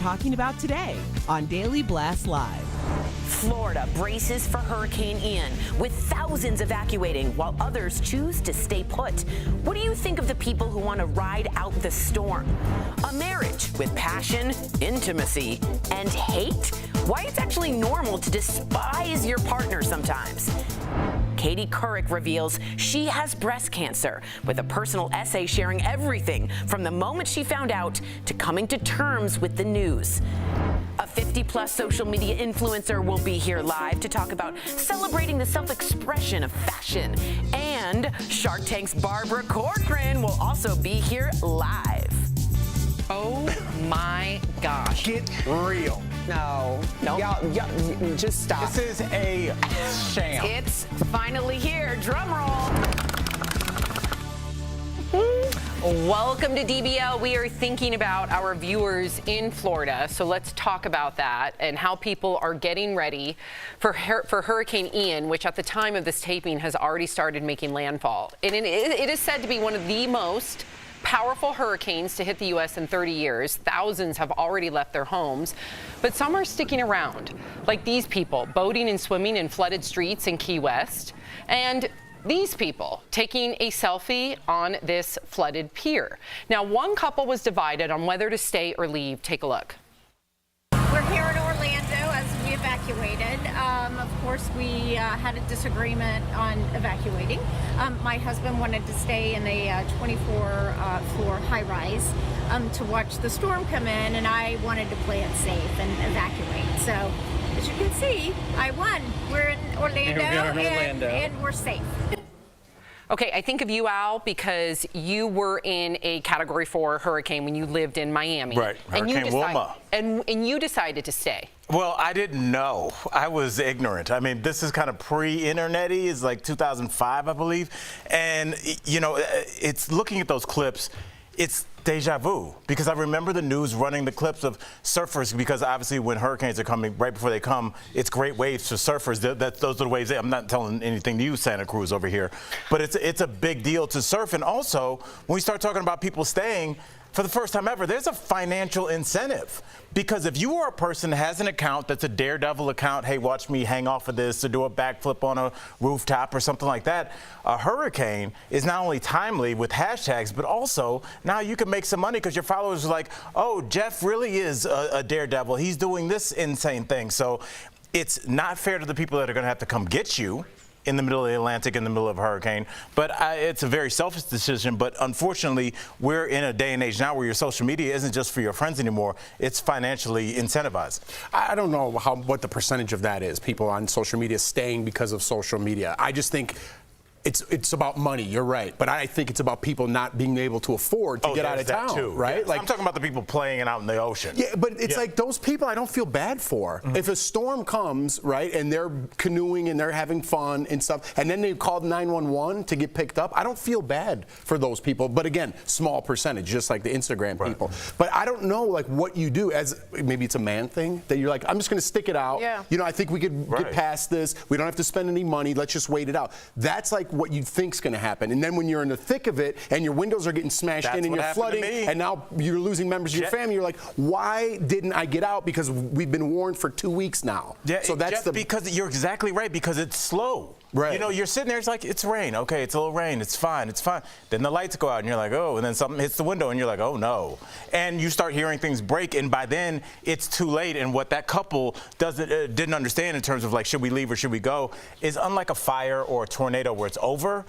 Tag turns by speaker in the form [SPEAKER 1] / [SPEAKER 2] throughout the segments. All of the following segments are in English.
[SPEAKER 1] talking about today on Daily Blast Live.
[SPEAKER 2] Florida braces for Hurricane Ian, with thousands evacuating while others choose to stay put. What do you think of the people who want to ride out the storm? A marriage with passion, intimacy, and hate? Why it's actually normal to despise your partner sometimes. Katie Couric reveals she has breast cancer, with a personal essay sharing everything from the moment she found out to coming to terms with the news. A 50-plus social media influencer will be here live to talk about celebrating the self-expression of fashion. And Shark Tank's Barbara Corcoran will also be here live.
[SPEAKER 3] Oh my gosh.
[SPEAKER 4] Get real.
[SPEAKER 3] No.
[SPEAKER 4] Y'all, just stop. This is a sham.
[SPEAKER 2] It's finally here. Drum roll.
[SPEAKER 3] Welcome to DBL. We are thinking about our viewers in Florida, so let's talk about that and how people are getting ready for Hurricane Ian, which at the time of this taping has already started making landfall. And it is said to be one of the most powerful hurricanes to hit the U.S. in 30 years. Thousands have already left their homes, but some are sticking around, like these people boating and swimming in flooded streets in Key West, and these people taking a selfie on this flooded pier. Now, one couple was divided on whether to stay or leave. Take a look.
[SPEAKER 5] We're here in Orlando as we evacuated. Of course, we had a disagreement on evacuating. My husband wanted to stay in a 24-floor high-rise to watch the storm come in, and I wanted to play it safe and evacuate. So, as you can see, I won. We're in Orlando, and we're safe.
[SPEAKER 3] Okay, I think of you, Al, because you were in a Category 4 hurricane when you lived in Miami.
[SPEAKER 6] Right, Hurricane Wilma.
[SPEAKER 3] And you decided to stay.
[SPEAKER 6] Well, I didn't know. I was ignorant. I mean, this is kind of pre-internet-y. It's like 2005, I believe. And, you know, it's looking at those clips, it's deja vu, because I remember the news running the clips of surfers, because obviously when hurricanes are coming, right before they come, it's great waves for surfers. Those are the waves. I'm not telling anything to you, Santa Cruz over here, but it's a big deal to surf. And also, when we start talking about people staying, for the first time ever, there's a financial incentive. Because if you are a person that has an account that's a daredevil account, hey, watch me hang off of this or do a backflip on a rooftop or something like that, a hurricane is not only timely with hashtags, but also now you can make some money because your followers are like, oh, Jeff really is a daredevil. He's doing this insane thing. So it's not fair to the people that are going to have to come get you in the middle of the Atlantic, in the middle of a hurricane. But it's a very selfish decision. But unfortunately, we're in a day and age now where your social media isn't just for your friends anymore. It's financially incentivized.
[SPEAKER 4] I don't know what the percentage of that is, people on social media staying because of social media. I just think it's about money. You're right, but I think it's about people not being able to afford to get out of town,
[SPEAKER 6] too.
[SPEAKER 4] Right?
[SPEAKER 6] Yes.
[SPEAKER 4] Like,
[SPEAKER 6] I'm talking about the people playing out in the ocean.
[SPEAKER 4] Yeah, but it's like those people I don't feel bad for. If a storm comes, right, and they're canoeing and they're having fun and stuff, and then they called 911 to get picked up, I don't feel bad for those people. But again, small percentage, just like the Instagram people. But I don't know, like, what you do as maybe it's a man thing that you're like, I'm just going to stick it out.
[SPEAKER 3] Yeah.
[SPEAKER 4] You know, I think we could get past this. We don't have to spend any money. Let's just wait it out. That's like what you think's going to happen. And then when you're in the thick of it and your windows are getting smashed in and you're flooding and now you're losing members of your family, you're like, why didn't I get out? Because we've been warned for 2 weeks now.
[SPEAKER 6] Yeah,
[SPEAKER 4] so that's
[SPEAKER 6] because you're exactly right, because it's slow.
[SPEAKER 4] Right.
[SPEAKER 6] You know, you're sitting there, it's like, it's rain. Okay, it's a little rain. It's fine. It's fine. Then the lights go out and you're like, oh, and then something hits the window and you're like, oh, no. And you start hearing things break, and by then it's too late. And what that couple didn't understand in terms of, like, should we leave or should we go, is unlike a fire or a tornado where it's over,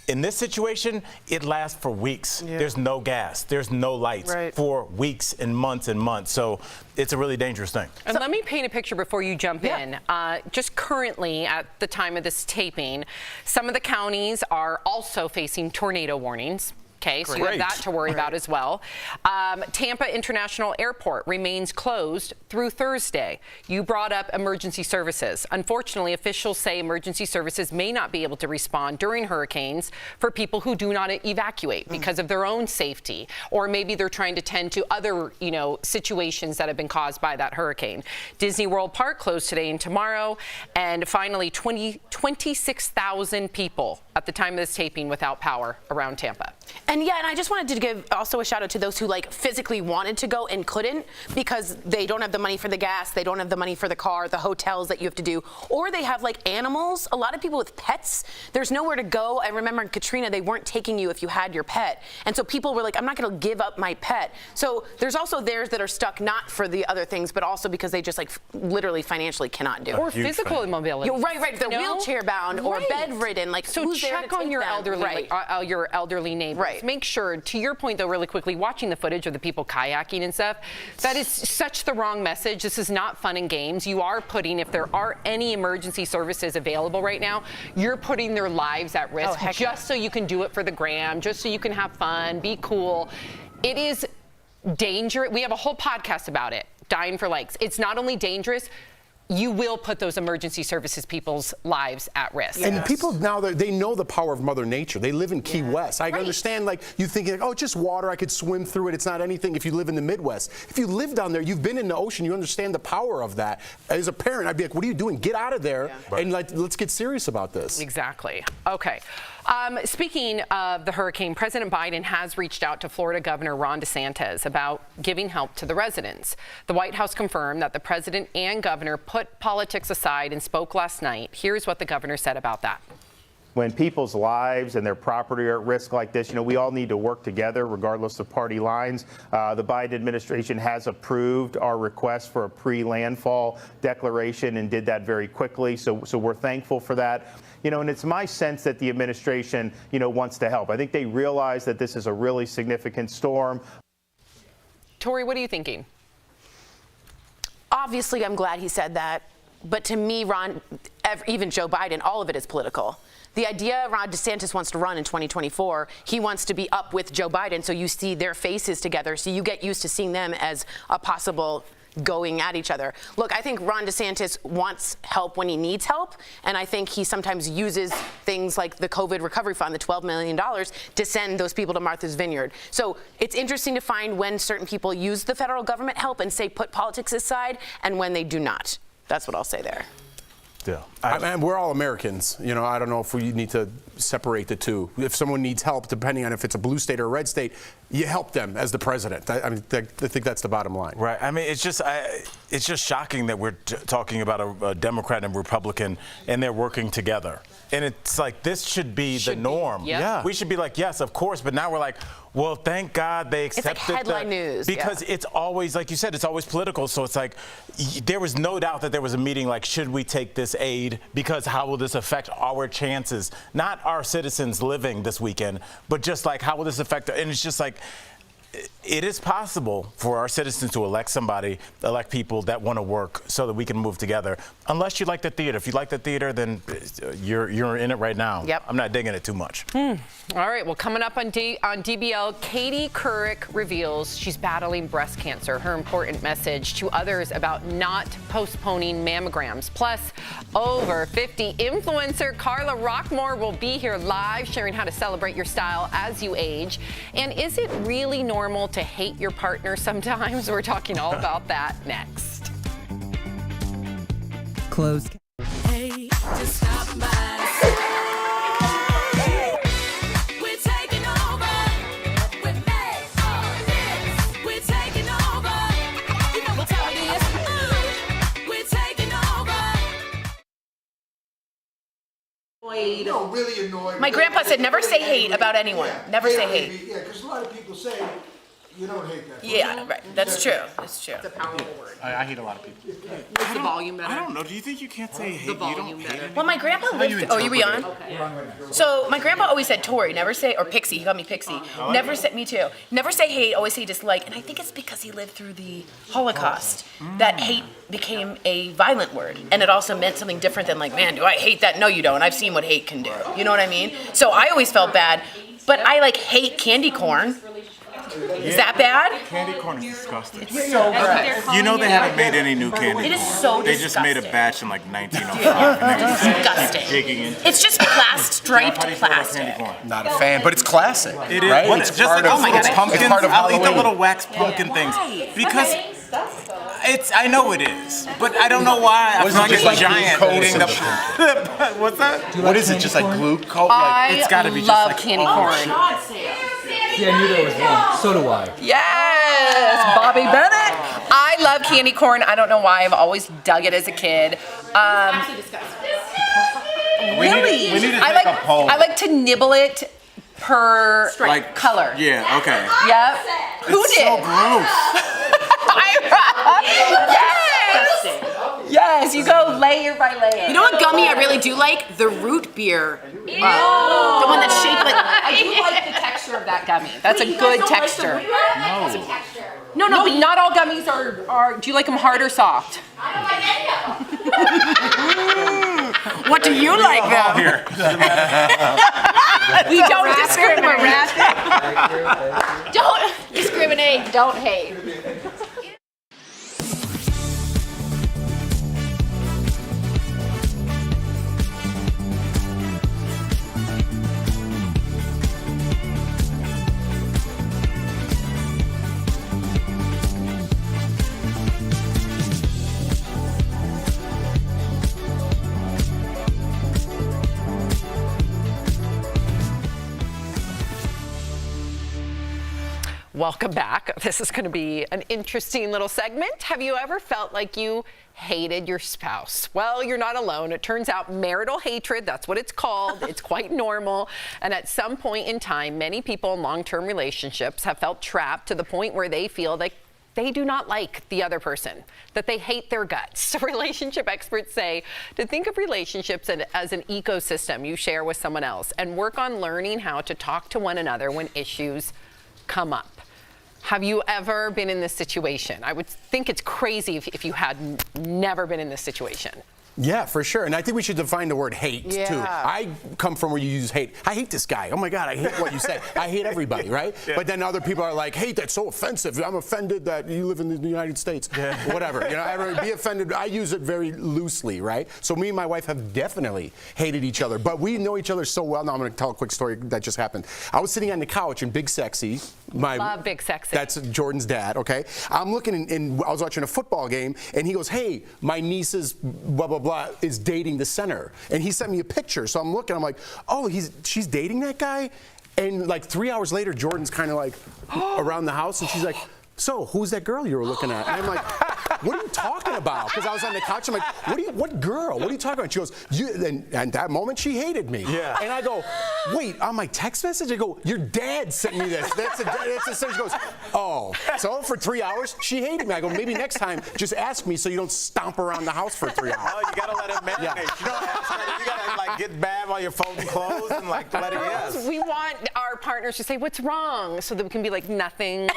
[SPEAKER 6] in this situation, it lasts for weeks. Yeah. There's no gas. There's no lights for weeks and months and months. So it's a really dangerous thing.
[SPEAKER 3] And let me paint a picture before you jump in. Just currently, at the time of this taping, some of the counties are also facing tornado warnings. Okay, so you have that to worry about as well. Tampa International Airport remains closed through Thursday. You brought up emergency services. Unfortunately, officials say emergency services may not be able to respond during hurricanes for people who do not evacuate because of their own safety, or maybe they're trying to tend to other, situations that have been caused by that hurricane. Disney World Park closed today and tomorrow, and finally 26,000 people at the time of this taping without power around Tampa.
[SPEAKER 2] And I just wanted to give also a shout out to those who like physically wanted to go and couldn't because they don't have the money for the gas, they don't have the money for the car, the hotels that you have to do, or they have like animals. A lot of people with pets, there's nowhere to go. I remember in Katrina, they weren't taking you if you had your pet. And so people were like, I'm not going to give up my pet. So there's also theirs that are stuck not for the other things, but also because they just like literally financially cannot do it.
[SPEAKER 3] Or physical immobility.
[SPEAKER 2] Right. If they're wheelchair bound or bedridden, like
[SPEAKER 3] so
[SPEAKER 2] who's there to
[SPEAKER 3] check on
[SPEAKER 2] take
[SPEAKER 3] your
[SPEAKER 2] them?
[SPEAKER 3] your elderly neighbors.
[SPEAKER 2] Right.
[SPEAKER 3] Make sure, to your point though, really quickly, watching the footage of the people kayaking and stuff, that is such the wrong message. This is not fun and games. You are putting, if there are any emergency services available right now, you're putting their lives at risk just so you can do it for the gram, just so you can have fun, be cool. It is dangerous. We have a whole podcast about it, Dying for Likes. It's not only dangerous, you will put those emergency services people's lives at risk.
[SPEAKER 4] And people now, they know the power of Mother Nature. They live in Key West. I understand, like, you think, like, oh, it's just water. I could swim through it. It's not anything if you live in the Midwest. If you live down there, you've been in the ocean, you understand the power of that. As a parent, I'd be like, what are you doing? Get out of there and let's get serious about this.
[SPEAKER 3] Exactly. Okay. Speaking of the hurricane, President Biden has reached out to Florida Governor Ron DeSantis about giving help to the residents. The White House confirmed that the president and governor put politics aside and spoke last night. Here's what the governor said about that.
[SPEAKER 7] When people's lives and their property are at risk like this, we all need to work together regardless of party lines. The Biden administration has approved our request for a pre-landfall declaration and did that very quickly. So we're thankful for that. And it's my sense that the administration, wants to help. I think they realize that this is a really significant storm.
[SPEAKER 3] Tori, what are you thinking?
[SPEAKER 2] Obviously, I'm glad he said that. But to me, Ron, even Joe Biden, all of it is political. The idea Ron DeSantis wants to run in 2024, he wants to be up with Joe Biden, so you see their faces together, so you get used to seeing them as a possible going at each other. Look, I think Ron DeSantis wants help when he needs help, and I think he sometimes uses things like the COVID recovery fund, the $12 million, to send those people to Martha's Vineyard. So it's interesting to find when certain people use the federal government help and say put politics aside, and when they do not. That's what I'll say there.
[SPEAKER 4] Yeah, we're all Americans. I don't know if we need to separate the two. If someone needs help, depending on if it's a blue state or a red state, you help them as the president. I think that's the bottom line.
[SPEAKER 6] Right. It's just shocking that we're talking about a Democrat and Republican and they're working together. And it's like, this should be the norm.
[SPEAKER 3] Yeah.
[SPEAKER 6] We should be like, yes, of course. But now we're like, well, thank God they accepted
[SPEAKER 2] It's like headline news.
[SPEAKER 6] Because it's always, like you said, it's always political. So it's like, there was no doubt that there was a meeting like, should we take this aid? Because how will this affect our chances? Not our citizens living this weekend, but just like, how will this affect? And it's just like, it is possible for our citizens to elect people that want to work so that we can move together. Unless you like the theater. If you like the theater, then you're in it right now.
[SPEAKER 2] Yep.
[SPEAKER 6] I'm not digging it too much.
[SPEAKER 3] All right. Well, coming up on DBL, Katie Couric reveals she's battling breast cancer. Her important message to others about not postponing mammograms. Plus, over 50 influencer Carla Rockmore will be here live sharing how to celebrate your style as you age. And is it really normal to hate your partner sometimes? We're talking all about that next.
[SPEAKER 1] Closed.
[SPEAKER 8] Hey, just stop by. We're taking over. We're made of this. We're taking over. You know what time it is. We're taking over.
[SPEAKER 9] Really annoyed.
[SPEAKER 2] My grandpa said never say hate about anyone. Never say hate.
[SPEAKER 9] Yeah, because a lot of people say you don't hate that.
[SPEAKER 2] Yeah, right. That's true. That's true.
[SPEAKER 3] It's a powerful word.
[SPEAKER 10] I hate a lot of people.
[SPEAKER 3] Is the volume better?
[SPEAKER 6] I don't know. Do you think you can't say hate?
[SPEAKER 3] The volume
[SPEAKER 6] you don't
[SPEAKER 3] better.
[SPEAKER 6] hate
[SPEAKER 2] Well, my grandpa lived. Oh, you be on?
[SPEAKER 3] Okay.
[SPEAKER 2] So my grandpa always said Tori, never say, or Pixie. He called me Pixie. Never say, me too. Never say hate. Always say dislike. And I think it's because he lived through the Holocaust that hate became a violent word, and it also meant something different than like, man, do I hate that? No, you don't. I've seen what hate can do. You know what I mean? So I always felt bad, but I hate candy corn. Is that bad?
[SPEAKER 6] Candy corn is disgusting.
[SPEAKER 2] It's so gross.
[SPEAKER 6] You know they haven't made any new candy corn.
[SPEAKER 2] It is so
[SPEAKER 6] They just made a
[SPEAKER 2] disgusting.
[SPEAKER 6] batch in 1905. and they just
[SPEAKER 2] Disgusting.
[SPEAKER 6] keep digging into it.
[SPEAKER 2] It's just striped
[SPEAKER 6] How do you feel about candy
[SPEAKER 2] plastic.
[SPEAKER 6] corn?
[SPEAKER 10] Not a fan, but it's classic.
[SPEAKER 6] It is.
[SPEAKER 10] Right?
[SPEAKER 6] What,
[SPEAKER 10] It's
[SPEAKER 6] just
[SPEAKER 10] part
[SPEAKER 6] like
[SPEAKER 10] of,
[SPEAKER 6] those little pumpkins.
[SPEAKER 10] It's part of
[SPEAKER 6] I'll eat the
[SPEAKER 10] Halloween.
[SPEAKER 6] little wax pumpkin things because I know it is, but I don't know why. I
[SPEAKER 10] What is
[SPEAKER 6] feel
[SPEAKER 10] it,
[SPEAKER 6] like
[SPEAKER 10] just
[SPEAKER 6] it's
[SPEAKER 10] like
[SPEAKER 6] giant
[SPEAKER 10] glucose
[SPEAKER 6] eating
[SPEAKER 10] and
[SPEAKER 6] the. What's that?
[SPEAKER 10] What is it? Just like glue coat?
[SPEAKER 3] I
[SPEAKER 6] It's gotta be just
[SPEAKER 3] love
[SPEAKER 6] like-
[SPEAKER 3] candy
[SPEAKER 6] oh,
[SPEAKER 3] corn.
[SPEAKER 11] Yeah, I knew there was one. So do I.
[SPEAKER 3] Yes, Bobby Bennett. I love candy corn. I don't know why. I've always dug it as a kid. Really?
[SPEAKER 6] We need to
[SPEAKER 3] I
[SPEAKER 6] take
[SPEAKER 3] like
[SPEAKER 6] a poll.
[SPEAKER 3] I like to nibble it per
[SPEAKER 10] Like
[SPEAKER 3] color.
[SPEAKER 10] Yeah. Okay.
[SPEAKER 3] Yep. Who
[SPEAKER 6] It's
[SPEAKER 3] did?
[SPEAKER 6] so gross.
[SPEAKER 3] Yes. Yes, you go layer by layer.
[SPEAKER 2] You know what gummy I really do like? The root beer. The one that's shaped like.
[SPEAKER 3] I do like the texture of that gummy. That's a good texture.
[SPEAKER 2] No,
[SPEAKER 3] No, but not all gummies are. Do you like them hard or soft?
[SPEAKER 2] What do you like though?
[SPEAKER 6] Here.
[SPEAKER 3] We don't discriminate.
[SPEAKER 5] Don't discriminate, don't hate.
[SPEAKER 3] Welcome back. This is going to be an interesting little segment. Have you ever felt like you hated your spouse? Well, you're not alone. It turns out marital hatred, that's what it's called. It's quite normal. And at some point in time, many people in long-term relationships have felt trapped to the point where they feel like they do not like the other person, that they hate their guts. So relationship experts say to think of relationships as an ecosystem you share with someone else and work on learning how to talk to one another when issues come up. Have you ever been in this situation? I would think it's crazy if you had never been in this situation.
[SPEAKER 4] Yeah, for sure. And I think we should define the word hate, too.
[SPEAKER 3] Yeah.
[SPEAKER 4] I come from where you use hate. I hate this guy. Oh, my God, I hate what you said. I hate everybody, right?
[SPEAKER 6] Yeah.
[SPEAKER 4] But then other people are like, hate, that's so offensive. I'm offended that you live in the United States. Yeah. Whatever. You know, everybody be offended. I use it very loosely, right? So me and my wife have definitely hated each other. But we know each other so well. Now I'm going to tell a quick story that just happened. I was sitting on the couch in Big Sexy.
[SPEAKER 3] Love Big Sexy.
[SPEAKER 4] That's Jordan's dad, okay? I'm looking, and I was watching a football game, and he goes, hey, my niece's blah, blah, blah is dating the center. And he sent me a picture. So I'm looking, I'm like, oh, she's dating that guy? And like 3 hours later, Jordan's kind of like around the house, and she's like, so who's that girl you were looking at? And I'm like, what are you talking about? Because I was on the couch, I'm like, what girl? What are you talking about? She goes, and at that moment, she hated me.
[SPEAKER 6] Yeah.
[SPEAKER 4] And I go, wait, on my text message? I go, your dad sent me this. That's a she goes, oh. So for 3 hours, she hated me. I go, maybe next time, just ask me so you don't stomp around the house for 3 hours.
[SPEAKER 6] Oh, you gotta let it marinate.
[SPEAKER 4] Yeah.
[SPEAKER 6] You don't ask her. You gotta like get bad while you're folding clothes and like let it yes.
[SPEAKER 3] We want our partners to say, what's wrong? So that we can be like, nothing.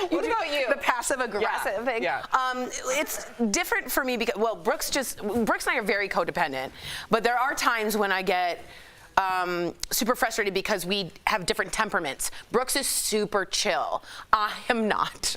[SPEAKER 3] What about you?
[SPEAKER 2] The passive aggressive thing.
[SPEAKER 3] Yeah.
[SPEAKER 2] It's different for me because, well, Brooks and I are very codependent, but there are times when I get super frustrated because we have different temperaments. Brooks is super chill. I am not.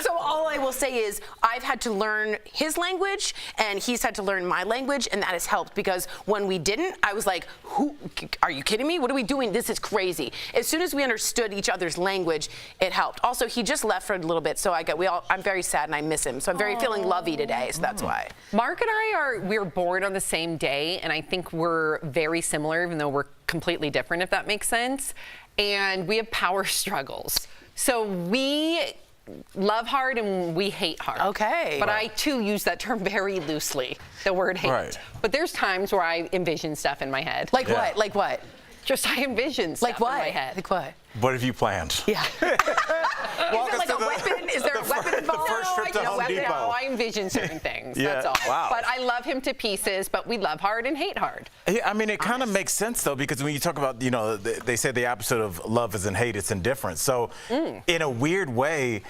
[SPEAKER 2] So all I will say is I've had to learn his language and he's had to learn my language, and that has helped because when we didn't, I was like, "Who? Are you kidding me? What are we doing? This is crazy." As soon as we understood each other's language, it helped. Also, he just left for a little bit, so I'm very sad and I miss him. So I'm very feeling lovey today, so that's why.
[SPEAKER 3] Mark and I we're born on the same day, and I think we're very similar, even though we're completely different, if that makes sense. And we have power struggles. So we love hard and we hate hard.
[SPEAKER 2] Okay.
[SPEAKER 3] But I, too, use that term very loosely, the word hate.
[SPEAKER 6] Right.
[SPEAKER 3] But there's times where I envision stuff in my head.
[SPEAKER 2] Like what? Like what?
[SPEAKER 3] Just I envision stuff
[SPEAKER 2] Like what?
[SPEAKER 3] in my head.
[SPEAKER 2] Like what?
[SPEAKER 6] What have you planned?
[SPEAKER 2] Yeah.
[SPEAKER 6] Walk
[SPEAKER 2] Is
[SPEAKER 6] us
[SPEAKER 2] there like
[SPEAKER 6] to
[SPEAKER 2] a weapon? Is there a weapon involved?
[SPEAKER 6] The first trip to Home Depot.
[SPEAKER 3] No, I envision certain things.
[SPEAKER 6] Yeah.
[SPEAKER 3] That's all.
[SPEAKER 6] Wow.
[SPEAKER 3] But I love him to pieces, but we love hard and hate hard.
[SPEAKER 6] Yeah, I mean, it kind of makes sense, though, because when you talk about, they say the opposite of love isn't hate, it's indifference. So in a weird way,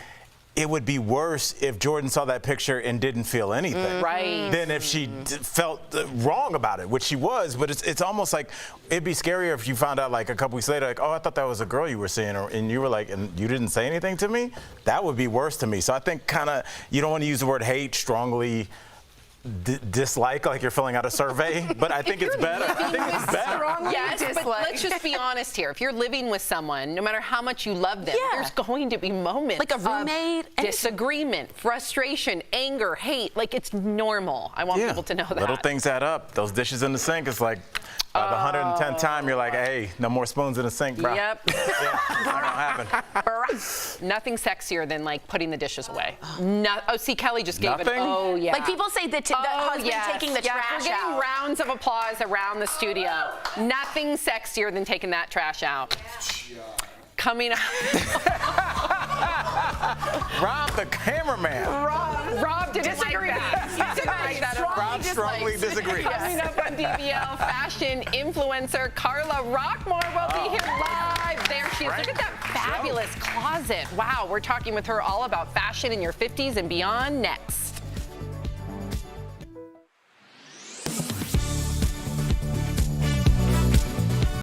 [SPEAKER 6] it would be worse if Jordan saw that picture and didn't feel anything.
[SPEAKER 3] Right.
[SPEAKER 6] Than if she felt wrong about it, which she was. But it's almost like it'd be scarier if you found out like a couple weeks later, like, oh, I thought that was a girl you were seeing, and you were like, and you didn't say anything to me? That would be worse to me. So I think kind of you don't want to use the word hate strongly dislike, like you're filling out a survey, but I think it's better. I think it's better.
[SPEAKER 3] Yes, but let's just be honest here. If you're living with someone, no matter how much you love them, there's going to be moments
[SPEAKER 2] Like a roommate,
[SPEAKER 3] of disagreement, frustration, anger, hate. Like, it's normal. I want people to know that.
[SPEAKER 6] Little things add up. Those dishes in the sink, it's like by the 110th time, you're like, hey, no more spoons in the sink, bro.
[SPEAKER 3] Yep.
[SPEAKER 6] Yeah, not gonna happen.
[SPEAKER 3] Nothing sexier than like putting the dishes away. See, Kelly just gave it.
[SPEAKER 6] Nothing?
[SPEAKER 3] Oh, yeah.
[SPEAKER 2] Like people say that the husband taking the trash
[SPEAKER 3] we're getting
[SPEAKER 2] out.
[SPEAKER 3] rounds of applause around the studio. Nothing sexier than taking that trash out. Coming up.
[SPEAKER 6] Rob, the cameraman.
[SPEAKER 3] Rob didn't like that. He didn't like that at all.
[SPEAKER 6] Rob strongly disagrees.
[SPEAKER 3] Coming up on DBL, fashion influencer Carla Rockmore will be here live. There she is. Look at that fabulous closet. Wow, we're talking with her all about fashion in your 50s and beyond next.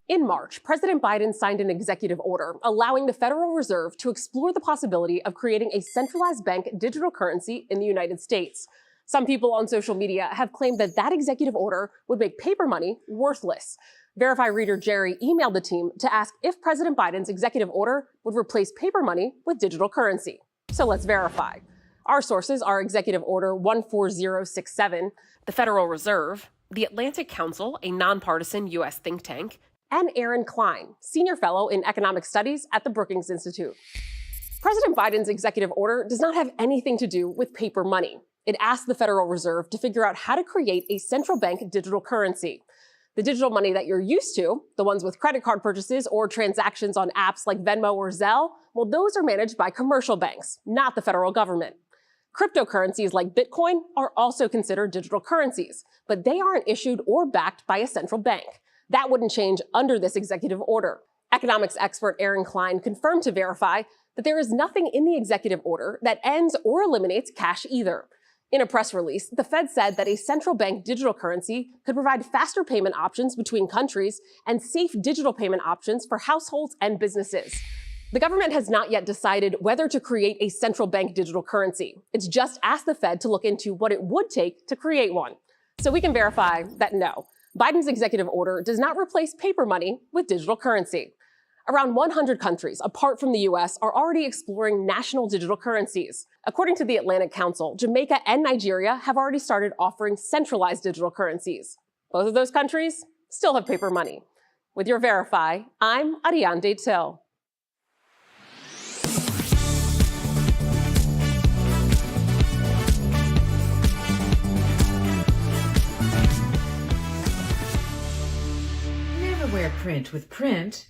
[SPEAKER 12] In March, President Biden signed an executive order allowing the Federal Reserve to explore the possibility of creating a centralized bank digital currency in the United States. Some people on social media have claimed that that executive order would make paper money worthless. Verify reader Jerry emailed the team to ask if President Biden's executive order would replace paper money with digital currency. So let's verify. Our sources are Executive Order 14067, the Federal Reserve, the Atlantic Council, a nonpartisan U.S. think tank, and Aaron Klein, Senior Fellow in Economic Studies at the Brookings Institute. President Biden's executive order does not have anything to do with paper money. It asks the Federal Reserve to figure out how to create a central bank digital currency. The digital money that you're used to, the ones with credit card purchases or transactions on apps like Venmo or Zelle, well, those are managed by commercial banks, not the federal government. Cryptocurrencies like Bitcoin are also considered digital currencies, but they aren't issued or backed by a central bank. That wouldn't change under this executive order. Economics expert Aaron Klein confirmed to Verify that there is nothing in the executive order that ends or eliminates cash either. In a press release, the Fed said that a central bank digital currency could provide faster payment options between countries and safe digital payment options for households and businesses. The government has not yet decided whether to create a central bank digital currency. It's just asked the Fed to look into what it would take to create one. So we can verify that no, Biden's executive order does not replace paper money with digital currency. Around 100 countries, apart from the U.S., are already exploring national digital currencies. According to the Atlantic Council, Jamaica and Nigeria have already started offering centralized digital currencies. Both of those countries still have paper money. With your Verify, I'm Ariande Till.
[SPEAKER 13] Wear print with print.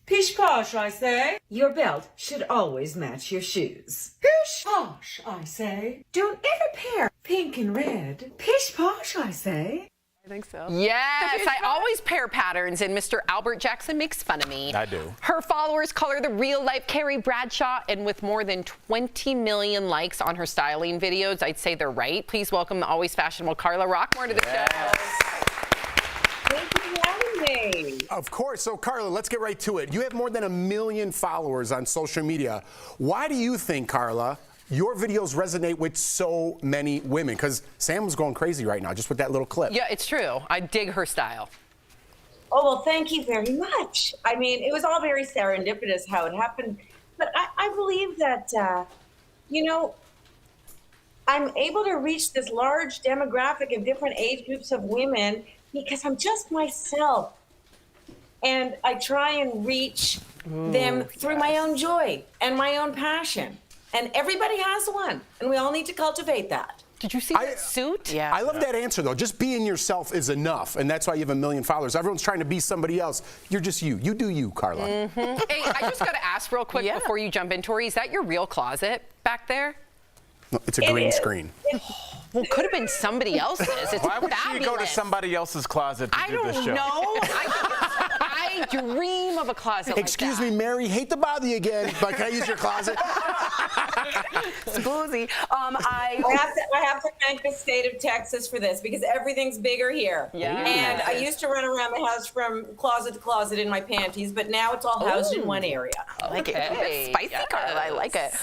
[SPEAKER 13] Pish posh, I say. Your belt should always match your shoes. Pish posh, I say. Don't ever pair pink and red. Pish posh, I say.
[SPEAKER 3] I think so. Yes, I always pair patterns, and Mr. Albert Jackson makes fun of me.
[SPEAKER 6] I do.
[SPEAKER 3] Her followers call her the real-life Carrie Bradshaw, and with more than 20 million likes on her styling videos, I'd say they're right. Please welcome the always fashionable Carla Rockmore to the show.
[SPEAKER 13] Thank you for having me.
[SPEAKER 4] Of course. So, Carla, let's get right to it. You have more than 1 million followers on social media. Why do you think, Carla, your videos resonate with so many women? Because Sam was going crazy right now, just with that little clip.
[SPEAKER 3] Yeah, it's true. I dig her style.
[SPEAKER 13] Oh, well, thank you very much. I mean, it was all very serendipitous how it happened. But I believe that, I'm able to reach this large demographic of different age groups of women because I'm just myself. And I try and reach them through my own joy and my own passion. And everybody has one, and we all need to cultivate that.
[SPEAKER 3] Did you see that suit?
[SPEAKER 4] Yeah. I love that answer, though. Just being yourself is enough, and that's why you have 1 million followers. Everyone's trying to be somebody else. You're just you. You do you, Carla.
[SPEAKER 3] Mm-hmm. Hey, I just got to ask real quick before you jump into her. Is that your real closet back there?
[SPEAKER 4] No, it's a green screen.
[SPEAKER 3] Well, it could have been somebody else's. It's
[SPEAKER 6] Why would
[SPEAKER 3] fabulous.
[SPEAKER 6] she go to somebody else's closet to do this show?
[SPEAKER 3] I dream of a closet
[SPEAKER 4] Excuse me, Mary, hate to bother you again, but can I use your closet?
[SPEAKER 2] Spoozy.
[SPEAKER 13] I have to thank the state of Texas for this because everything's bigger here.
[SPEAKER 3] Yeah.
[SPEAKER 13] And I used to run around the house from closet to closet in my panties, but now it's all housed in one area.
[SPEAKER 2] I like it.
[SPEAKER 3] Okay.
[SPEAKER 2] Spicy, Carla. I like it.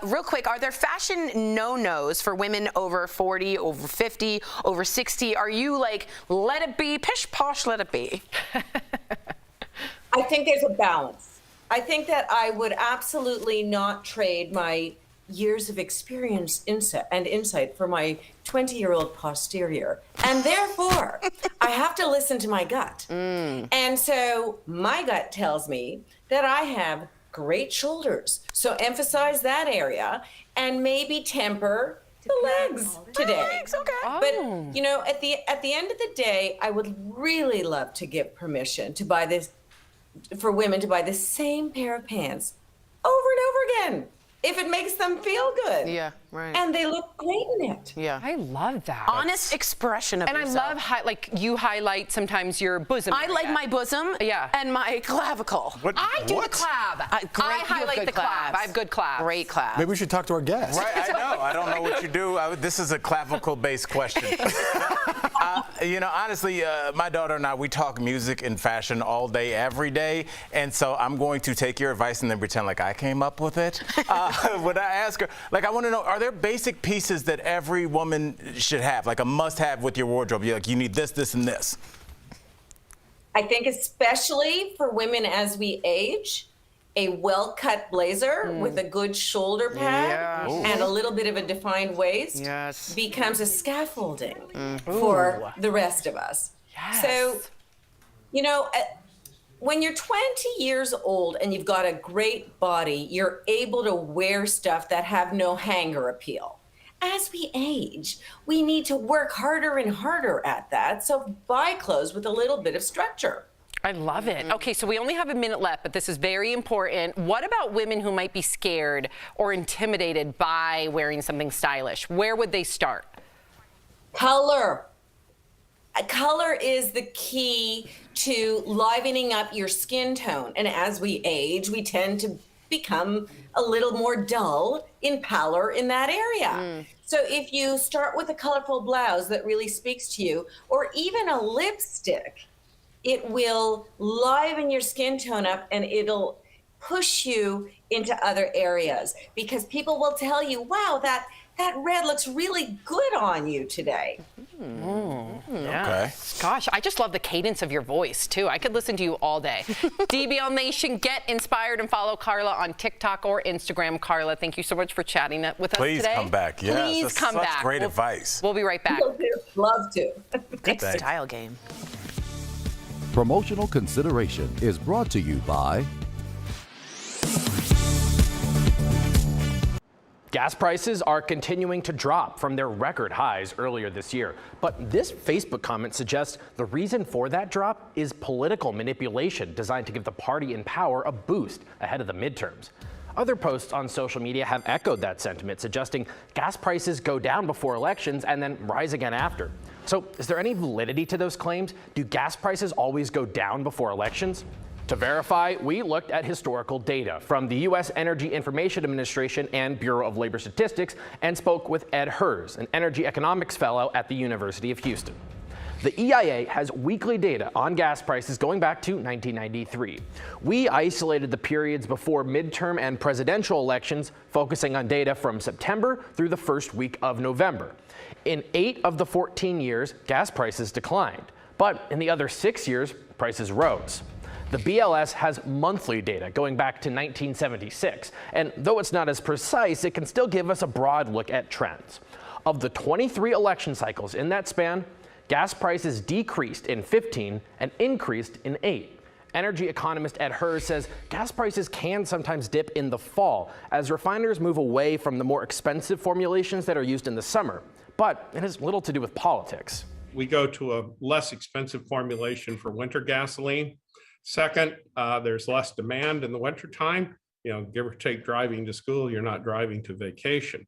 [SPEAKER 2] Real quick, are there fashion no-nos for women over 40, over 50, over 60? Are you like, let it be, pish posh, let it be?
[SPEAKER 13] I think there's a balance. I think that I would absolutely not trade my years of experience and insight for my 20-year-old posterior. And therefore, I have to listen to my gut. And so my gut tells me that I have great shoulders. So emphasize that area and maybe temper the legs today.
[SPEAKER 2] Okay.
[SPEAKER 13] But you know, at the end of the day, I would really love to give permission to buy this for women to buy the same pair of pants over and over again if it makes them feel good.
[SPEAKER 2] Yeah, right.
[SPEAKER 13] And they look great in it.
[SPEAKER 2] Yeah.
[SPEAKER 3] I love that.
[SPEAKER 2] Honest expression of
[SPEAKER 3] And
[SPEAKER 2] yourself.
[SPEAKER 3] I love like you highlight sometimes your bosom.
[SPEAKER 2] I like my bosom and my clavicle.
[SPEAKER 3] I do the clav. I highlight the clav. I have good clav.
[SPEAKER 2] Great clav.
[SPEAKER 4] Maybe we should talk to our guest.
[SPEAKER 6] Right, I know. I don't know what you do. This is a clavicle-based question. You know, honestly, my daughter and I, we talk music and fashion all day, every day. And so I'm going to take your advice and then pretend like I came up with it. When I ask her, like, I want to know, are there basic pieces that every woman should have, like a must-have with your wardrobe? You're like, you need this, this, and this.
[SPEAKER 13] I think especially for women as we age, a well-cut blazer with a good shoulder pad and a little bit of a defined waist becomes a scaffolding for the rest of us. So, you know, when you're 20 years old and you've got a great body, you're able to wear stuff that have no hanger appeal. As we age, we need to work harder and harder at that. So buy clothes with a little bit of structure.
[SPEAKER 3] I love it. Okay, so we only have a minute left, but this is very important. What about women who might be scared or intimidated by wearing something stylish? Where would they start?
[SPEAKER 13] Color. Color is the key to livening up your skin tone. And as we age, we tend to become a little more dull in pallor in that area. So if you start with a colorful blouse that really speaks to you, or even a lipstick, it will liven your skin tone up and it'll push you into other areas because people will tell you, wow, that red looks really good on you today.
[SPEAKER 3] Okay. Gosh, I just love the cadence of your voice, too. I could listen to you all day. DBL Nation, get inspired and follow Carla on TikTok or Instagram. Carla, thank you so much for chatting with us today.
[SPEAKER 6] Please come back. Yes,
[SPEAKER 3] Please
[SPEAKER 6] that's
[SPEAKER 3] come
[SPEAKER 6] such
[SPEAKER 3] back.
[SPEAKER 6] Great advice.
[SPEAKER 3] We'll be right back.
[SPEAKER 13] Love to.
[SPEAKER 2] Good style game.
[SPEAKER 14] Promotional consideration is brought to you by
[SPEAKER 10] Gas prices are continuing to drop from their record highs earlier this year. But this Facebook comment suggests the reason for that drop is political manipulation designed to give the party in power a boost ahead of the midterms. Other posts on social media have echoed that sentiment, suggesting gas prices go down before elections and then rise again after. So is there any validity to those claims? Do gas prices always go down before elections? To verify, we looked at historical data from the U.S. Energy Information Administration and Bureau of Labor Statistics and spoke with Ed Hers, an energy economics fellow at the University of Houston. The EIA has weekly data on gas prices going back to 1993. We isolated the periods before midterm and presidential elections, focusing on data from September through the first week of November. In 8 of the 14 years, gas prices declined, but in the other 6 years, prices rose. The BLS has monthly data going back to 1976, and though it's not as precise, it can still give us a broad look at trends. Of the 23 election cycles in that span, gas prices decreased in 15 and increased in 8. Energy economist Ed Hers says gas prices can sometimes dip in the fall as refiners move away from the more expensive formulations that are used in the summer, but it has little to do with politics.
[SPEAKER 15] We go to a less expensive formulation for winter gasoline. Second, there's less demand in the wintertime. You know, give or take driving to school, you're not driving to vacation.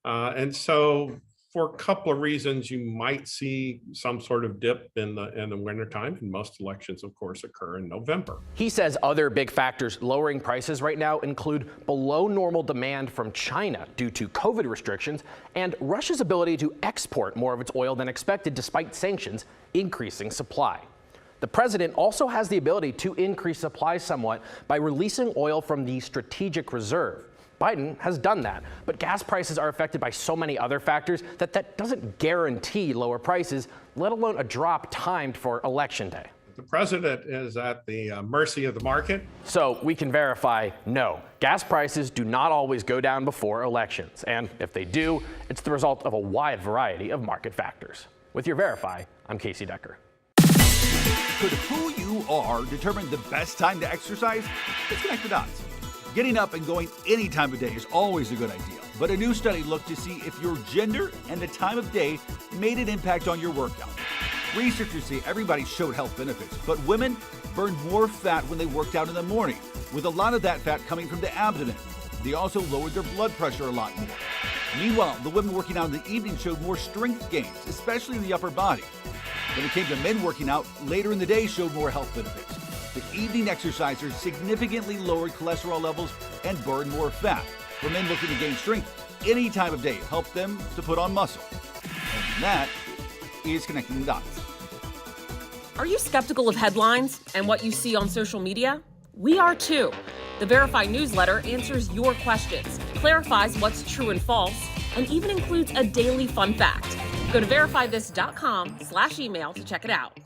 [SPEAKER 15] And so for a couple of reasons, you might see some sort of dip in the wintertime, and most elections, of course, occur in November.
[SPEAKER 10] He says other big factors lowering prices right now include below normal demand from China due to COVID restrictions and Russia's ability to export more of its oil than expected despite sanctions, increasing supply. The president also has the ability to increase supply somewhat by releasing oil from the strategic reserve. Biden has done that, but gas prices are affected by so many other factors that doesn't guarantee lower prices, let alone a drop timed for Election Day.
[SPEAKER 15] The president is at the mercy of the market.
[SPEAKER 10] So we can verify, no, gas prices do not always go down before elections. And if they do, it's the result of a wide variety of market factors. With your Verify, I'm Casey Decker.
[SPEAKER 16] Could who you are determine the best time to exercise? Let's connect the dots. Getting up and going any time of day is always a good idea, but a new study looked to see if your gender and the time of day made an impact on your workout. Researchers say everybody showed health benefits, but women burned more fat when they worked out in the morning, with a lot of that fat coming from the abdomen. They also lowered their blood pressure a lot more. Meanwhile, the women working out in the evening showed more strength gains, especially in the upper body. When it came to men working out later in the day showed more health benefits. The evening exercisers significantly lowered cholesterol levels and burned more fat. For men looking to gain strength, any time of day helped them to put on muscle. And that is connecting the dots.
[SPEAKER 12] Are you skeptical of headlines and what you see on social media? We are too. The Verify newsletter answers your questions, clarifies what's true and false, and even includes a daily fun fact. Go to verifythis.com/email to check it out.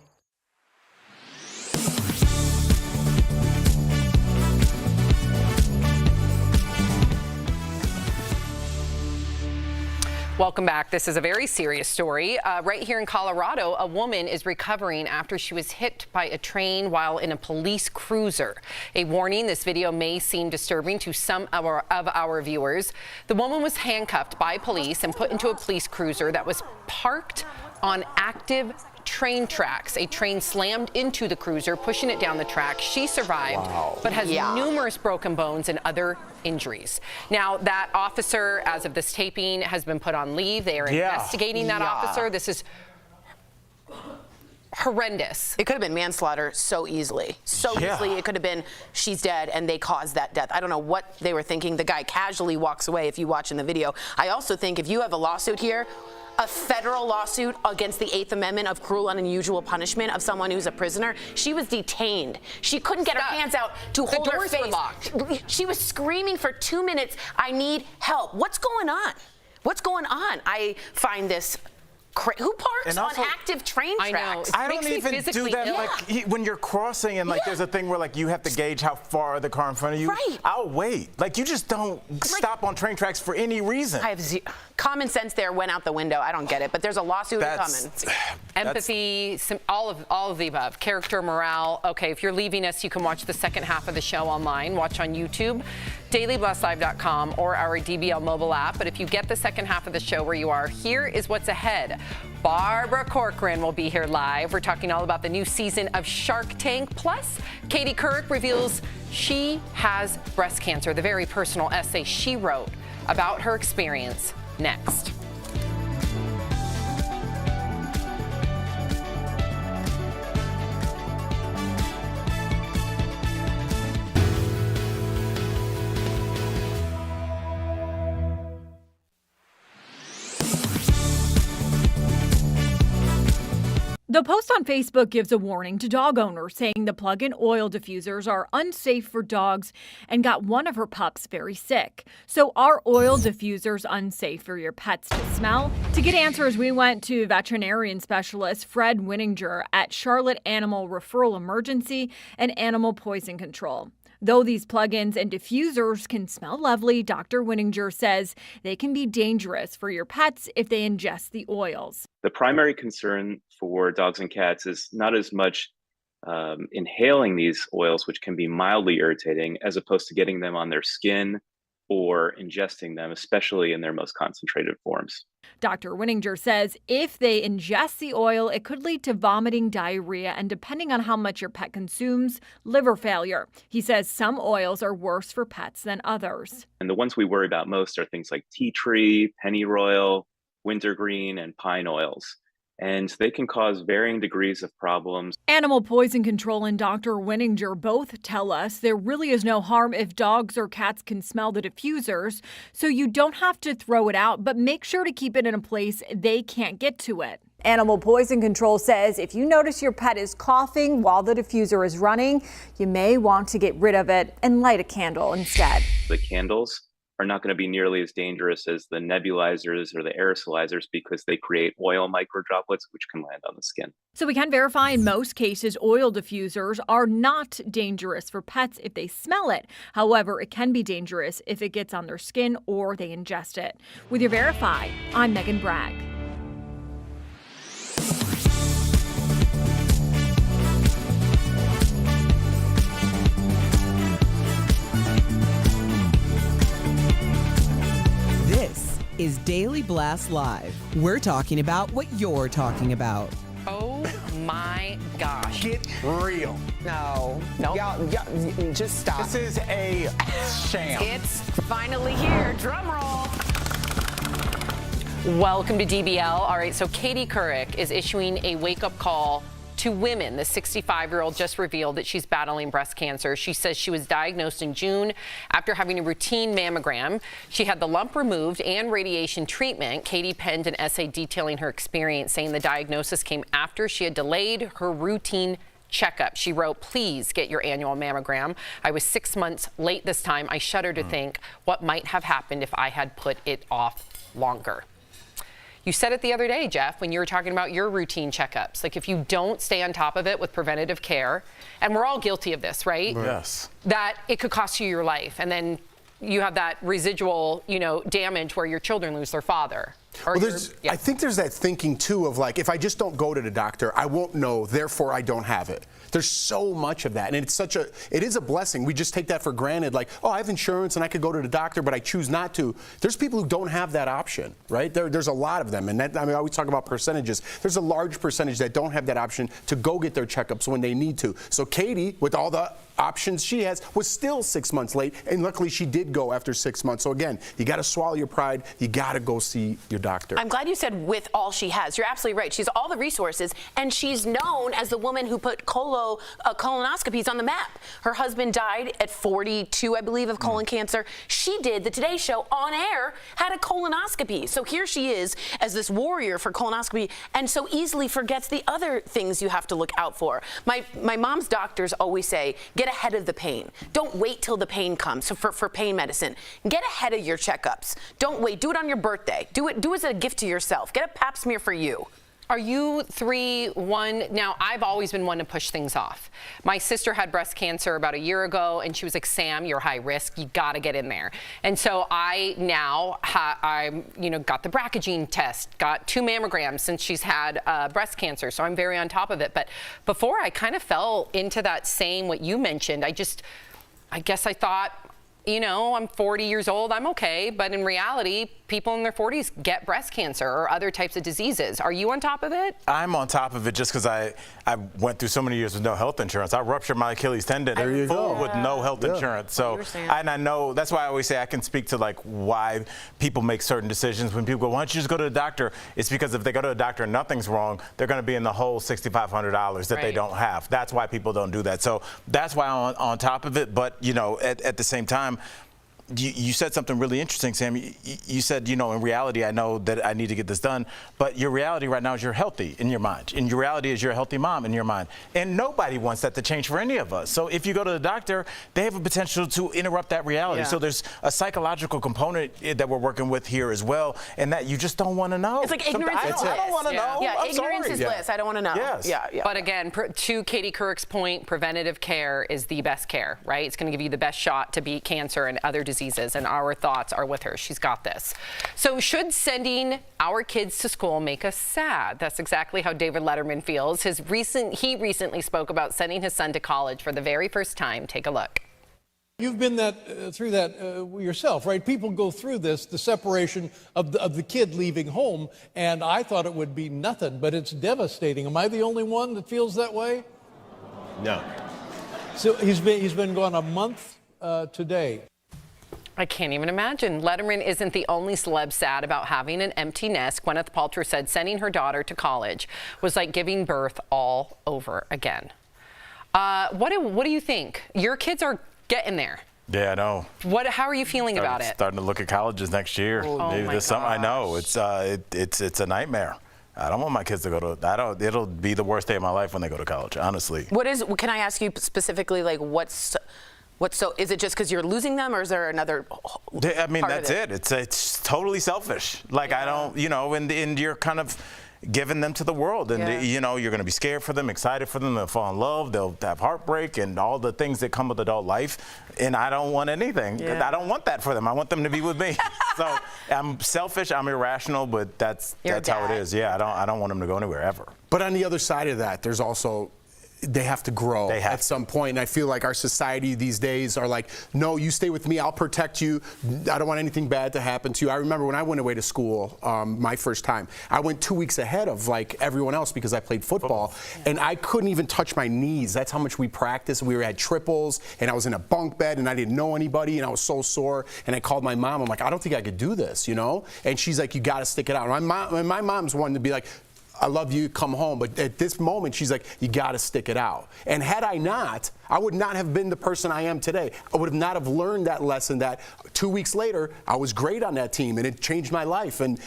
[SPEAKER 3] Welcome back. This is a very serious story. Right here in Colorado, a woman is recovering after she was hit by a train while in a police cruiser. A warning, this video may seem disturbing to some of our viewers. The woman was handcuffed by police and put into a police cruiser that was parked on active train tracks. A train slammed into the cruiser, pushing it down the track. She survived, but has numerous broken bones and other injuries. Now, that officer, as of this taping, has been put on leave. They are investigating that officer. This is horrendous.
[SPEAKER 2] It could have been manslaughter so easily. Easily. It could have been she's dead and they caused that death. I don't know what they were thinking. The guy casually walks away if you watch in the video. I also think if you have a lawsuit here, a federal lawsuit against the 8th Amendment of cruel and unusual punishment of someone who's a prisoner. She was detained. She couldn't get her hands out to hold her face. The doors were locked. She was screaming for 2 minutes, I need help. What's going on? What's going on? I find this who parks on active train tracks?
[SPEAKER 6] I don't even do that. Like when you're crossing and like there's a thing where like you have to gauge how far the car in front of you.
[SPEAKER 2] Right.
[SPEAKER 6] I'll wait. Like you just don't stop on train tracks for any reason.
[SPEAKER 2] I have common sense there went out the window. I don't get it, but there's a lawsuit coming.
[SPEAKER 3] Empathy, all of the above. Character, morale. Okay, if you're leaving us, you can watch the second half of the show online. Watch on YouTube, dailyblesslive.com, or our DBL mobile app. But if you get the second half of the show where you are, here is what's ahead. Barbara Corcoran will be here live. We're talking all about the new season of Shark Tank. Plus, Katie Couric reveals she has breast cancer, the very personal essay she wrote about her experience. Next.
[SPEAKER 17] The post on Facebook gives a warning to dog owners saying the plug-in oil diffusers are unsafe for dogs and got one of her pups very sick. So are oil diffusers unsafe for your pets to smell? To get answers, we went to veterinarian specialist Fred Winninger at Charlotte Animal Referral Emergency and Animal Poison Control. Though these plug-ins and diffusers can smell lovely, Dr. Winninger says they can be dangerous for your pets if they ingest the oils.
[SPEAKER 18] The primary concern for dogs and cats is not as much inhaling these oils, which can be mildly irritating, as opposed to getting them on their skin or ingesting them, especially in their most concentrated forms.
[SPEAKER 17] Dr. Winninger says if they ingest the oil, it could lead to vomiting, diarrhea, and depending on how much your pet consumes, liver failure. He says some oils are worse for pets than others.
[SPEAKER 18] And the ones we worry about most are things like tea tree, pennyroyal, wintergreen, and pine oils. And they can cause varying degrees of problems.
[SPEAKER 17] Animal poison control and Dr. Winninger both tell us there really is no harm if dogs or cats can smell the diffusers, so you don't have to throw it out, but make sure to keep it in a place they can't get to it.
[SPEAKER 19] Animal Poison Control says if you notice your pet is coughing while the diffuser is running, you may want to get rid of it and light a candle instead.
[SPEAKER 18] The candles are not going to be nearly as dangerous as the nebulizers or the aerosolizers because they create oil microdroplets which can land on the skin.
[SPEAKER 17] So we can verify in most cases oil diffusers are not dangerous for pets if they smell it. However, it can be dangerous if it gets on their skin or they ingest it. With your Verify, I'm Megan Bragg.
[SPEAKER 1] This is Daily Blast Live. We're talking about what you're talking about.
[SPEAKER 3] Oh my gosh.
[SPEAKER 6] Get real.
[SPEAKER 3] No. Y'all, just stop.
[SPEAKER 6] This is a sham.
[SPEAKER 3] It's finally here. Drum roll. Welcome to DBL. All right, so Katie Couric is issuing a wake-up call to women. The 65-year-old just revealed that she's battling breast cancer. She says she was diagnosed in June after having a routine mammogram. She had the lump removed and radiation treatment. Katie penned an essay detailing her experience, saying the diagnosis came after she had delayed her routine checkup. She wrote, "Please get your annual mammogram. I was 6 months late this time. I shudder to think what might have happened if I had put it off longer." You said it the other day, Jeff, when you were talking about your routine checkups. Like if you don't stay on top of it with preventative care, and we're all guilty of this, right?
[SPEAKER 6] Yes.
[SPEAKER 3] That it could cost you your life. And then you have that residual, damage where your children lose their father. Or
[SPEAKER 4] I think there's that thinking too of like, if I just don't go to the doctor, I won't know, therefore I don't have it. There's so much of that, and it is a blessing. We just take that for granted, like, oh, I have insurance and I could go to the doctor, but I choose not to. There's people who don't have that option, right? There's a lot of them, and I always talk about percentages. There's a large percentage that don't have that option to go get their checkups when they need to. So Katie, with all the options she has, was still 6 months late, and luckily she did go after 6 months. So again, you got to swallow your pride. You got to go see your doctor.
[SPEAKER 2] I'm glad you said with all she has. You're absolutely right. She's all the resources, and she's known as the woman who put colonoscopies on the map. Her husband died at 42, I believe, of colon cancer. She did the Today Show on air, had a colonoscopy. So here she is as this warrior for colonoscopy, and so easily forgets the other things you have to look out for. My mom's doctors always say, get ahead of the pain. Don't wait till the pain comes. So for pain medicine, get ahead of your checkups. Don't wait. Do it on your birthday. Do it as a gift to yourself. Get a pap smear for you.
[SPEAKER 3] Are you 3-1? Now, I've always been one to push things off. My sister had breast cancer about a year ago, and she was like, Sam, you're high risk. You got to get in there. And so I now, got the BRCA test, got 2 mammograms since she's had breast cancer. So I'm very on top of it. But before, I kind of fell into that same, what you mentioned. I guess I thought, I'm 40 years old, I'm okay. But in reality, people in their 40s get breast cancer or other types of diseases. Are you on top of it?
[SPEAKER 6] I'm on top of it just because I went through so many years with no health insurance. I ruptured my Achilles tendon with no health insurance. So, and I know, that's why I always say I can speak to like why people make certain decisions. When people go, why don't you just go to the doctor? It's because if they go to the doctor and nothing's wrong, they're going to be in the whole $6,500 that they don't have. That's why people don't do that. So that's why I'm on top of it. But, at the same time, you said something really interesting, Sam. You said, in reality, I know that I need to get this done, but your reality right now is you're healthy in your mind. And your reality is you're a healthy mom in your mind. And nobody wants that to change for any of us. So if you go to the doctor, they have a potential to interrupt that reality. Yeah. So there's a psychological component that we're working with here as well, and that you just don't want to know.
[SPEAKER 2] It's like ignorance is bliss.
[SPEAKER 6] I don't want to know.
[SPEAKER 2] Yeah, ignorance is bliss. I don't want to know.
[SPEAKER 6] Yes.
[SPEAKER 2] Yeah.
[SPEAKER 3] But again, to Katie Couric's point, preventative care is the best care, right? It's going to give you the best shot to beat cancer and other diseases. And our thoughts are with her. She's got this. So should sending our kids to school make us sad? That's exactly how David Letterman feels. He recently spoke about sending his son to college for the very first time. Take a look.
[SPEAKER 20] You've been through that yourself, right? People go through this, the separation of the kid leaving home, and I thought it would be nothing, but it's devastating. Am I the only one that feels that way?
[SPEAKER 4] No.
[SPEAKER 20] So he's been gone a month today.
[SPEAKER 3] I can't even imagine. Letterman isn't the only celeb sad about having an empty nest. Gwyneth Paltrow said sending her daughter to college was like giving birth all over again. What do you think? Your kids are getting there.
[SPEAKER 6] Yeah, I know.
[SPEAKER 3] How are you feeling about it?
[SPEAKER 6] Starting to look at colleges next year.
[SPEAKER 3] Oh,
[SPEAKER 6] Maybe
[SPEAKER 3] my
[SPEAKER 6] this summer. I know it's a nightmare. I don't want my kids to go to. It'll be the worst day of my life when they go to college. Honestly.
[SPEAKER 2] Can I ask you specifically, like, what's so? Is it just because you're losing them, or is there another?
[SPEAKER 6] I mean,
[SPEAKER 2] part of
[SPEAKER 6] that's it. It's totally selfish. Like I don't, and you're kind of giving them to the world, and you're going to be scared for them, excited for them. They'll fall in love. They'll have heartbreak and all the things that come with adult life. And I don't want anything. I don't want that for them. I want them to be with me. So I'm selfish. I'm irrational, but that's how it is. Yeah, I don't want them to go anywhere ever.
[SPEAKER 4] But on the other side of that, there's also they have to grow at some point. And I feel like our society these days are like, no, you stay with me, I'll protect you. I don't want anything bad to happen to you. I remember when I went away to school, my first time, I went 2 weeks ahead of like everyone else because I played football. And I couldn't even touch my knees. That's how much we practiced. We had triples, and I was in a bunk bed, and I didn't know anybody, and I was so sore. And I called my mom. I'm like, I don't think I could do this, And she's like, you got to stick it out. And my mom's one to be like, I love you, come home. But at this moment, she's like, you got to stick it out. And had I not, I would not have been the person I am today. I would not have learned that lesson that 2 weeks later, I was great on that team, and it changed my life. And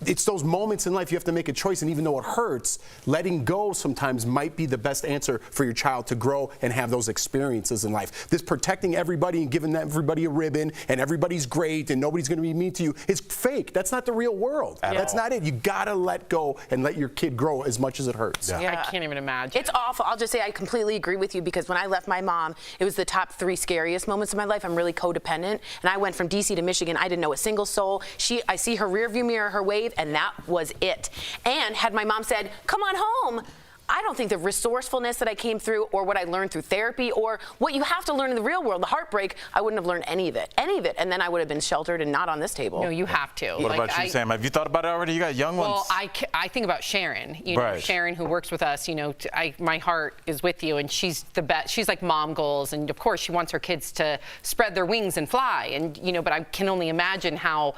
[SPEAKER 4] it's those moments in life you have to make a choice, and even though it hurts, letting go sometimes might be the best answer for your child to grow and have those experiences in life. This protecting everybody and giving everybody a ribbon and everybody's great and nobody's going to be mean to you is fake. That's not the real world. That's not it. You got to let go and let your kid grow as much as it hurts.
[SPEAKER 3] I can't even imagine.
[SPEAKER 2] It's awful. I'll just say I completely agree with you, because when I left my mom, it was the top 3 scariest moments of my life. I'm really codependent, and I went from DC to Michigan. I didn't know a single soul. I see her rearview mirror, her wave, and that was it. And had my mom said, come on home, I don't think the resourcefulness that I came through, or what I learned through therapy, or what you have to learn in the real world, the heartbreak, I wouldn't have learned any of it. And then I would have been sheltered and not on this table.
[SPEAKER 3] No, you have to.
[SPEAKER 6] What about you, Sam? Have you thought about it already? You got young ones.
[SPEAKER 3] Well, I think about Sharon.
[SPEAKER 6] Right.
[SPEAKER 3] Sharon, who works with us. My heart is with you, and she's the best. She's like mom goals, and of course, she wants her kids to spread their wings and fly. And but I can only imagine how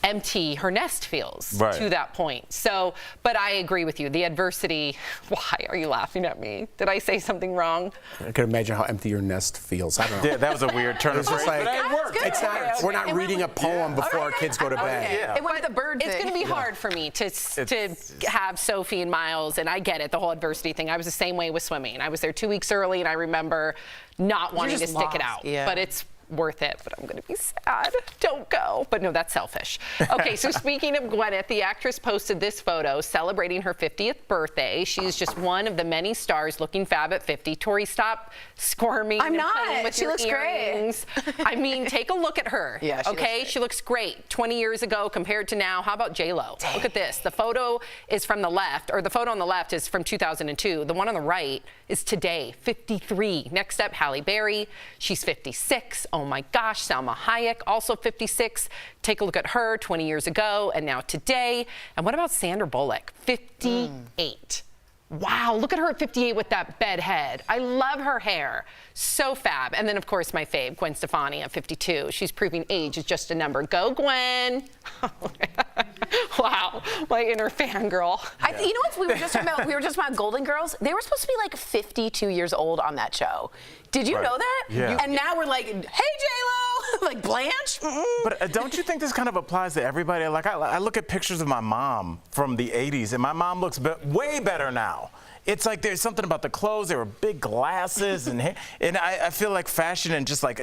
[SPEAKER 3] empty her nest feels to that point. So, but I agree with you. The adversity. Why are you laughing at me? Did I say something wrong?
[SPEAKER 4] I can imagine how empty your nest feels. I don't know.
[SPEAKER 6] Yeah, that was a weird turn of phrase, but it worked.
[SPEAKER 4] It's not. We're not reading a poem before our kids go to bed.
[SPEAKER 3] It went with the bird thing. It's going to be hard for me to have Sophie and Miles, and I get it, the whole adversity thing. I was the same way with swimming. I was there 2 weeks early, and I remember not wanting to stick it out. But it's worth it, but I'm going to be sad. Don't go. But no, that's selfish. Okay, so speaking of Gwyneth, the actress posted this photo celebrating her 50th birthday. She's just one of the many stars looking fab at 50. Tori, stop squirming.
[SPEAKER 2] I'm not.
[SPEAKER 3] With
[SPEAKER 2] She looks
[SPEAKER 3] earrings. Great. I mean, take a look at her.
[SPEAKER 2] Yeah,
[SPEAKER 3] she looks great. 20 years ago compared to now. How about J-Lo? Dang. Look at this. The photo is from the left, or the photo on the left is from 2002. The one on the right is today, 53. Next up, Halle Berry. She's 56. Oh my gosh, Salma Hayek, also 56. Take a look at her 20 years ago and now today. And what about Sandra Bullock, 58? Wow, look at her at 58 with that bed head. I love her hair. So fab. And then, of course, my fave, Gwen Stefani at 52. She's proving age is just a number. Go, Gwen. Wow, my inner fangirl.
[SPEAKER 2] You know what we were just talking about? We were just about Golden Girls. They were supposed to be like 52 years old on that show. Did you know that?
[SPEAKER 6] Yeah.
[SPEAKER 2] And now we're like, hey, J-Lo, like Blanche.
[SPEAKER 6] But don't you think this kind of applies to everybody? Like I look at pictures of my mom from the 80s, and my mom looks way better now. It's like there's something about the clothes. There were big glasses and hair. And I feel like fashion and just like,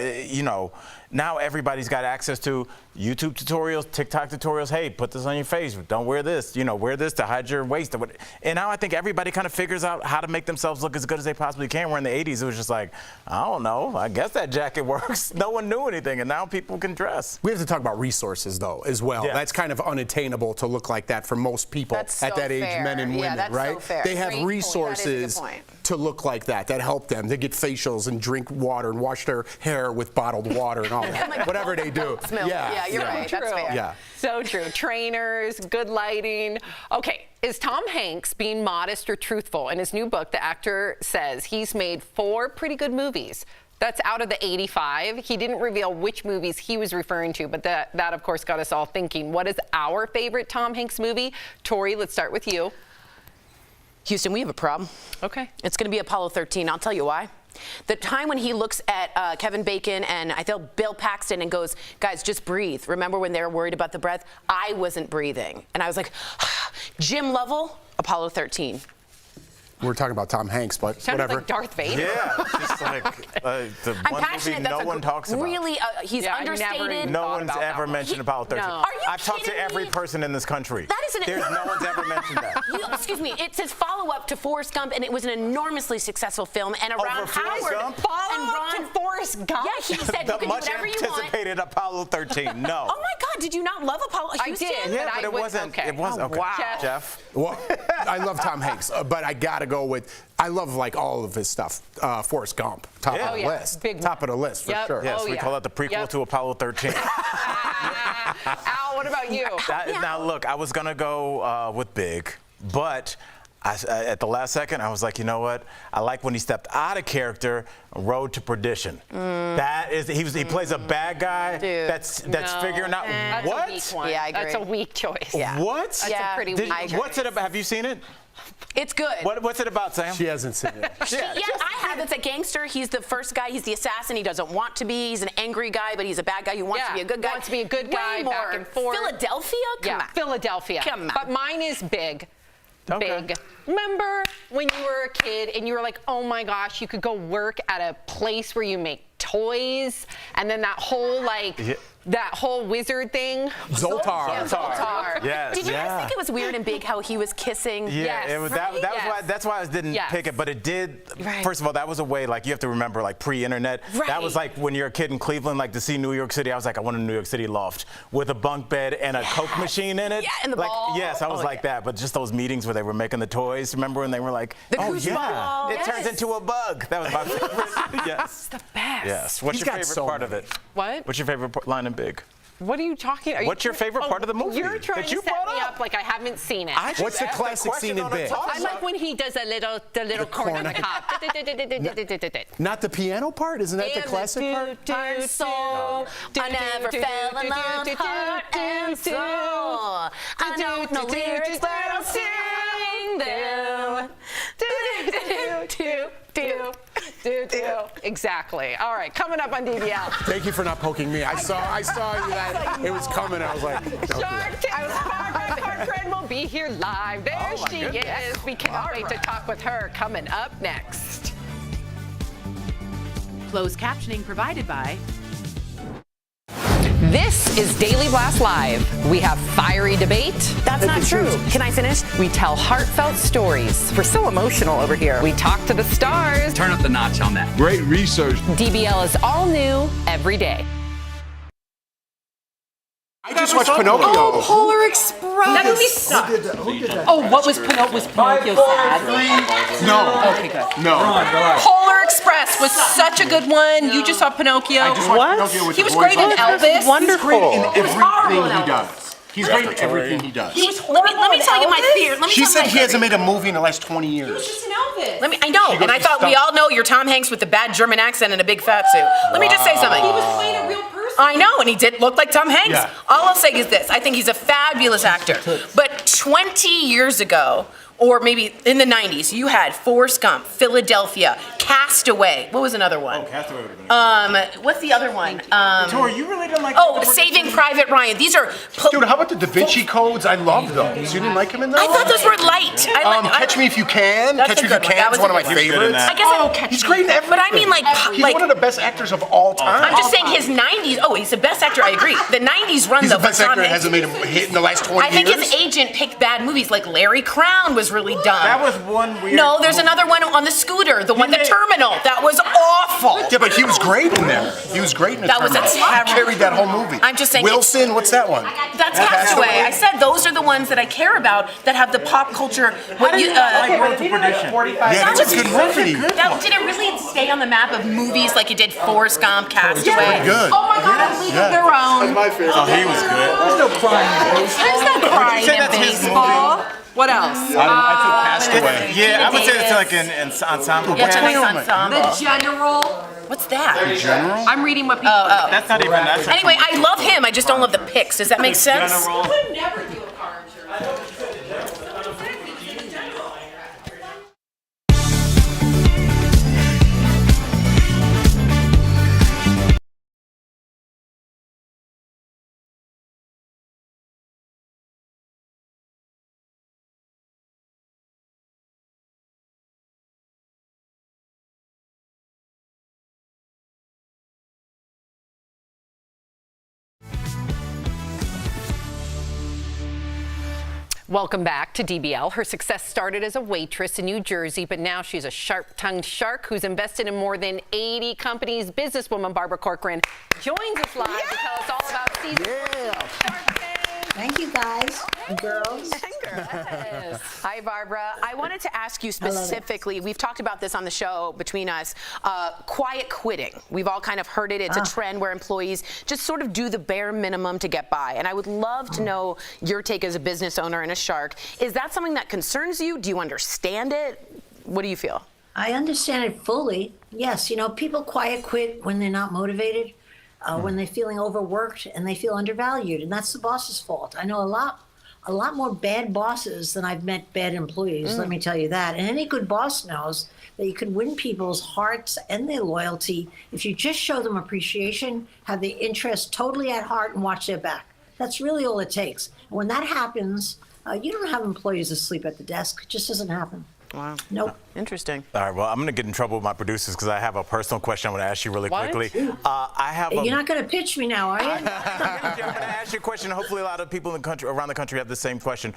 [SPEAKER 6] now everybody's got access to YouTube tutorials, TikTok tutorials. Hey, put this on your face. Don't wear this. Wear this to hide your waist. And now I think everybody kind of figures out how to make themselves look as good as they possibly can. Where in the 80s, it was just like, I don't know. I guess that jacket works. No one knew anything, and now people can dress.
[SPEAKER 4] We have to talk about resources, though, as well. Yeah. That's kind of unattainable to look like that for most people at that age, men and women, right?
[SPEAKER 2] So fair.
[SPEAKER 4] They have resources to look like that help them. They get facials and drink water and wash their hair with bottled water and all that. Whatever they do.
[SPEAKER 2] Yeah, you're right. That's fair.
[SPEAKER 4] Yeah.
[SPEAKER 3] So true. Trainers, good lighting. Okay, is Tom Hanks being modest or truthful? In his new book, the actor says he's made 4 pretty good movies. That's out of the 85. He didn't reveal which movies he was referring to, but that of course got us all thinking, what is our favorite Tom Hanks movie? Tori, let's start with you.
[SPEAKER 2] Houston, we have a problem.
[SPEAKER 3] Okay.
[SPEAKER 2] It's going to be Apollo 13. I'll tell you why. The time when he looks at Kevin Bacon and I feel Bill Paxton and goes, guys, just breathe. Remember when they were worried about the breath? I wasn't breathing. And I was like, Jim Lovell, Apollo 13.
[SPEAKER 4] We're talking about Tom Hanks, but
[SPEAKER 3] Sounded
[SPEAKER 4] whatever.
[SPEAKER 3] like Darth Vader.
[SPEAKER 6] Yeah, just like the
[SPEAKER 2] I'm
[SPEAKER 6] one
[SPEAKER 2] passionate.
[SPEAKER 6] movie no
[SPEAKER 2] That's
[SPEAKER 6] one talks about.
[SPEAKER 2] Really, he's
[SPEAKER 3] Yeah, I
[SPEAKER 2] understated.
[SPEAKER 3] never
[SPEAKER 6] No one's ever mentioned Apollo 13.
[SPEAKER 2] No. Are you
[SPEAKER 6] I've talked to
[SPEAKER 2] kidding
[SPEAKER 6] every
[SPEAKER 2] me?
[SPEAKER 6] person in this country.
[SPEAKER 2] That is
[SPEAKER 6] No one's ever mentioned that.
[SPEAKER 2] Excuse me. It's his follow-up to Forrest Gump, and it was an enormously successful film. And around
[SPEAKER 6] Over Forrest
[SPEAKER 2] Howard,
[SPEAKER 6] Gump?
[SPEAKER 3] Follow-up to Forrest Gump?
[SPEAKER 2] Yeah, he said you
[SPEAKER 6] The
[SPEAKER 2] can do
[SPEAKER 6] much
[SPEAKER 2] whatever you want.
[SPEAKER 6] anticipated Apollo 13. No.
[SPEAKER 2] Oh my God! Did you not love Apollo? Houston?
[SPEAKER 3] I did.
[SPEAKER 6] Yeah,
[SPEAKER 3] but
[SPEAKER 6] but it wasn't.
[SPEAKER 3] Okay.
[SPEAKER 6] It wasn't. Okay.
[SPEAKER 3] Wow.
[SPEAKER 6] Jeff.
[SPEAKER 4] Well, I love Tom Hanks, but I gotta go with. I love like all of his stuff. Forrest Gump, top of the list.
[SPEAKER 3] Big
[SPEAKER 4] top of the list for
[SPEAKER 3] Yep.
[SPEAKER 4] sure.
[SPEAKER 6] Yes, we call it the prequel to Apollo 13.
[SPEAKER 3] Al, what about you?
[SPEAKER 6] Now, look, I was gonna go with Big, but at the last second, I was like, you know what? I like when he stepped out of character, Road to Perdition. That is, he plays a bad guy.
[SPEAKER 2] Dude,
[SPEAKER 6] that's figuring out
[SPEAKER 3] That's
[SPEAKER 6] what.
[SPEAKER 3] a weak one.
[SPEAKER 2] Yeah, I agree.
[SPEAKER 3] That's a weak choice.
[SPEAKER 2] Yeah.
[SPEAKER 6] What?
[SPEAKER 3] That's a pretty weak choice.
[SPEAKER 6] What's it about? Have you seen it?
[SPEAKER 2] It's good.
[SPEAKER 6] What's it about, Sam?
[SPEAKER 4] She hasn't seen it.
[SPEAKER 2] Yeah, I have. It's a gangster. He's the first guy. He's the assassin. He doesn't want to be. He's an angry guy, but he's a bad guy who wants to be a good guy.
[SPEAKER 3] Wants to be a good guy,
[SPEAKER 2] Way
[SPEAKER 3] back
[SPEAKER 2] more
[SPEAKER 3] and forth.
[SPEAKER 2] Philadelphia? Come on.
[SPEAKER 3] Philadelphia.
[SPEAKER 2] Come on.
[SPEAKER 3] But mine is Big.
[SPEAKER 6] Okay.
[SPEAKER 3] Big. Remember when you were a kid and you were like, oh my gosh, you could go work at a place where you make toys, and then that whole that whole wizard thing.
[SPEAKER 4] Zoltar.
[SPEAKER 3] Yeah, Zoltar.
[SPEAKER 6] Yes.
[SPEAKER 2] Did you guys think it was weird and Big how he was kissing?
[SPEAKER 6] Yeah,
[SPEAKER 3] Yes.
[SPEAKER 6] that was
[SPEAKER 3] Yes.
[SPEAKER 6] why. That's why I didn't
[SPEAKER 3] Yes.
[SPEAKER 6] pick it, but it did.
[SPEAKER 2] Right.
[SPEAKER 6] First of all, that was a way, like, you have to remember, like, pre-internet.
[SPEAKER 2] Right.
[SPEAKER 6] That was like when you're a kid in Cleveland, like, to see New York City. I was like, I want a New York City loft with a bunk bed and a Coke machine in it.
[SPEAKER 2] Yeah, and the
[SPEAKER 6] like,
[SPEAKER 2] ball.
[SPEAKER 6] yes, I was like that. But just those meetings where they were making the toys. Remember when they were like,
[SPEAKER 2] The
[SPEAKER 6] oh
[SPEAKER 2] goose
[SPEAKER 6] yeah,
[SPEAKER 2] ball.
[SPEAKER 6] it turns
[SPEAKER 2] Yes.
[SPEAKER 6] into a bug. That was my favorite. Yes.
[SPEAKER 3] The best.
[SPEAKER 6] Yes. What's
[SPEAKER 4] He's
[SPEAKER 6] your
[SPEAKER 4] got
[SPEAKER 6] favorite
[SPEAKER 4] so
[SPEAKER 6] part of
[SPEAKER 4] many.
[SPEAKER 6] it?
[SPEAKER 3] What?
[SPEAKER 6] What's your favorite line in Big?
[SPEAKER 3] What are you talking about?
[SPEAKER 6] What's your favorite part of the movie
[SPEAKER 3] You're trying
[SPEAKER 6] that
[SPEAKER 3] to
[SPEAKER 6] you
[SPEAKER 3] set
[SPEAKER 6] brought
[SPEAKER 3] me
[SPEAKER 6] up?
[SPEAKER 3] up like I haven't seen it.
[SPEAKER 6] I just
[SPEAKER 4] What's the
[SPEAKER 6] asked a
[SPEAKER 4] classic
[SPEAKER 6] question
[SPEAKER 4] scene in
[SPEAKER 6] on a
[SPEAKER 4] Big?
[SPEAKER 6] talk
[SPEAKER 3] I like when he does the corn on the top.
[SPEAKER 4] Not the piano part? Isn't that the
[SPEAKER 3] And
[SPEAKER 4] classic part?
[SPEAKER 2] Heart, soul, I never fell in love, heart and soul. I don't know lyrics, but I'll sing them.
[SPEAKER 3] Exactly. All right, coming up on DBL.
[SPEAKER 4] Thank you for not poking me. I saw you that it was coming. I was like, don't do that.
[SPEAKER 3] Barbara Corcoran will be here live. There
[SPEAKER 6] Oh, my
[SPEAKER 3] she
[SPEAKER 6] goodness.
[SPEAKER 3] is. We cannot wait to talk with her. Coming up next.
[SPEAKER 21] Closed captioning provided by
[SPEAKER 3] This is Daily Blast Live. We have fiery debate.
[SPEAKER 2] That's not true. Can I finish?
[SPEAKER 3] We tell heartfelt stories. We're so emotional over here. We talk to the stars.
[SPEAKER 21] Turn up the notch on that.
[SPEAKER 16] Great research.
[SPEAKER 3] DBL is all new every day.
[SPEAKER 4] I just watched Pinocchio.
[SPEAKER 21] Oh, Polar Express. That movie sucked.
[SPEAKER 9] Who did that?
[SPEAKER 21] Oh, what was Pinocchio sad?
[SPEAKER 4] No.
[SPEAKER 21] Okay, good.
[SPEAKER 4] No.
[SPEAKER 21] Polar Express was such a good one. You just saw Pinocchio.
[SPEAKER 4] I just watched Pinocchio with
[SPEAKER 21] He
[SPEAKER 4] the
[SPEAKER 21] was
[SPEAKER 4] boys
[SPEAKER 21] great in
[SPEAKER 4] on
[SPEAKER 21] Elvis.
[SPEAKER 4] He's great in everything
[SPEAKER 21] horrible
[SPEAKER 4] he
[SPEAKER 21] in
[SPEAKER 4] does. He's great in everything he does.
[SPEAKER 2] Let me tell you my fear.
[SPEAKER 4] She said he hasn't made a movie in the last 20 years.
[SPEAKER 21] Just an Elvis.
[SPEAKER 2] I know, and I thought we all know you're Tom Hanks with the bad German accent and a big fat suit. Let me just say something.
[SPEAKER 21] He was playing a real person.
[SPEAKER 2] I know, and he did look like Tom Hanks.
[SPEAKER 4] Yeah.
[SPEAKER 2] All I'll say is this. I think he's a fabulous actor. But 20 years ago, or maybe in the 90s, you had Forrest Gump, Philadelphia, Castaway. What was another one?
[SPEAKER 6] Castaway would have been
[SPEAKER 2] What's the other one?
[SPEAKER 6] Tori, you really didn't like
[SPEAKER 2] Saving Private Ryan. These are...
[SPEAKER 4] Dude, how about the Da Vinci Codes? I love those. You didn't like him in those?
[SPEAKER 2] I thought those were light.
[SPEAKER 4] Catch Me If You Can.
[SPEAKER 2] That's
[SPEAKER 4] Catch
[SPEAKER 2] a
[SPEAKER 4] Me If You
[SPEAKER 2] good one. That
[SPEAKER 4] Can is
[SPEAKER 2] was
[SPEAKER 4] one of
[SPEAKER 2] a
[SPEAKER 4] my
[SPEAKER 2] good one.
[SPEAKER 4] favorites.
[SPEAKER 2] I guess
[SPEAKER 4] He's great in everything.
[SPEAKER 2] But I mean,
[SPEAKER 4] he's one of the best actors of all time.
[SPEAKER 2] I'm just saying his 90s. Oh, he's the best actor. I agree. The 90s run
[SPEAKER 4] He's
[SPEAKER 2] though.
[SPEAKER 4] the best
[SPEAKER 2] for Tom
[SPEAKER 4] actor that
[SPEAKER 2] Hanks.
[SPEAKER 4] hasn't made a hit in the last 20 years.
[SPEAKER 2] I think his agent picked bad movies. Like Larry Crown was really dumb.
[SPEAKER 6] That was one weird.
[SPEAKER 2] No, there's another one on the scooter. The one, the Terminal. That was awful.
[SPEAKER 4] Yeah, but he was great in there. He was great in the
[SPEAKER 2] That was a
[SPEAKER 4] Terminal.
[SPEAKER 2] terrible-
[SPEAKER 4] He carried that whole movie.
[SPEAKER 2] I'm just saying
[SPEAKER 4] Wilson, what's that one?
[SPEAKER 2] That's Castaway. I said those are the ones that I care about that have the pop culture. What you?
[SPEAKER 6] Road to Perdition.
[SPEAKER 4] Yeah, that's a good movie.
[SPEAKER 2] That did it really stay on the map of movies like it did Forrest Gump, Castaway?
[SPEAKER 4] pretty good.
[SPEAKER 2] Oh my God, League of Their Own.
[SPEAKER 9] My favorite.
[SPEAKER 6] Oh, he was good.
[SPEAKER 9] There's no crying in baseball.
[SPEAKER 2] There's no crying
[SPEAKER 6] say
[SPEAKER 2] in
[SPEAKER 6] that's his
[SPEAKER 2] baseball. What else?
[SPEAKER 4] I took Castaway.
[SPEAKER 6] Yeah, I would say it's like an ensemble.
[SPEAKER 2] Yeah, it's a nice ensemble.
[SPEAKER 21] The General. What's that?
[SPEAKER 4] In general?
[SPEAKER 21] I'm reading what people.
[SPEAKER 6] That's not even that.
[SPEAKER 21] Anyway, I love him. I just don't love the pics. Does that make sense?
[SPEAKER 3] I would never do a car insurance. Welcome back to DBL. Her success started as a waitress in New Jersey, but now she's a sharp-tongued shark who's invested in more than 80 companies. Businesswoman Barbara Corcoran joins us live to tell us all about season 14 of Shark Tank.
[SPEAKER 7] Thank you, guys and girls.
[SPEAKER 2] Yes. Hi, Barbara. I wanted to ask you specifically, we've talked about this on the show between us, quiet quitting. We've all kind of heard it. It's a trend where employees just sort of do the bare minimum to get by. And I would love to know your take as a business owner and a shark. Is that something that concerns you? Do you understand it? What do you feel?
[SPEAKER 7] I understand it fully. Yes, you know, people quiet quit when they're not motivated, when they're feeling overworked and they feel undervalued, and that's the boss's fault. I know a lot more bad bosses than I've met bad employees, let me tell you that. And any good boss knows that you can win people's hearts and their loyalty if you just show them appreciation, have their interests totally at heart, and watch their back. That's really all it takes. And when that happens, you don't have employees asleep at the desk. It just doesn't happen.
[SPEAKER 2] Wow.
[SPEAKER 7] Nope.
[SPEAKER 2] Interesting.
[SPEAKER 6] All right, well, I'm going to get in trouble with my producers because I have a personal question I want to ask you really quickly.
[SPEAKER 7] You're not going to pitch me now, are you?
[SPEAKER 6] I'm going to ask you a question. Hopefully a lot of people in the country, around the country have the same question.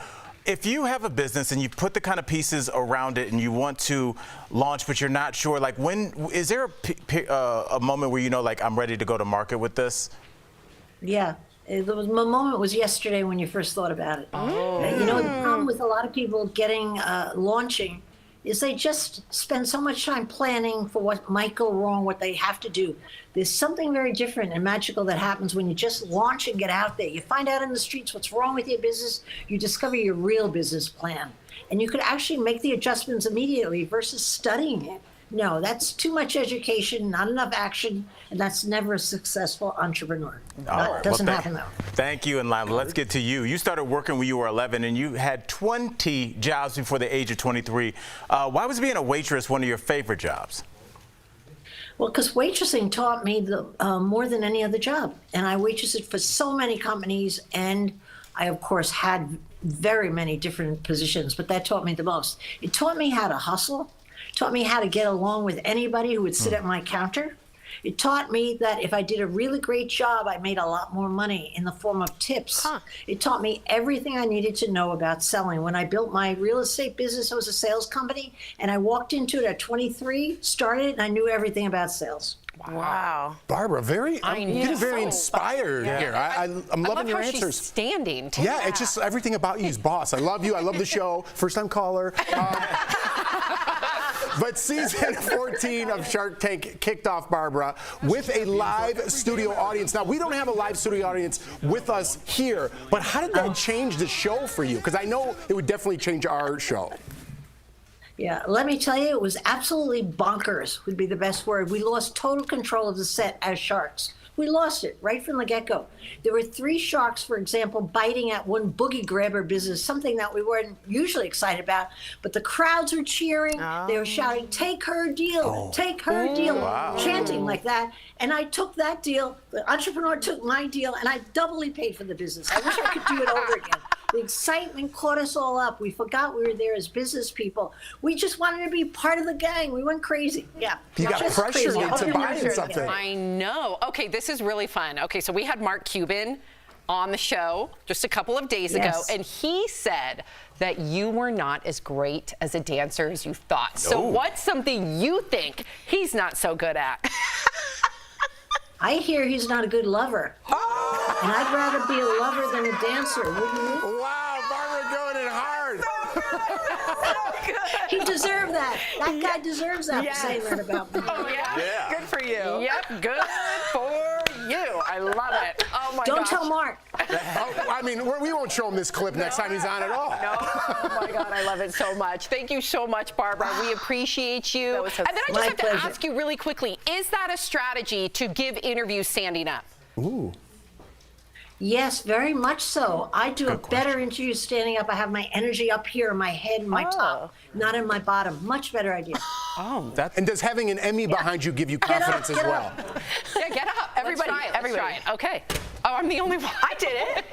[SPEAKER 6] If you have a business and you put the kind of pieces around it and you want to launch, but you're not sure, like is there a moment where you know, like, I'm ready to go to market with this?
[SPEAKER 7] Yeah. My moment was yesterday when you first thought about it. You know, the problem with a lot of people getting launching is they just spend so much time planning for what might go wrong, what they have to do. There's something very different and magical that happens when you just launch and get out there. You find out in the streets what's wrong with your business. You discover your real business plan. And you could actually make the adjustments immediately versus studying it. No, that's too much education, not enough action, and that's never a successful entrepreneur. That doesn't happen, though.
[SPEAKER 6] Thank you, and Lila, let's get to you. You started working when you were 11, and you had 20 jobs before the age of 23. Why was being a waitress one of your favorite jobs?
[SPEAKER 7] Well, because waitressing taught me more than any other job. And I waitressed for so many companies, and I, of course, had very many different positions, but that taught me the most. It taught me how to hustle. Taught me how to get along with anybody who would sit at my counter. It taught me that if I did a really great job, I made a lot more money in the form of tips. It taught me everything I needed to know about selling. When I built my real estate business, it was a sales company, and I walked into it at 23, started, and I knew everything about sales.
[SPEAKER 2] Wow.
[SPEAKER 4] Barbara, I'm getting very inspired here. I'm loving your answers.
[SPEAKER 3] She's standing.
[SPEAKER 4] Yeah, it's just everything about you is boss. I love you. I love the show. First time caller. But season 14 of Shark Tank kicked off, Barbara, with a live studio audience. Now, we don't have a live studio audience with us here, but how did that change the show for you? Because I know it would definitely change our show.
[SPEAKER 7] Yeah, let me tell you, it was absolutely bonkers, would be the best word. We lost total control of the set as sharks. We lost it right from the get-go. There were 3 sharks, for example, biting at one boogie grabber business, something that we weren't usually excited about. But the crowds were cheering. They were shouting, "Take her deal, take her deal," chanting like that. And I took that deal. The entrepreneur took my deal, and I doubly paid for the business. I wish I could do it over again. The excitement caught us all up. We forgot we were there as business people. We just wanted to be part of the gang. We went crazy. Yeah.
[SPEAKER 4] You got pressured into buying something.
[SPEAKER 3] I know. Okay, this is really fun. Okay, so we had Mark Cuban on the show just a couple of days ago, and he said that you were not as great as a dancer as you thought. So what's something you think he's not so good at?
[SPEAKER 7] I hear he's not a good lover. And I'd rather be a lover than a dancer, wouldn't you?
[SPEAKER 4] Wow, Barbara going in hard.
[SPEAKER 7] He deserved that. That guy deserves that for saying that about me.
[SPEAKER 3] Oh, yeah? Good for you. Yep, good for you. I love it. Oh, my gosh.
[SPEAKER 7] Don't tell Mark.
[SPEAKER 4] I mean, we won't show him this clip next time he's on at all.
[SPEAKER 3] No. Oh my God, I love it so much. Thank you so much, Barbara. We appreciate you. And then I just have to ask you really quickly, is that a strategy to give interviews standing up?
[SPEAKER 4] Ooh.
[SPEAKER 7] Yes, very much so. I do a better interview standing up. I have my energy up here in my head and my top, not in my bottom. Much better idea.
[SPEAKER 4] Oh, and does having an Emmy behind you give you confidence as well?
[SPEAKER 3] Yeah, get up. Everybody. Let's try it. Okay. Oh, I'm the only one. I did it.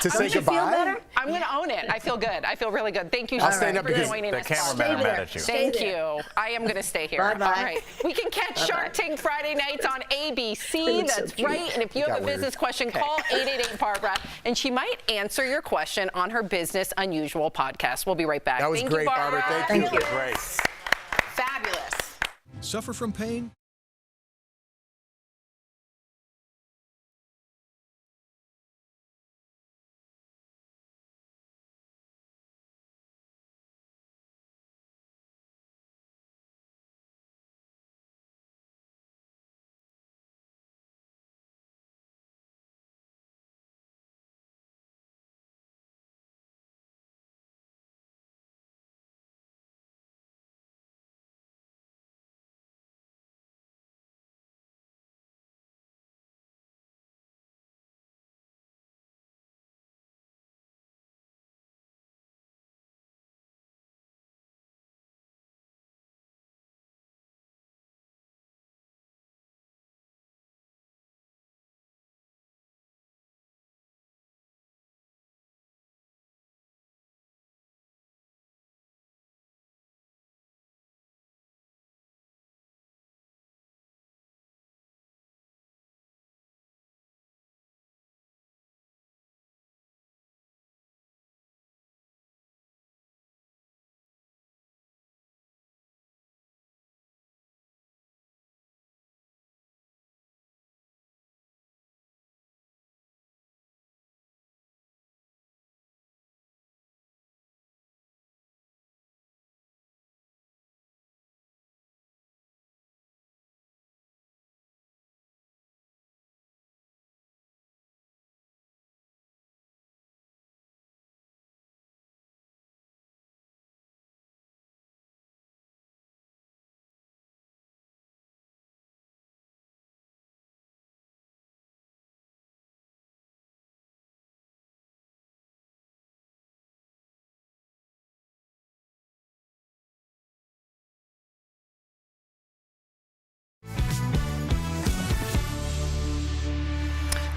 [SPEAKER 4] To say goodbye?
[SPEAKER 7] Feel better?
[SPEAKER 3] I'm going to own it. I feel good. I feel really good. Thank you so
[SPEAKER 4] I'll stand
[SPEAKER 3] much
[SPEAKER 4] up
[SPEAKER 3] for
[SPEAKER 4] because
[SPEAKER 3] joining
[SPEAKER 6] the
[SPEAKER 3] us.
[SPEAKER 6] cameraman are mad at you.
[SPEAKER 3] Thank you. I am going to stay here.
[SPEAKER 7] Bye-bye.
[SPEAKER 3] All right. We can catch Shark Tank Friday nights on ABC. That's right. And if you have a business question, call 888-BARBARA, and she might answer your question on her Business Unusual podcast. We'll be right back.
[SPEAKER 4] That was
[SPEAKER 3] Thank
[SPEAKER 4] great,
[SPEAKER 3] you, Barbara.
[SPEAKER 4] Thank you.
[SPEAKER 6] Great.
[SPEAKER 3] Fabulous.
[SPEAKER 8] Suffer from pain?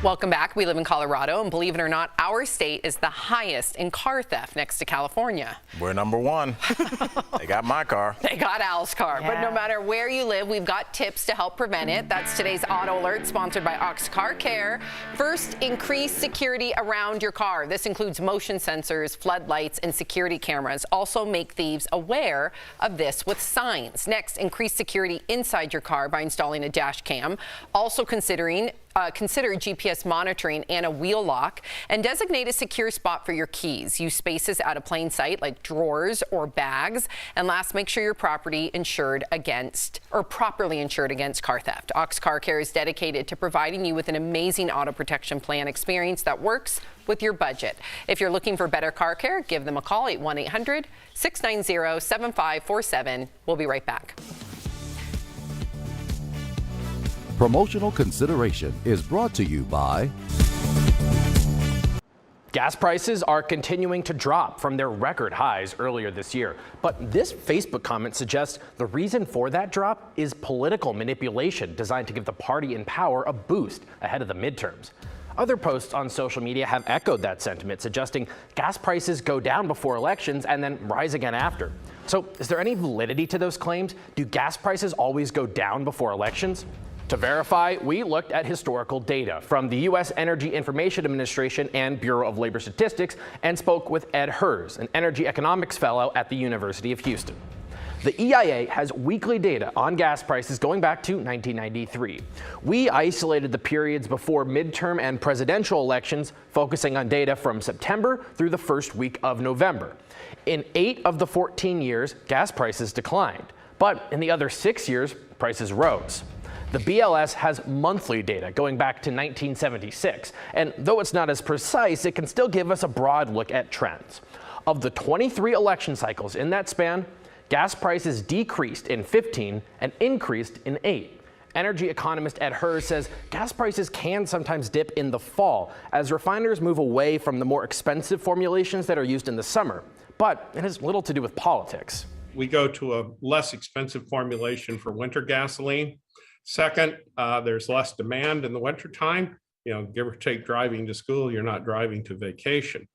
[SPEAKER 3] Welcome back. We live in Colorado, and believe it or not, our state is the highest in car theft next to California.
[SPEAKER 6] We're number one. They got my car.
[SPEAKER 3] They got Al's car. But no matter where you live, we've got tips to help prevent it. That's today's Auto Alert, sponsored by Ox Car Care. First, increase security around your car. This includes motion sensors, floodlights, and security cameras. Also, make thieves aware of this with signs. Next, increase security inside your car by installing a dash cam. Also consider GPS monitoring and a wheel lock, and designate a secure spot for your keys. Use spaces out of plain sight like drawers or bags. And last, make sure you're properly insured against car theft. Ox Car Care is dedicated to providing you with an amazing auto protection plan experience that works with your budget. If you're looking for better car care, give them a call at 1-800-690-7547. We'll be right back.
[SPEAKER 14] Promotional consideration is brought to you by
[SPEAKER 10] Gas prices are continuing to drop from their record highs earlier this year. But this Facebook comment suggests the reason for that drop is political manipulation designed to give the party in power a boost ahead of the midterms. Other posts on social media have echoed that sentiment, suggesting gas prices go down before elections and then rise again after. So is there any validity to those claims? Do gas prices always go down before elections? To verify, we looked at historical data from the U.S. Energy Information Administration and Bureau of Labor Statistics and spoke with Ed Hers, an energy economics fellow at the University of Houston. The EIA has weekly data on gas prices going back to 1993. We isolated the periods before midterm and presidential elections, focusing on data from September through the first week of November. In 8 of the 14 years, gas prices declined, but in the other 6 years, prices rose. The BLS has monthly data going back to 1976, and though it's not as precise, it can still give us a broad look at trends. Of the 23 election cycles in that span, gas prices decreased in 15 and increased in 8. Energy economist Ed Hers says gas prices can sometimes dip in the fall as refiners move away from the more expensive formulations that are used in the summer, but it has little to do with politics.
[SPEAKER 15] We go to a less expensive formulation for winter gasoline. Second, there's less demand in the wintertime. You know, give or take driving to school, you're not driving to vacation.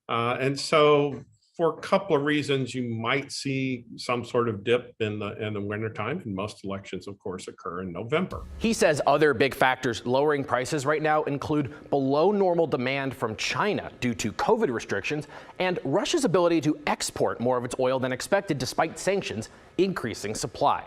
[SPEAKER 15] And so for a couple of reasons, you might see some sort of dip in the wintertime. And most elections, of course, occur in November.
[SPEAKER 10] He says other big factors lowering prices right now include below normal demand from China due to COVID restrictions and Russia's ability to export more of its oil than expected despite sanctions, increasing supply.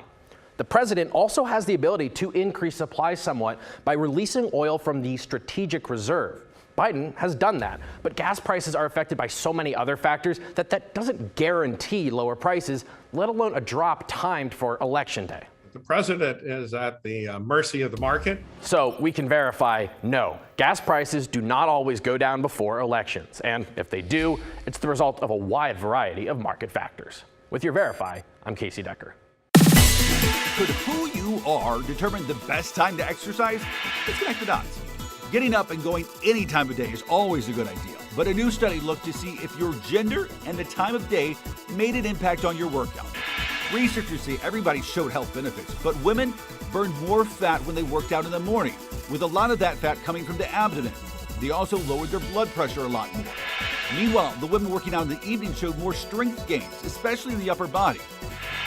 [SPEAKER 10] The president also has the ability to increase supply somewhat by releasing oil from the strategic reserve. Biden has done that, but gas prices are affected by so many other factors that doesn't guarantee lower prices, let alone a drop timed for Election Day.
[SPEAKER 15] The president is at the mercy of the market.
[SPEAKER 10] So we can verify, no, gas prices do not always go down before elections. And if they do, it's the result of a wide variety of market factors. With your Verify, I'm Casey Decker.
[SPEAKER 16] Could who you are determine the best time to exercise? Let's connect the dots. Getting up and going any time of day is always a good idea, but a new study looked to see if your gender and the time of day made an impact on your workout. Researchers say everybody showed health benefits, but women burned more fat when they worked out in the morning, with a lot of that fat coming from the abdomen. They also lowered their blood pressure a lot more. Meanwhile, the women working out in the evening showed more strength gains, especially in the upper body.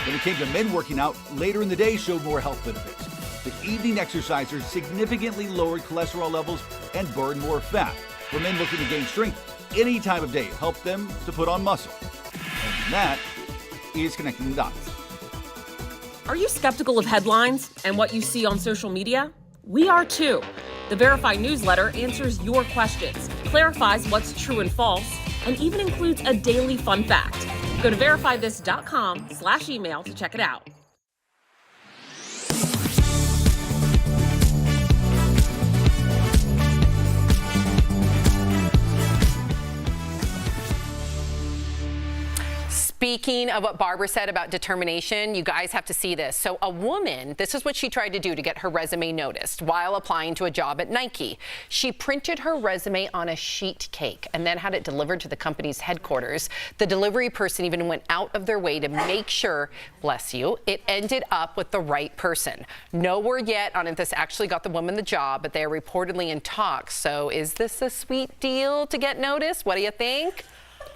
[SPEAKER 16] When it came to men working out, later in the day showed more health benefits. The evening exercisers significantly lowered cholesterol levels and burned more fat. For men looking to gain strength, any time of day helped them to put on muscle. And that is Connecting the Dots.
[SPEAKER 12] Are you skeptical of headlines and what you see on social media? We are too. The Verify newsletter answers your questions, clarifies what's true and false, and even includes a daily fun fact. Go to verifythis.com/email to check it out.
[SPEAKER 3] Speaking of what Barbara said about determination, you guys have to see this. So a woman, this is what she tried to do to get her resume noticed while applying to a job at Nike. She printed her resume on a sheet cake and then had it delivered to the company's headquarters. The delivery person even went out of their way to make sure, bless you, it ended up with the right person. No word yet on if this actually got the woman the job, but they are reportedly in talks. So is this a sweet deal to get noticed? What do you think?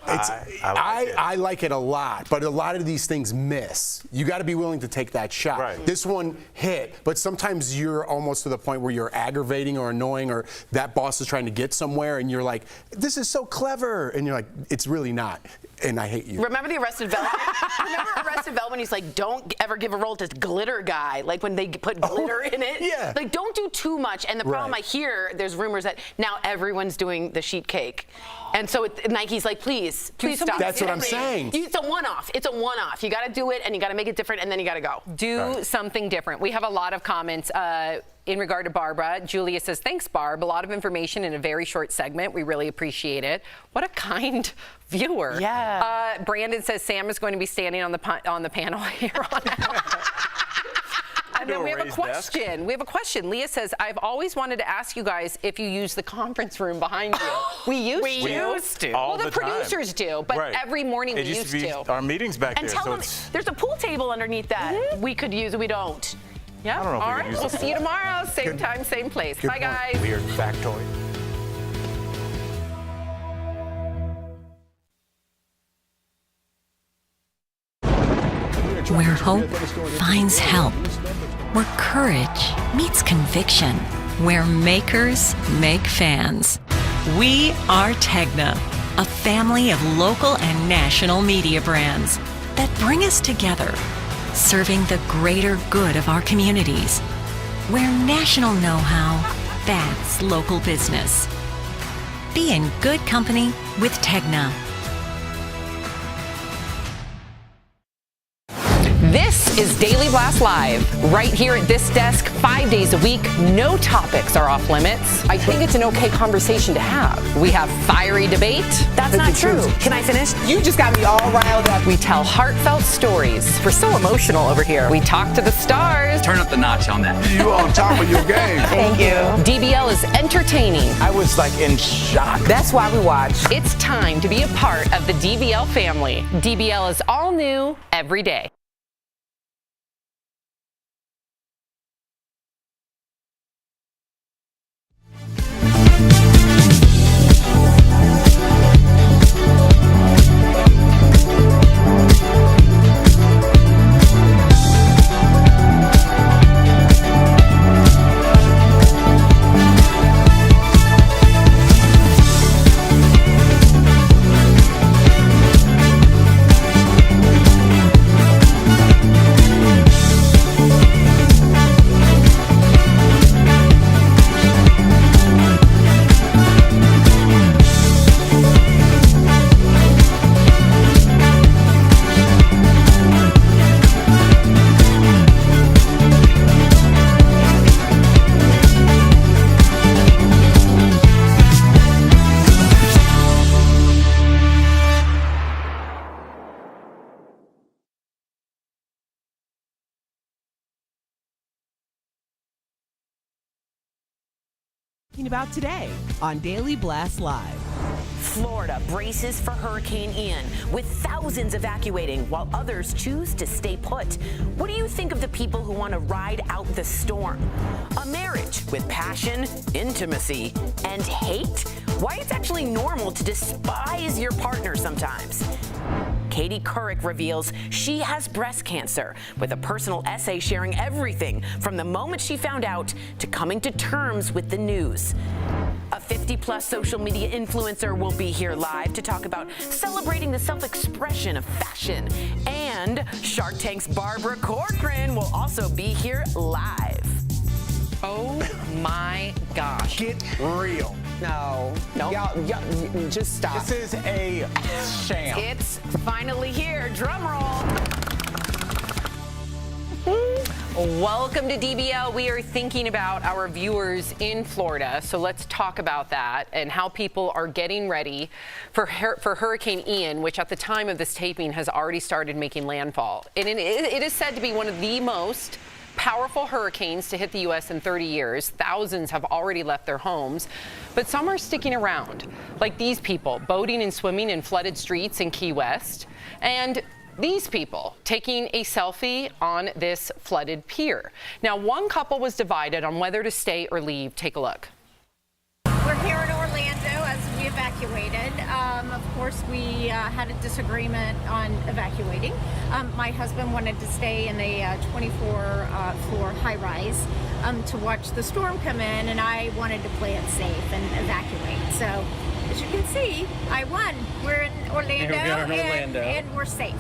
[SPEAKER 4] I like it a lot, but a lot of these things miss. You got to be willing to take that shot. Right. This one hit, but sometimes you're almost to the point where you're aggravating or annoying, or that boss is trying to get somewhere, and you're like, this is so clever, and you're like, it's really not, and I hate you.
[SPEAKER 2] Remember the Arrested Development? Remember Arrested Development? He's like, don't ever give a role to glitter guy, like when they put glitter in it.
[SPEAKER 4] Yeah.
[SPEAKER 2] Like, don't do too much. And the problem I hear, there's rumors that now everyone's doing the sheet cake. And so Nike's like, please stop.
[SPEAKER 4] That's what I'm saying.
[SPEAKER 2] It's a one-off. It's a one-off. You got to do it, and you got to make it different, and then you got to go.
[SPEAKER 3] Do something different. We have a lot of comments in regard to Barbara. Julia says, thanks, Barb. A lot of information in a very short segment. We really appreciate it. What a kind viewer.
[SPEAKER 2] Yeah.
[SPEAKER 3] Brandon says Sam is going to be standing on the panel here on out. And then we have a question. We have a question. Leah says, I've always wanted to ask you guys if you use the conference room behind you. We used to.
[SPEAKER 6] All
[SPEAKER 3] well, the producers do, but
[SPEAKER 6] right.
[SPEAKER 3] every morning
[SPEAKER 6] it
[SPEAKER 3] we
[SPEAKER 6] used to be our meetings back
[SPEAKER 2] and
[SPEAKER 6] there.
[SPEAKER 2] tell them there's a pool table underneath that. We could use it. We don't.
[SPEAKER 3] Yeah.
[SPEAKER 6] I don't know if
[SPEAKER 3] all
[SPEAKER 6] we
[SPEAKER 3] right.
[SPEAKER 6] could use
[SPEAKER 3] We'll
[SPEAKER 6] the
[SPEAKER 3] see you
[SPEAKER 6] pool.
[SPEAKER 3] tomorrow. Same time, same place. Bye, guys.
[SPEAKER 6] Weird factoid.
[SPEAKER 11] Where hope finds help. Where courage meets conviction. Where makers make fans. We are Tegna, a family of local and national media brands that bring us together, serving the greater good of our communities. Where national know-how backs local business. Be in good company with Tegna.
[SPEAKER 3] This This is Daily Blast Live, right here at this desk, 5 days a week. No topics are off limits. I think it's an okay conversation to have. We have fiery debate.
[SPEAKER 2] That's not true. Can I finish?
[SPEAKER 3] You just got me all riled up. We tell heartfelt stories. We're so emotional over here. We talk to the stars.
[SPEAKER 5] Turn up the notch on that.
[SPEAKER 22] You on top of your game.
[SPEAKER 2] Thank you.
[SPEAKER 3] DBL is entertaining.
[SPEAKER 6] I was like in shock.
[SPEAKER 2] That's why we watch.
[SPEAKER 3] It's time to be a part of the DBL family. DBL is all new every day.
[SPEAKER 1] About today on Daily Blast Live.
[SPEAKER 2] Florida braces for Hurricane Ian, with thousands evacuating while others choose to stay put. What do you think of the people who want to ride out the storm? A marriage with passion, intimacy, and hate? Why it's actually normal to despise your partner sometimes. Katie Couric reveals she has breast cancer, with a personal essay sharing everything from the moment she found out to coming to terms with the news. A 50-plus social media influencer will be here live to talk about celebrating the self-expression of fashion. And Shark Tank's Barbara Corcoran will also be here live.
[SPEAKER 3] Oh my gosh.
[SPEAKER 6] Get real.
[SPEAKER 3] No.
[SPEAKER 6] Y'all,
[SPEAKER 3] just stop.
[SPEAKER 6] This is a sham.
[SPEAKER 3] It's finally here. Drum roll. Welcome to DBL. We are thinking about our viewers in Florida, so let's talk about that and how people are getting ready for Hurricane Ian, which at the time of this taping has already started making landfall. And it is said to be one of the most powerful hurricanes to hit the U.S. in 30 years. Thousands have already left their homes, but some are sticking around, like these people boating and swimming in flooded streets in Key West, and these people taking a selfie on this flooded pier. Now, one couple was divided on whether to stay or leave. Take a look.
[SPEAKER 23] We're here in Orlando as we evacuated. Of course, we had a disagreement on evacuating. My husband wanted to stay in a 24-floor high-rise to watch the storm come in, and I wanted to play it safe and evacuate. So, as you can see, I won. We're in Orlando, and we're safe.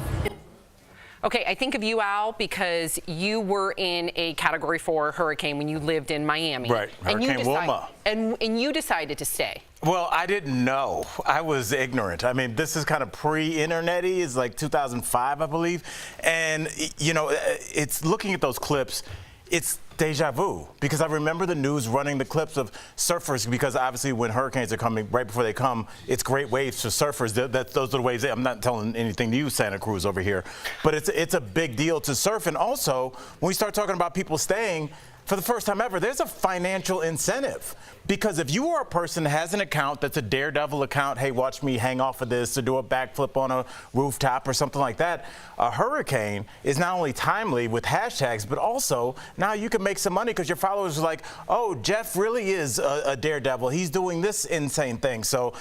[SPEAKER 3] Okay, I think of you, Al, because you were in a Category 4 hurricane when you lived in Miami.
[SPEAKER 6] Right, Hurricane Wilma.
[SPEAKER 3] And you decided to stay.
[SPEAKER 6] Well, I didn't know. I was ignorant. I mean, this is kind of pre-internet-y. It's like 2005, I believe. And, you know, it's looking at those clips, it's deja vu, because I remember the news running the clips of surfers, because obviously when hurricanes are coming, right before they come, it's great waves for surfers. Those are the waves. I'm not telling anything to you, Santa Cruz over here, but it's a big deal to surf. And also, when we start talking about people staying, for the first time ever, there's a financial incentive. Because if you are a person that has an account that's a daredevil account, hey, watch me hang off of this or do a backflip on a rooftop or something like that, a hurricane is not only timely with hashtags, but also now you can make some money because your followers are like, oh, Jeff really is a daredevil. He's doing this insane thing. So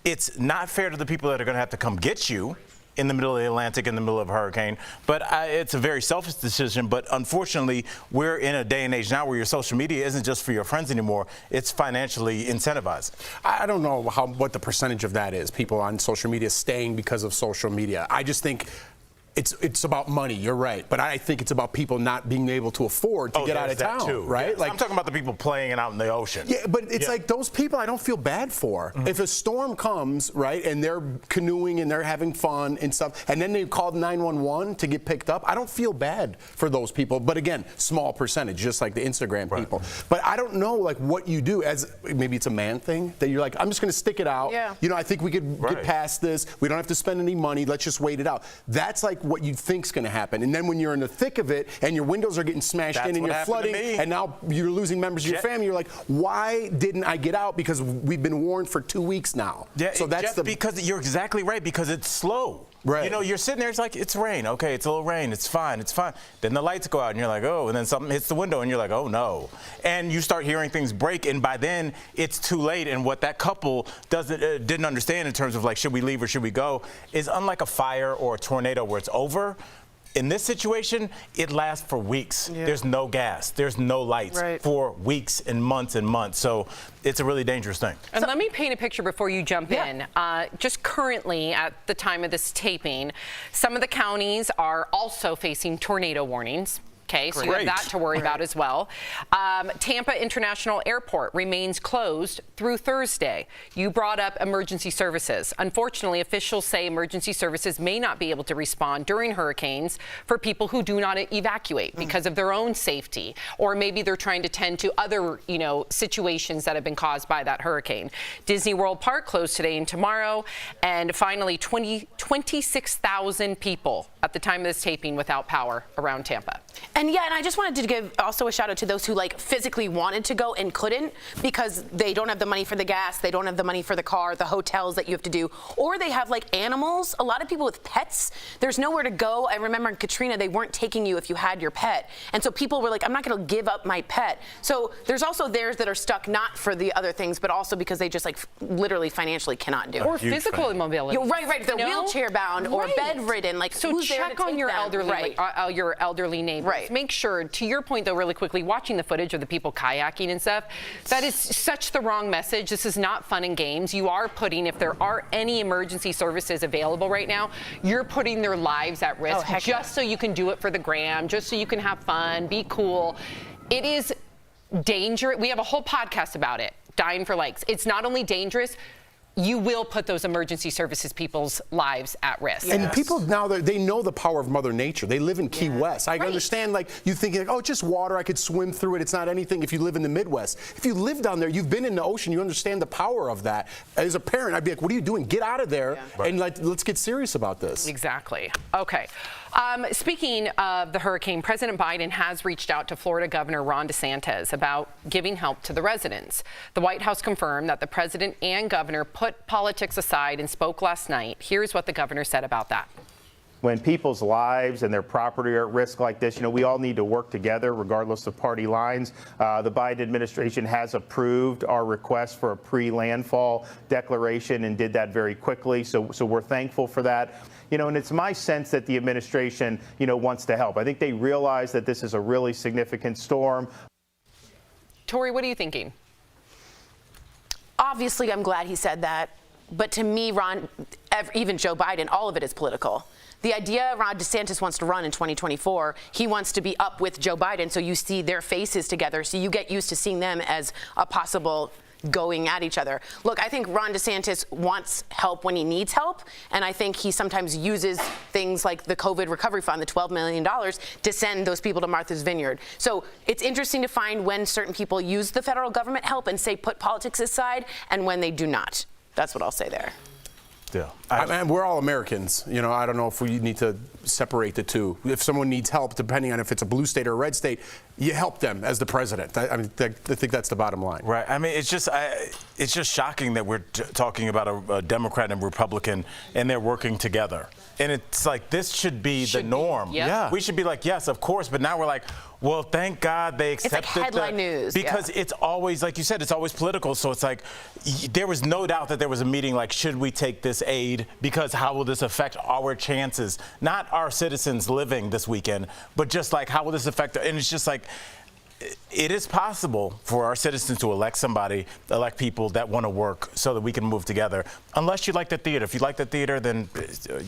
[SPEAKER 6] it's not fair to the people that are going to have to come get you in the middle of the Atlantic, in the middle of a hurricane. But it's a very selfish decision. But unfortunately, we're in a day and age now where your social media isn't just for your friends anymore. It's financially incentivized.
[SPEAKER 4] I don't know what the percentage of that is, people on social media staying because of social media. I just think It's about money. You're right, but I think it's about people not being able to afford to get out of town,
[SPEAKER 6] too.
[SPEAKER 4] right?
[SPEAKER 6] Yes.
[SPEAKER 4] Like
[SPEAKER 6] I'm talking about the people playing it out in the ocean.
[SPEAKER 4] Yeah, but it's like those people I don't feel bad for. If a storm comes, right, and they're canoeing and they're having fun and stuff, and then they called 911 to get picked up, I don't feel bad for those people. But again, small percentage, just like the Instagram people. But I don't know like what you do as maybe it's a man thing that you're like, I'm just going to stick it out.
[SPEAKER 2] Yeah.
[SPEAKER 4] You know, I think we could get past this. We don't have to spend any money. Let's just wait it out. That's like what you think's going to happen. And then when you're in the thick of it and your windows are getting smashed in and you're flooding and now you're losing members of your family, you're like, why didn't I get out? Because we've been warned for 2 weeks now.
[SPEAKER 6] Yeah,
[SPEAKER 4] so that's
[SPEAKER 6] because you're exactly right, because it's slow.
[SPEAKER 4] Right.
[SPEAKER 6] You know, you're sitting there, it's like, it's rain. Okay, it's a little rain. It's fine. It's fine. Then the lights go out and you're like, oh, and then something hits the window and you're like, oh, no. And you start hearing things break, and by then it's too late. And what that couple didn't understand in terms of like, should we leave or should we go, is unlike a fire or a tornado where it's over. In this situation, it lasts for weeks.
[SPEAKER 3] Yeah.
[SPEAKER 6] There's no gas. There's no lights for weeks and months and months. So it's a really dangerous thing.
[SPEAKER 3] And let me paint a picture before you jump in. Just currently, at the time of this taping, some of the counties are also facing tornado warnings. Okay, so you have that to worry about as well. Tampa International Airport remains closed through Thursday. You brought up emergency services. Unfortunately, officials say emergency services may not be able to respond during hurricanes for people who do not evacuate because of their own safety, or maybe they're trying to tend to other, situations that have been caused by that hurricane. Disney World Park closed today and tomorrow, and finally 26,000 people at the time of this taping without power around Tampa.
[SPEAKER 2] And I just wanted to give also a shout out to those who like physically wanted to go and couldn't because they don't have the money for the gas, they don't have the money for the car, the hotels that you have to do, or they have like animals. A lot of people with pets, there's nowhere to go. I remember in Katrina, they weren't taking you if you had your pet. And so people were like, I'm not going to give up my pet. So there's also theirs that are stuck not for the other things, but also because they just like literally financially cannot do it.
[SPEAKER 3] Or physical immobility.
[SPEAKER 2] Right. They're wheelchair bound or bedridden. Like,
[SPEAKER 3] so
[SPEAKER 2] who's there to
[SPEAKER 3] check on
[SPEAKER 2] take
[SPEAKER 3] your
[SPEAKER 2] them?
[SPEAKER 3] elderly, your elderly neighbors. Make sure, to your point though, really quickly, watching the footage of the people kayaking and stuff, that is such the wrong message. This is not fun and games. You are putting, if there are any emergency services available right now, you're putting their lives at risk just so you can do it for the gram, just so you can have fun, be cool. It is dangerous. We have a whole podcast about it, Dying for Likes. It's not only dangerous, you will put those emergency services people's lives at risk.
[SPEAKER 4] And people now, they know the power of Mother Nature. They live in Key West. I understand, like, you think, like, oh, it's just water. I could swim through it. It's not anything if you live in the Midwest. If you live down there, you've been in the ocean, you understand the power of that. As a parent, I'd be like, what are you doing? Get out of there and let's get serious about this.
[SPEAKER 3] Exactly. Okay. Speaking of the hurricane, President Biden has reached out to Florida Governor Ron DeSantis about giving help to the residents. The White House confirmed that the president and governor put politics aside and spoke last night. Here's what the governor said about that.
[SPEAKER 5] When people's lives and their property are at risk like this, we all need to work together regardless of party lines. The Biden administration has approved our request for a pre-landfall declaration and did that very quickly. So we're thankful for that. And it's my sense that the administration, wants to help. I think they realize that this is a really significant storm.
[SPEAKER 3] Tori, what are you thinking?
[SPEAKER 2] Obviously, I'm glad he said that. But to me, Ron, even Joe Biden, all of it is political. The idea Ron DeSantis wants to run in 2024, he wants to be up with Joe Biden, so you see their faces together, so you get used to seeing them as a possible going at each other. Look, I think Ron DeSantis wants help when he needs help, and I think he sometimes uses things like the COVID recovery fund, the $12 million, to send those people to Martha's Vineyard. So it's interesting to find when certain people use the federal government help and say put politics aside, and when they do not. That's what I'll say there.
[SPEAKER 4] Yeah, we're all Americans. I don't know if we need to separate the two. If someone needs help, depending on if it's a blue state or a red state, you help them as the president. I think that's the bottom line.
[SPEAKER 6] Right. I mean, it's just shocking that we're talking about a Democrat and Republican, and they're working together. And it's like, this should be the norm. We should be like, yes, of course. But now we're like, well, thank God they accepted
[SPEAKER 2] It's like headline news.
[SPEAKER 6] Because it's always, like you said, it's always political. So it's like, there was no doubt that there was a meeting like, should we take this aid? Because how will this affect our chances? Not our citizens living this weekend, but just like, how will this affect? And it's just like, it is possible for our citizens to elect people that want to work so that we can move together. Unless you like the theater. If you like the theater, then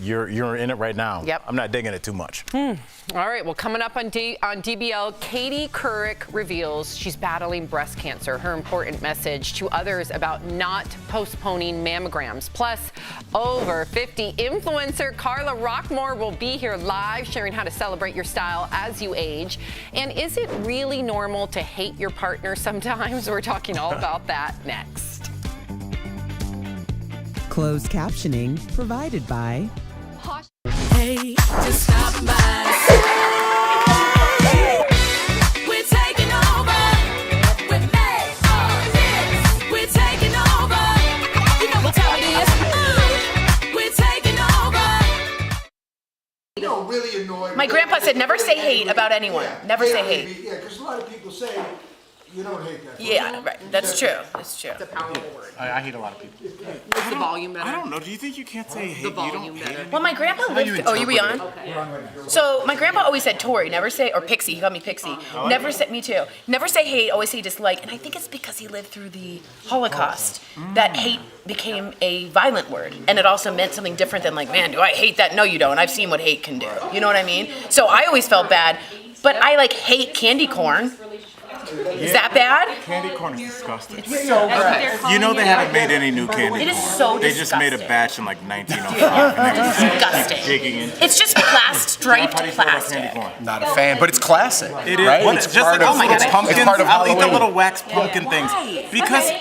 [SPEAKER 6] you're in it right now.
[SPEAKER 3] Yep.
[SPEAKER 6] I'm not digging it too much.
[SPEAKER 3] All right. Well, coming up on DBL, Katie Couric reveals she's battling breast cancer. Her important message to others about not postponing mammograms. Plus, over 50 influencer Carla Rockmore will be here live sharing how to celebrate your style as you age. And is it really normal to hate your partner sometimes? We're talking all about that next.
[SPEAKER 1] Closed captioning provided by
[SPEAKER 9] Hey, just stop by. We're taking over. We're made for this. We're taking over. You know what time it is. We're taking over.
[SPEAKER 13] You know, really annoying.
[SPEAKER 21] My grandpa said never say hate about anyone. Never say hate.
[SPEAKER 13] Yeah, because a lot of people say you don't hate that.
[SPEAKER 21] Yeah, right. That's true. That's true.
[SPEAKER 3] It's a powerful word.
[SPEAKER 19] I hate a lot of people.
[SPEAKER 3] Is the volume better?
[SPEAKER 19] I don't know. Do you think you can't say hate?
[SPEAKER 3] The volume better.
[SPEAKER 21] Well, my grandpa lived. Oh, you be on?
[SPEAKER 3] Okay.
[SPEAKER 21] So my grandpa always said Tori, never say, or Pixie. He called me Pixie. Never say, me too. Never say hate. Always say dislike. And I think it's because he lived through the Holocaust that hate became a violent word, and it also meant something different than like, man, do I hate that? No, you don't. I've seen what hate can do. You know what I mean? So I always felt bad, but I like hate candy corn. Is that bad?
[SPEAKER 19] Candy corn is disgusting.
[SPEAKER 21] It's so gross.
[SPEAKER 19] You know they haven't made any new candy corn.
[SPEAKER 21] It is so
[SPEAKER 19] They
[SPEAKER 21] disgusting.
[SPEAKER 19] just made a batch in like 1905. and they're just
[SPEAKER 21] Disgusting.
[SPEAKER 19] digging into
[SPEAKER 21] It's just striped
[SPEAKER 19] How do you feel about
[SPEAKER 21] plastic.
[SPEAKER 19] candy corn?
[SPEAKER 4] Not a fan, but it's classic.
[SPEAKER 19] It is.
[SPEAKER 4] Right?
[SPEAKER 19] What,
[SPEAKER 4] It's
[SPEAKER 19] just
[SPEAKER 4] part
[SPEAKER 19] like,
[SPEAKER 4] of,
[SPEAKER 19] oh my God,
[SPEAKER 4] it's
[SPEAKER 19] pumpkins.
[SPEAKER 4] part of
[SPEAKER 19] I'll eat the
[SPEAKER 4] Halloween.
[SPEAKER 19] little wax pumpkin things because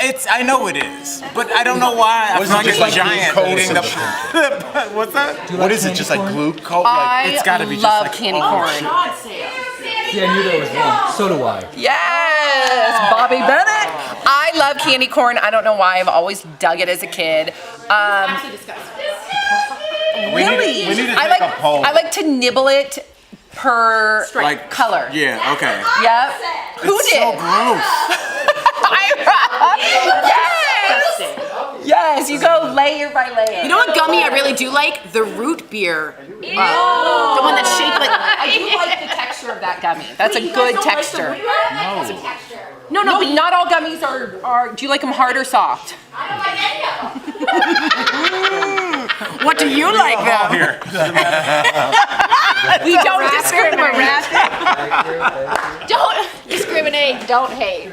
[SPEAKER 19] it's. I know it is, but I don't know why.
[SPEAKER 4] What is
[SPEAKER 19] I
[SPEAKER 4] it,
[SPEAKER 19] feel
[SPEAKER 4] just
[SPEAKER 19] like
[SPEAKER 4] like
[SPEAKER 19] giant
[SPEAKER 4] glucose
[SPEAKER 19] eating
[SPEAKER 4] or
[SPEAKER 19] the.
[SPEAKER 4] something?
[SPEAKER 19] What's that?
[SPEAKER 4] What is it? Just like glue coat?
[SPEAKER 21] I
[SPEAKER 19] gotta be just
[SPEAKER 21] love
[SPEAKER 19] like-
[SPEAKER 21] candy
[SPEAKER 19] oh,
[SPEAKER 21] corn.
[SPEAKER 22] Yeah, I knew there was one. So do I.
[SPEAKER 21] Yes, Bobby Bennett. I love candy corn. I don't know why. I've always dug it as a kid. Really?
[SPEAKER 19] We need to
[SPEAKER 21] I
[SPEAKER 19] take
[SPEAKER 21] like.
[SPEAKER 19] a poll.
[SPEAKER 21] I like to nibble it per
[SPEAKER 19] Like
[SPEAKER 21] color.
[SPEAKER 19] Yeah. Okay.
[SPEAKER 21] Yep. Who
[SPEAKER 19] It's
[SPEAKER 21] did?
[SPEAKER 19] so gross.
[SPEAKER 21] Yes. Yes, you go layer by layer. You know what gummy I really do like? The root beer. The one that's shaped like. I do like the texture of that gummy. That's a good texture. No, but not all gummies are. Do you like them hard or soft? What do you like though? We don't discriminate. Don't discriminate. Don't hate.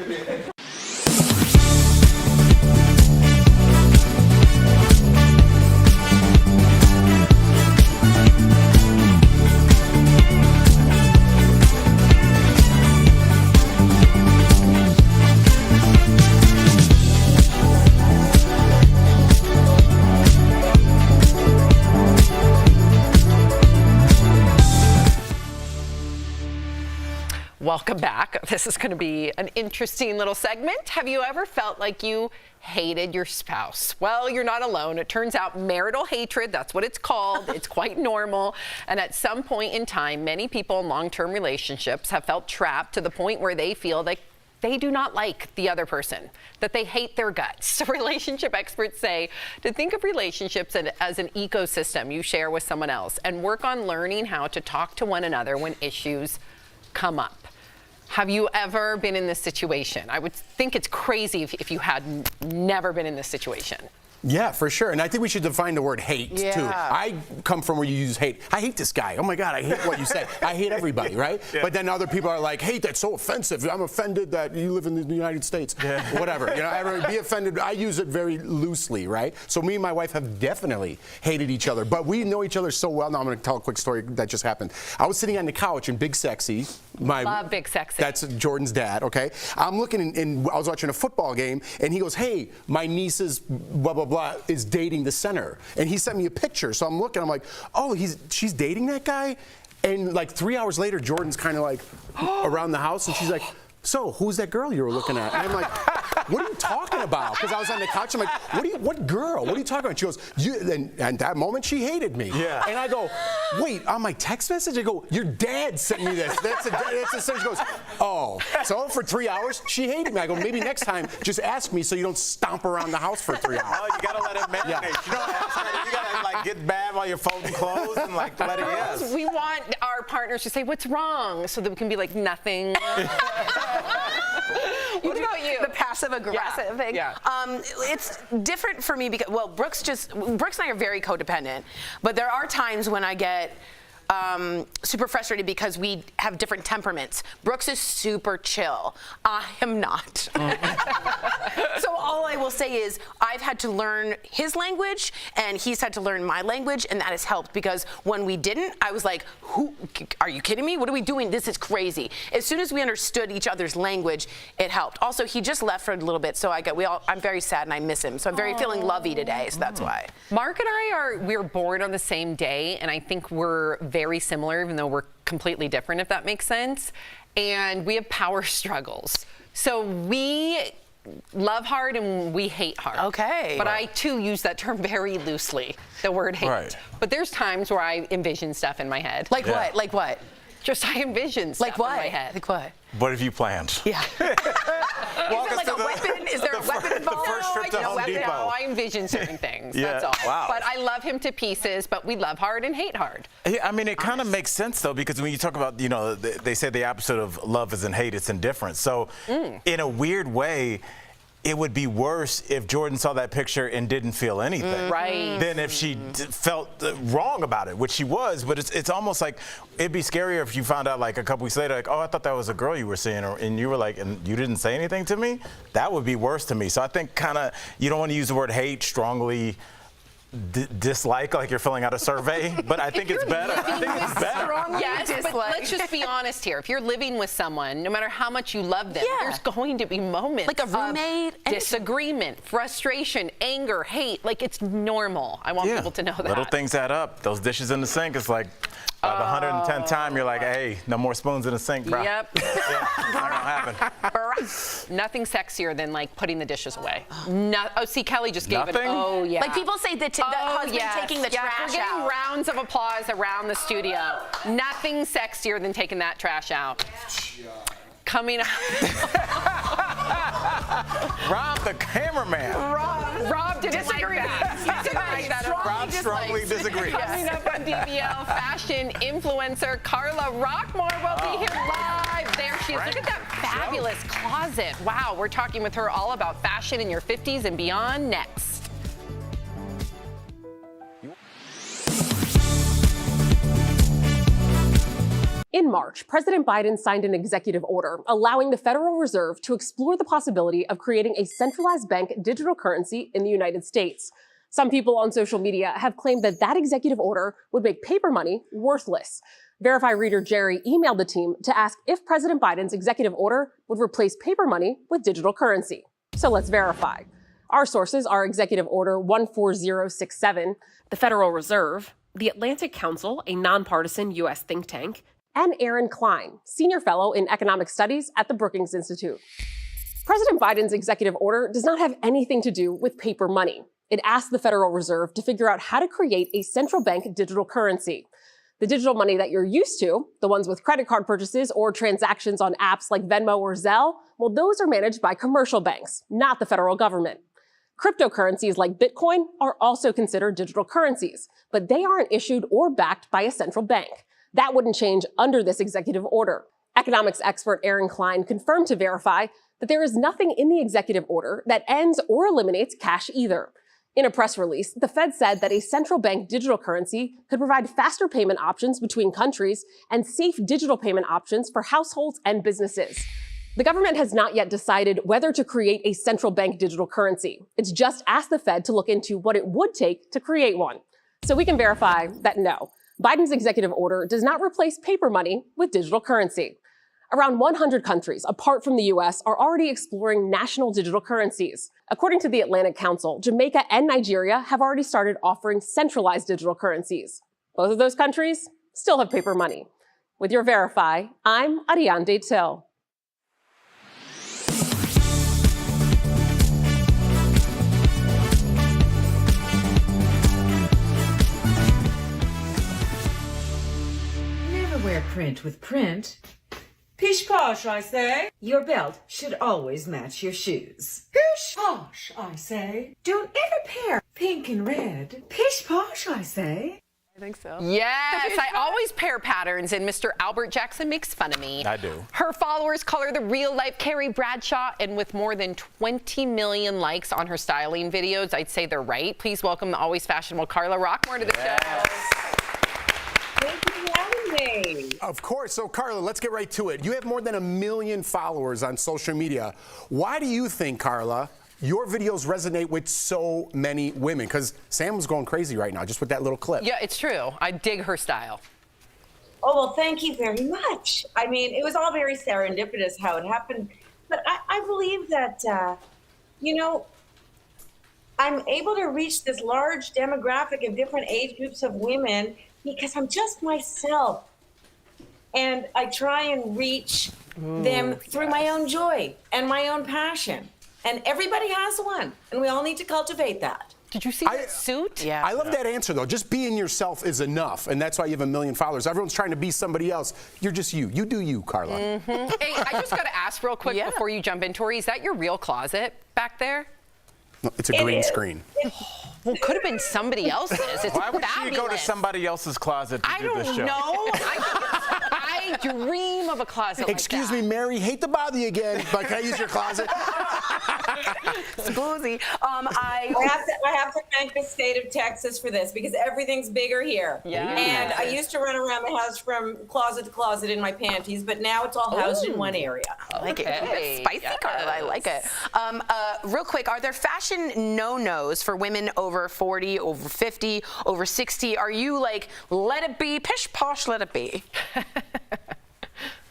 [SPEAKER 3] Welcome back. This is going to be an interesting little segment. Have you ever felt like you hated your spouse? Well, you're not alone. It turns out marital hatred, that's what it's called. It's quite normal. And at some point in time, many people in long-term relationships have felt trapped to the point where they feel like they do not like the other person, that they hate their guts. So relationship experts say to think of relationships as an ecosystem you share with someone else and work on learning how to talk to one another when issues come up. Have you ever been in this situation? I would think it's crazy if you had never been in this situation.
[SPEAKER 4] Yeah, for sure. And I think we should define the word hate, too. I come from where you use hate. I hate this guy. Oh, my God, I hate what you said. I hate everybody, right? Yeah. But then other people are like, hate, that's so offensive. I'm offended that you live in the United States. Yeah. Whatever. You know, be offended. I use it very loosely, right? So me and my wife have definitely hated each other. But we know each other so well. Now I'm going to tell a quick story that just happened. I was sitting on the couch in Big Sexy.
[SPEAKER 3] Love Big Sexy.
[SPEAKER 4] That's Jordan's dad, okay? I'm looking, and I was watching a football game, and he goes, hey, my niece's blah, blah, blah is dating the center. And he sent me a picture. So I'm looking, I'm like, oh, she's dating that guy? And like 3 hours later, Jordan's kind of like around the house, and she's like, so who's that girl you were looking at? And I'm like, what are you talking about? Because I was on the couch. I'm like, what girl? What are you talking about? She goes, and at that moment, she hated me.
[SPEAKER 6] Yeah.
[SPEAKER 4] And I go, wait, on my text message? I go, your dad sent me this. That's a she goes, oh. So for 3 hours, she hated me. I go, maybe next time, just ask me so you don't stomp around the house for 3 hours.
[SPEAKER 6] Oh, you gotta let it marinate.
[SPEAKER 4] Yeah.
[SPEAKER 6] You don't ask her. You gotta like get bad while you're folding clothes and like let it yes.
[SPEAKER 3] We want our partners to say, what's wrong? So that we can be like, nothing. What about you?
[SPEAKER 2] The passive aggressive thing.
[SPEAKER 3] Yeah.
[SPEAKER 2] It's different for me because, well, Brooks and I are very codependent, but there are times when I get super frustrated because we have different temperaments. Brooks is super chill. I am not. So all I will say is I've had to learn his language and he's had to learn my language, and that has helped because when we didn't, I was like, "Who? Are you kidding me? What are we doing? This is crazy." As soon as we understood each other's language, it helped. Also, he just left for a little bit, so I'm very sad and I miss him. So I'm very feeling lovey today, so that's why.
[SPEAKER 3] Mark and I we're born on the same day, and I think we're very similar, even though we're completely different, if that makes sense. And we have power struggles. So we love hard and we hate hard.
[SPEAKER 2] Okay.
[SPEAKER 3] But I, too, use that term very loosely, the word hate.
[SPEAKER 6] Right.
[SPEAKER 3] But there's times where I envision stuff in my head.
[SPEAKER 2] Like what? Like what?
[SPEAKER 3] Just I envision stuff
[SPEAKER 2] Like what?
[SPEAKER 3] in my head.
[SPEAKER 2] Like what?
[SPEAKER 6] What have you planned?
[SPEAKER 2] Yeah. Is there like a weapon? Is there a weapon involved?
[SPEAKER 6] The first trip to Home Depot.
[SPEAKER 3] No, I envision certain things.
[SPEAKER 6] Yeah.
[SPEAKER 3] That's all.
[SPEAKER 6] Wow.
[SPEAKER 3] But I love him to pieces, but we love hard and hate hard.
[SPEAKER 6] Yeah, I mean, it kind of makes sense, though, because when you talk about, they say the opposite of love isn't hate, it's indifference. So in a weird way, it would be worse if Jordan saw that picture and didn't feel anything.
[SPEAKER 3] Right.
[SPEAKER 6] Than if she felt wrong about it, which she was. But it's almost like it'd be scarier if you found out like a couple weeks later, like, oh, I thought that was a girl you were seeing, and you were like, and you didn't say anything to me? That would be worse to me. So I think kind of you don't want to use the word hate strongly. Dislike, like you're filling out a survey, but I think it's better. I think it's better.
[SPEAKER 3] Yes, but let's just be honest here. If you're living with someone, no matter how much you love them, there's going to be moments
[SPEAKER 2] like a roommate,
[SPEAKER 3] of disagreement, frustration, anger, hate. Like it's normal. I want people to know that.
[SPEAKER 6] Little things add up. Those dishes in the sink, it's like by the 110th time, you're like, hey, no more spoons in the sink, bro.
[SPEAKER 3] Yep.
[SPEAKER 6] Yeah, not gonna happen.
[SPEAKER 3] Nothing sexier than like putting the dishes away. See, Kelly just gave it.
[SPEAKER 6] Nothing?
[SPEAKER 3] Oh yeah.
[SPEAKER 2] Like people say that the husband taking the trash
[SPEAKER 3] we're getting
[SPEAKER 2] out.
[SPEAKER 3] rounds of applause around the studio. Nothing sexier than taking that trash out. Coming up.
[SPEAKER 6] Rob, the cameraman.
[SPEAKER 3] Rob didn't like that.
[SPEAKER 6] Rob strongly disagrees.
[SPEAKER 3] Coming up on DBL, fashion influencer Carla Rockmore will be here live. There she is. Look at that fabulous closet. Wow, we're talking with her all about fashion in your 50s and beyond next.
[SPEAKER 12] In March, President Biden signed an executive order allowing the Federal Reserve to explore the possibility of creating a centralized bank digital currency in the United States. Some people on social media have claimed that that executive order would make paper money worthless. Verify reader Jerry emailed the team to ask if President Biden's executive order would replace paper money with digital currency. So let's verify. Our sources are Executive Order 14067, the Federal Reserve, the Atlantic Council, a nonpartisan U.S. think tank, and Aaron Klein, Senior Fellow in Economic Studies at the Brookings Institute. President Biden's executive order does not have anything to do with paper money. It asks the Federal Reserve to figure out how to create a central bank digital currency. The digital money that you're used to, the ones with credit card purchases or transactions on apps like Venmo or Zelle, well, those are managed by commercial banks, not the federal government. Cryptocurrencies like Bitcoin are also considered digital currencies, but they aren't issued or backed by a central bank. That wouldn't change under this executive order. Economics expert Aaron Klein confirmed to Verify that there is nothing in the executive order that ends or eliminates cash either. In a press release, the Fed said that a central bank digital currency could provide faster payment options between countries and safe digital payment options for households and businesses. The government has not yet decided whether to create a central bank digital currency. It's just asked the Fed to look into what it would take to create one. So we can verify that no, Biden's executive order does not replace paper money with digital currency. Around 100 countries, apart from the US, are already exploring national digital currencies. According to the Atlantic Council, Jamaica and Nigeria have already started offering centralized digital currencies. Both of those countries still have paper money. With your Verify, I'm Ariane Till.
[SPEAKER 17] wear print with print. Pish posh, I say. Your belt should always match your shoes. Pish posh, I say. Don't ever pair pink and red. Pish posh, I say.
[SPEAKER 3] I think so. Yes, I always pair patterns, and Mr. Albert Jackson makes fun of me.
[SPEAKER 6] I do.
[SPEAKER 3] Her followers call her the real-life Carrie Bradshaw, and with more than 20 million likes on her styling videos, I'd say they're right. Please welcome the always fashionable Carla Rockmore to the show.
[SPEAKER 18] Thank you for having me.
[SPEAKER 4] Of course. So, Carla, let's get right to it. You have more than 1 million followers on social media. Why do you think, Carla, your videos resonate with so many women? Because Sam was going crazy right now just with that little clip.
[SPEAKER 3] Yeah, it's true. I dig her style.
[SPEAKER 18] Oh, well, thank you very much. I mean, it was all very serendipitous how it happened. But I believe that, you know, I'm able to reach this large demographic of different age groups of women because I'm just myself. And I try and reach them through my own joy and my own passion. And everybody has one, and we all need to cultivate that.
[SPEAKER 3] Did you see that suit?
[SPEAKER 4] Yeah. I love that answer, though. Just being yourself is enough, and that's why you have 1 million followers. Everyone's trying to be somebody else. You're just you. You do you, Carla.
[SPEAKER 3] Hey, I just got to ask real quick before you jump in, Tori, is that your real closet back there?
[SPEAKER 4] No, it's a green screen.
[SPEAKER 3] Well, could have been somebody else's. It's
[SPEAKER 6] Why would
[SPEAKER 3] fabulous.
[SPEAKER 6] she go to somebody else's closet to do this show?
[SPEAKER 3] I don't know. I dream of a closet
[SPEAKER 4] Excuse me, Mary, hate to bother you again, but can I use your closet?
[SPEAKER 18] It's boozy. I have to thank the state of Texas for this because everything's bigger here.
[SPEAKER 3] Yeah.
[SPEAKER 18] And I used to run around the house from closet to closet in my panties, but now it's all housed in one area.
[SPEAKER 2] I like it. It's spicy, Carla. I like it. Real quick, are there fashion no-nos for women over 40, over 50, over 60? Are you like, let it be, pish posh, let it be?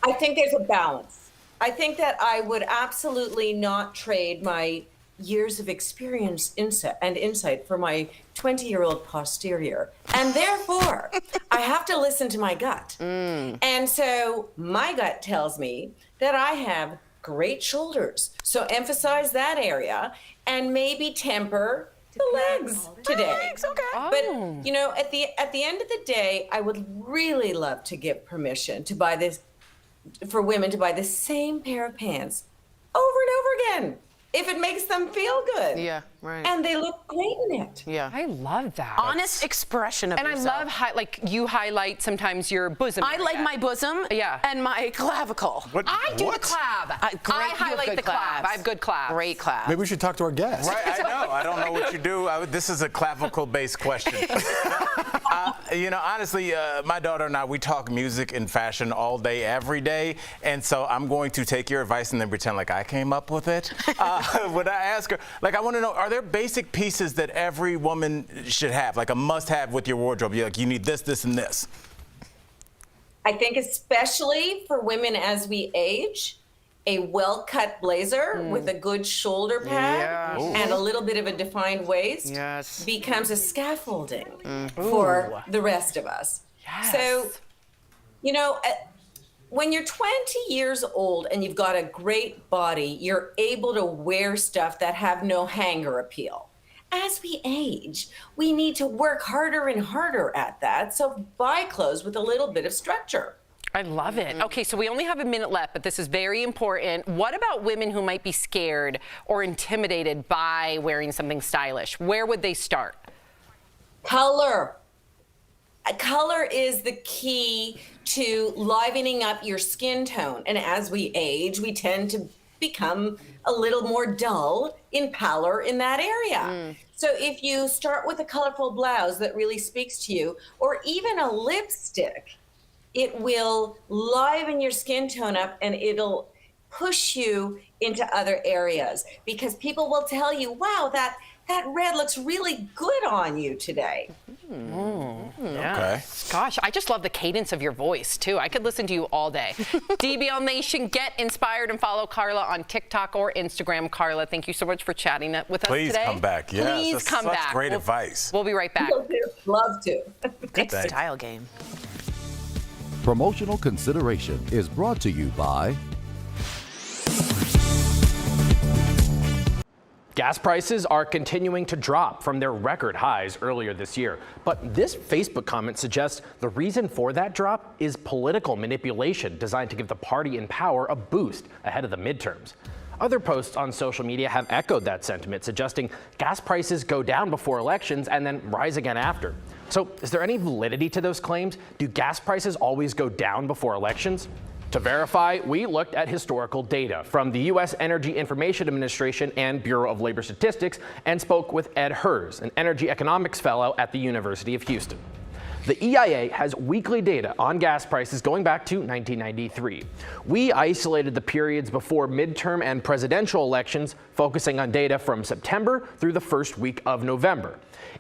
[SPEAKER 18] I think there's a balance. I think that I would absolutely not trade my years of experience and insight for my 20-year-old posterior. And therefore, I have to listen to my gut. And so my gut tells me that I have great shoulders. So emphasize that area and maybe temper the legs today. But you know, at the end of the day, I would really love to give permission to buy this for women to buy the same pair of pants over and over again if it makes them feel good.
[SPEAKER 2] Yeah, right.
[SPEAKER 18] And they look great in it.
[SPEAKER 2] Yeah.
[SPEAKER 3] I love that.
[SPEAKER 2] Honest expression of
[SPEAKER 3] and
[SPEAKER 2] yourself.
[SPEAKER 3] I love like you highlight sometimes your bosom.
[SPEAKER 2] I like my bosom and my clavicle.
[SPEAKER 3] I do the clav. I highlight the clav. I have good clav.
[SPEAKER 2] Great clav.
[SPEAKER 4] Maybe we should talk to our guest.
[SPEAKER 6] Right, I know. I don't know what you do. This is a clavicle-based question. You know, honestly, my daughter and I, we talk music and fashion all day, every day. And so I'm going to take your advice and then pretend like I came up with it. When I ask her, like, I want to know, are there basic pieces that every woman should have, like a must-have with your wardrobe? You're like, you need this, this, and this.
[SPEAKER 18] I think especially for women as we age, a well-cut blazer with a good shoulder pad and a little bit of a defined waist becomes a scaffolding for the rest of us. So, you know, when you're 20 years old and you've got a great body, you're able to wear stuff that have no hanger appeal. As we age, we need to work harder and harder at that. So buy clothes with a little bit of structure.
[SPEAKER 3] I love it. Okay, so we only have a minute left, but this is very important. What about women who might be scared or intimidated by wearing something stylish? Where would they start?
[SPEAKER 18] Color. Color is the key to livening up your skin tone. And as we age, we tend to become a little more dull in pallor in that area. So if you start with a colorful blouse that really speaks to you, or even a lipstick, it will liven your skin tone up and it'll push you into other areas because people will tell you, wow, that red looks really good on you today.
[SPEAKER 3] Okay. Gosh, I just love the cadence of your voice, too. I could listen to you all day. DBL Nation, get inspired and follow Carla on TikTok or Instagram. Carla, thank you so much for chatting with us today.
[SPEAKER 6] Please come back. Yes,
[SPEAKER 3] Please come
[SPEAKER 6] such
[SPEAKER 3] back.
[SPEAKER 6] Great advice.
[SPEAKER 3] We'll be right back.
[SPEAKER 18] Love to.
[SPEAKER 2] Good style game.
[SPEAKER 14] Promotional consideration is brought to you by
[SPEAKER 10] Gas prices are continuing to drop from their record highs earlier this year. But this Facebook comment suggests the reason for that drop is political manipulation designed to give the party in power a boost ahead of the midterms. Other posts on social media have echoed that sentiment, suggesting gas prices go down before elections and then rise again after. So is there any validity to those claims? Do gas prices always go down before elections? To verify, we looked at historical data from the U.S. Energy Information Administration and Bureau of Labor Statistics and spoke with Ed Hers, an energy economics fellow at the University of Houston. The EIA has weekly data on gas prices going back to 1993. We isolated the periods before midterm and presidential elections, focusing on data from September through the first week of November.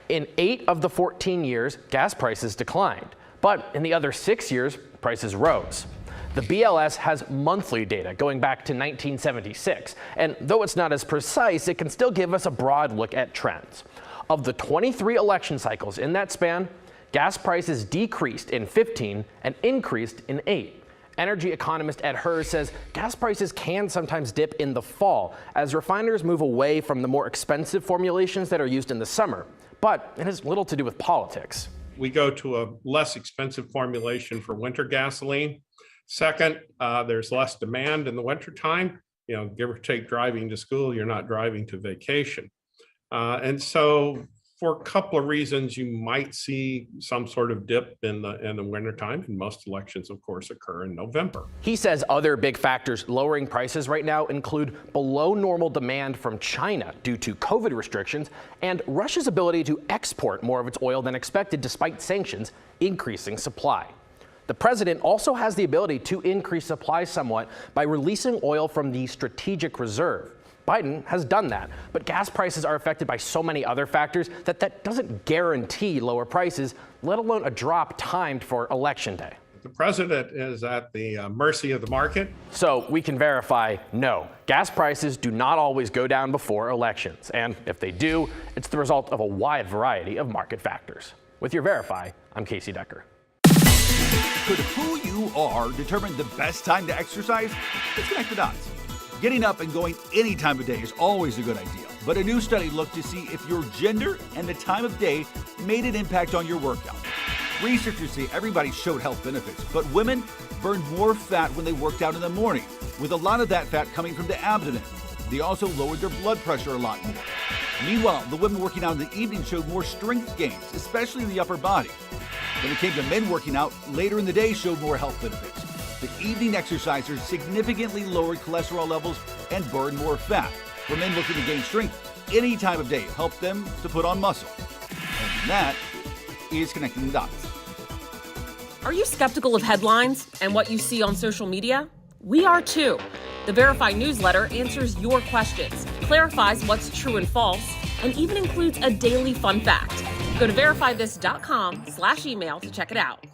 [SPEAKER 10] In 8 of the 14 years, gas prices declined, but in the other 6 years, prices rose. The BLS has monthly data going back to 1976, and though it's not as precise, it can still give us a broad look at trends. Of the 23 election cycles in that span, gas prices decreased in 15 and increased in 8. Energy economist Ed Hers says gas prices can sometimes dip in the fall as refiners move away from the more expensive formulations that are used in the summer, but it has little to do with politics.
[SPEAKER 15] We go to a less expensive formulation for winter gasoline. Second, there's less demand in the wintertime. Give or take driving to school, you're not driving to vacation. And so for a couple of reasons, you might see some sort of dip in the wintertime, and most elections, of course, occur in November.
[SPEAKER 10] He says other big factors lowering prices right now include below normal demand from China due to COVID restrictions and Russia's ability to export more of its oil than expected despite sanctions, increasing supply. The president also has the ability to increase supply somewhat by releasing oil from the strategic reserve. Biden has done that, but gas prices are affected by so many other factors that doesn't guarantee lower prices, let alone a drop timed for Election Day.
[SPEAKER 15] The president is at the mercy of the market.
[SPEAKER 10] So we can verify, no, gas prices do not always go down before elections. And if they do, it's the result of a wide variety of market factors. With your Verify, I'm Casey Decker.
[SPEAKER 16] Could who you are determine the best time to exercise? Let's connect the dots. Getting up and going any time of day is always a good idea, but a new study looked to see if your gender and the time of day made an impact on your workout. Researchers say everybody showed health benefits, but women burned more fat when they worked out in the morning, with a lot of that fat coming from the abdomen. They also lowered their blood pressure a lot more. Meanwhile, the women working out in the evening showed more strength gains, especially in the upper body. When it came to men working out, later in the day showed more health benefits. The evening exercisers significantly lowered cholesterol levels and burned more fat. For men looking to gain strength, any time of day helped them to put on muscle. And that is Connecting the Dots.
[SPEAKER 12] Are you skeptical of headlines and what you see on social media? We are too. The Verify newsletter answers your questions, clarifies what's true and false, and even includes a daily fun fact. Go to verifythis.com/email to check it out.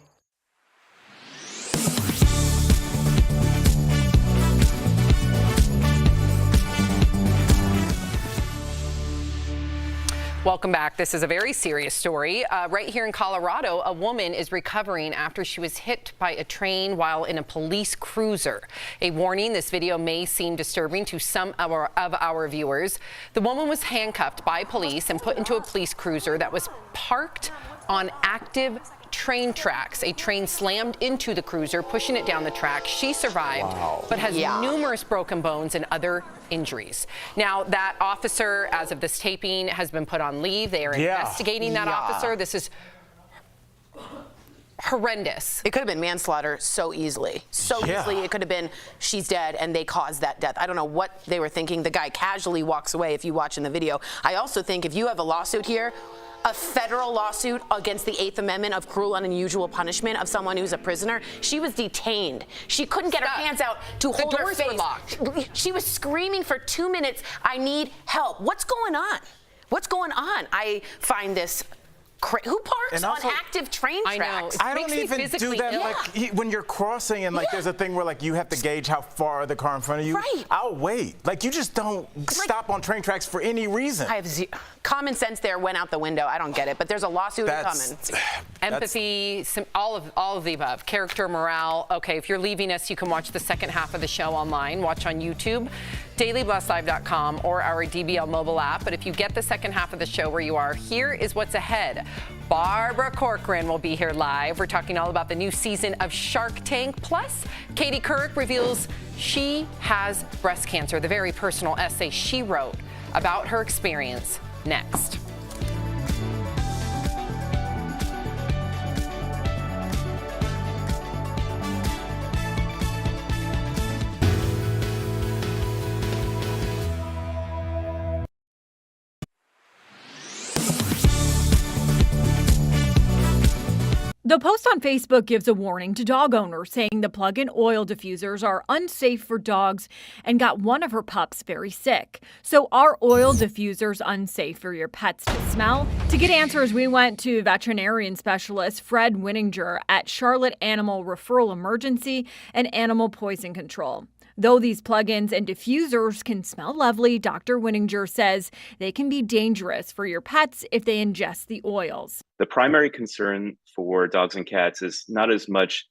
[SPEAKER 3] Welcome back. This is a very serious story. Right here in Colorado, a woman is recovering after she was hit by a train while in a police cruiser. A warning, this video may seem disturbing to some of our viewers. The woman was handcuffed by police and put into a police cruiser that was parked on active train tracks. A train slammed into the cruiser, pushing it down the track. She survived, but has numerous broken bones and other injuries. Now, that officer, as of this taping, has been put on leave. They are investigating that officer. This is horrendous.
[SPEAKER 2] It could have been manslaughter so easily. Easily. It could have been she's dead and they caused that death. I don't know what they were thinking. The guy casually walks away if you watch in the video. I also think if you have a lawsuit here, a federal lawsuit against the 8th Amendment of cruel and unusual punishment of someone who's a prisoner. She was detained. She couldn't get her hands out to hold her face. The doors were locked. She was screaming for 2 minutes, I need help. What's going on? What's going on? I find this who parks on active train tracks?
[SPEAKER 6] I don't even do that. Like when you're crossing and there's a thing where you have to gauge how far the car in front of you.
[SPEAKER 2] Right.
[SPEAKER 6] I'll wait. You just don't stop on train tracks for any reason.
[SPEAKER 2] common sense there went out the window. I don't get it, but there's a lawsuit coming.
[SPEAKER 3] Empathy, all of the above. Character, morale. Okay, if you're leaving us, you can watch the second half of the show online. Watch on YouTube, dailyblesslive.com, or our DBL mobile app. But if you get the second half of the show where you are, here is what's ahead. Barbara Corcoran will be here live. We're talking all about the new season of Shark Tank. Plus, Katie Couric reveals she has breast cancer, the very personal essay she wrote about her experience. Next.
[SPEAKER 7] The post on Facebook gives a warning to dog owners, saying the plug-in oil diffusers are unsafe for dogs and got one of her pups very sick. So are oil diffusers unsafe for your pets to smell? To get answers, we went to veterinarian specialist Fred Winninger at Charlotte Animal Referral Emergency and Animal Poison Control. Though these plug-ins and diffusers can smell lovely, Dr. Winninger says they can be dangerous for your pets if they ingest the oils.
[SPEAKER 8] The primary concern for dogs and cats is not as much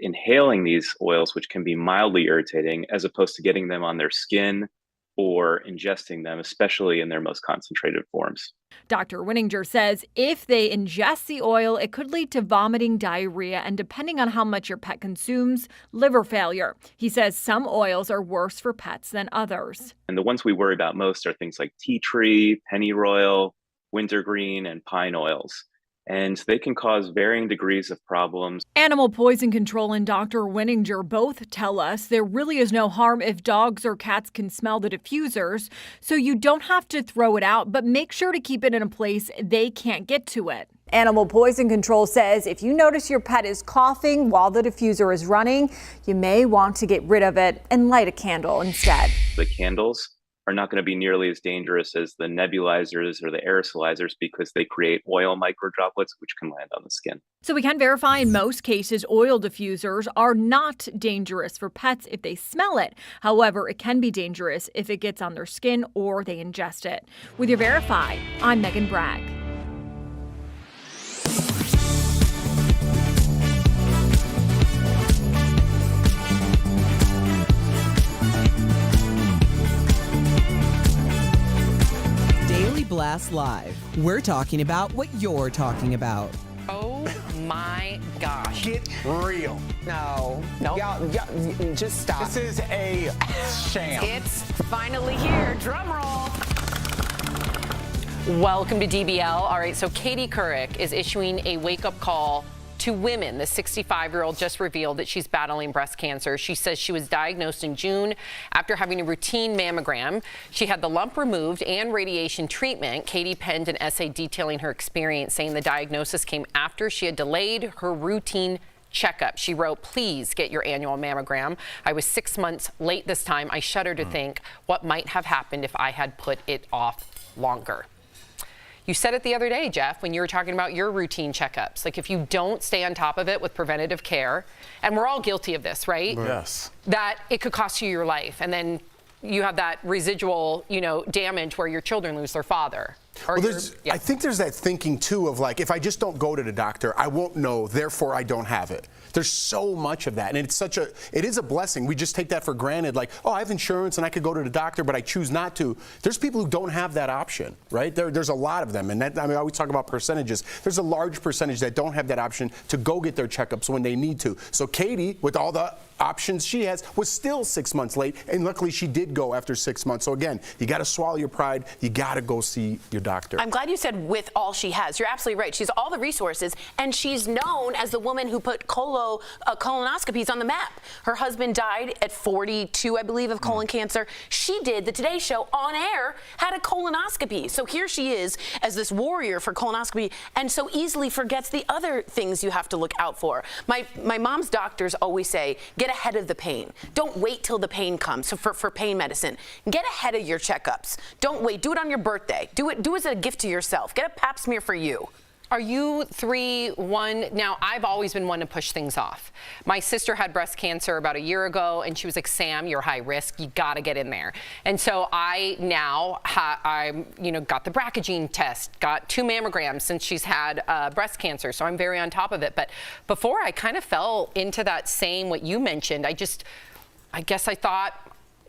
[SPEAKER 8] inhaling these oils, which can be mildly irritating, as opposed to getting them on their skin or ingesting them, especially in their most concentrated forms.
[SPEAKER 7] Dr. Winninger says if they ingest the oil, it could lead to vomiting, diarrhea, and depending on how much your pet consumes, liver failure. He says some oils are worse for pets than others.
[SPEAKER 8] And the ones we worry about most are things like tea tree, pennyroyal, wintergreen, and pine oils. And they can cause varying degrees of problems.
[SPEAKER 7] Animal Poison Control and Dr. Winninger both tell us there really is no harm if dogs or cats can smell the diffusers, so you don't have to throw it out, but make sure to keep it in a place they can't get to it.
[SPEAKER 20] Animal Poison Control says if you notice your pet is coughing while the diffuser is running, you may want to get rid of it and light a candle instead.
[SPEAKER 8] The candles are not going to be nearly as dangerous as the nebulizers or the aerosolizers because they create oil microdroplets which can land on the skin.
[SPEAKER 7] So we can verify in most cases oil diffusers are not dangerous for pets if they smell it. However, it can be dangerous if it gets on their skin or they ingest it. With your Verify, I'm Megan Bragg.
[SPEAKER 1] Blast Live. We're talking about what you're talking about.
[SPEAKER 3] Oh my gosh.
[SPEAKER 6] Get real.
[SPEAKER 3] No.
[SPEAKER 6] Y'all, just stop. This is a sham.
[SPEAKER 2] It's finally here. Drum roll.
[SPEAKER 3] Welcome to DBL. All right, so Katie Couric is issuing a wake-up call to women. The 65-year-old just revealed that she's battling breast cancer. She says she was diagnosed in June after having a routine mammogram. She had the lump removed and radiation treatment. Katie penned an essay detailing her experience, saying the diagnosis came after she had delayed her routine checkup. She wrote, "Please get your annual mammogram. I was 6 months late this time. I shudder to think what might have happened if I had put it off longer." You said it the other day, Jeff, when you were talking about your routine checkups. Like if you don't stay on top of it with preventative care, and we're all guilty of this, right?
[SPEAKER 6] Yes.
[SPEAKER 3] That it could cost you your life. And then you have that residual, damage where your children lose their father.
[SPEAKER 4] Well, I think there's that thinking too of like, if I just don't go to the doctor, I won't know, therefore I don't have it. There's so much of that, and it is a blessing. We just take that for granted, like, oh, I have insurance and I could go to the doctor, but I choose not to. There's people who don't have that option, right? There's a lot of them, and I always talk about percentages. There's a large percentage that don't have that option to go get their checkups when they need to. So Katie, with all the options she has, was still 6 months late, and luckily she did go after 6 months. So again, you got to swallow your pride. You got to go see your doctor.
[SPEAKER 2] I'm glad you said with all she has. You're absolutely right. She's all the resources, and she's known as the woman who put colonoscopies on the map. Her husband died at 42, I believe, of colon cancer. She did the Today Show on air, had a colonoscopy. So here she is as this warrior for colonoscopy, and so easily forgets the other things you have to look out for. My mom's doctors always say, get ahead of the pain. Don't wait till the pain comes. So for pain medicine, get ahead of your checkups. Don't wait. Do it on your birthday. Do it as a gift to yourself. Get a pap smear for you.
[SPEAKER 3] Are you 3-1? Now, I've always been one to push things off. My sister had breast cancer about a year ago, and she was like, Sam, you're high risk. You got to get in there. And so I now, got the BRCA gene test, got 2 mammograms since she's had breast cancer. So I'm very on top of it. But before, I kind of fell into that same, what you mentioned. I guess I thought,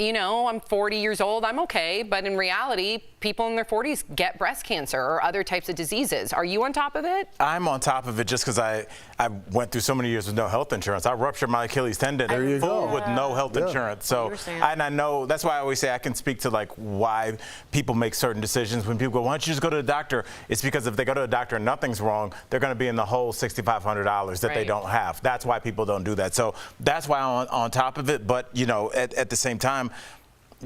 [SPEAKER 3] I'm 40 years old, I'm okay. But in reality, people in their 40s get breast cancer or other types of diseases. Are you on top of it?
[SPEAKER 6] I'm on top of it just because I went through so many years with no health insurance. I ruptured my Achilles tendon with no health insurance. So, and I know, that's why I always say I can speak to like why people make certain decisions. When people go, why don't you just go to the doctor? It's because if they go to the doctor and nothing's wrong, they're going to be in the whole $6,500 that they don't have. That's why people don't do that. So that's why I'm on top of it. But, at the same time,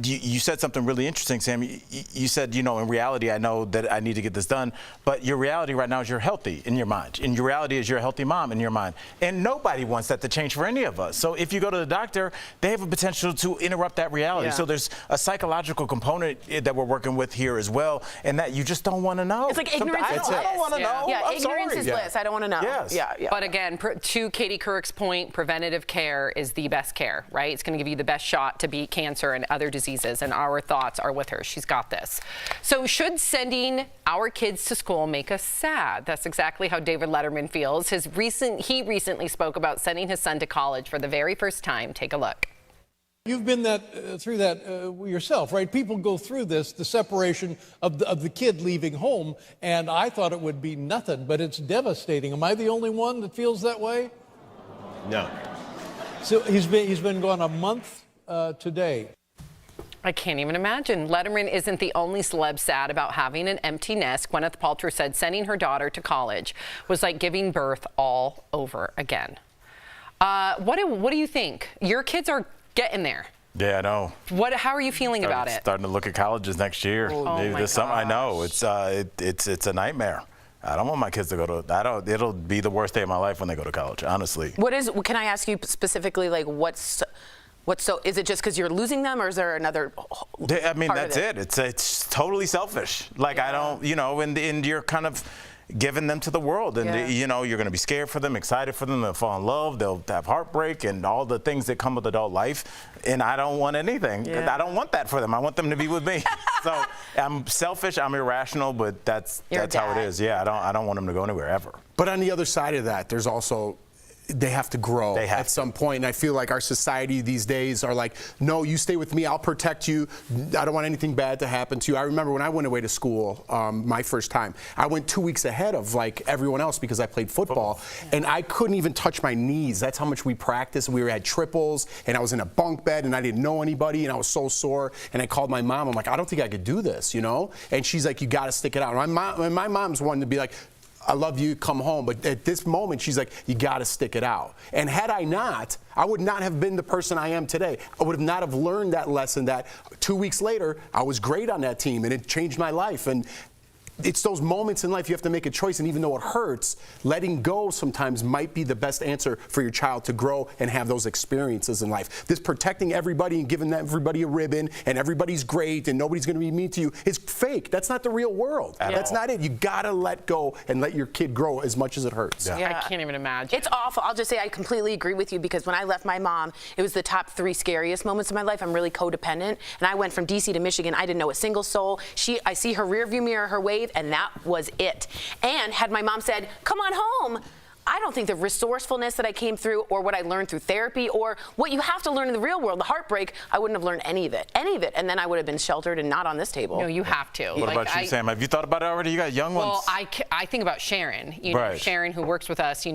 [SPEAKER 6] you said something really interesting, Sam. You said, in reality, I know that I need to get this done, but your reality right now is you're healthy in your mind. And your reality is you're a healthy mom in your mind. And nobody wants that to change for any of us. So if you go to the doctor, they have a potential to interrupt that reality. So there's a psychological component that we're working with here as well, and that you just don't want to know.
[SPEAKER 21] It's like ignorance is bliss.
[SPEAKER 6] I don't want to know.
[SPEAKER 21] Yeah,
[SPEAKER 6] I'm
[SPEAKER 21] ignorance is bliss. I don't want to know.
[SPEAKER 6] Yes.
[SPEAKER 21] Yeah.
[SPEAKER 3] But again, to Katie Couric's point, preventative care is the best care, right? It's going to give you the best shot to beat cancer and other diseases, and our thoughts are with her. She's got this. So should sending our kids to school make us sad? That's exactly how David Letterman feels. He recently spoke about sending his son to college for the very first time. Take a look.
[SPEAKER 5] You've been through that yourself, right? People go through this, the separation of the kid leaving home, and I thought it would be nothing, but it's devastating. Am I the only one that feels that way?
[SPEAKER 4] No.
[SPEAKER 5] So he's been gone a month today.
[SPEAKER 3] I can't even imagine. Letterman isn't the only celeb sad about having an empty nest. Gwyneth Paltrow said sending her daughter to college was like giving birth all over again. What do you think? Your kids are getting there.
[SPEAKER 6] Yeah, I know.
[SPEAKER 3] How are you feeling about it?
[SPEAKER 6] Starting to look at colleges next year. Maybe this summer. I know it's a nightmare. I don't want my kids to go to. It'll be the worst day of my life when they go to college. Honestly.
[SPEAKER 21] Can I ask you specifically, like is it just because you're losing them, or is there another?
[SPEAKER 6] I mean, that's it. It's totally selfish. Like I don't, and you're kind of giving them to the world, and you're going to be scared for them, excited for them. They'll fall in love. They'll have heartbreak and all the things that come with adult life. And I don't want anything. I don't want that for them. I want them to be with me. So I'm selfish. I'm irrational, but that's how it is. Yeah, I don't want them to go anywhere ever.
[SPEAKER 4] But on the other side of that, there's also, they have to grow at some point. And I feel like our society these days are like, no, you stay with me, I'll protect you. I don't want anything bad to happen to you. I remember when I went away to school my first time, I went 2 weeks ahead of like everyone else because I played football. And I couldn't even touch my knees. That's how much we practiced. We had triples, and I was in a bunk bed, and I didn't know anybody, and I was so sore. And I called my mom. I'm like, I don't think I could do this, And she's like, you got to stick it out. And my mom's one to be like, I love you, come home. But at this moment, she's like, you got to stick it out. And had I not, I would not have been the person I am today. I would not have learned that lesson that 2 weeks later, I was great on that team, and it changed my life. And it's those moments in life you have to make a choice, and even though it hurts, letting go sometimes might be the best answer for your child to grow and have those experiences in life. This protecting everybody and giving everybody a ribbon and everybody's great and nobody's going to be mean to you is fake. That's not the real world. That's not it. You got to let go and let your kid grow as much as it hurts.
[SPEAKER 3] I can't even imagine.
[SPEAKER 21] It's awful. I'll just say I completely agree with you, because when I left my mom, it was the top 3 scariest moments of my life. I'm really codependent, and I went from DC to Michigan. I didn't know a single soul. I see her rearview mirror, her wave, and that was it. And had my mom said, come on home, I don't think the resourcefulness that I came through, or what I learned through therapy, or what you have to learn in the real world, the heartbreak, I wouldn't have learned any of it. And then I would have been sheltered and not on this table.
[SPEAKER 3] No, you have to.
[SPEAKER 6] What about you, Sam? Have you thought about it already? You got young ones.
[SPEAKER 3] Well, I think about Sharon. Sharon, who works with us.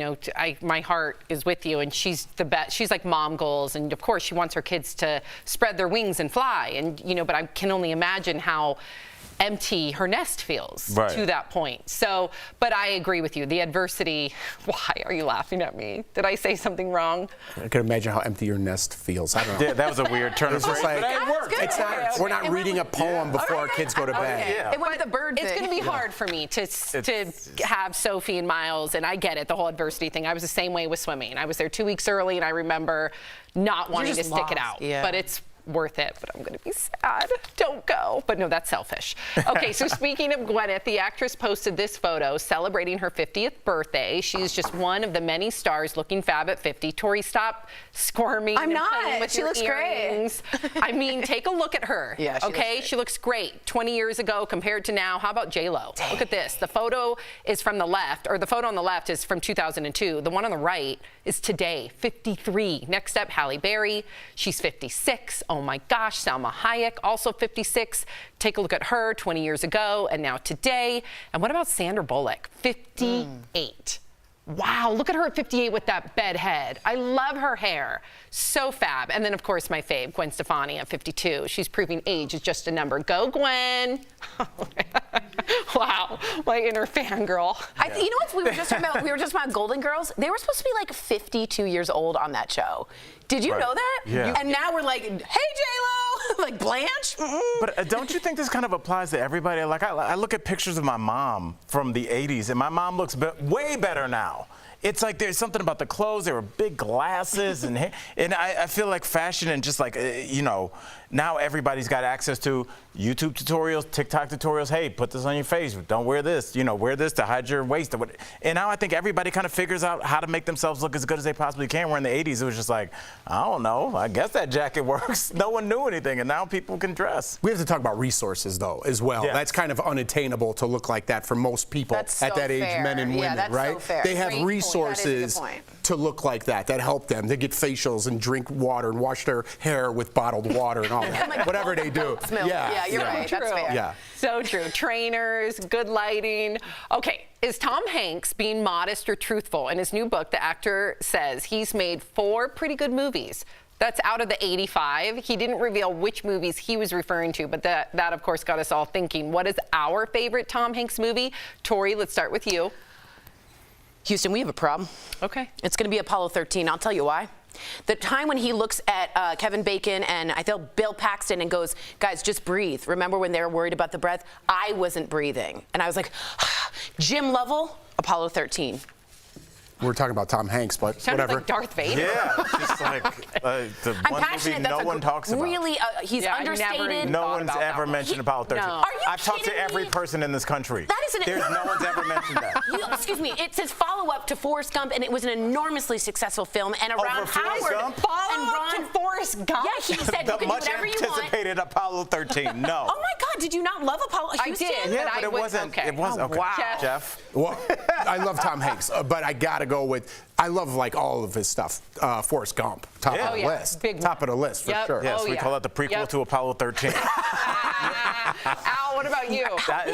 [SPEAKER 3] My heart is with you, and she's the best. She's like mom goals, and of course, she wants her kids to spread their wings and fly. And but I can only imagine how empty her nest feels to that point. So, but I agree with you. The adversity. Why are you laughing at me? Did I say something wrong?
[SPEAKER 4] I can imagine how empty your nest feels. I don't know.
[SPEAKER 6] Yeah, that was a weird turn of phrase.
[SPEAKER 4] Like, it's not. We're not reading a poem before our kids go to bed.
[SPEAKER 21] It went the bird
[SPEAKER 3] It's going to be hard for me to have Sophie and Miles, and I get it, the whole adversity thing. I was the same way with swimming. I was there 2 weeks early, and I remember not wanting to stick it out. But worth it, but I'm going to be sad. Don't go. But no, that's selfish. Okay, so speaking of Gwyneth, the actress posted this photo celebrating her 50th birthday. She's just one of the many stars looking fab at 50. Tori, stop squirming.
[SPEAKER 21] I'm
[SPEAKER 3] and
[SPEAKER 21] not.
[SPEAKER 3] playing with
[SPEAKER 21] She
[SPEAKER 3] your
[SPEAKER 21] looks great.
[SPEAKER 3] earrings. I mean, take a look at her.
[SPEAKER 21] Yeah,
[SPEAKER 3] She looks great 20 years ago compared to now. How about J-Lo? Look at this. The photo is from the left, or the photo on the left is from 2002. The one on the right is today, 53. Next up, Halle Berry. She's 56. Oh my gosh, Salma Hayek, also 56. Take a look at her 20 years ago and now today. And what about Sandra Bullock? 58. Wow, look at her at 58 with that bed head. I love her hair. So fab. And then, of course, my fave, Gwen Stefani at 52. She's proving age is just a number. Go, Gwen. Wow, my inner fangirl.
[SPEAKER 21] You know what we were just talking about? We were just about Golden Girls. They were supposed to be like 52 years old on that show. Did you know that?
[SPEAKER 6] Yeah.
[SPEAKER 21] And now we're like, hey, J-Lo, like Blanche.
[SPEAKER 6] But don't you think this kind of applies to everybody? Like, I look at pictures of my mom from the 80s, and my mom looks way better now. It's like there's something about the clothes. There were big glasses and hair. And I feel like fashion and just like, now everybody's got access to YouTube tutorials, TikTok tutorials. Hey, put this on your face. Don't wear this. Wear this to hide your waist. And now I think everybody kind of figures out how to make themselves look as good as they possibly can. Where in the 80s, it was just like, I don't know. I guess that jacket works. No one knew anything. And now people can dress.
[SPEAKER 4] We have to talk about resources, though, as well.
[SPEAKER 6] Yeah.
[SPEAKER 4] That's kind of unattainable to look like that for most people at that age, men and women, right?
[SPEAKER 21] So fair.
[SPEAKER 4] They have resources to look like that help them. They get facials and drink water and wash their hair with bottled water and all that.
[SPEAKER 21] Like
[SPEAKER 4] whatever they do.
[SPEAKER 21] Yeah, you're right. That's fair.
[SPEAKER 4] Yeah.
[SPEAKER 3] So true. Trainers, good lighting. Okay, is Tom Hanks being modest or truthful? In his new book, the actor says he's made 4 pretty good movies. That's out of the 85. He didn't reveal which movies he was referring to, but that of course, got us all thinking. What is our favorite Tom Hanks movie? Tori, let's start with you.
[SPEAKER 21] Houston, we have a problem.
[SPEAKER 3] Okay.
[SPEAKER 21] It's going to be Apollo 13. I'll tell you why. The time when he looks at Kevin Bacon and I feel Bill Paxton and goes, guys, just breathe. Remember when they were worried about the breath? I wasn't breathing. And I was like, Jim Lovell, Apollo 13.
[SPEAKER 4] We're talking about Tom Hanks, but
[SPEAKER 3] Sounded
[SPEAKER 4] whatever.
[SPEAKER 3] like Darth Vader.
[SPEAKER 6] Yeah, just like the
[SPEAKER 21] I'm
[SPEAKER 6] one
[SPEAKER 21] passionate.
[SPEAKER 6] movie no one talks about.
[SPEAKER 21] Really, he's understated.
[SPEAKER 6] No one's ever mentioned Apollo 13.
[SPEAKER 21] No. Are you
[SPEAKER 6] I've talked to
[SPEAKER 21] kidding
[SPEAKER 6] every
[SPEAKER 21] me?
[SPEAKER 6] person in this country.
[SPEAKER 21] That is
[SPEAKER 6] No one's ever mentioned that.
[SPEAKER 21] Excuse me. It says follow-up to Forrest Gump, and it was an enormously successful film. And around
[SPEAKER 6] Forrest
[SPEAKER 21] Howard
[SPEAKER 6] Gump?
[SPEAKER 21] and Ron
[SPEAKER 3] Forrest Gump.
[SPEAKER 21] Yeah, he said you
[SPEAKER 6] The
[SPEAKER 21] can do
[SPEAKER 6] much
[SPEAKER 21] whatever you want.
[SPEAKER 6] anticipated Apollo 13. No.
[SPEAKER 21] Oh my God! Did you not love Apollo?
[SPEAKER 3] I did.
[SPEAKER 6] Yeah, but it wasn't.
[SPEAKER 3] Okay.
[SPEAKER 6] It was okay.
[SPEAKER 21] Wow.
[SPEAKER 6] Jeff.
[SPEAKER 4] Well, I love Tom Hanks, but I gotta go with. I love like all of his stuff. Forrest Gump, top of the list. Top of the list for sure.
[SPEAKER 6] Yes, we call it the prequel to Apollo 13.
[SPEAKER 3] Al, what about you?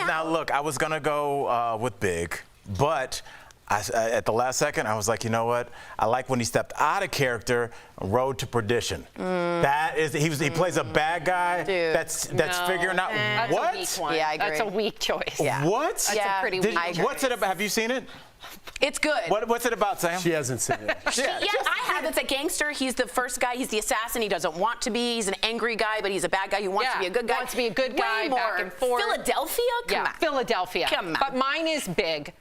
[SPEAKER 6] Now look, I was gonna go with Big, but at the last second, I was like, you know what? I like when he stepped out of character, Road to Perdition. That is, he plays a bad guy.
[SPEAKER 21] Dude,
[SPEAKER 6] that's figuring out
[SPEAKER 3] That's
[SPEAKER 6] what.
[SPEAKER 3] a weak one.
[SPEAKER 21] Yeah, I agree.
[SPEAKER 3] That's a weak choice.
[SPEAKER 21] Yeah.
[SPEAKER 6] What?
[SPEAKER 3] That's a pretty weak choice.
[SPEAKER 6] What's it about? Have you seen it?
[SPEAKER 21] It's good.
[SPEAKER 6] What's it about, Sam?
[SPEAKER 4] She hasn't seen it.
[SPEAKER 21] Yeah, I have. It's a gangster. He's the first guy. He's the assassin. He doesn't want to be. He's an angry guy, but he's a bad guy who wants to be a good guy.
[SPEAKER 3] Wants to be a good guy.
[SPEAKER 21] Way
[SPEAKER 3] Back
[SPEAKER 21] more
[SPEAKER 3] and forth.
[SPEAKER 21] Philadelphia? Come on.
[SPEAKER 3] Philadelphia.
[SPEAKER 21] Come on.
[SPEAKER 3] But mine is Big.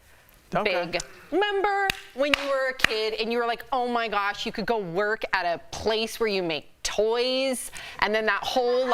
[SPEAKER 6] Okay.
[SPEAKER 3] Big. Remember when you were a kid and you were like, oh my gosh, you could go work at a place where you make toys, and then that whole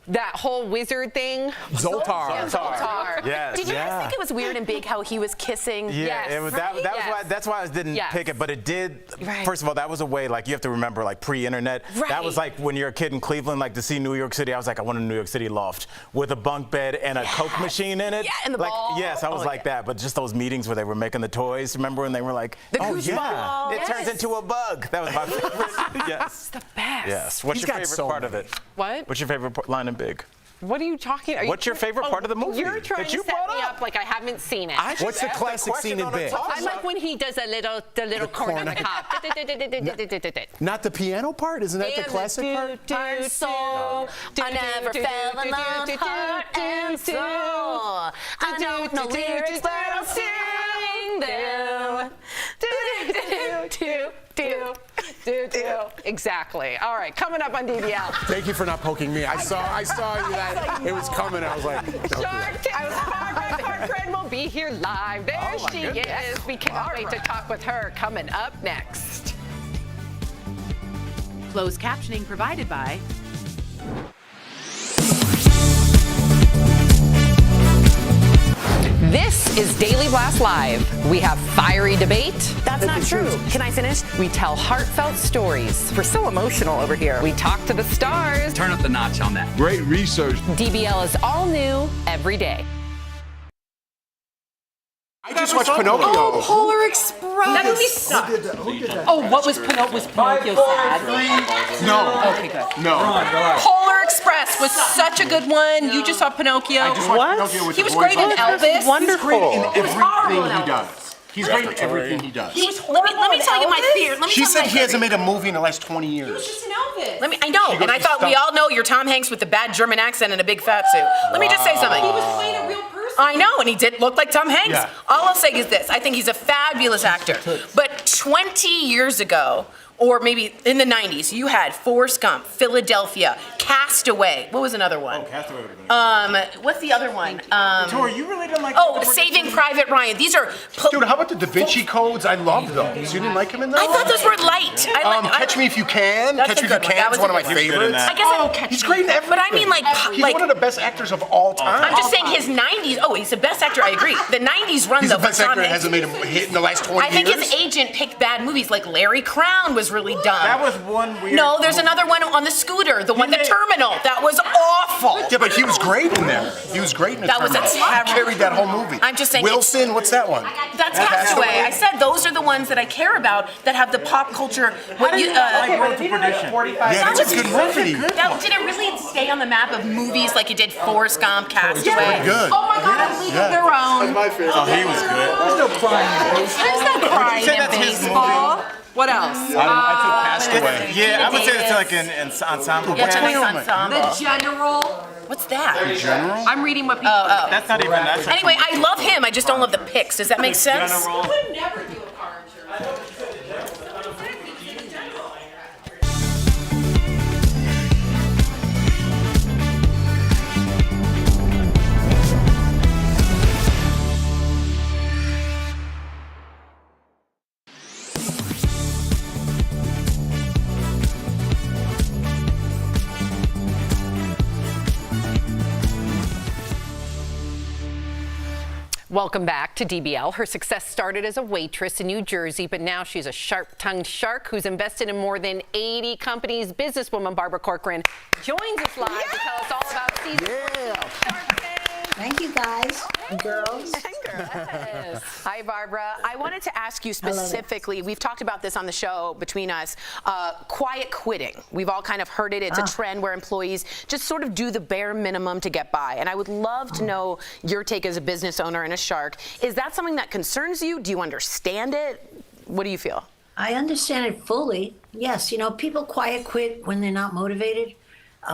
[SPEAKER 3] that whole wizard thing.
[SPEAKER 4] Zoltar.
[SPEAKER 21] Yeah, Zoltar.
[SPEAKER 6] Yes.
[SPEAKER 21] Did you guys think it was weird and Big how he was kissing?
[SPEAKER 6] Yeah,
[SPEAKER 21] Yes.
[SPEAKER 6] it was, that was why. That's why I didn't pick it. But it did.
[SPEAKER 21] Right.
[SPEAKER 6] First of all, that was a way. Like you have to remember, like pre-internet.
[SPEAKER 21] Right.
[SPEAKER 6] That was like when you're a kid in Cleveland, like to see New York City. I was like, I want a New York City loft with a bunk bed and a Coke machine in it.
[SPEAKER 21] Yeah, and the ball.
[SPEAKER 6] Yes, I was like that. But just those meetings where they were making the toys. Remember when they were like,
[SPEAKER 21] The
[SPEAKER 6] oh
[SPEAKER 21] goose
[SPEAKER 6] yeah,
[SPEAKER 21] ball.
[SPEAKER 6] it turns into a bug. That was my favorite. Yes.
[SPEAKER 3] The best.
[SPEAKER 6] Yes. What's
[SPEAKER 4] He's
[SPEAKER 6] your
[SPEAKER 4] got
[SPEAKER 6] favorite
[SPEAKER 4] so
[SPEAKER 6] part of
[SPEAKER 4] many.
[SPEAKER 6] it?
[SPEAKER 3] What?
[SPEAKER 6] What's your favorite line in Big?
[SPEAKER 3] What are you talking about?
[SPEAKER 6] What's your favorite part of the movie
[SPEAKER 3] You're trying
[SPEAKER 6] that
[SPEAKER 3] to
[SPEAKER 6] you
[SPEAKER 3] set
[SPEAKER 6] brought
[SPEAKER 3] me
[SPEAKER 6] up?
[SPEAKER 3] up like I haven't seen it.
[SPEAKER 6] I just
[SPEAKER 4] What's the
[SPEAKER 6] asked
[SPEAKER 4] classic
[SPEAKER 6] question
[SPEAKER 4] scene in
[SPEAKER 6] on a
[SPEAKER 4] Big?
[SPEAKER 6] talk
[SPEAKER 3] I
[SPEAKER 6] show.
[SPEAKER 3] like when he does the little corner
[SPEAKER 4] corner.
[SPEAKER 3] hop.
[SPEAKER 4] Not the piano part? Isn't that the classic part?
[SPEAKER 21] Heart and soul. I never fell in love, heart and soul. I don't know lyrics, but I'll sing them.
[SPEAKER 3] Exactly. All right, coming up on DBL.
[SPEAKER 4] Thank you for not poking me. I saw you that it was coming. I was like,
[SPEAKER 3] Shark Tank Corcoran will be here live. There she is. We cannot wait to talk with her. Coming up next.
[SPEAKER 9] Closed captioning provided by
[SPEAKER 3] This is Daily Blast Live. We have fiery debate.
[SPEAKER 2] That's not true. Can I finish?
[SPEAKER 3] We tell heartfelt stories. We're so emotional over here. We talk to the stars.
[SPEAKER 9] Turn up the notch on that.
[SPEAKER 14] Great research.
[SPEAKER 3] DBL is all new every day.
[SPEAKER 4] I just watched Pinocchio.
[SPEAKER 21] Oh, Polar Express. That movie sucked.
[SPEAKER 13] Who did that?
[SPEAKER 21] Oh, what was Pinocchio sad?
[SPEAKER 4] No.
[SPEAKER 21] Okay, good.
[SPEAKER 4] No.
[SPEAKER 21] Polar Express was such a good one. You just saw Pinocchio.
[SPEAKER 4] I just watched Pinocchio with
[SPEAKER 21] He
[SPEAKER 4] the
[SPEAKER 21] was
[SPEAKER 4] boys
[SPEAKER 21] great in
[SPEAKER 4] on.
[SPEAKER 21] Elvis.
[SPEAKER 4] He's great in
[SPEAKER 21] horrible
[SPEAKER 4] everything
[SPEAKER 21] in
[SPEAKER 4] he does. He's great in everything he does.
[SPEAKER 21] Let me tell you my fear.
[SPEAKER 4] She said he hasn't made a movie in the last 20 years.
[SPEAKER 21] He was just an Elvis. I know,
[SPEAKER 4] She goes
[SPEAKER 21] and I
[SPEAKER 4] to
[SPEAKER 21] thought we
[SPEAKER 4] stop.
[SPEAKER 21] all know you're Tom Hanks with the bad German accent and a big fat suit. Let me just say something. He was playing a real person. I know, and he did look like Tom Hanks.
[SPEAKER 4] Yeah.
[SPEAKER 21] All I'll say is this. I think he's a fabulous actor. But 20 years ago, or maybe in the 90s, you had Forrest Gump, Philadelphia, Castaway. What was another one?
[SPEAKER 6] Castaway would have been
[SPEAKER 21] What's the other one?
[SPEAKER 6] Tori, you really didn't like
[SPEAKER 21] Saving Private Ryan. These are...
[SPEAKER 4] Dude, how about the Da Vinci Codes? I love those. You didn't like him in those?
[SPEAKER 21] I thought those were light.
[SPEAKER 4] Catch Me If You Can.
[SPEAKER 21] That's
[SPEAKER 4] Catch
[SPEAKER 21] a
[SPEAKER 4] Me If You
[SPEAKER 21] good one.
[SPEAKER 4] Can
[SPEAKER 21] That
[SPEAKER 4] is
[SPEAKER 21] was
[SPEAKER 4] one of
[SPEAKER 21] a
[SPEAKER 4] my
[SPEAKER 21] good one.
[SPEAKER 4] favorites.
[SPEAKER 21] I guess
[SPEAKER 4] He's great in everything.
[SPEAKER 21] But I mean,
[SPEAKER 4] he's one of the best actors of all time.
[SPEAKER 21] I'm just saying his 90s. Oh, he's the best actor. I agree. The 90s run
[SPEAKER 4] He's
[SPEAKER 21] though.
[SPEAKER 4] the best actor that hasn't made a hit in the last 20 years.
[SPEAKER 21] I think his agent picked bad movies. Like Larry Crown was really dumb.
[SPEAKER 6] That was one weird.
[SPEAKER 21] No, there's another one on the scooter. The one, the Terminal. That was awful.
[SPEAKER 4] Yeah, but he was great in there. He was great in the
[SPEAKER 21] That was a
[SPEAKER 4] Terminal.
[SPEAKER 21] terrible-
[SPEAKER 4] He carried that whole movie.
[SPEAKER 21] I'm just saying.
[SPEAKER 4] Wilson, what's that one?
[SPEAKER 21] That's Castaway. I said those are the ones that I care about that have the pop culture. What you?
[SPEAKER 6] Road to Perdition.
[SPEAKER 4] Yeah, that's a good movie.
[SPEAKER 21] Did it really stay on the map of movies like it did Forrest Gump, Castaway?
[SPEAKER 4] pretty good.
[SPEAKER 21] Oh my God, League of Their Own.
[SPEAKER 4] my favorite.
[SPEAKER 6] Oh, he was good.
[SPEAKER 9] There's no crying.
[SPEAKER 21] There's no crying
[SPEAKER 6] say
[SPEAKER 21] in
[SPEAKER 6] that's his
[SPEAKER 21] baseball. What else?
[SPEAKER 4] I took Castaway.
[SPEAKER 6] Yeah, I would say it's like an ensemble.
[SPEAKER 21] Yeah, it's a nice
[SPEAKER 4] Wait a minute.
[SPEAKER 21] ensemble.
[SPEAKER 17] The General.
[SPEAKER 21] What's that?
[SPEAKER 4] The General?
[SPEAKER 17] I'm reading what people.
[SPEAKER 6] That's not even. That's
[SPEAKER 21] Anyway, I love him. I just don't love the pics. Does that make sense?
[SPEAKER 6] General.
[SPEAKER 17] would never do a car insurance.
[SPEAKER 3] Welcome back to DBL. Her success started as a waitress in New Jersey, but now she's a sharp-tongued shark who's invested in more than 80 companies. Businesswoman Barbara Corcoran joins us live to tell us all about season 14 of Shark Tank.
[SPEAKER 11] Thank you, guys and girls.
[SPEAKER 2] Yes. Hi, Barbara. I wanted to ask you specifically, we've talked about this on the show between us, quiet quitting. We've all kind of heard it. It's a trend where employees just sort of do the bare minimum to get by. And I would love to know your take as a business owner and a shark. Is that something that concerns you? Do you understand it? What do you feel?
[SPEAKER 11] I understand it fully. Yes, you know, people quiet quit when they're not motivated,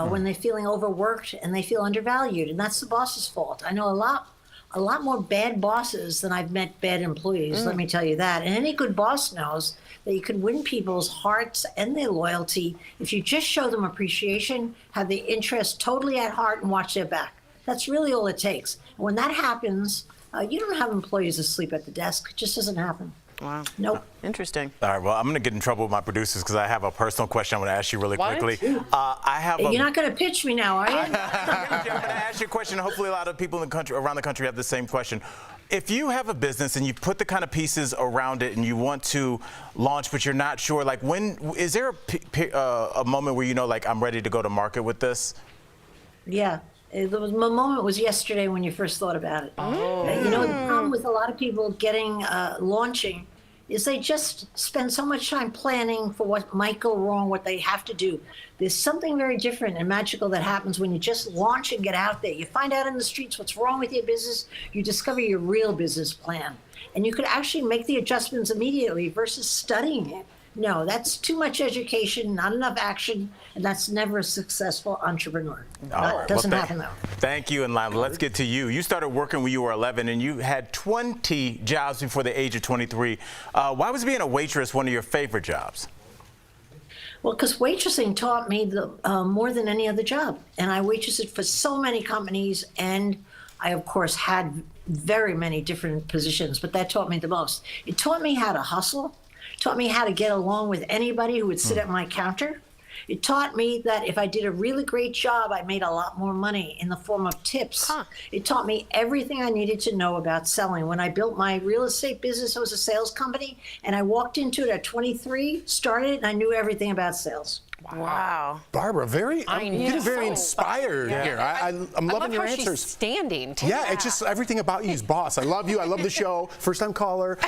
[SPEAKER 11] when they're feeling overworked and they feel undervalued, and that's the boss's fault. I know a lot more bad bosses than I've met bad employees, let me tell you that. And any good boss knows that you can win people's hearts and their loyalty if you just show them appreciation, have their interest totally at heart, and watch their back. That's really all it takes. And when that happens, you don't have employees asleep at the desk. It just doesn't happen.
[SPEAKER 2] Wow.
[SPEAKER 11] Nope.
[SPEAKER 2] Interesting.
[SPEAKER 6] All right, well, I'm going to get in trouble with my producers because I have a personal question I want to ask you really quickly. I have
[SPEAKER 11] You're not going to pitch me now, are you?
[SPEAKER 6] I'm going to ask you a question. Hopefully a lot of people in the country, around the country, have the same question. If you have a business and you put the kind of pieces around it and you want to launch, but you're not sure, like when, is there a moment where you know, like, I'm ready to go to market with this?
[SPEAKER 11] Yeah. My moment was yesterday when you first thought about it. You know, the problem with a lot of people getting launching is they just spend so much time planning for what might go wrong, what they have to do. There's something very different and magical that happens when you just launch and get out there. You find out in the streets what's wrong with your business. You discover your real business plan. And you could actually make the adjustments immediately versus studying it. No, that's too much education, not enough action, and that's never a successful entrepreneur. That doesn't happen, though.
[SPEAKER 6] Thank you, and let's get to you. You started working when you were 11, and you had 20 jobs before the age of 23. Why was being a waitress one of your favorite jobs?
[SPEAKER 11] Well, because waitressing taught me more than any other job. And I waitressed for so many companies, and I, of course, had very many different positions, but that taught me the most. It taught me how to hustle. Taught me how to get along with anybody who would sit at my counter. It taught me that if I did a really great job, I made a lot more money in the form of tips. It taught me everything I needed to know about selling. When I built my real estate business, it was a sales company, and I walked into it at 23, started it, and I knew everything about sales.
[SPEAKER 2] Wow.
[SPEAKER 4] Barbara, I'm getting very inspired here. I'm loving your answers.
[SPEAKER 3] She's standing.
[SPEAKER 4] Yeah, it's just everything about you is boss. I love you. I love the show. First time caller.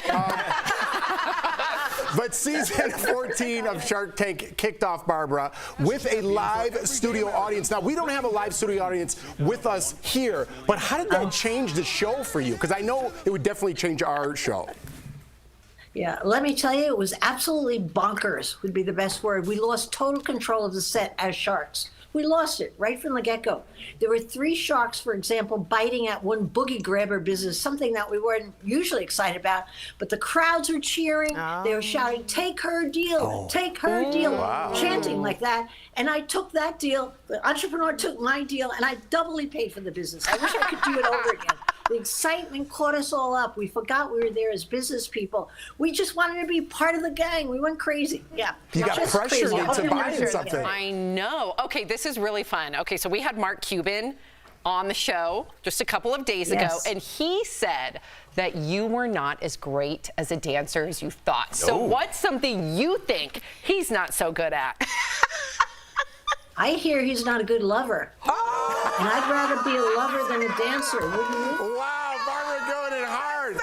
[SPEAKER 4] But season 14 of Shark Tank kicked off, Barbara, with a live studio audience. Now, we don't have a live studio audience with us here, but how did that change the show for you? Because I know it would definitely change our show.
[SPEAKER 11] Yeah, let me tell you, it was absolutely bonkers, would be the best word. We lost total control of the set as sharks. We lost it right from the get-go. There were 3 sharks, for example, biting at one boogie grabber business, something that we weren't usually excited about. But the crowds were cheering. They were shouting, take her deal, take her deal, chanting like that. And I took that deal. The entrepreneur took my deal, and I doubly paid for the business. I wish I could do it over again. The excitement caught us all up. We forgot we were there as business people. We just wanted to be part of the gang. We went crazy. Yeah.
[SPEAKER 4] You got pressured into buying something.
[SPEAKER 3] I know. Okay, this is really fun. Okay, so we had Mark Cuban on the show just a couple of days ago, and he said that you were not as great as a dancer as you thought. So what's something you think he's not so good at?
[SPEAKER 11] I hear he's not a good lover. And I'd rather be a lover than a dancer, wouldn't you?
[SPEAKER 4] Wow, Barbara going in hard.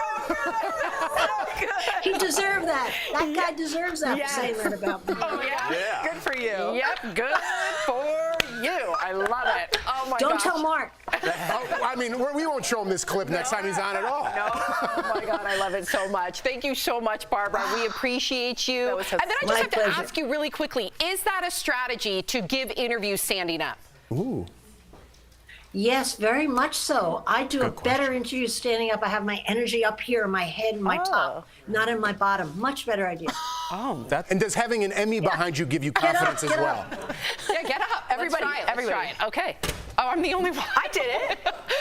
[SPEAKER 11] He deserved that. That guy deserves that for saying that about me.
[SPEAKER 3] Oh, yeah? Good for you. Yep, good for you. I love it. Oh, my
[SPEAKER 11] Don't tell Mark.
[SPEAKER 4] I mean, we won't show him this clip next time he's on at all.
[SPEAKER 3] No. Oh, my God, I love it so much. Thank you so much, Barbara. We appreciate you. And then I just have to ask you really quickly, is that a strategy to give interviews standing up?
[SPEAKER 4] Ooh.
[SPEAKER 11] Yes, very much so. I do a better interview standing up. I have my energy up here in my head and my top, not in my bottom. Much better idea.
[SPEAKER 4] And does having an Emmy behind you give you confidence as well?
[SPEAKER 3] Yeah, get up. Everybody. Let's try it. Okay. Oh, I'm the only one. I did it.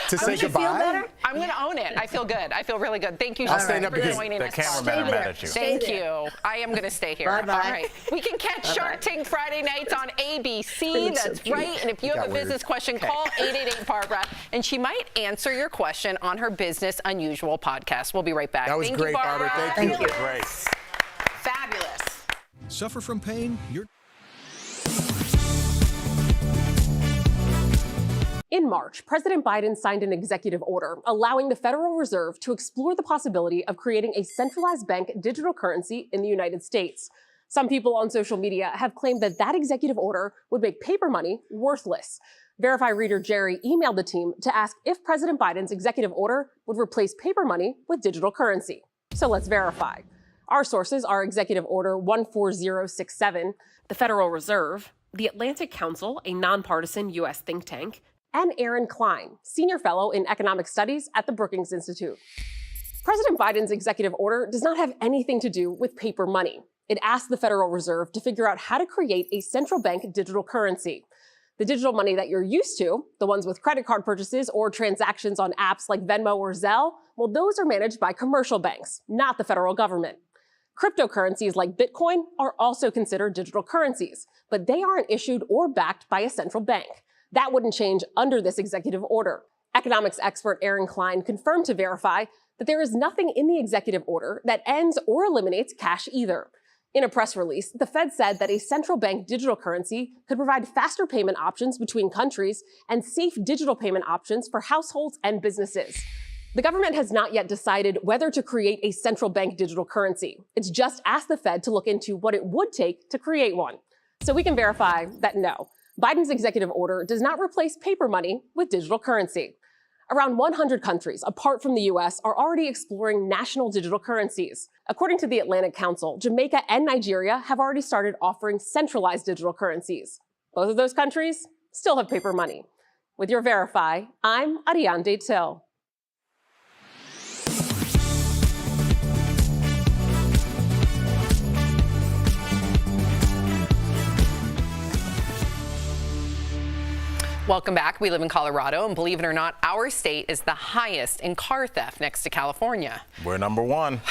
[SPEAKER 4] To say goodbye?
[SPEAKER 11] Feel better?
[SPEAKER 3] I'm going to own it. I feel good. I feel really good. Thank you
[SPEAKER 4] I'll
[SPEAKER 3] so
[SPEAKER 4] stand
[SPEAKER 3] much
[SPEAKER 4] up
[SPEAKER 3] for
[SPEAKER 4] because
[SPEAKER 3] joining
[SPEAKER 6] the
[SPEAKER 3] us.
[SPEAKER 6] cameraman mad at you.
[SPEAKER 3] Thank you. I am going to stay here.
[SPEAKER 11] Bye-bye.
[SPEAKER 3] All right. We can catch Shark Tank Friday nights on ABC. That's right. And if you have a business question, call 888-BARBARA, and she might answer your question on her Business Unusual podcast. We'll be right back.
[SPEAKER 4] That was
[SPEAKER 3] Thank
[SPEAKER 4] great,
[SPEAKER 3] you,
[SPEAKER 4] Barbara. Thank you.
[SPEAKER 6] Great.
[SPEAKER 3] Fabulous.
[SPEAKER 13] Suffer from pain?
[SPEAKER 12] In March, President Biden signed an executive order allowing the Federal Reserve to explore the possibility of creating a centralized bank digital currency in the United States. Some people on social media have claimed that that executive order would make paper money worthless. Verify reader Jerry emailed the team to ask if President Biden's executive order would replace paper money with digital currency. So let's verify. Our sources are Executive Order 14067, the Federal Reserve, the Atlantic Council, a nonpartisan U.S. think tank, and Aaron Klein, Senior Fellow in Economic Studies at the Brookings Institute. President Biden's executive order does not have anything to do with paper money. It asks the Federal Reserve to figure out how to create a central bank digital currency. The digital money that you're used to, the ones with credit card purchases or transactions on apps like Venmo or Zelle, well, those are managed by commercial banks, not the federal government. Cryptocurrencies like Bitcoin are also considered digital currencies, but they aren't issued or backed by a central bank. That wouldn't change under this executive order. Economics expert Aaron Klein confirmed to Verify that there is nothing in the executive order that ends or eliminates cash either. In a press release, the Fed said that a central bank digital currency could provide faster payment options between countries and safe digital payment options for households and businesses. The government has not yet decided whether to create a central bank digital currency. It's just asked the Fed to look into what it would take to create one. So we can verify that no, Biden's executive order does not replace paper money with digital currency. Around 100 countries, apart from the US, are already exploring national digital currencies. According to the Atlantic Council, Jamaica and Nigeria have already started offering centralized digital currencies. Both of those countries still have paper money. With your Verify, I'm Ariane Till.
[SPEAKER 3] Welcome back. We live in Colorado, and believe it or not, our state is the highest in car theft next to California.
[SPEAKER 6] We're number one.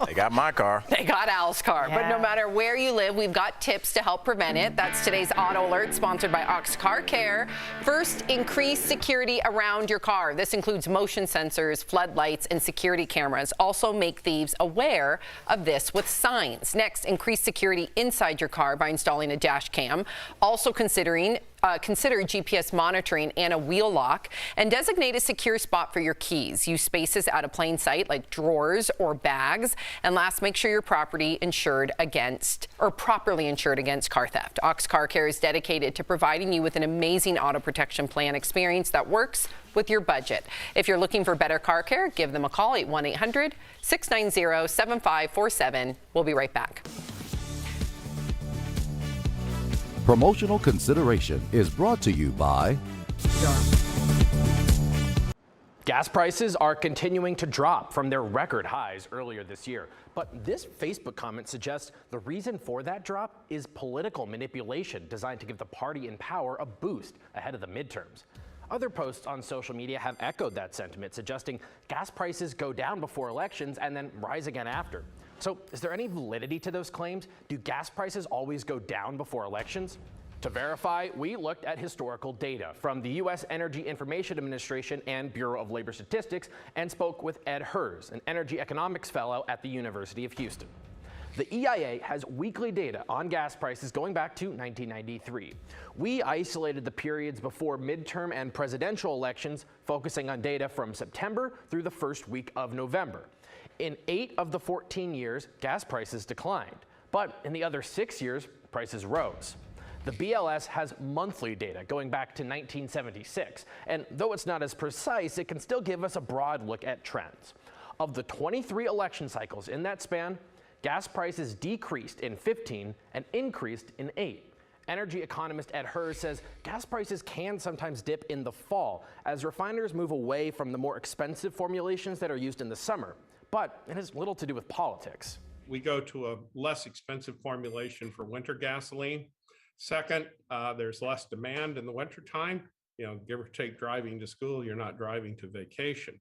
[SPEAKER 6] They got my car.
[SPEAKER 3] They got Al's car. But no matter where you live, we've got tips to help prevent it. That's today's Auto Alert, sponsored by Ox Car Care. First, increase security around your car. This includes motion sensors, floodlights, and security cameras. Also, make thieves aware of this with signs. Next, increase security inside your car by installing a dash cam. Also consider GPS monitoring and a wheel lock, and designate a secure spot for your keys. Use spaces out of plain sight like drawers or bags. And last, make sure your property properly insured against car theft. Ox Car Care is dedicated to providing you with an amazing auto protection plan experience that works with your budget. If you're looking for better car care, give them a call at 1-800-690-7547. We'll be right back.
[SPEAKER 14] Promotional consideration is brought to you by
[SPEAKER 10] Gas prices are continuing to drop from their record highs earlier this year. But this Facebook comment suggests the reason for that drop is political manipulation designed to give the party in power a boost ahead of the midterms. Other posts on social media have echoed that sentiment, suggesting gas prices go down before elections and then rise again after. So is there any validity to those claims? Do gas prices always go down before elections? To verify, we looked at historical data from the U.S. Energy Information Administration and Bureau of Labor Statistics and spoke with Ed Hers, an energy economics fellow at the University of Houston. The EIA has weekly data on gas prices going back to 1993. We isolated the periods before midterm and presidential elections, focusing on data from September through the first week of November. In 8 of the 14 years, gas prices declined, but in the other 6 years, prices rose. The BLS has monthly data going back to 1976, and though it's not as precise, it can still give us a broad look at trends. Of the 23 election cycles in that span, gas prices decreased in 15 and increased in 8. Energy economist Ed Hers says gas prices can sometimes dip in the fall as refiners move away from the more expensive formulations that are used in the summer. But it has little to do with politics.
[SPEAKER 15] We go to a less expensive formulation for winter gasoline. Second, there's less demand in the wintertime. Give or take driving to school, you're not driving to vacation.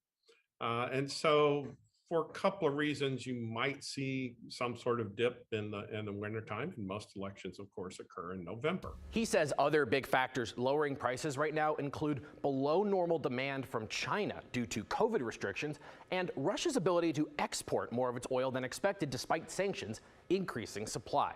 [SPEAKER 15] And so for a couple of reasons, you might see some sort of dip in the wintertime, and most elections, of course, occur in November.
[SPEAKER 10] He says other big factors lowering prices right now include below normal demand from China due to COVID restrictions and Russia's ability to export more of its oil than expected despite sanctions, increasing supply.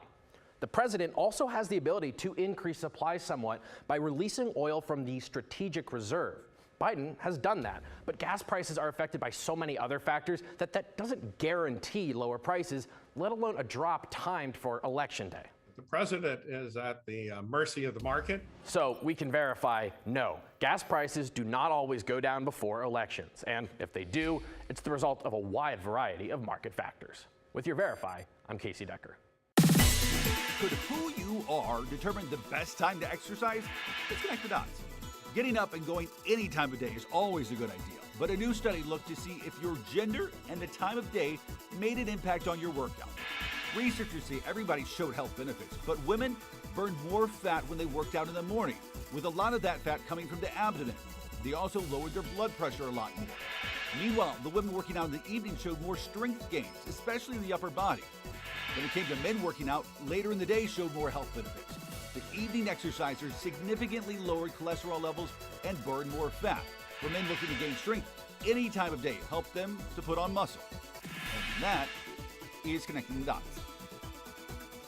[SPEAKER 10] The president also has the ability to increase supply somewhat by releasing oil from the strategic reserve. Biden has done that, but gas prices are affected by so many other factors that doesn't guarantee lower prices, let alone a drop timed for Election Day.
[SPEAKER 15] The president is at the mercy of the market.
[SPEAKER 10] So we can verify, no, gas prices do not always go down before elections. And if they do, it's the result of a wide variety of market factors. With your Verify, I'm Casey Decker.
[SPEAKER 16] Could who you are determine the best time to exercise? Let's connect the dots. Getting up and going any time of day is always a good idea, but a new study looked to see if your gender and the time of day made an impact on your workout. Researchers say everybody showed health benefits, but women burned more fat when they worked out in the morning, with a lot of that fat coming from the abdomen. They also lowered their blood pressure a lot more. Meanwhile, the women working out in the evening showed more strength gains, especially in the upper body. When it came to men working out, later in the day showed more health benefits. The evening exercisers significantly lowered cholesterol levels and burned more fat. For men looking to gain strength, any time of day helped them to put on muscle. And that is Connecting the Dots.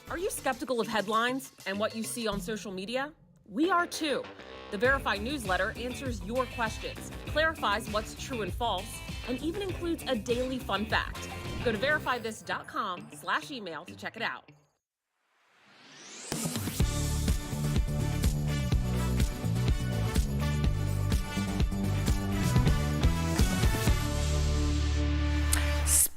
[SPEAKER 12] Are you skeptical of headlines and what you see on social media? We are too. The Verify newsletter answers your questions, clarifies what's true and false, and even includes a daily fun fact. Go to verifythis.com/email to check it out.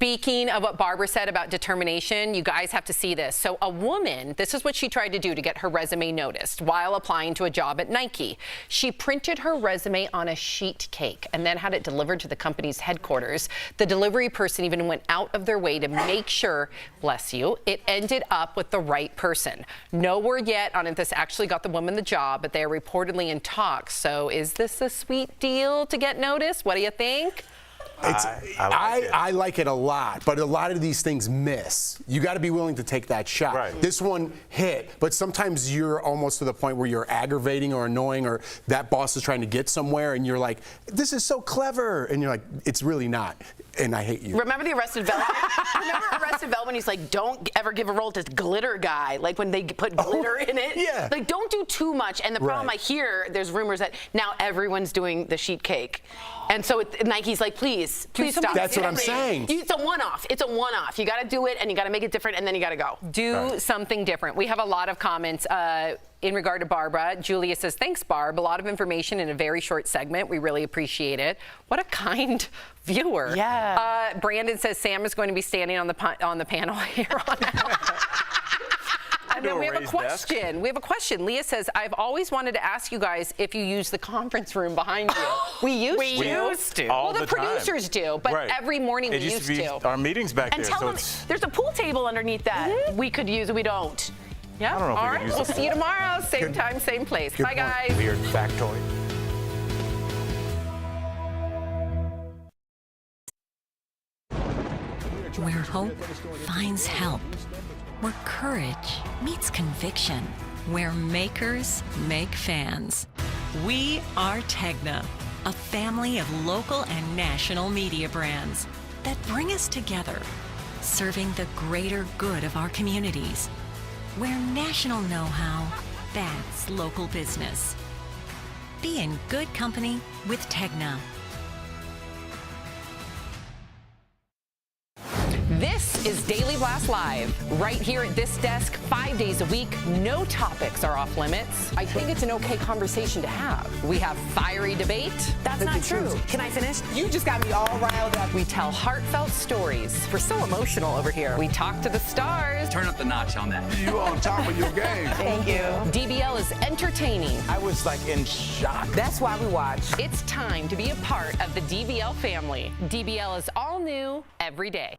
[SPEAKER 3] Speaking of what Barbara said about determination, you guys have to see this. So a woman, this is what she tried to do to get her resume noticed while applying to a job at Nike. She printed her resume on a sheet cake and then had it delivered to the company's headquarters. The delivery person even went out of their way to make sure, bless you, it ended up with the right person. No word yet on if this actually got the woman the job, but they are reportedly in talks. So is this a sweet deal to get noticed? What do you think?
[SPEAKER 4] I like it a lot, but a lot of these things miss. You got to be willing to take that shot.
[SPEAKER 6] Right.
[SPEAKER 4] This one hit, but sometimes you're almost to the point where you're aggravating or annoying, or that boss is trying to get somewhere, and you're like, "This is so clever," and you're like, "It's really not," and I hate you.
[SPEAKER 2] Remember the Arrested Development? Remember Arrested Development? He's like, don't ever give a role to glitter guy. Like when they put glitter in it.
[SPEAKER 4] Yeah.
[SPEAKER 2] Like don't do too much. And the problem I hear, there's rumors that now everyone's doing the sheet cake. And so Nike's like, please stop.
[SPEAKER 4] That's what I'm saying.
[SPEAKER 2] It's a one-off. It's a one-off. You got to do it, and you got to make it different, and then you got to go.
[SPEAKER 3] Do something different. We have a lot of comments in regard to Barbara. Julia says, thanks, Barb. A lot of information in a very short segment. We really appreciate it. What a kind viewer.
[SPEAKER 2] Yeah.
[SPEAKER 3] Brandon says Sam is going to be standing on the panel here on out. And then we have a question. We have a question. Leah says, I've always wanted to ask you guys if you use the conference room behind you. We used to.
[SPEAKER 6] All
[SPEAKER 3] well, the producers do, but every morning we used to.
[SPEAKER 6] Our meetings back
[SPEAKER 2] And
[SPEAKER 6] there.
[SPEAKER 2] tell them there's a pool table underneath that we could use. We don't.
[SPEAKER 3] Yeah.
[SPEAKER 6] I don't know if
[SPEAKER 3] All
[SPEAKER 6] we
[SPEAKER 3] right.
[SPEAKER 6] can use
[SPEAKER 3] We'll
[SPEAKER 6] that.
[SPEAKER 3] see you tomorrow. Same time, same place. Bye, guys.
[SPEAKER 6] Weird factoid.
[SPEAKER 19] Where hope finds help. Where courage meets conviction. Where makers make fans. We are Tegna, a family of local and national media brands that bring us together, serving the greater good of our communities. Where national know-how, that's local business. Be in good company with Tegna.
[SPEAKER 3] This is Daily Blast Live, right here at this desk, 5 days a week. No topics are off limits. I think it's an okay conversation to have. We have fiery debate.
[SPEAKER 2] That's not true. Can I finish?
[SPEAKER 1] You just got me all riled up.
[SPEAKER 3] We tell heartfelt stories. We're so emotional over here. We talk to the stars.
[SPEAKER 9] Turn up the notch on that.
[SPEAKER 13] You on top of your game.
[SPEAKER 2] Thank you.
[SPEAKER 3] DBL is entertaining.
[SPEAKER 6] I was like in shock.
[SPEAKER 1] That's why we watch.
[SPEAKER 3] It's time to be a part of the DBL family. DBL is all new every day.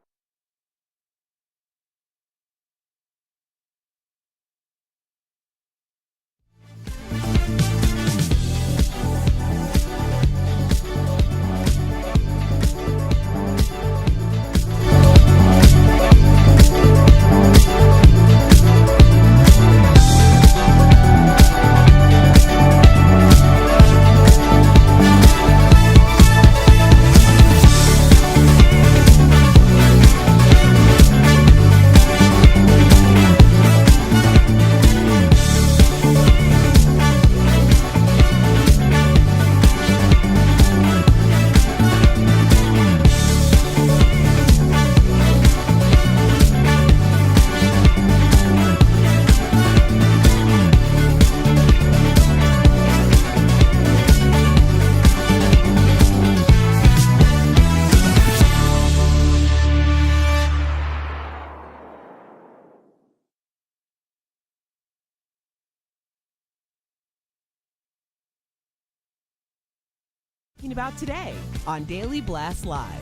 [SPEAKER 1] About today on Daily Blast Live.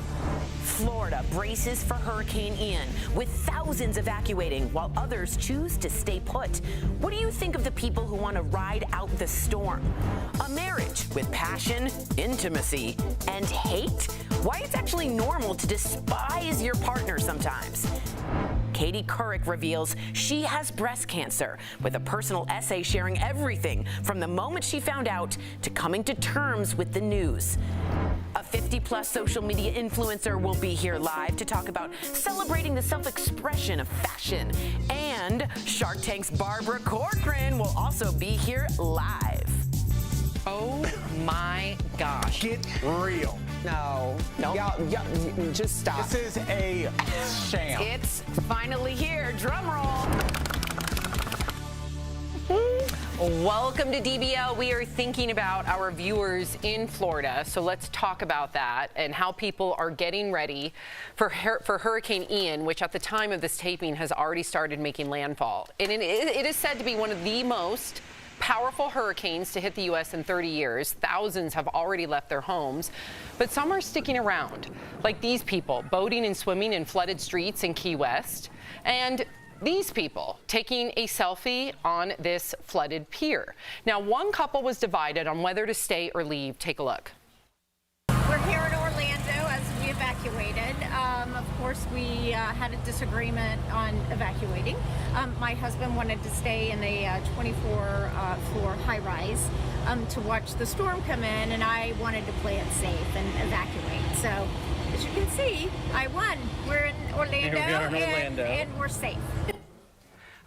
[SPEAKER 2] Florida braces for Hurricane Ian, with thousands evacuating while others choose to stay put. What do you think of the people who want to ride out the storm? A marriage with passion, intimacy, and hate? Why it's actually normal to despise your partner sometimes. Katie Couric reveals she has breast cancer, with a personal essay sharing everything from the moment she found out to coming to terms with the news. A 50-plus social media influencer will be here live to talk about celebrating the self-expression of fashion. And Shark Tank's Barbara Corcoran will also be here live.
[SPEAKER 3] Oh my gosh.
[SPEAKER 6] Get real.
[SPEAKER 1] No. Y'all, just stop.
[SPEAKER 6] This is a sham.
[SPEAKER 2] It's finally here. Drum roll.
[SPEAKER 3] Welcome to DBL. We are thinking about our viewers in Florida, so let's talk about that and how people are getting ready for Hurricane Ian, which at the time of this taping has already started making landfall. And it is said to be one of the most powerful hurricanes to hit the U.S. in 30 years. Thousands have already left their homes, but some are sticking around, like these people boating and swimming in flooded streets in Key West, and these people taking a selfie on this flooded pier. Now, one couple was divided on whether to stay or leave. Take a look.
[SPEAKER 18] We're here in Orlando as we evacuated. Of course, we had a disagreement on evacuating. My husband wanted to stay in a 24-floor high-rise to watch the storm come in, and I wanted to play it safe and evacuate. So, as you can see, I won. We're in Orlando, and we're safe.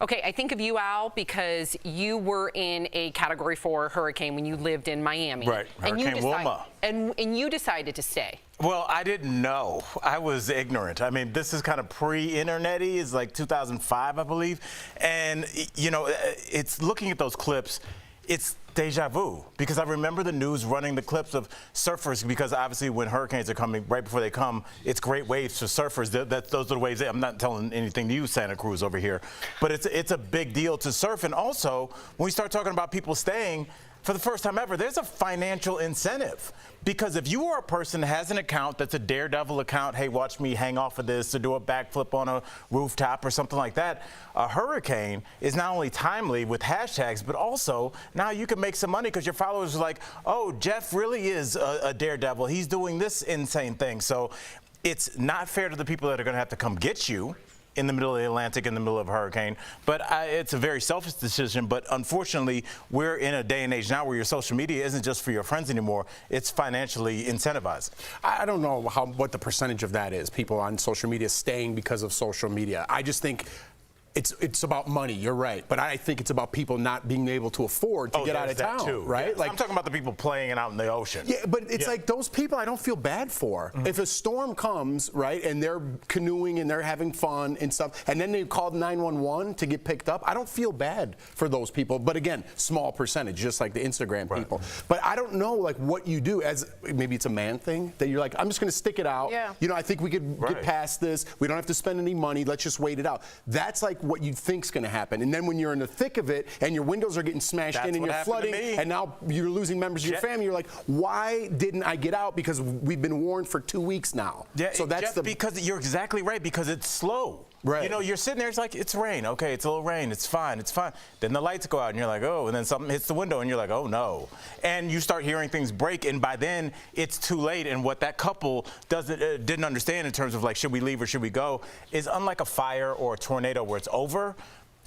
[SPEAKER 3] Okay, I think of you, Al, because you were in a Category 4 hurricane when you lived in Miami.
[SPEAKER 6] Right, Hurricane Wilma.
[SPEAKER 3] And you decided to stay.
[SPEAKER 6] Well, I didn't know. I was ignorant. I mean, this is kind of pre-internet-y. It's like 2005, I believe. And, you know, it's looking at those clips, it's deja vu, because I remember the news running the clips of surfers, because obviously when hurricanes are coming, right before they come, it's great waves for surfers. Those are the waves. I'm not telling anything to you, Santa Cruz over here, but it's a big deal to surf. And also, when we start talking about people staying, for the first time ever, there's a financial incentive. Because if you are a person that has an account that's a daredevil account, hey, watch me hang off of this to do a backflip on a rooftop or something like that, a hurricane is not only timely with hashtags, but also now you can make some money because your followers are like, oh, Jeff really is a daredevil. He's doing this insane thing. So it's not fair to the people that are going to have to come get you in the middle of the Atlantic, in the middle of a hurricane. But it's a very selfish decision. But unfortunately, we're in a day and age now where your social media isn't just for your friends anymore. It's financially incentivized.
[SPEAKER 4] I don't know what the percentage of that is, people on social media staying because of social media. I just think it's about money. You're right, but I think it's about people not being able to afford to get out of town,
[SPEAKER 6] too.
[SPEAKER 4] Right?
[SPEAKER 6] Yes.
[SPEAKER 4] Like,
[SPEAKER 6] I'm talking about the people playing it out in the ocean.
[SPEAKER 4] Yeah, but it's like those people I don't feel bad for. If a storm comes, right, and they're canoeing and they're having fun and stuff, and then they call 911 to get picked up, I don't feel bad for those people. But again, small percentage, just like the Instagram people. But I don't know, like, what you do as maybe it's a man thing that you're like, I'm just going to stick it out.
[SPEAKER 18] Yeah.
[SPEAKER 4] You know, I think we could get past this. We don't have to spend any money. Let's just wait it out. That's like what you think's going to happen. And then when you're in the thick of it and your windows are getting smashed in and you're flooding and now you're losing members of your family, you're like, why didn't I get out? Because we've been warned for 2 weeks now.
[SPEAKER 6] Yeah,
[SPEAKER 4] so that's
[SPEAKER 6] Jeff, because you're exactly right, because it's slow. Right. You know, you're sitting there, it's like, it's rain. Okay, it's a little rain. It's fine. It's fine. Then the lights go out and you're like, oh, and then something hits the window and you're like, oh, no. And you start hearing things break, and by then it's too late. And what that couple didn't understand in terms of, like, should we leave or should we go, is unlike a fire or a tornado where it's over,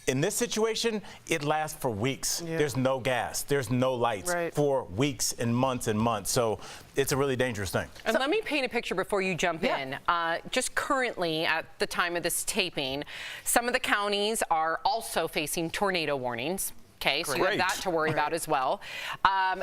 [SPEAKER 6] in this situation, it lasts for weeks. Yeah. There's no gas. There's no lights for weeks and months and months. So it's a really dangerous thing.
[SPEAKER 3] And let me paint a picture before you jump in. Just currently, at the time of this taping, some of the counties are also facing tornado warnings. Okay, so you have that to worry about as well.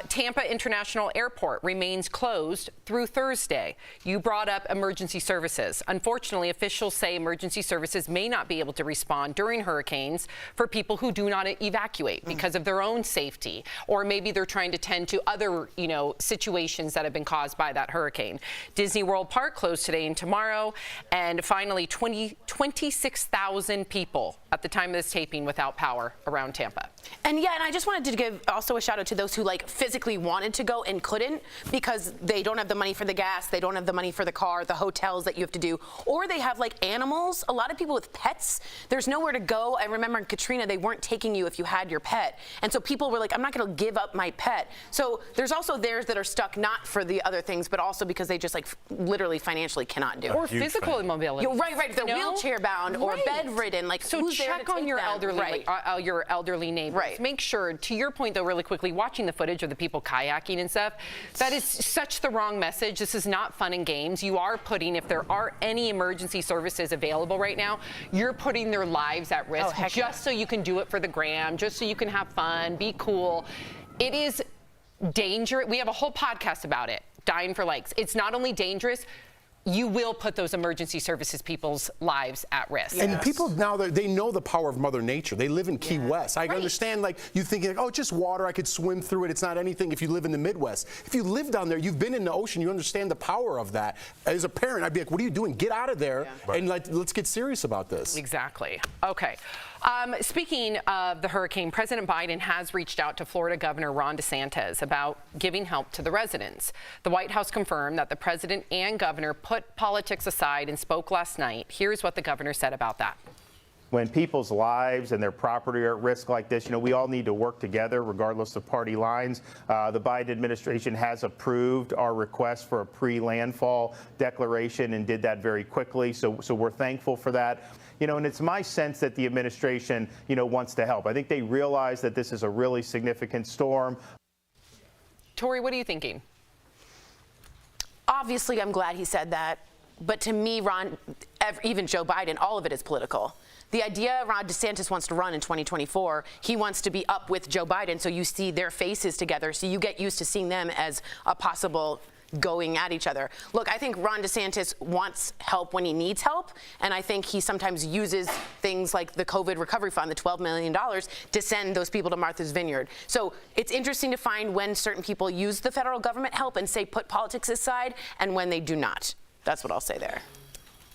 [SPEAKER 3] Tampa International Airport remains closed through Thursday. You brought up emergency services. Unfortunately, officials say emergency services may not be able to respond during hurricanes for people who do not evacuate because of their own safety, or maybe they're trying to tend to other, situations that have been caused by that hurricane. Disney World Park closed today and tomorrow, and finally 26,000 people at the time of this taping without power around Tampa.
[SPEAKER 21] And I just wanted to give also a shout out to those who physically wanted to go and couldn't because they don't have the money for the gas, they don't have the money for the car, the hotels that you have to do, or they have animals. A lot of people with pets, there's nowhere to go. I remember in Katrina, they weren't taking you if you had your pet. And so people were like, I'm not going to give up my pet. So there's also theirs that are stuck not for the other things, but also because they just literally financially cannot do it.
[SPEAKER 3] Or physical immobility.
[SPEAKER 21] Right. If they're wheelchair bound or bedridden,
[SPEAKER 3] so
[SPEAKER 21] who's there to
[SPEAKER 3] check on your elderly neighbors.
[SPEAKER 21] Right.
[SPEAKER 3] Make sure, to your point though, really quickly, watching the footage of the people kayaking and stuff, that is such the wrong message. This is not fun and games. You are putting, if there are any emergency services available right now, you're putting their lives at risk just so you can do it for the gram, just so you can have fun, be cool. It is dangerous. We have a whole podcast about it, dying for likes. It's not only dangerous, you will put those emergency services people's lives at risk.
[SPEAKER 4] And people now, they know the power of Mother Nature. They live in Key West. I understand, like, you thinking, like, oh, it's just water, I could swim through it, it's not anything if you live in the Midwest. If you live down there, you've been in the ocean, you understand the power of that. As a parent, I'd be like, what are you doing? Get out of there, and let's get serious about this.
[SPEAKER 3] Exactly. Okay. Speaking of the hurricane, President Biden has reached out to Florida Governor Ron DeSantis about giving help to the residents. The White House confirmed that the president and governor put politics aside and spoke last night. Here's what the governor said about that.
[SPEAKER 20] When people's lives and their property are at risk like this, we all need to work together regardless of party lines. The Biden administration has approved our request for a pre-landfall declaration and did that very quickly. So we're thankful for that. And it's my sense that the administration, wants to help. I think they realize that this is a really significant storm.
[SPEAKER 3] Tori, what are you thinking?
[SPEAKER 2] Obviously, I'm glad he said that. But to me, Ron, even Joe Biden, all of it is political. The idea Ron DeSantis wants to run in 2024, he wants to be up with Joe Biden, so you see their faces together, so you get used to seeing them as a possible going at each other. Look, I think Ron DeSantis wants help when he needs help, and I think he sometimes uses things like the COVID recovery fund, the $12 million, to send those people to Martha's Vineyard. So it's interesting to find when certain people use the federal government help and say put politics aside, and when they do not. That's what I'll say there.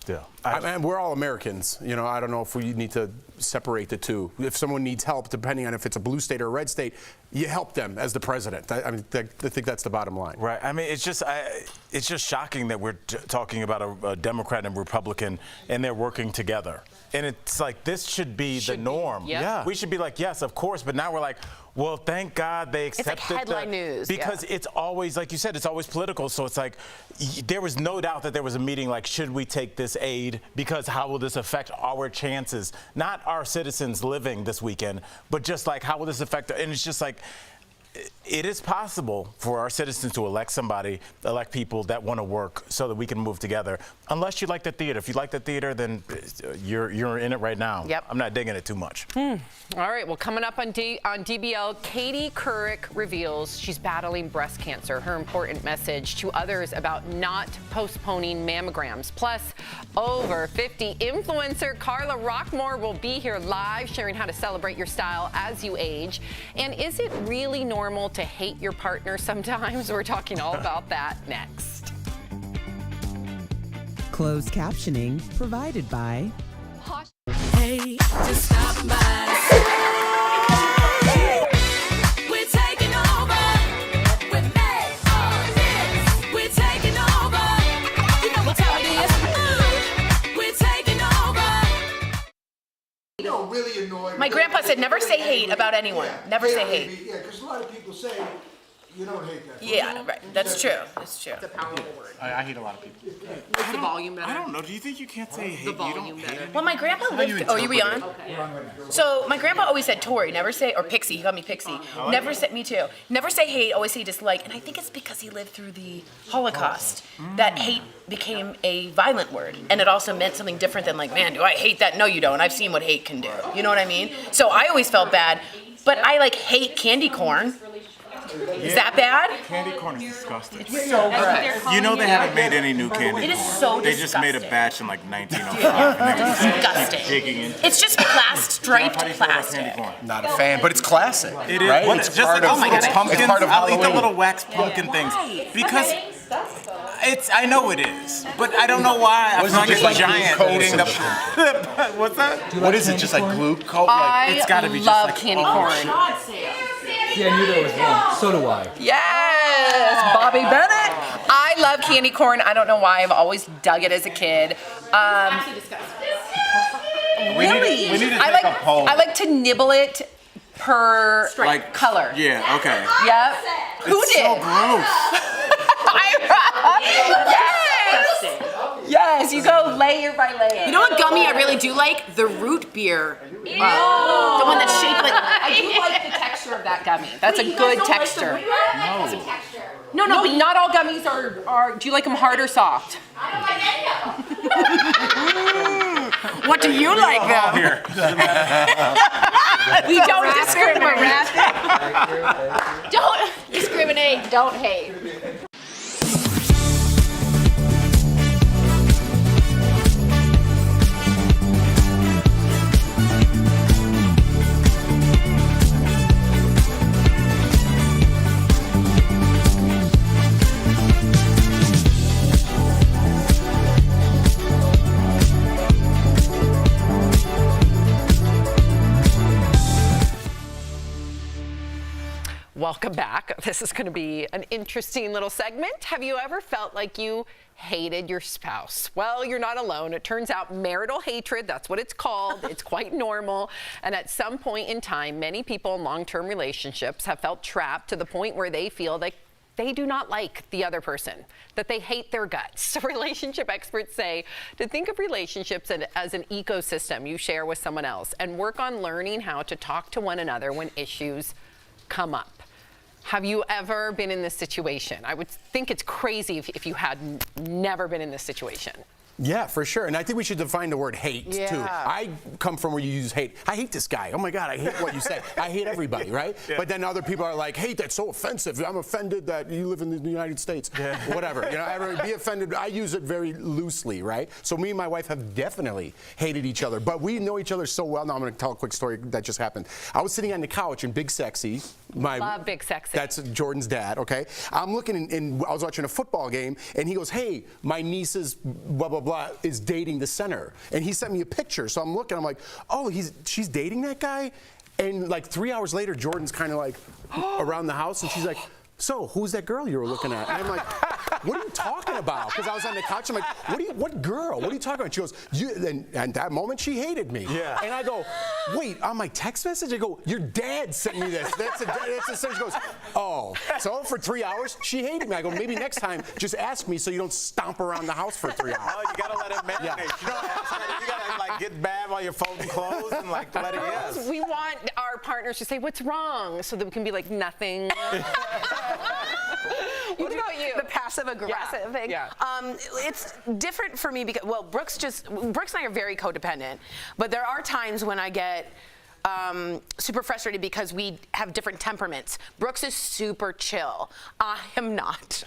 [SPEAKER 4] Yeah, we're all Americans. I don't know if we need to separate the two. If someone needs help, depending on if it's a blue state or a red state, you help them as the president. I think that's the bottom line.
[SPEAKER 6] Right. I mean, it's just shocking that we're talking about a Democrat and Republican, and they're working together. And it's like this should be the norm.
[SPEAKER 3] Yeah.
[SPEAKER 6] We should be like, yes, of course. But now we're like, well, thank God they accepted
[SPEAKER 2] It's like headline news.
[SPEAKER 6] Because it's always, like you said, it's always political. So it's like there was no doubt that there was a meeting like, should we take this aid? Because how will this affect our chances? Not our citizens living this weekend, but just like how will this affect? And it's just like, it is possible for our citizens to elect people that want to work so that we can move together. Unless you like the theater. If you like the theater, then you're in it right now.
[SPEAKER 3] Yep.
[SPEAKER 6] I'm not digging it too much.
[SPEAKER 3] All right. Well, coming up on DBL, Katie Couric reveals she's battling breast cancer. Her important message to others about not postponing mammograms. Plus, over 50 influencer Carla Rockmore will be here live sharing how to celebrate your style as you age. And is it really normal to hate your partner sometimes? We're talking all about that next.
[SPEAKER 1] Closed captioning provided by
[SPEAKER 22] Hey, just stop by. We're taking over. We're made of this. We're taking over. You know what time it is. We're taking over.
[SPEAKER 23] Really annoying.
[SPEAKER 21] My grandpa said, never say hate about anyone. Never say hate.
[SPEAKER 23] Yeah, because a lot of people say you don't hate that.
[SPEAKER 21] Yeah, right. That's true. That's true.
[SPEAKER 3] It's a powerful word.
[SPEAKER 24] I hate a lot of people.
[SPEAKER 3] What's the volume better?
[SPEAKER 6] I don't know. Do you think you can't say hate?
[SPEAKER 3] The volume better.
[SPEAKER 21] Well, my grandpa lived. Oh, you be on?
[SPEAKER 3] Okay.
[SPEAKER 21] So my grandpa always said Tori, never say, or Pixie. He called me Pixie. Never say, me too. Never say hate. Always say dislike. And I think it's because he lived through the Holocaust that hate became a violent word, and it also meant something different than like, man, do I hate that? No, you don't. I've seen what hate can do. You know what I mean? So I always felt bad, but I like hate candy corn. Is that bad?
[SPEAKER 6] Candy corn is disgusting.
[SPEAKER 21] It's so gross.
[SPEAKER 6] You know they haven't made any new candy corn.
[SPEAKER 21] It is so
[SPEAKER 6] They
[SPEAKER 21] disgusting.
[SPEAKER 6] just made a batch in like 1905. and they were
[SPEAKER 21] Disgusting.
[SPEAKER 6] digging into
[SPEAKER 21] It's just striped plastic.
[SPEAKER 4] Not a fan, but it's classic.
[SPEAKER 6] It is.
[SPEAKER 4] Right?
[SPEAKER 6] Well,
[SPEAKER 4] It's
[SPEAKER 6] just
[SPEAKER 4] part
[SPEAKER 6] like
[SPEAKER 4] of, it's
[SPEAKER 6] pumpkins.
[SPEAKER 4] part of
[SPEAKER 6] I'll eat
[SPEAKER 4] Halloween.
[SPEAKER 6] the little wax pumpkin things because I know it is, but I don't know why.
[SPEAKER 4] What is
[SPEAKER 6] I'm
[SPEAKER 4] it,
[SPEAKER 6] like
[SPEAKER 4] just
[SPEAKER 6] a
[SPEAKER 4] like
[SPEAKER 6] giant
[SPEAKER 4] glucose
[SPEAKER 6] eating
[SPEAKER 4] and
[SPEAKER 6] the. What's that?
[SPEAKER 4] What is it? Just like glucose?
[SPEAKER 6] It's got to be just
[SPEAKER 3] love
[SPEAKER 6] like
[SPEAKER 3] candy corn.
[SPEAKER 24] Yeah, I knew there was one. So do I.
[SPEAKER 21] Yes, Bobby Bennett. I love candy corn. I don't know why. I've always dug it as a kid. Really?
[SPEAKER 6] We need to take a poll.
[SPEAKER 21] I like to nibble it per color.
[SPEAKER 6] Yeah. Okay.
[SPEAKER 21] Yep. Who
[SPEAKER 6] It's
[SPEAKER 21] did?
[SPEAKER 6] so gross.
[SPEAKER 21] Yes. Yes, you go layer by layer. You know what gummy I really do like? The root beer. The one that's shaped like. I do like the texture of that gummy. That's a good texture.
[SPEAKER 3] No, but not all gummies are. Do you like them hard or soft?
[SPEAKER 21] What do you like though? We don't discriminate. Don't discriminate. Don't hate.
[SPEAKER 3] Welcome back. This is going to be an interesting little segment. Have you ever felt like you hated your spouse? Well, you're not alone. It turns out marital hatred, that's what it's called. It's quite normal. And at some point in time, many people in long-term relationships have felt trapped to the point where they feel like they do not like the other person, that they hate their guts. So relationship experts say to think of relationships as an ecosystem you share with someone else and work on learning how to talk to one another when issues come up. Have you ever been in this situation? I would think it's crazy if you had never been in this situation.
[SPEAKER 4] Yeah, for sure. And I think we should define the word hate, too. I come from where you use hate. I hate this guy. Oh, my God, I hate what you said. I hate everybody, right? Yeah. But then other people are like, hate, that's so offensive. I'm offended that you live in the United States. Yeah. Whatever. You know, be offended. I use it very loosely, right? So me and my wife have definitely hated each other. But we know each other so well. Now I'm going to tell a quick story that just happened. I was sitting on the couch in Big Sexy.
[SPEAKER 3] Love Big Sexy.
[SPEAKER 4] That's Jordan's dad, okay? I'm looking, and I was watching a football game, and he goes, hey, my niece's blah, blah, blah is dating the center. And he sent me a picture. So I'm looking, I'm like, oh, she's dating that guy? And like 3 hours later, Jordan's kind of like around the house, and she's like, so who's that girl you were looking at? And I'm like, what are you talking about? Because I was on the couch, I'm like, what girl? What are you talking about? She goes, and at that moment, she hated me. Yeah. And I go, wait, on my text message? I go, your dad sent me this. That's a She goes, oh. So for 3 hours, she hated me. I go, maybe next time, just ask me so you don't stomp around the house for 3 hours.
[SPEAKER 6] Oh, you gotta let it marinate. Yeah. You don't ask her. You gotta like get bad while you're folding clothes and like let it go.
[SPEAKER 3] We want our partners to say, what's wrong? So that we can be like, nothing. What about you?
[SPEAKER 2] The passive aggressive thing.
[SPEAKER 3] Yeah.
[SPEAKER 2] It's different for me because, well, Brooks and I are very codependent, but there are times when I get super frustrated because we have different temperaments. Brooks is super chill. I am not.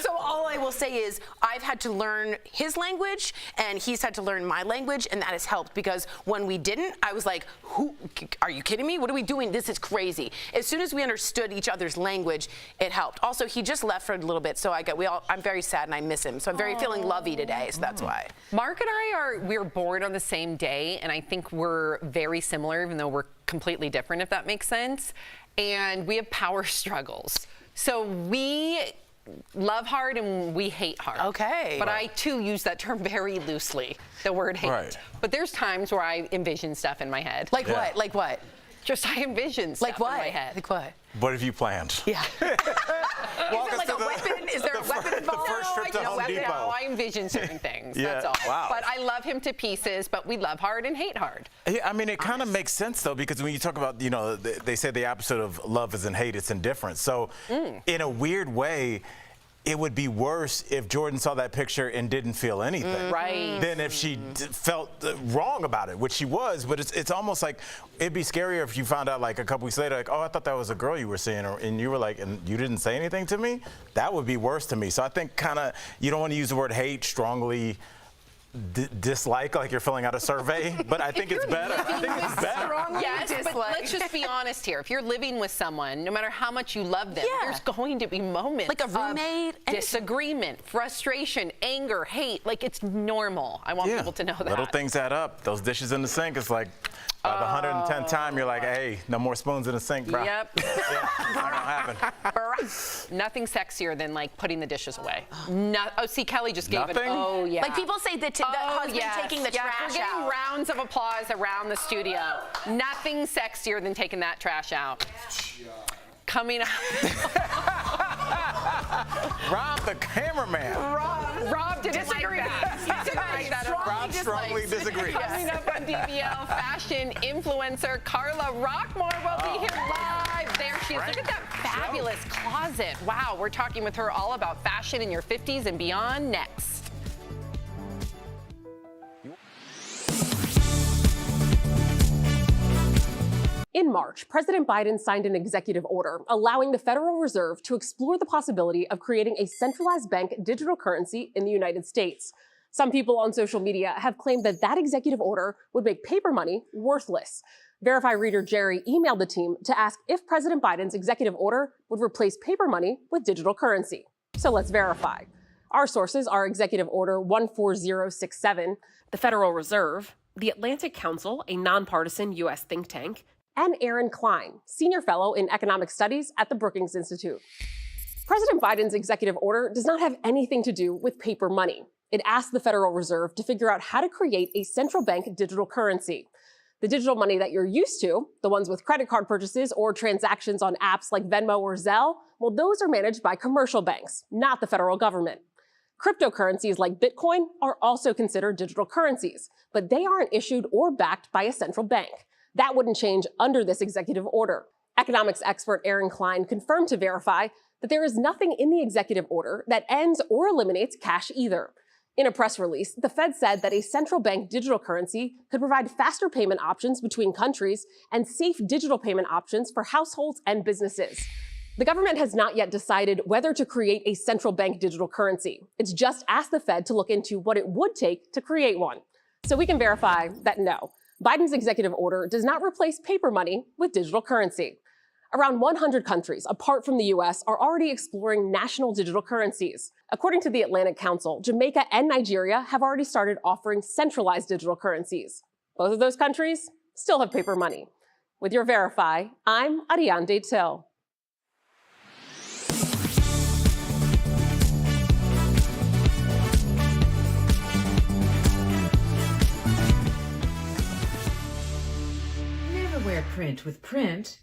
[SPEAKER 2] So all I will say is I've had to learn his language and he's had to learn my language, and that has helped because when we didn't, I was like, "Who? Are you kidding me? What are we doing? This is crazy." As soon as we understood each other's language, it helped. Also, he just left for a little bit, so I'm very sad and I miss him. So I'm very feeling lovey today, so that's why.
[SPEAKER 3] Mark and I we're born on the same day, and I think we're very similar, even though we're completely different, if that makes sense. And we have power struggles. So we love hard and we hate hard.
[SPEAKER 2] Okay.
[SPEAKER 3] But I, too, use that term very loosely, the word hate. Right. But there's times where I envision stuff in my head.
[SPEAKER 2] Like what? Like what?
[SPEAKER 3] Just I envision stuff in my head.
[SPEAKER 2] Like what?
[SPEAKER 6] What have you planned?
[SPEAKER 2] Yeah. Is there like a weapon? Is there a weapon involved?
[SPEAKER 6] The first trip to Home Depot.
[SPEAKER 3] No, I envision certain things.
[SPEAKER 6] Yeah.
[SPEAKER 3] That's all.
[SPEAKER 6] Wow.
[SPEAKER 3] But I love him to pieces, but we love hard and hate hard.
[SPEAKER 6] Yeah, I mean, it kind of makes sense, though, because when you talk about, they say the opposite of love isn't hate, it's indifference. So in a weird way, it would be worse if Jordan saw that picture and didn't feel anything.
[SPEAKER 3] Right.
[SPEAKER 6] Than if she felt wrong about it, which she was. But it's almost like it'd be scarier if you found out like a couple weeks later, like, oh, I thought that was a girl you were seeing, and you were like, and you didn't say anything to me? That would be worse to me. So I think kind of you don't want to use the word hate strongly. Dislike, like you're filling out a survey, but I think it's better. I think it's better.
[SPEAKER 3] Yes, but let's just be honest here. If you're living with someone, no matter how much you love them, there's going to be moments
[SPEAKER 2] like a roommate,
[SPEAKER 3] of disagreement, frustration, anger, hate. Like it's normal. I want people to know that.
[SPEAKER 6] Little things add up. Those dishes in the sink, it's like by the 110th time, you're like, hey, no more spoons in the sink, bro.
[SPEAKER 3] Yep.
[SPEAKER 6] Yeah, not gonna happen.
[SPEAKER 3] Nothing sexier than like putting the dishes away. See, Kelly just gave it.
[SPEAKER 6] Nothing?
[SPEAKER 3] Oh yeah.
[SPEAKER 2] Like people say that the husband taking the trash
[SPEAKER 3] we're getting
[SPEAKER 2] out.
[SPEAKER 3] rounds of applause around the studio. Nothing sexier than taking that trash out. Coming up.
[SPEAKER 6] Rob, the cameraman.
[SPEAKER 3] Rob didn't
[SPEAKER 2] disagree.
[SPEAKER 3] like that.
[SPEAKER 6] Rob strongly disagrees.
[SPEAKER 3] Coming up on DBL, fashion influencer Carla Rockmore will be here live. There she is. Look at that fabulous closet. Wow, we're talking with her all about fashion in your 50s and beyond next.
[SPEAKER 12] In March, President Biden signed an executive order allowing the Federal Reserve to explore the possibility of creating a centralized bank digital currency in the United States. Some people on social media have claimed that that executive order would make paper money worthless. Verify reader Jerry emailed the team to ask if President Biden's executive order would replace paper money with digital currency. So let's verify. Our sources are Executive Order 14067, the Federal Reserve, the Atlantic Council, a nonpartisan U.S. think tank, and Aaron Klein, Senior Fellow in Economic Studies at the Brookings Institute. President Biden's executive order does not have anything to do with paper money. It asks the Federal Reserve to figure out how to create a central bank digital currency. The digital money that you're used to, the ones with credit card purchases or transactions on apps like Venmo or Zelle, well, those are managed by commercial banks, not the federal government. Cryptocurrencies like Bitcoin are also considered digital currencies, but they aren't issued or backed by a central bank. That wouldn't change under this executive order. Economics expert Aaron Klein confirmed to Verify that there is nothing in the executive order that ends or eliminates cash either. In a press release, the Fed said that a central bank digital currency could provide faster payment options between countries and safe digital payment options for households and businesses. The government has not yet decided whether to create a central bank digital currency. It's just asked the Fed to look into what it would take to create one. So we can verify that no, Biden's executive order does not replace paper money with digital currency. Around 100 countries, apart from the US, are already exploring national digital currencies. According to the Atlantic Council, Jamaica and Nigeria have already started offering centralized digital currencies. Both of those countries still have paper money. With your Verify, I'm Ariande Till.
[SPEAKER 5] Never wear print with print.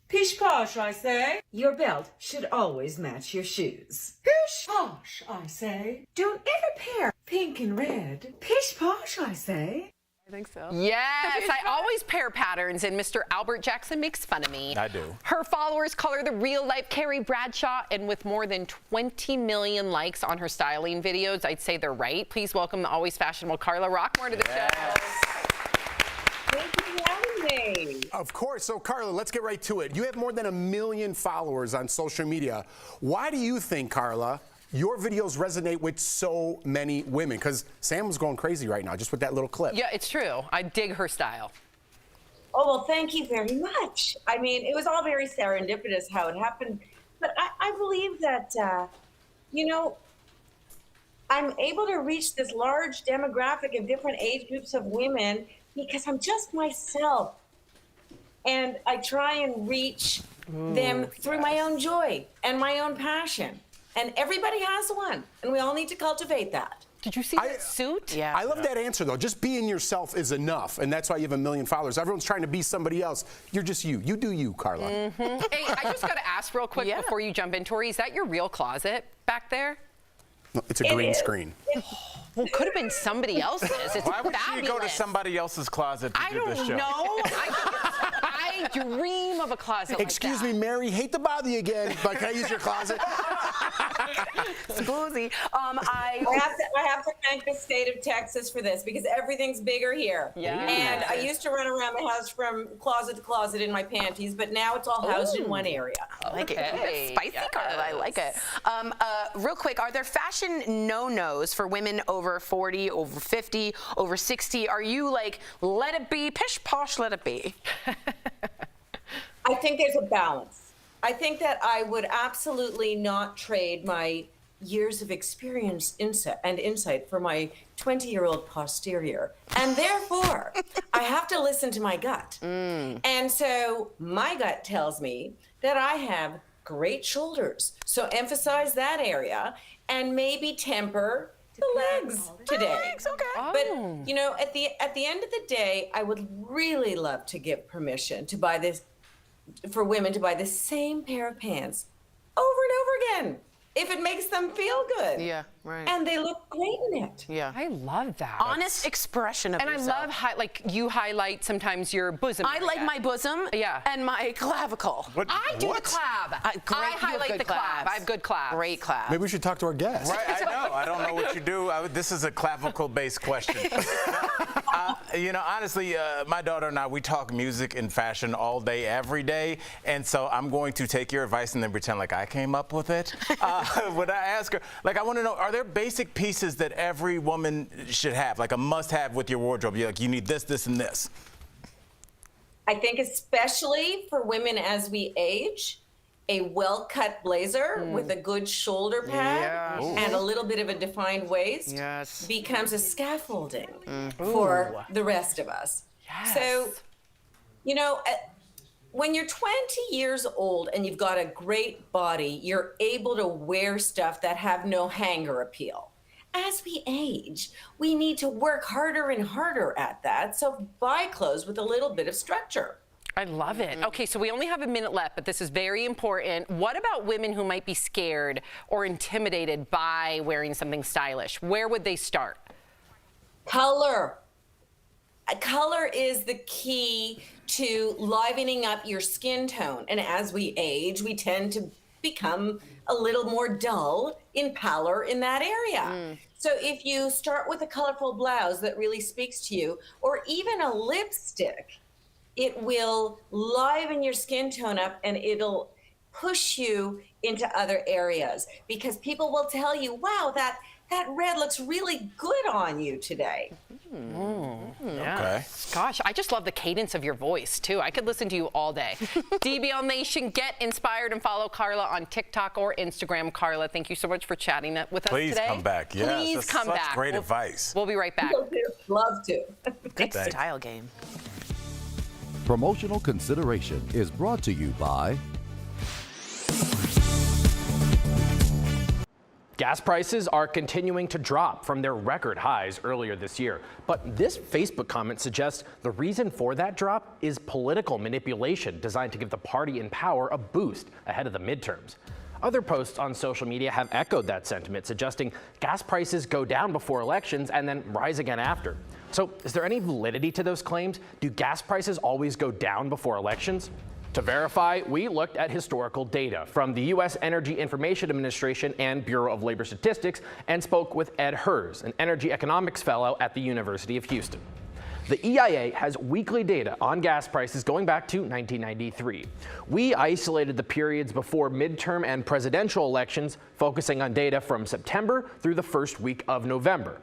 [SPEAKER 5] Pish posh, I say. Your belt should always match your shoes. Pish posh, I say. Don't ever pair pink and red. Pish posh, I say.
[SPEAKER 3] I think so. Yes, I always pair patterns, and Mr. Albert Jackson makes fun of me.
[SPEAKER 6] I do.
[SPEAKER 3] Her followers call her the real-life Carrie Bradshaw, and with more than 20 million likes on her styling videos, I'd say they're right. Please welcome the always fashionable Carla Rockmore to the show.
[SPEAKER 7] Thank you for having me.
[SPEAKER 4] Of course. So, Carla, let's get right to it. You have more than 1 million followers on social media. Why do you think, Carla, your videos resonate with so many women? Because Sam was going crazy right now just with that little clip.
[SPEAKER 3] Yeah, it's true. I dig her style.
[SPEAKER 7] Oh, well, thank you very much. I mean, it was all very serendipitous how it happened. But I believe that, you know, I'm able to reach this large demographic of different age groups of women because I'm just myself. And I try and reach them through my own joy and my own passion. And everybody has one, and we all need to cultivate that.
[SPEAKER 3] Did you see that suit?
[SPEAKER 4] Yeah. I love that answer, though. Just being yourself is enough, and that's why you have 1 million followers. Everyone's trying to be somebody else. You're just you. You do you, Carla.
[SPEAKER 3] Hey, I just got to ask real quick before you jump in, Tori, is that your real closet back there?
[SPEAKER 4] No, it's a green screen.
[SPEAKER 3] Well, it could have been somebody else's. It's
[SPEAKER 6] Why would
[SPEAKER 3] fabulous.
[SPEAKER 6] she go to somebody else's closet to do this show?
[SPEAKER 3] I don't know. I dream of a closet like
[SPEAKER 4] Excuse
[SPEAKER 3] that.
[SPEAKER 4] me, Mary, hate to bother you again, but can I use your closet?
[SPEAKER 7] It's boozy. I have to thank the state of Texas for this because everything's bigger here.
[SPEAKER 3] Yeah.
[SPEAKER 7] And I used to run around the house from closet to closet in my panties, but now it's all housed in one area.
[SPEAKER 2] I like it. It's spicy, Carla. I like it. Real quick, are there fashion no-nos for women over 40, over 50, over 60? Are you like, let it be, pish posh, let it be?
[SPEAKER 7] I think there's a balance. I think that I would absolutely not trade my years of experience and insight for my 20-year-old posterior. And therefore, I have to listen to my gut. And so my gut tells me that I have great shoulders. So emphasize that area and maybe temper the legs today.
[SPEAKER 2] Legs, okay.
[SPEAKER 7] But you know, at the end of the day, I would really love to give permission to buy this for women to buy the same pair of pants over and over again if it makes them feel good.
[SPEAKER 2] Yeah, right.
[SPEAKER 7] And they look great in it.
[SPEAKER 2] Yeah.
[SPEAKER 3] I love that.
[SPEAKER 2] Honest expression of yourself.
[SPEAKER 3] I love like you highlight sometimes your bosom.
[SPEAKER 2] I like my bosom and my clavicle.
[SPEAKER 3] I do the clav. I highlight the clav. I have good clav.
[SPEAKER 2] Great clav.
[SPEAKER 4] Maybe we should talk to our guest.
[SPEAKER 6] Right, I know. I don't know what you do. This is a clavicle-based question. You know, honestly, my daughter and I, we talk music and fashion all day, every day. And so I'm going to take your advice and then pretend like I came up with it. When I ask her, like, I want to know, are there basic pieces that every woman should have, like a must-have with your wardrobe? You're like, you need this, this, and this.
[SPEAKER 7] I think especially for women as we age, a well-cut blazer with a good shoulder pad and a little bit of a defined waist becomes a scaffolding for the rest of us. So, you know,
[SPEAKER 8] When you're 20 years old and you've got a great body, you're able to wear stuff that have no hanger appeal. As we age, we need to work harder and harder at that. So buy clothes with a little bit of structure.
[SPEAKER 3] I love it. Okay, so we only have a minute left, but this is very important. What about women who might be scared or intimidated by wearing something stylish? Where would they start?
[SPEAKER 8] Color. Color is the key to livening up your skin tone. And as we age, we tend to become a little more dull in pallor in that area. So if you start with a colorful blouse that really speaks to you, or even a lipstick, it will liven your skin tone up and it'll push you into other areas, because people will tell you, wow, that red looks really good on you today.
[SPEAKER 3] Yeah.
[SPEAKER 6] Okay.
[SPEAKER 3] Gosh, I just love the cadence of your voice, too. I could listen to you all day. DBL Nation, get inspired and follow Carla on TikTok or Instagram. Carla, thank you so much for chatting with us today.
[SPEAKER 6] Please come back. Yes,
[SPEAKER 3] Please
[SPEAKER 6] that's
[SPEAKER 3] come
[SPEAKER 6] such
[SPEAKER 3] back.
[SPEAKER 6] great advice.
[SPEAKER 3] We'll be right back.
[SPEAKER 8] Love to.
[SPEAKER 2] Good
[SPEAKER 6] Thanks.
[SPEAKER 2] style game.
[SPEAKER 11] Promotional consideration is brought to you by
[SPEAKER 10] Gas prices are continuing to drop from their record highs earlier this year. But this Facebook comment suggests the reason for that drop is political manipulation designed to give the party in power a boost ahead of the midterms. Other posts on social media have echoed that sentiment, suggesting gas prices go down before elections and then rise again after. So is there any validity to those claims? Do gas prices always go down before elections? To verify, we looked at historical data from the U.S. Energy Information Administration and Bureau of Labor Statistics and spoke with Ed Hers, an energy economics fellow at the University of Houston. The EIA has weekly data on gas prices going back to 1993. We isolated the periods before midterm and presidential elections, focusing on data from September through the first week of November.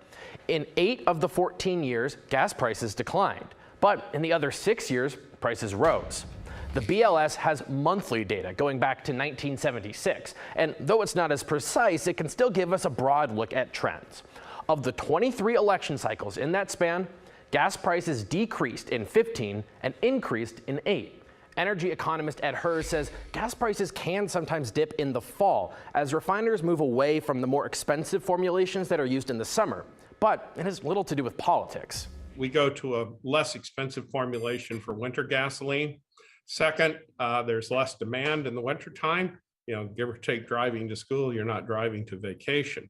[SPEAKER 10] In 8 of the 14 years, gas prices declined, but in the other 6 years, prices rose. The BLS has monthly data going back to 1976, and though it's not as precise, it can still give us a broad look at trends. Of the 23 election cycles in that span, gas prices decreased in 15 and increased in 8. Energy economist Ed Hers says gas prices can sometimes dip in the fall as refiners move away from the more expensive formulations that are used in the summer, but it has little to do with politics.
[SPEAKER 15] We go to a less expensive formulation for winter gasoline. Second, there's less demand in the wintertime. You know, give or take driving to school, you're not driving to vacation.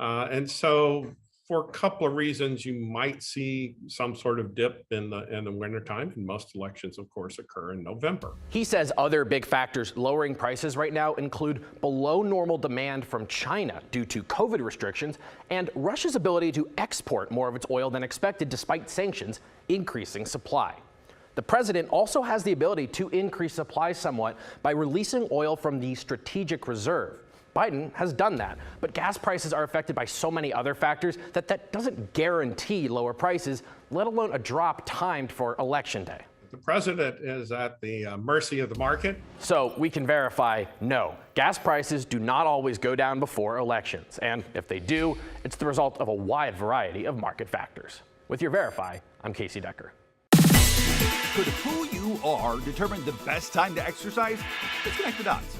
[SPEAKER 15] And so for a couple of reasons, you might see some sort of dip in the wintertime, and most elections, of course, occur in November.
[SPEAKER 10] He says other big factors lowering prices right now include below normal demand from China due to COVID restrictions and Russia's ability to export more of its oil than expected despite sanctions, increasing supply. The president also has the ability to increase supply somewhat by releasing oil from the strategic reserve. Biden has done that, but gas prices are affected by so many other factors that doesn't guarantee lower prices, let alone a drop timed for Election Day.
[SPEAKER 15] The president is at the mercy of the market.
[SPEAKER 10] So we can verify, no, gas prices do not always go down before elections. And if they do, it's the result of a wide variety of market factors. With your Verify, I'm Casey Decker.
[SPEAKER 16] Could who you are determine the best time to exercise? Let's connect the dots.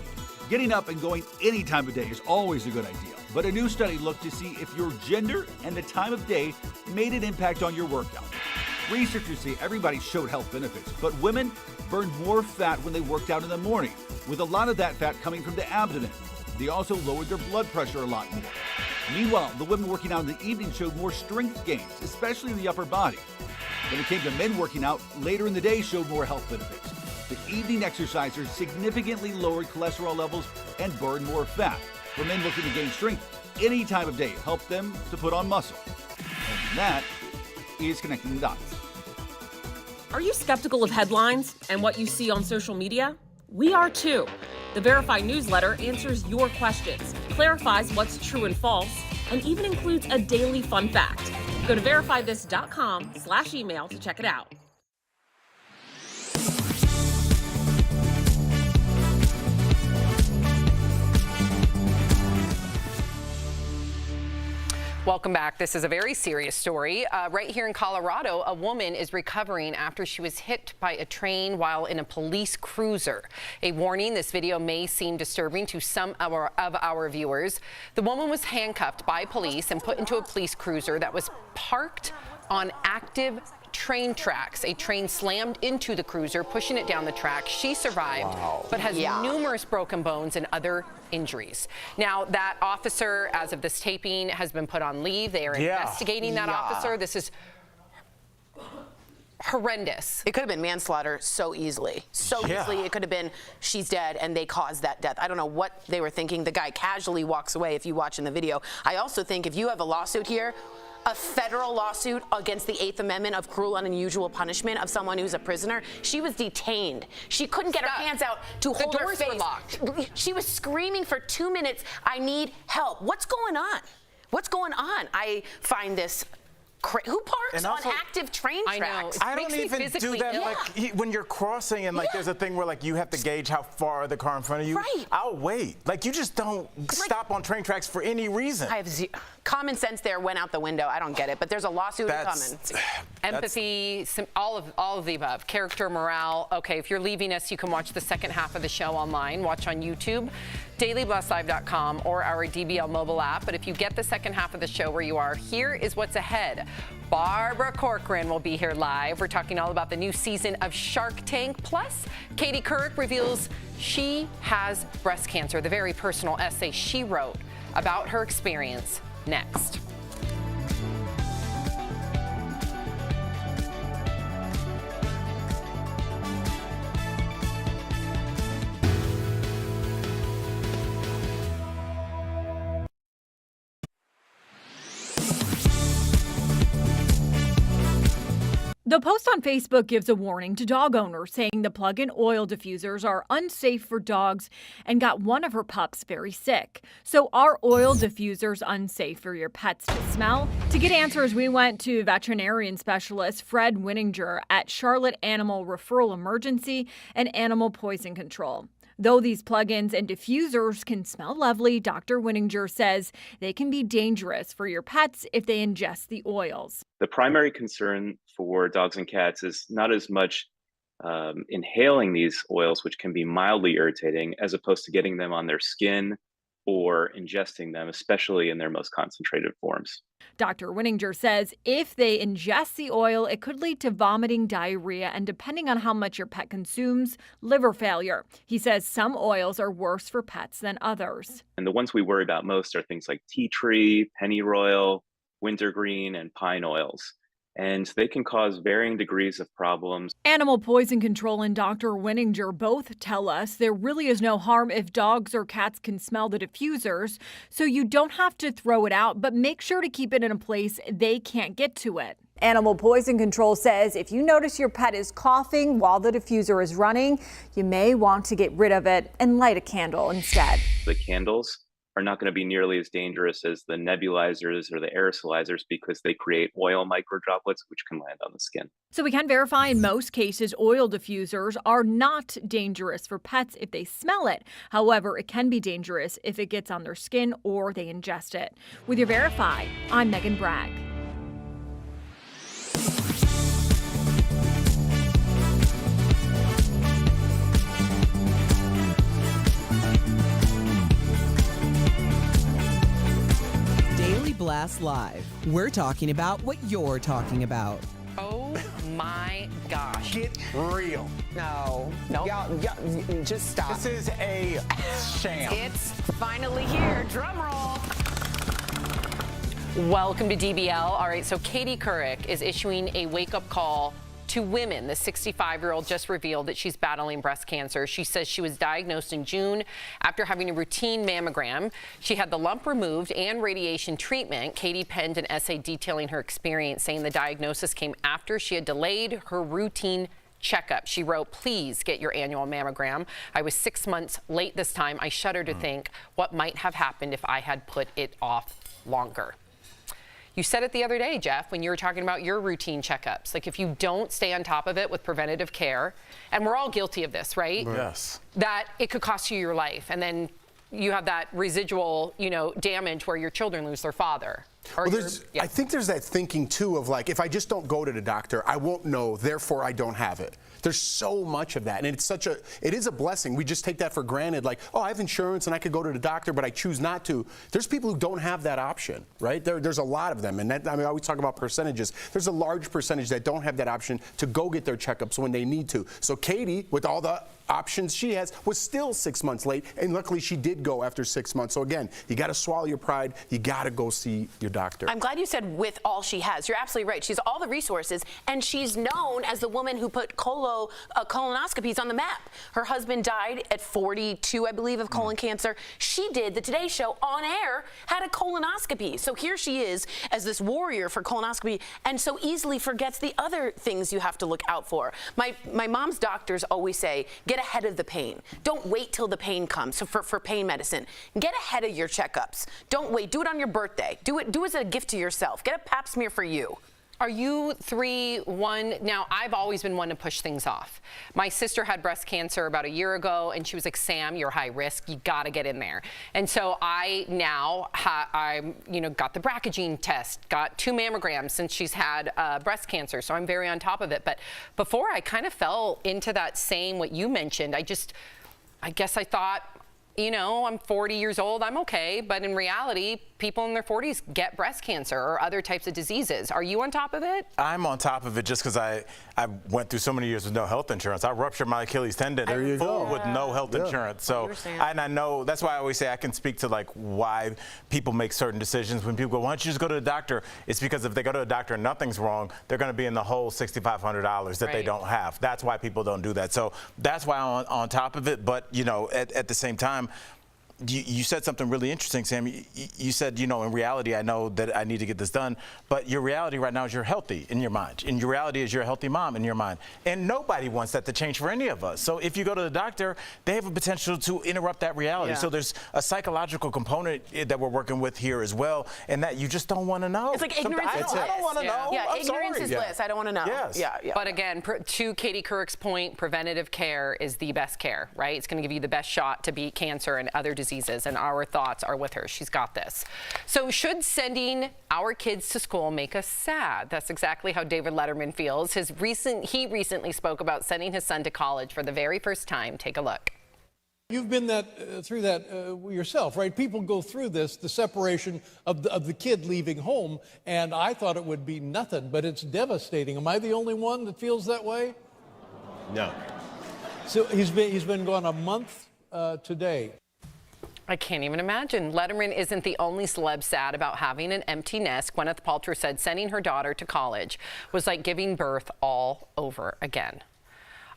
[SPEAKER 16] Getting up and going any time of day is always a good idea, but a new study looked to see if your gender and the time of day made an impact on your workout. Researchers say everybody showed health benefits, but women burned more fat when they worked out in the morning, with a lot of that fat coming from the abdomen. They also lowered their blood pressure a lot more. Meanwhile, the women working out in the evening showed more strength gains, especially in the upper body. When it came to men working out, later in the day showed more health benefits. The evening exercisers significantly lowered cholesterol levels and burned more fat. For men looking to gain strength, any time of day helped them to put on muscle. And that is Connecting the Dots.
[SPEAKER 12] Are you skeptical of headlines and what you see on social media? We are too. The Verify newsletter answers your questions, clarifies what's true and false, and even includes a daily fun fact. Go to verifythis.com/email to check it out.
[SPEAKER 3] Welcome back. This is a very serious story. Right here in Colorado, a woman is recovering after she was hit by a train while in a police cruiser. A warning, this video may seem disturbing to some of our viewers. The woman was handcuffed by police and put into a police cruiser that was parked on active train tracks. A train slammed into the cruiser, pushing it down the track. She survived, but has numerous broken bones and other injuries. Now, that officer, as of this taping, has been put on leave. They are investigating that officer. This is horrendous.
[SPEAKER 2] It could have been manslaughter so easily. Easily. It could have been she's dead and they caused that death. I don't know what they were thinking. The guy casually walks away if you watch in the video. I also think if you have a lawsuit here, a federal lawsuit against the 8th Amendment of cruel and unusual punishment of someone who's a prisoner. She was detained. She couldn't get her hands out to hold her face. The doors were locked. She was screaming for 2 minutes, I need help. What's going on? What's going on? I find this who parks on active train tracks?
[SPEAKER 6] I don't even do that. Like when you're crossing and like there's a thing where like you have to gauge how far the car in front of you.
[SPEAKER 2] Right.
[SPEAKER 6] I'll wait. Like you just don't stop on train tracks for any reason.
[SPEAKER 2] I have common sense there went out the window. I don't get it, but there's a lawsuit coming.
[SPEAKER 3] Empathy, all of the above. Character, morale. Okay, if you're leaving us, you can watch the second half of the show online. Watch on YouTube, dailyblesslive.com, or our DBL mobile app. But if you get the second half of the show where you are, here is what's ahead. Barbara Corcoran will be here live. We're talking all about the new season of Shark Tank. Plus, Katie Couric reveals she has breast cancer, the very personal essay she wrote about her experience. Next.
[SPEAKER 9] The post on Facebook gives a warning to dog owners saying the plug-in oil diffusers are unsafe for dogs and got one of her pups very sick. So are oil diffusers unsafe for your pets to smell? To get answers, we went to veterinarian specialist Fred Winninger at Charlotte Animal Referral Emergency and Animal Poison Control. Though these plug-ins and diffusers can smell lovely, Dr. Winninger says they can be dangerous for your pets if they ingest the oils.
[SPEAKER 14] The primary concern for dogs and cats is not as much inhaling these oils, which can be mildly irritating, as opposed to getting them on their skin or ingesting them, especially in their most concentrated forms.
[SPEAKER 9] Dr. Winninger says if they ingest the oil, it could lead to vomiting, diarrhea, and depending on how much your pet consumes, liver failure. He says some oils are worse for pets than others.
[SPEAKER 14] And the ones we worry about most are things like tea tree, pennyroyal, wintergreen, and pine oils. And they can cause varying degrees of problems.
[SPEAKER 9] Animal Poison Control and Dr. Winninger both tell us there really is no harm if dogs or cats can smell the diffusers, so you don't have to throw it out, but make sure to keep it in a place they can't get to it.
[SPEAKER 17] Animal Poison Control says if you notice your pet is coughing while the diffuser is running, you may want to get rid of it and light a candle instead.
[SPEAKER 14] The candles are not going to be nearly as dangerous as the nebulizers or the aerosolizers because they create oil microdroplets which can land on the skin.
[SPEAKER 9] So we can verify in most cases oil diffusers are not dangerous for pets if they smell it. However, it can be dangerous if it gets on their skin or they ingest it. With your Verify, I'm Megan Bragg.
[SPEAKER 1] Blast Live. We're talking about what you're talking about.
[SPEAKER 3] Oh my gosh.
[SPEAKER 6] Get real.
[SPEAKER 2] No.
[SPEAKER 1] Y'all, just stop.
[SPEAKER 6] This is a sham.
[SPEAKER 2] It's finally here. Drum roll.
[SPEAKER 3] Welcome to DBL. All right, so Katie Couric is issuing a wake-up call to women. The 65-year-old just revealed that she's battling breast cancer. She says she was diagnosed in June after having a routine mammogram. She had the lump removed and radiation treatment. Katie penned an essay detailing her experience, saying the diagnosis came after she had delayed her routine checkup. She wrote, "Please get your annual mammogram. I was 6 months late this time. I shudder to think what might have happened if I had put it off longer." You said it the other day, Jeff, when you were talking about your routine checkups. Like if you don't stay on top of it with preventative care, and we're all guilty of this, right?
[SPEAKER 6] Yes.
[SPEAKER 3] That it could cost you your life. And then you have that residual, damage where your children lose their father.
[SPEAKER 4] Well, I think there's that thinking too of like, if I just don't go to the doctor, I won't know, therefore I don't have it. There's so much of that, and it is a blessing. We just take that for granted, like, oh, I have insurance and I could go to the doctor, but I choose not to. There's people who don't have that option, right? There's a lot of them, and I always talk about percentages. There's a large percentage that don't have that option to go get their checkups when they need to. So Katie, with all the options she has, was still 6 months late, and luckily she did go after 6 months. So again, you got to swallow your pride. You got to go see your doctor.
[SPEAKER 2] I'm glad you said with all she has. You're absolutely right. She's all the resources, and she's known as the woman who put colonoscopies on the map. Her husband died at 42, I believe, of colon cancer. She did the Today Show on air, had a colonoscopy. So here she is as this warrior for colonoscopy, and so easily forgets the other things you have to look out for. My mom's doctors always say, get ahead of the pain. Don't wait till the pain comes. So for pain medicine, get ahead of your checkups. Don't wait. Do it on your birthday. Do it as a gift to yourself. Get a pap smear for you.
[SPEAKER 3] Are you 3-1? Now, I've always been one to push things off. My sister had breast cancer about a year ago, and she was like, Sam, you're high risk. You got to get in there. And so I now, got the BRCA gene test, got 2 mammograms since she's had breast cancer. So I'm very on top of it. But before, I kind of fell into that same, what you mentioned. I guess I thought, I'm 40 years old, I'm okay. But in reality, people in their 40s get breast cancer or other types of diseases. Are you on top of it?
[SPEAKER 6] I'm on top of it just because I went through so many years with no health insurance. I ruptured my Achilles tendon with no health insurance. So, and I know, that's why I always say I can speak to like why people make certain decisions. When people go, why don't you just go to the doctor? It's because if they go to the doctor and nothing's wrong, they're going to be in the whole $6,500 that they don't have. That's why people don't do that. So that's why I'm on top of it. But, at the same time, you said something really interesting, Sam. You said, in reality, I know that I need to get this done, but your reality right now is you're healthy in your mind. And your reality is you're a healthy mom in your mind. And nobody wants that to change for any of us. So if you go to the doctor, they have a potential to interrupt that reality. Yeah. So there's a psychological component that we're working with here as well, and that you just don't want to know.
[SPEAKER 2] It's like ignorance is bliss.
[SPEAKER 6] I don't want to know.
[SPEAKER 2] Yeah,
[SPEAKER 6] I'm
[SPEAKER 2] ignorance
[SPEAKER 6] sorry.
[SPEAKER 2] is bliss. I don't want to know.
[SPEAKER 6] Yes.
[SPEAKER 2] Yeah.
[SPEAKER 3] But again, to Katie Couric's point, preventative care is the best care, right? It's going to give you the best shot to beat cancer and other diseases, and our thoughts are with her. She's got this. So should sending our kids to school make us sad? That's exactly how David Letterman feels. He recently spoke about sending his son to college for the very first time. Take a look.
[SPEAKER 13] You've been through that yourself, right? People go through this, the separation of the kid leaving home, and I thought it would be nothing, but it's devastating. Am I the only one that feels that way?
[SPEAKER 6] No.
[SPEAKER 13] So he's been gone a month today.
[SPEAKER 3] I can't even imagine. Letterman isn't the only celeb sad about having an empty nest. Gwyneth Paltrow said sending her daughter to college was like giving birth all over again.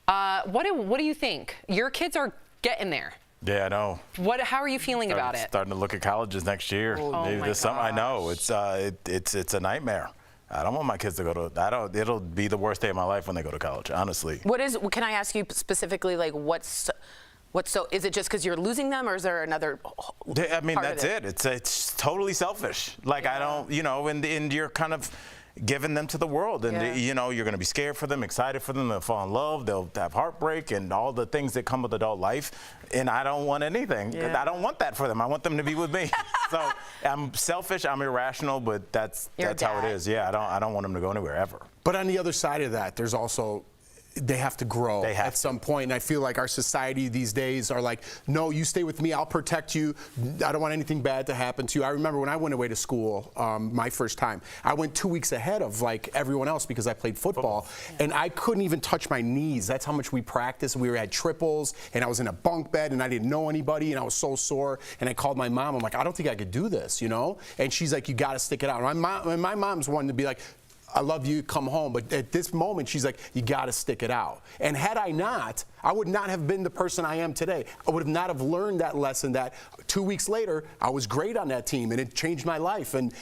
[SPEAKER 3] What do you think? Your kids are getting there.
[SPEAKER 6] Yeah, I know.
[SPEAKER 3] How are you feeling about it?
[SPEAKER 6] Starting to look at colleges next year. Maybe this summer. I know it's a nightmare. I don't want my kids to go to. It'll be the worst day of my life when they go to college. Honestly.
[SPEAKER 2] Can I ask you specifically, like is it just because you're losing them, or is there another?
[SPEAKER 6] I mean, that's it. It's totally selfish. Like I don't, and you're kind of giving them to the world, and you're going to be scared for them, excited for them. They'll fall in love. They'll have heartbreak and all the things that come with adult life. And I don't want anything. I don't want that for them. I want them to be with me. So I'm selfish. I'm irrational, but that's how it is. Yeah, I don't want them to go anywhere ever.
[SPEAKER 4] But on the other side of that, there's also. They have to grow at some point. And I feel like our society these days are like, no, you stay with me, I'll protect you. I don't want anything bad to happen to you. I remember when I went away to school my first time, I went 2 weeks ahead of like everyone else because I played football. And I couldn't even touch my knees. That's how much we practiced. We had triples, and I was in a bunk bed, and I didn't know anybody, and I was so sore. And I called my mom. I'm like, I don't think I could do this, And she's like, you got to stick it out. And my mom's one to be like, I love you, come home. But at this moment, she's like, you got to stick it out. And had I not, I would not have been the person I am today. I would not have learned that lesson that 2 weeks later, I was great on that team, and it changed my life. And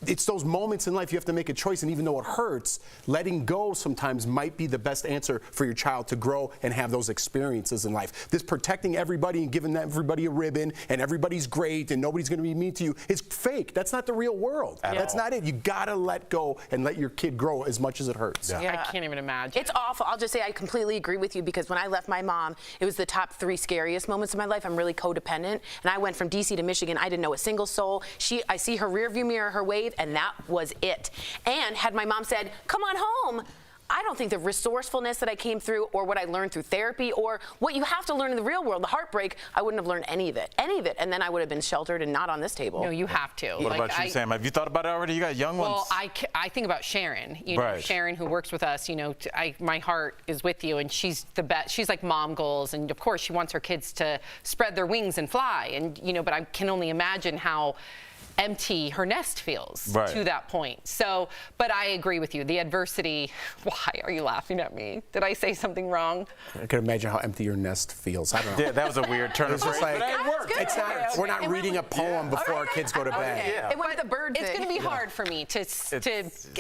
[SPEAKER 4] it's those moments in life you have to make a choice, and even though it hurts, letting go sometimes might be the best answer for your child to grow and have those experiences in life. This protecting everybody and giving everybody a ribbon and everybody's great and nobody's going to be mean to you is fake. That's not the real world. That's not it. You got to let go and let your kid grow as much as it hurts.
[SPEAKER 3] I can't even imagine.
[SPEAKER 2] It's awful. I'll just say I completely agree with you, because when I left my mom, it was the top 3 scariest moments of my life. I'm really codependent, and I went from DC to Michigan. I didn't know a single soul. I see her rearview mirror, her ways. microwave, and that was it. And had my mom said, come on home, I don't think the resourcefulness that I came through or what I learned through therapy or what you have to learn in the real world, the heartbreak, I wouldn't have learned any of it. And then I would have been sheltered and not on this table.
[SPEAKER 3] No, you have to.
[SPEAKER 6] What about you, Sam? Have you thought about it already? You got young ones.
[SPEAKER 3] Well, I think about Sharon. You know,
[SPEAKER 6] Right.
[SPEAKER 3] Sharon, who works with us. You know, my heart is with you, and she's the best. She's like mom goals, and of course, she wants her kids to spread their wings and fly. And you know, but I can only imagine how empty her nest feels to that point. So, but I agree with you. The adversity. Why are you laughing at me? Did I say something wrong?
[SPEAKER 4] I can imagine how empty your nest feels. I don't know.
[SPEAKER 6] Yeah, that was a weird turn of phrase.
[SPEAKER 4] Like,
[SPEAKER 6] But it worked.
[SPEAKER 4] it's not. We're not reading a poem before our kids go to bed.
[SPEAKER 2] Okay. It went with the bird
[SPEAKER 3] It's
[SPEAKER 2] thing.
[SPEAKER 3] going to be hard for me to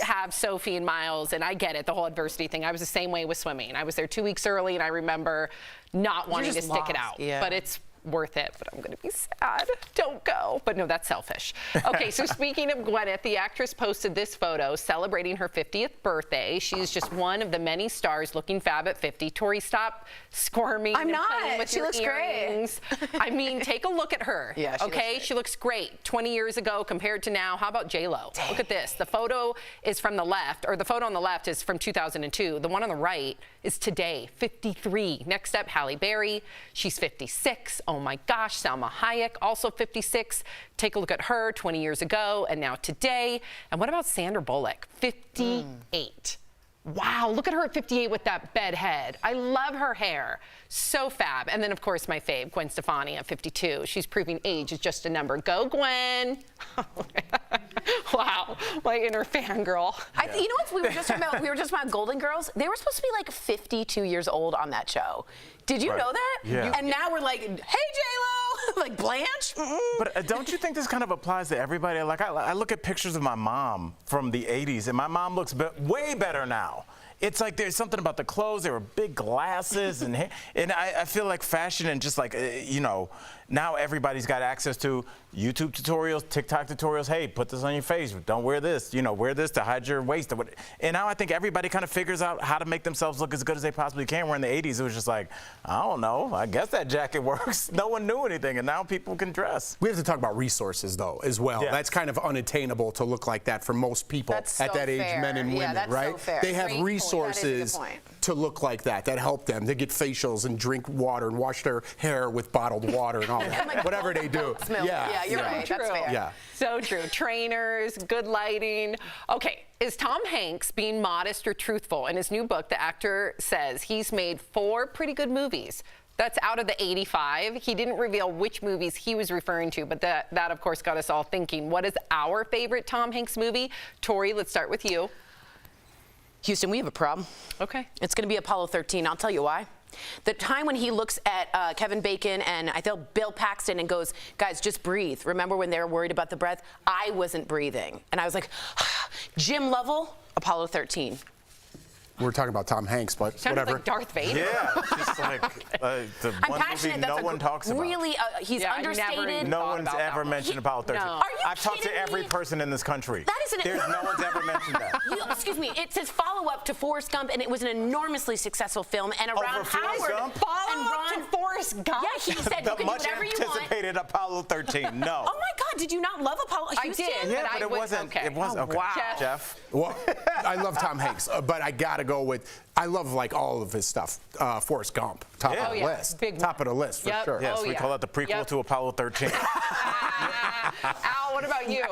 [SPEAKER 3] have Sophie and Miles, and I get it, the whole adversity thing. I was the same way with swimming. I was there 2 weeks early, and I remember not wanting to
[SPEAKER 2] just
[SPEAKER 3] stick it
[SPEAKER 2] lost.
[SPEAKER 3] out.
[SPEAKER 2] Yeah.
[SPEAKER 3] But it's worth it, but I'm going to be sad. Don't go. But no, that's selfish. Okay, so speaking of Gwyneth, the actress posted this photo celebrating her 50th birthday. She's just one of the many stars looking fab at 50. Tori, stop squirming.
[SPEAKER 2] I'm
[SPEAKER 3] and
[SPEAKER 2] not.
[SPEAKER 3] playing with
[SPEAKER 2] She
[SPEAKER 3] your
[SPEAKER 2] looks great.
[SPEAKER 3] earrings. I mean, take a look at her.
[SPEAKER 2] Yeah, she looks
[SPEAKER 3] okay,
[SPEAKER 2] great.
[SPEAKER 3] she looks great 20 years ago compared to now. How about J-Lo? Look at this. The photo is from the left, or the photo on the left is from 2002. The one on the right is today, 53. Next up, Halle Berry. She's 56. Oh my gosh, Salma Hayek, also 56. Take a look at her 20 years ago and now today. And what about Sandra Bullock? 58. Wow, look at her at 58 with that bed head. I love her hair. So fab. And then, of course, my fave, Gwen Stefani at 52. She's proving age is just a number. Go, Gwen. Wow, my inner fangirl.
[SPEAKER 2] You know what we were just talking about? We were just about Golden Girls. They were supposed to be like 52 years old on that show. Did you know that?
[SPEAKER 6] Yeah.
[SPEAKER 2] And now we're like, hey, J-Lo, like Blanche.
[SPEAKER 6] But don't you think this kind of applies to everybody? Like, I look at pictures of my mom from the 80s, and my mom looks way better now. It's like there's something about the clothes. There were big glasses, and I feel like fashion and just like, you know, now everybody's got access to YouTube tutorials, TikTok tutorials. Hey, put this on your face. Don't wear this. You know, wear this to hide your waist. And now I think everybody kind of figures out how to make themselves look as good as they possibly can. Where in the 80s, it was just like, I don't know. I guess that jacket works. No one knew anything, and now people can dress.
[SPEAKER 4] We have to talk about resources, though, as well.
[SPEAKER 6] Yeah.
[SPEAKER 4] That's kind of unattainable to look like that for most people at
[SPEAKER 2] so
[SPEAKER 4] that age,
[SPEAKER 2] fair.
[SPEAKER 4] men and
[SPEAKER 2] Yeah,
[SPEAKER 4] women,
[SPEAKER 2] that's
[SPEAKER 4] right?
[SPEAKER 2] so fair.
[SPEAKER 4] They have
[SPEAKER 2] Great point.
[SPEAKER 4] resources
[SPEAKER 2] That is a good point.
[SPEAKER 4] to look like that help them. They get facials and drink water and wash their hair with bottled water and all that. Whatever they do.
[SPEAKER 2] Yeah, you're right. That's fair.
[SPEAKER 4] Yeah.
[SPEAKER 3] So true. Trainers, good lighting. Okay, is Tom Hanks being modest or truthful? In his new book, the actor says he's made 4 pretty good movies. That's out of the 85. He didn't reveal which movies he was referring to, but that of course, got us all thinking. What is our favorite Tom Hanks movie? Tori, let's start with you.
[SPEAKER 2] Houston, we have a problem.
[SPEAKER 3] Okay.
[SPEAKER 2] It's going to be Apollo 13. I'll tell you why. The time when he looks at Kevin Bacon and I feel Bill Paxton and goes, guys, just breathe. Remember when they were worried about the breath? I wasn't breathing. And I was like, Jim Lovell, Apollo 13.
[SPEAKER 4] We're talking about Tom Hanks, but
[SPEAKER 3] Sounded
[SPEAKER 4] whatever.
[SPEAKER 3] like Darth Vader.
[SPEAKER 6] Yeah, just like the
[SPEAKER 2] I'm
[SPEAKER 6] one
[SPEAKER 2] passionate.
[SPEAKER 6] movie no one talks about.
[SPEAKER 2] Really, he's
[SPEAKER 3] Yeah, I never
[SPEAKER 2] understated.
[SPEAKER 3] even
[SPEAKER 6] No
[SPEAKER 3] thought
[SPEAKER 6] one's
[SPEAKER 3] about that
[SPEAKER 6] ever
[SPEAKER 3] one.
[SPEAKER 6] mentioned Apollo 13.
[SPEAKER 3] No.
[SPEAKER 2] Are you
[SPEAKER 6] I've talked to
[SPEAKER 2] kidding
[SPEAKER 6] every
[SPEAKER 2] me?
[SPEAKER 6] person in this country.
[SPEAKER 2] That is
[SPEAKER 6] There's no one's ever mentioned that.
[SPEAKER 2] Excuse me. It says follow-up to Forrest Gump, and it was an enormously successful film. And around
[SPEAKER 6] Over Forrest
[SPEAKER 2] Howard
[SPEAKER 6] Gump?
[SPEAKER 2] and Ron
[SPEAKER 3] Forrest Gump.
[SPEAKER 2] Yeah, he said you
[SPEAKER 6] The
[SPEAKER 2] can do
[SPEAKER 6] much
[SPEAKER 2] whatever you want.
[SPEAKER 6] anticipated Apollo 13. No.
[SPEAKER 2] Oh my God! Did you not love Apollo?
[SPEAKER 3] I
[SPEAKER 2] Houston?
[SPEAKER 3] did.
[SPEAKER 6] Yeah,
[SPEAKER 3] but
[SPEAKER 6] but
[SPEAKER 3] I
[SPEAKER 6] it
[SPEAKER 3] would-
[SPEAKER 6] wasn't.
[SPEAKER 3] okay.
[SPEAKER 6] It was okay.
[SPEAKER 3] Wow.
[SPEAKER 6] Jeff.
[SPEAKER 4] Well, I love Tom Hanks, but I gotta go with. I love like all of his stuff. Forrest Gump, top
[SPEAKER 6] Yeah.
[SPEAKER 4] of
[SPEAKER 6] Oh,
[SPEAKER 4] the
[SPEAKER 3] yeah.
[SPEAKER 4] list.
[SPEAKER 3] Big
[SPEAKER 4] Top of the list for
[SPEAKER 3] Yep.
[SPEAKER 4] sure.
[SPEAKER 6] Yes,
[SPEAKER 3] Oh,
[SPEAKER 6] we
[SPEAKER 3] yeah.
[SPEAKER 6] call it the prequel
[SPEAKER 3] Yep.
[SPEAKER 6] to Apollo 13.
[SPEAKER 3] Al, what about you?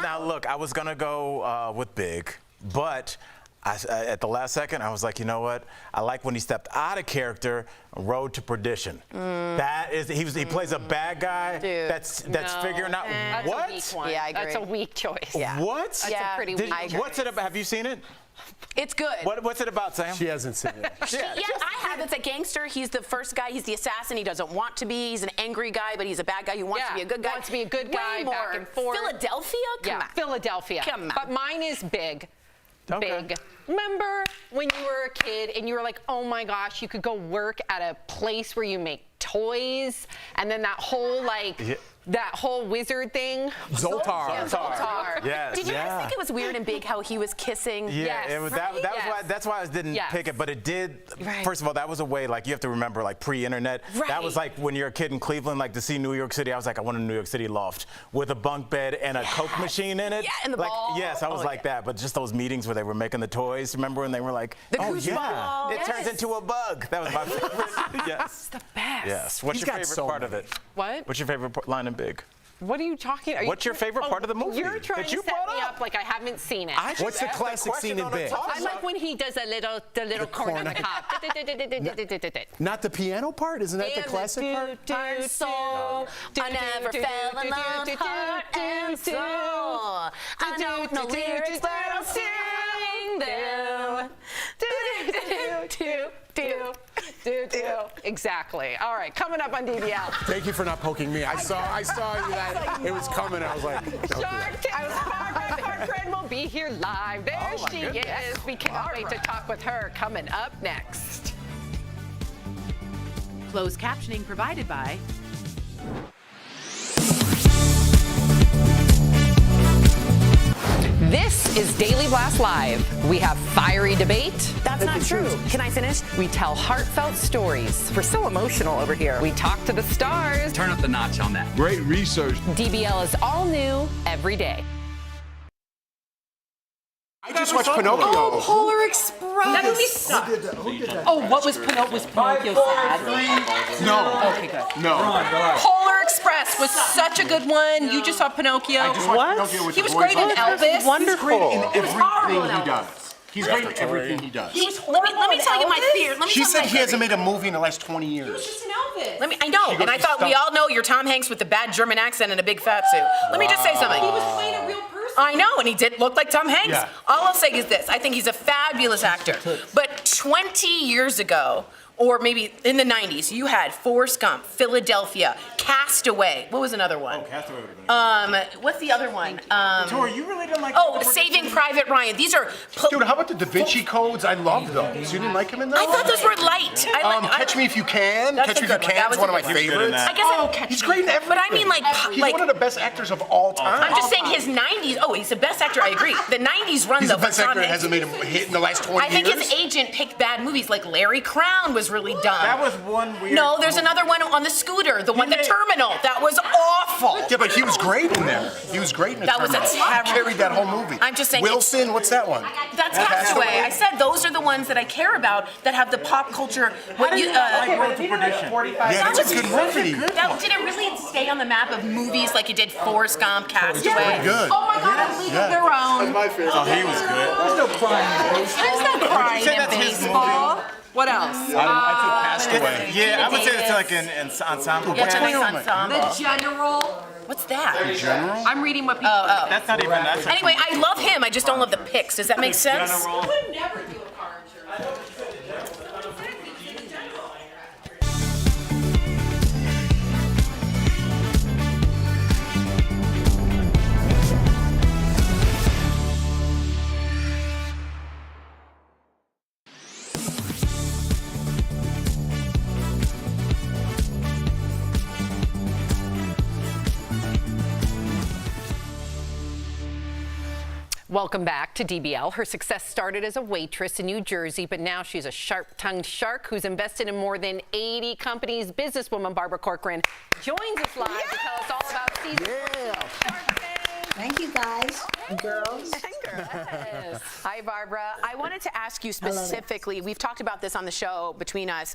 [SPEAKER 6] Now, look, I was going to go with Big, but at the last second, I was like, you know what? I like when he stepped out of character, Road to Perdition. That is, he plays a bad guy that's
[SPEAKER 3] No.
[SPEAKER 6] figuring out
[SPEAKER 3] That's
[SPEAKER 6] what?
[SPEAKER 3] a weak one.
[SPEAKER 2] Yeah, I agree.
[SPEAKER 3] That's a weak choice.
[SPEAKER 2] Yeah.
[SPEAKER 6] What?
[SPEAKER 3] That's
[SPEAKER 2] Yeah.
[SPEAKER 3] a pretty
[SPEAKER 6] Did-
[SPEAKER 3] weak choice.
[SPEAKER 6] what's it about? Have you seen it?
[SPEAKER 2] It's good.
[SPEAKER 6] What's it about, Sam?
[SPEAKER 4] She hasn't seen it.
[SPEAKER 2] Yeah, I have. It's a gangster. He's the first guy. He's the assassin. He doesn't want to be. He's an angry guy, but he's a bad guy who wants to be a good guy.
[SPEAKER 3] Wants to be a good guy,
[SPEAKER 2] Way
[SPEAKER 3] back
[SPEAKER 2] more.
[SPEAKER 3] and forth.
[SPEAKER 2] Philadelphia? Come on.
[SPEAKER 3] Philadelphia.
[SPEAKER 2] Come on.
[SPEAKER 3] But mine is Big.
[SPEAKER 6] Okay.
[SPEAKER 3] Big. Remember when you were a kid and you were like, oh my gosh, you could go work at a place where you make toys, and then that whole like that whole wizard thing.
[SPEAKER 4] Zoltar.
[SPEAKER 3] Yeah, Zoltar.
[SPEAKER 6] Yes.
[SPEAKER 2] Did you guys think it was weird and big how he was kissing?
[SPEAKER 6] Yeah,
[SPEAKER 3] Yes.
[SPEAKER 6] that's why I didn't
[SPEAKER 2] Yes.
[SPEAKER 6] pick it. But it did.
[SPEAKER 2] Right.
[SPEAKER 6] First of all, that was a way, like, you have to remember, like, pre-internet.
[SPEAKER 2] Right.
[SPEAKER 6] That was like when you're a kid in Cleveland, like, to see New York City. I was like, I want a New York City loft with a bunk bed and a Coke machine in it.
[SPEAKER 2] Yeah, and the
[SPEAKER 6] like,
[SPEAKER 2] ball.
[SPEAKER 6] Yes, I was like that. But just those meetings where they were making the toys. Remember when they were like,
[SPEAKER 2] The
[SPEAKER 6] oh
[SPEAKER 2] goose
[SPEAKER 6] yeah,
[SPEAKER 2] ball.
[SPEAKER 6] it turns into a bug. That was my favorite. Yes.
[SPEAKER 3] The best.
[SPEAKER 6] Yes. What's
[SPEAKER 4] He's
[SPEAKER 6] your
[SPEAKER 4] got
[SPEAKER 6] favorite
[SPEAKER 4] so
[SPEAKER 6] part of
[SPEAKER 4] many.
[SPEAKER 6] it?
[SPEAKER 3] What?
[SPEAKER 6] What's your favorite line in Big?
[SPEAKER 3] What are you talking about?
[SPEAKER 6] What's your favorite part of the movie
[SPEAKER 3] You're trying
[SPEAKER 6] that
[SPEAKER 3] to
[SPEAKER 6] you
[SPEAKER 3] set
[SPEAKER 6] brought
[SPEAKER 3] me
[SPEAKER 6] up?
[SPEAKER 3] up like I haven't seen it.
[SPEAKER 4] What's the classic scene in Big?
[SPEAKER 3] I like when he does the little corn on the cob.
[SPEAKER 4] Not the piano part? Isn't that the classic part?
[SPEAKER 2] Heart and soul. I never fell in love, heart and soul. I don't know lyrics, but I'll sing them.
[SPEAKER 3] Exactly. All right, coming up on DBL.
[SPEAKER 4] Thank you for not poking me. I saw you that it was coming. I was like,
[SPEAKER 3] Shark Tale. Barbara Corcoran will be here live. There she is. We cannot wait to talk with her. Coming up next.
[SPEAKER 18] Closed captioning provided by
[SPEAKER 3] This is Daily Blast Live. We have fiery debate.
[SPEAKER 2] That's not true. Can I finish?
[SPEAKER 3] We tell heartfelt stories. We're so emotional over here. We talk to the stars.
[SPEAKER 19] Turn up the notch on that.
[SPEAKER 20] Great research.
[SPEAKER 3] DBL is all new every day.
[SPEAKER 4] I just watched Pinocchio.
[SPEAKER 21] Oh, Polar Express. That movie sucked.
[SPEAKER 23] Who did that?
[SPEAKER 21] Oh, what was Pinocchio sad?
[SPEAKER 4] No.
[SPEAKER 21] Okay, good.
[SPEAKER 4] No.
[SPEAKER 21] Polar Express was such a good one. You just saw Pinocchio.
[SPEAKER 4] I just watched Pinocchio with
[SPEAKER 21] He
[SPEAKER 4] the
[SPEAKER 21] was
[SPEAKER 4] boys
[SPEAKER 21] great in
[SPEAKER 4] on.
[SPEAKER 21] Elvis.
[SPEAKER 4] Wonderful. He's great in
[SPEAKER 21] horrible
[SPEAKER 4] everything
[SPEAKER 21] in
[SPEAKER 4] he does. He's great in everything he does.
[SPEAKER 21] Let me tell you my fear.
[SPEAKER 4] She said he hasn't made a movie in the last 20 years.
[SPEAKER 21] Just an Elvis. I know,
[SPEAKER 4] She
[SPEAKER 21] and
[SPEAKER 4] goes
[SPEAKER 21] I
[SPEAKER 4] to
[SPEAKER 21] thought we
[SPEAKER 4] stop.
[SPEAKER 21] all know you're Tom Hanks with the bad German accent and a big fat suit. Let me just say something. He was playing a real person. I know, and he did look like Tom Hanks.
[SPEAKER 4] Yeah.
[SPEAKER 21] All I'll say is this: I think he's a fabulous actor. But 20 years ago, or maybe in the 90s, you had Forrest Gump, Philadelphia, Castaway. What was another one?
[SPEAKER 6] Castaway would have been
[SPEAKER 21] What's the other one?
[SPEAKER 6] Tori, you really didn't like.
[SPEAKER 21] Oh, Saving Private Ryan. These are.
[SPEAKER 4] Dude, how about the Da Vinci Codes? I love those. You didn't like him in those?
[SPEAKER 21] I thought those were light.
[SPEAKER 4] Catch Me If You Can.
[SPEAKER 21] That's
[SPEAKER 4] Catch
[SPEAKER 21] a
[SPEAKER 4] Me If You
[SPEAKER 21] good one.
[SPEAKER 4] Can
[SPEAKER 21] That
[SPEAKER 4] is
[SPEAKER 21] was
[SPEAKER 4] one of
[SPEAKER 21] a
[SPEAKER 4] my
[SPEAKER 21] good one.
[SPEAKER 4] favorites.
[SPEAKER 21] I guess
[SPEAKER 4] He's great in everything.
[SPEAKER 21] But I mean,
[SPEAKER 4] He's one of the best actors of all time.
[SPEAKER 21] I'm just saying his 90s. Oh, he's the best actor. I agree. The 90s run
[SPEAKER 4] He's
[SPEAKER 21] though.
[SPEAKER 4] the best
[SPEAKER 21] for Tom
[SPEAKER 4] actor that
[SPEAKER 21] Hanks.
[SPEAKER 4] hasn't made a hit in the last 20
[SPEAKER 21] I think
[SPEAKER 4] years.
[SPEAKER 21] his agent picked bad movies. Like Larry Crown was really dumb.
[SPEAKER 6] That was one weird.
[SPEAKER 21] No, there's another one on the scooter. The one, the Terminal. That was awful.
[SPEAKER 4] Yeah, but he was great in there. He was great in the
[SPEAKER 21] That was a
[SPEAKER 4] Terminal.
[SPEAKER 21] terrible-
[SPEAKER 4] Carried that whole movie.
[SPEAKER 21] I'm just saying.
[SPEAKER 4] Wilson, what's that one?
[SPEAKER 21] That's Castaway. I said those are the ones that I care about that have the pop culture. What you?
[SPEAKER 6] Road to Perdition.
[SPEAKER 4] Yeah, that's a good movie.
[SPEAKER 21] That, did it really stay on the map of movies like it did Forrest Gump, Castaway?
[SPEAKER 4] pretty good.
[SPEAKER 21] Oh my God, A League of Their Own.
[SPEAKER 20] my favorite.
[SPEAKER 6] Oh, he was good.
[SPEAKER 20] There's no crying.
[SPEAKER 21] There's no crying
[SPEAKER 6] say
[SPEAKER 21] in
[SPEAKER 6] that's his
[SPEAKER 21] baseball. What else?
[SPEAKER 4] I took Castaway.
[SPEAKER 6] Yeah, I would say it's like an ensemble.
[SPEAKER 21] Yeah, it's a
[SPEAKER 4] What's
[SPEAKER 21] nice
[SPEAKER 4] going on?
[SPEAKER 21] ensemble. The General. What's that?
[SPEAKER 4] The General?
[SPEAKER 21] I'm reading what people. Oh.
[SPEAKER 6] That's not even. That's
[SPEAKER 21] Anyway, I love him. I just don't love the picks. Does that make sense?
[SPEAKER 6] General.
[SPEAKER 21] would never do a car insurance.
[SPEAKER 3] Welcome back to DBL. Her success started as a waitress in New Jersey, but now she's a sharp-tongued shark who's invested in more than 80 companies. Businesswoman Barbara Corcoran joins us live to tell us all about season 14 of Shark Tank.
[SPEAKER 22] Thank you, guys and girls.
[SPEAKER 2] Yes. Hi, Barbara. I wanted to ask you specifically, we've talked about this on the show between us,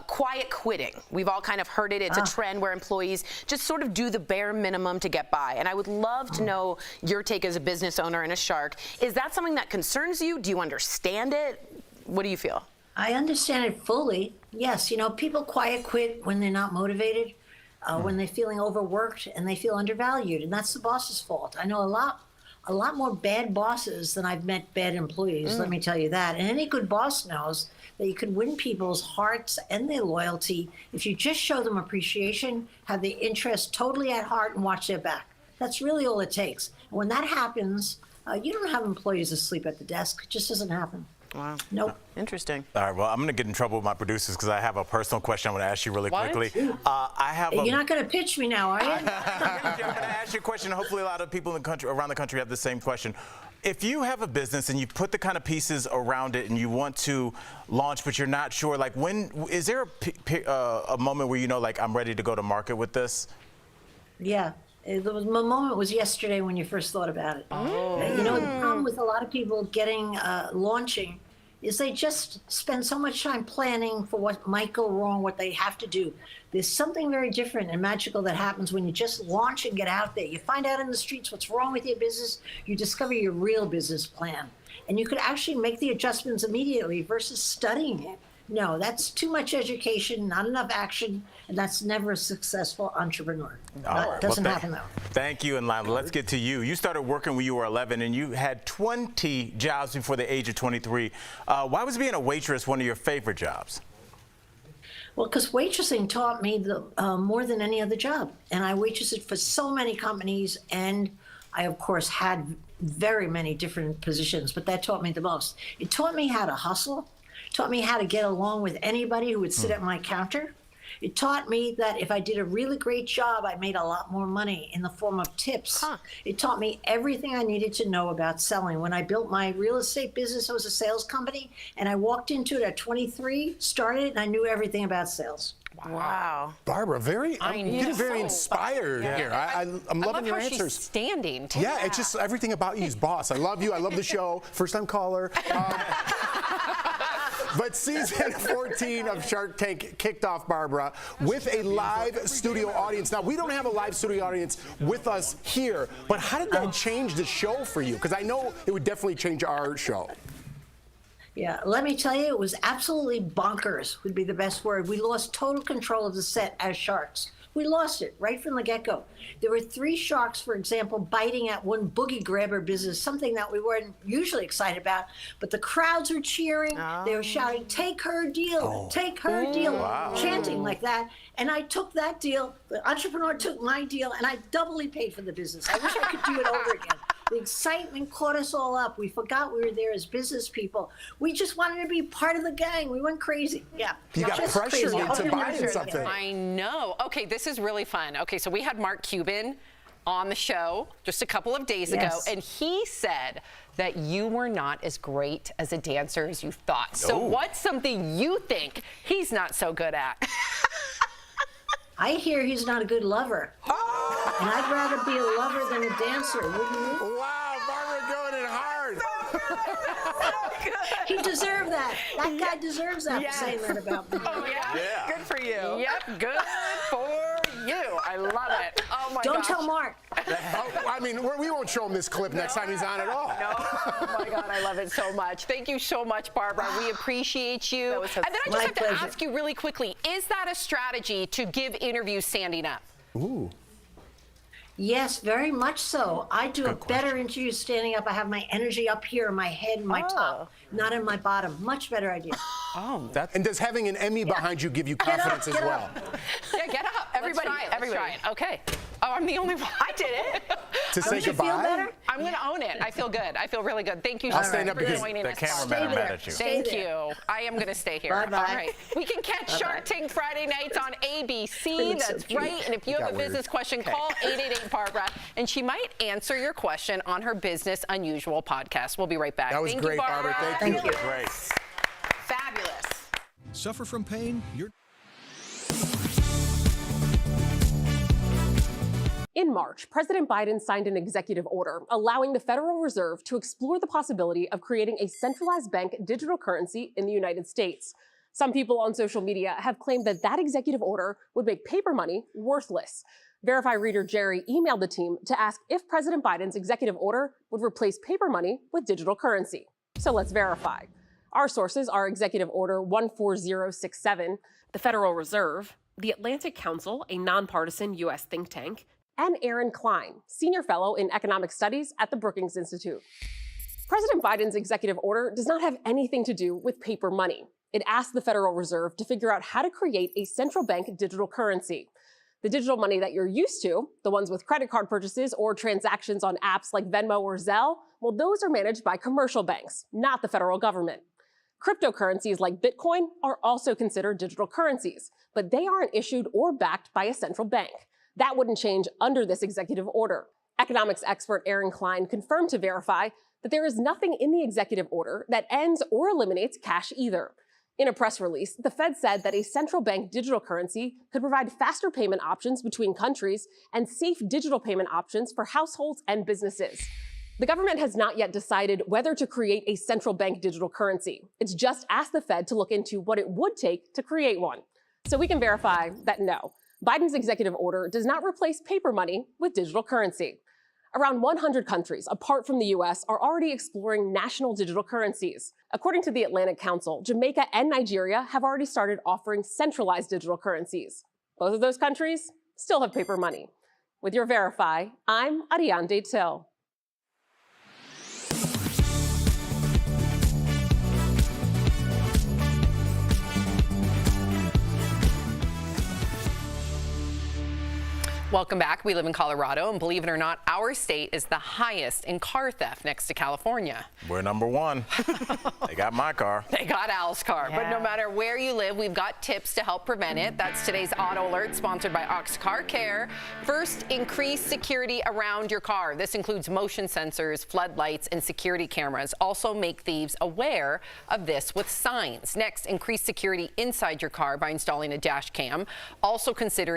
[SPEAKER 2] quiet quitting. We've all kind of heard it. It's a trend where employees just sort of do the bare minimum to get by. And I would love to know your take as a business owner and a shark. Is that something that concerns you? Do you understand it? What do you feel?
[SPEAKER 22] I understand it fully. Yes, you know, people quiet quit when they're not motivated, when they're feeling overworked and they feel undervalued, and that's the boss's fault. I know a lot more bad bosses than I've met bad employees, let me tell you that. And any good boss knows that you can win people's hearts and their loyalty if you just show them appreciation, have their interests totally at heart, and watch their back. That's really all it takes. And when that happens, you don't have employees asleep at the desk. It just doesn't happen.
[SPEAKER 2] Wow.
[SPEAKER 22] Nope.
[SPEAKER 2] Interesting.
[SPEAKER 6] All right, well, I'm going to get in trouble with my producers because I have a personal question I want to ask you really quickly. I have
[SPEAKER 22] You're not going to pitch me now, are you?
[SPEAKER 6] I'm going to ask you a question. Hopefully a lot of people in the country, around the country have the same question. If you have a business and you put the kind of pieces around it and you want to launch, but you're not sure, like when, is there a moment where you know, like, I'm ready to go to market with this?
[SPEAKER 22] Yeah. My moment was yesterday when you first thought about it.
[SPEAKER 6] Oh.
[SPEAKER 22] You know, the problem with a lot of people getting launching is they just spend so much time planning for what might go wrong, what they have to do. There's something very different and magical that happens when you just launch and get out there. You find out in the streets what's wrong with your business. You discover your real business plan. And you could actually make the adjustments immediately versus studying it. No, that's too much education, not enough action, and that's never a successful entrepreneur. That doesn't happen, though.
[SPEAKER 6] Thank you, and Lionel. Let's get to you. You started working when you were 11, and you had 20 jobs before the age of 23. Why was being a waitress one of your favorite jobs?
[SPEAKER 22] Well, because waitressing taught me more than any other job. And I waitressed for so many companies, and I, of course, had very many different positions, but that taught me the most. It taught me how to hustle. Taught me how to get along with anybody who would sit at my counter. It taught me that if I did a really great job, I made a lot more money in the form of tips. It taught me everything I needed to know about selling. When I built my real estate business, it was a sales company, and I walked into it at 23, started, and I knew everything about sales.
[SPEAKER 2] Wow.
[SPEAKER 4] Barbara, I'm getting very inspired here. I'm loving your answers.
[SPEAKER 3] She's standing too.
[SPEAKER 4] Yeah, it's just everything about you is boss. I love you. I love the show. First time caller. But season 14 of Shark Tank kicked off, Barbara, with a live studio audience. Now, we don't have a live studio audience with us here, but how did that change the show for you? Because I know it would definitely change our show.
[SPEAKER 22] Yeah, let me tell you, it was absolutely bonkers, would be the best word. We lost total control of the set as sharks. We lost it right from the get-go. There were 3 sharks, for example, biting at one boogie grabber business, something that we weren't usually excited about. But the crowds were cheering. They were shouting, "Take her deal, take her deal," chanting like that. And I took that deal. The entrepreneur took my deal, and I doubly paid for the business. I wish I could do it over again. The excitement caught us all up. We forgot we were there as business people. We just wanted to be part of the gang. We went crazy. Yeah.
[SPEAKER 4] You got pressured into buying something.
[SPEAKER 3] I know. Okay, this is really fun. Okay, so we had Mark Cuban on the show just a couple of days ago, and he said that you were not as great as a dancer as you thought. So what's something you think he's not so good at?
[SPEAKER 22] I hear he's not a good lover. And I'd rather be a lover than a dancer, wouldn't you?
[SPEAKER 4] Wow, Barbara going in hard.
[SPEAKER 22] He deserved that. That guy deserves that for saying that about me.
[SPEAKER 3] Oh, yeah? Good for you. Yep, good for you. I love it. Oh, my
[SPEAKER 22] Don't tell Mark.
[SPEAKER 4] I mean, we won't show him this clip next time he's on at all.
[SPEAKER 3] No. Oh, my God, I love it so much. Thank you so much, Barbara. We appreciate you. And then I just have to ask you really quickly, is that a strategy to give interviews standing up?
[SPEAKER 4] Ooh.
[SPEAKER 22] Yes, very much so. I do a better interview standing up. I have my energy up here in my head and my top, not in my bottom. Much better idea.
[SPEAKER 4] And does having an Emmy behind you give you confidence as well?
[SPEAKER 3] Yeah, get up. Everybody. Everybody. Okay. Oh, I'm the only one. I did it.
[SPEAKER 4] To say goodbye?
[SPEAKER 22] Feel better?
[SPEAKER 3] I'm going to own it. I feel good. I feel really good. Thank you so
[SPEAKER 4] I'll
[SPEAKER 3] much
[SPEAKER 4] stand up
[SPEAKER 3] for
[SPEAKER 4] because
[SPEAKER 3] joining
[SPEAKER 6] the
[SPEAKER 3] us.
[SPEAKER 6] cameraman mad at you.
[SPEAKER 3] Thank you. I am going to stay here.
[SPEAKER 22] Bye-bye.
[SPEAKER 3] All right. We can catch Shark Tank Friday nights on ABC. That's right. And if you have a business question, call 888-BARBARA, and she might answer your question on her Business Unusual podcast. We'll be right back.
[SPEAKER 4] That was great, Barbara. Thank you.
[SPEAKER 6] Great.
[SPEAKER 3] Fabulous.
[SPEAKER 11] Suffer from pain?
[SPEAKER 12] In March, President Biden signed an executive order allowing the Federal Reserve to explore the possibility of creating a centralized bank digital currency in the United States. Some people on social media have claimed that that executive order would make paper money worthless. Verify reader Jerry emailed the team to ask if President Biden's executive order would replace paper money with digital currency. So let's verify. Our sources are Executive Order 14067, the Federal Reserve, the Atlantic Council, a nonpartisan U.S. think tank, and Aaron Klein, Senior Fellow in Economic Studies at the Brookings Institute. President Biden's executive order does not have anything to do with paper money. It asks the Federal Reserve to figure out how to create a central bank digital currency. The digital money that you're used to, the ones with credit card purchases or transactions on apps like Venmo or Zelle, well, those are managed by commercial banks, not the federal government. Cryptocurrencies like Bitcoin are also considered digital currencies, but they aren't issued or backed by a central bank. That wouldn't change under this executive order. Economics expert Aaron Klein confirmed to Verify that there is nothing in the executive order that ends or eliminates cash either. In a press release, the Fed said that a central bank digital currency could provide faster payment options between countries and safe digital payment options for households and businesses. The government has not yet decided whether to create a central bank digital currency. It's just asked the Fed to look into what it would take to create one. So we can verify that no, Biden's executive order does not replace paper money with digital currency. Around 100 countries, apart from the US, are already exploring national digital currencies. According to the Atlantic Council, Jamaica and Nigeria have already started offering centralized digital currencies. Both of those countries still have paper money. With your Verify, I'm Ariane Till.
[SPEAKER 3] Welcome back. We live in Colorado, and believe it or not, our state is the highest in car theft next to California.
[SPEAKER 6] We're number one. They got my car.
[SPEAKER 3] They got Al's car.
[SPEAKER 21] Yeah.
[SPEAKER 3] But no matter where you live, we've got tips to help prevent it. That's today's Auto Alert, sponsored by Ox Car Care. First, increase security around your car. This includes motion sensors, floodlights, and security cameras. Also, make thieves aware of this with signs. Next, increase security inside your car by installing a dash cam. Also consider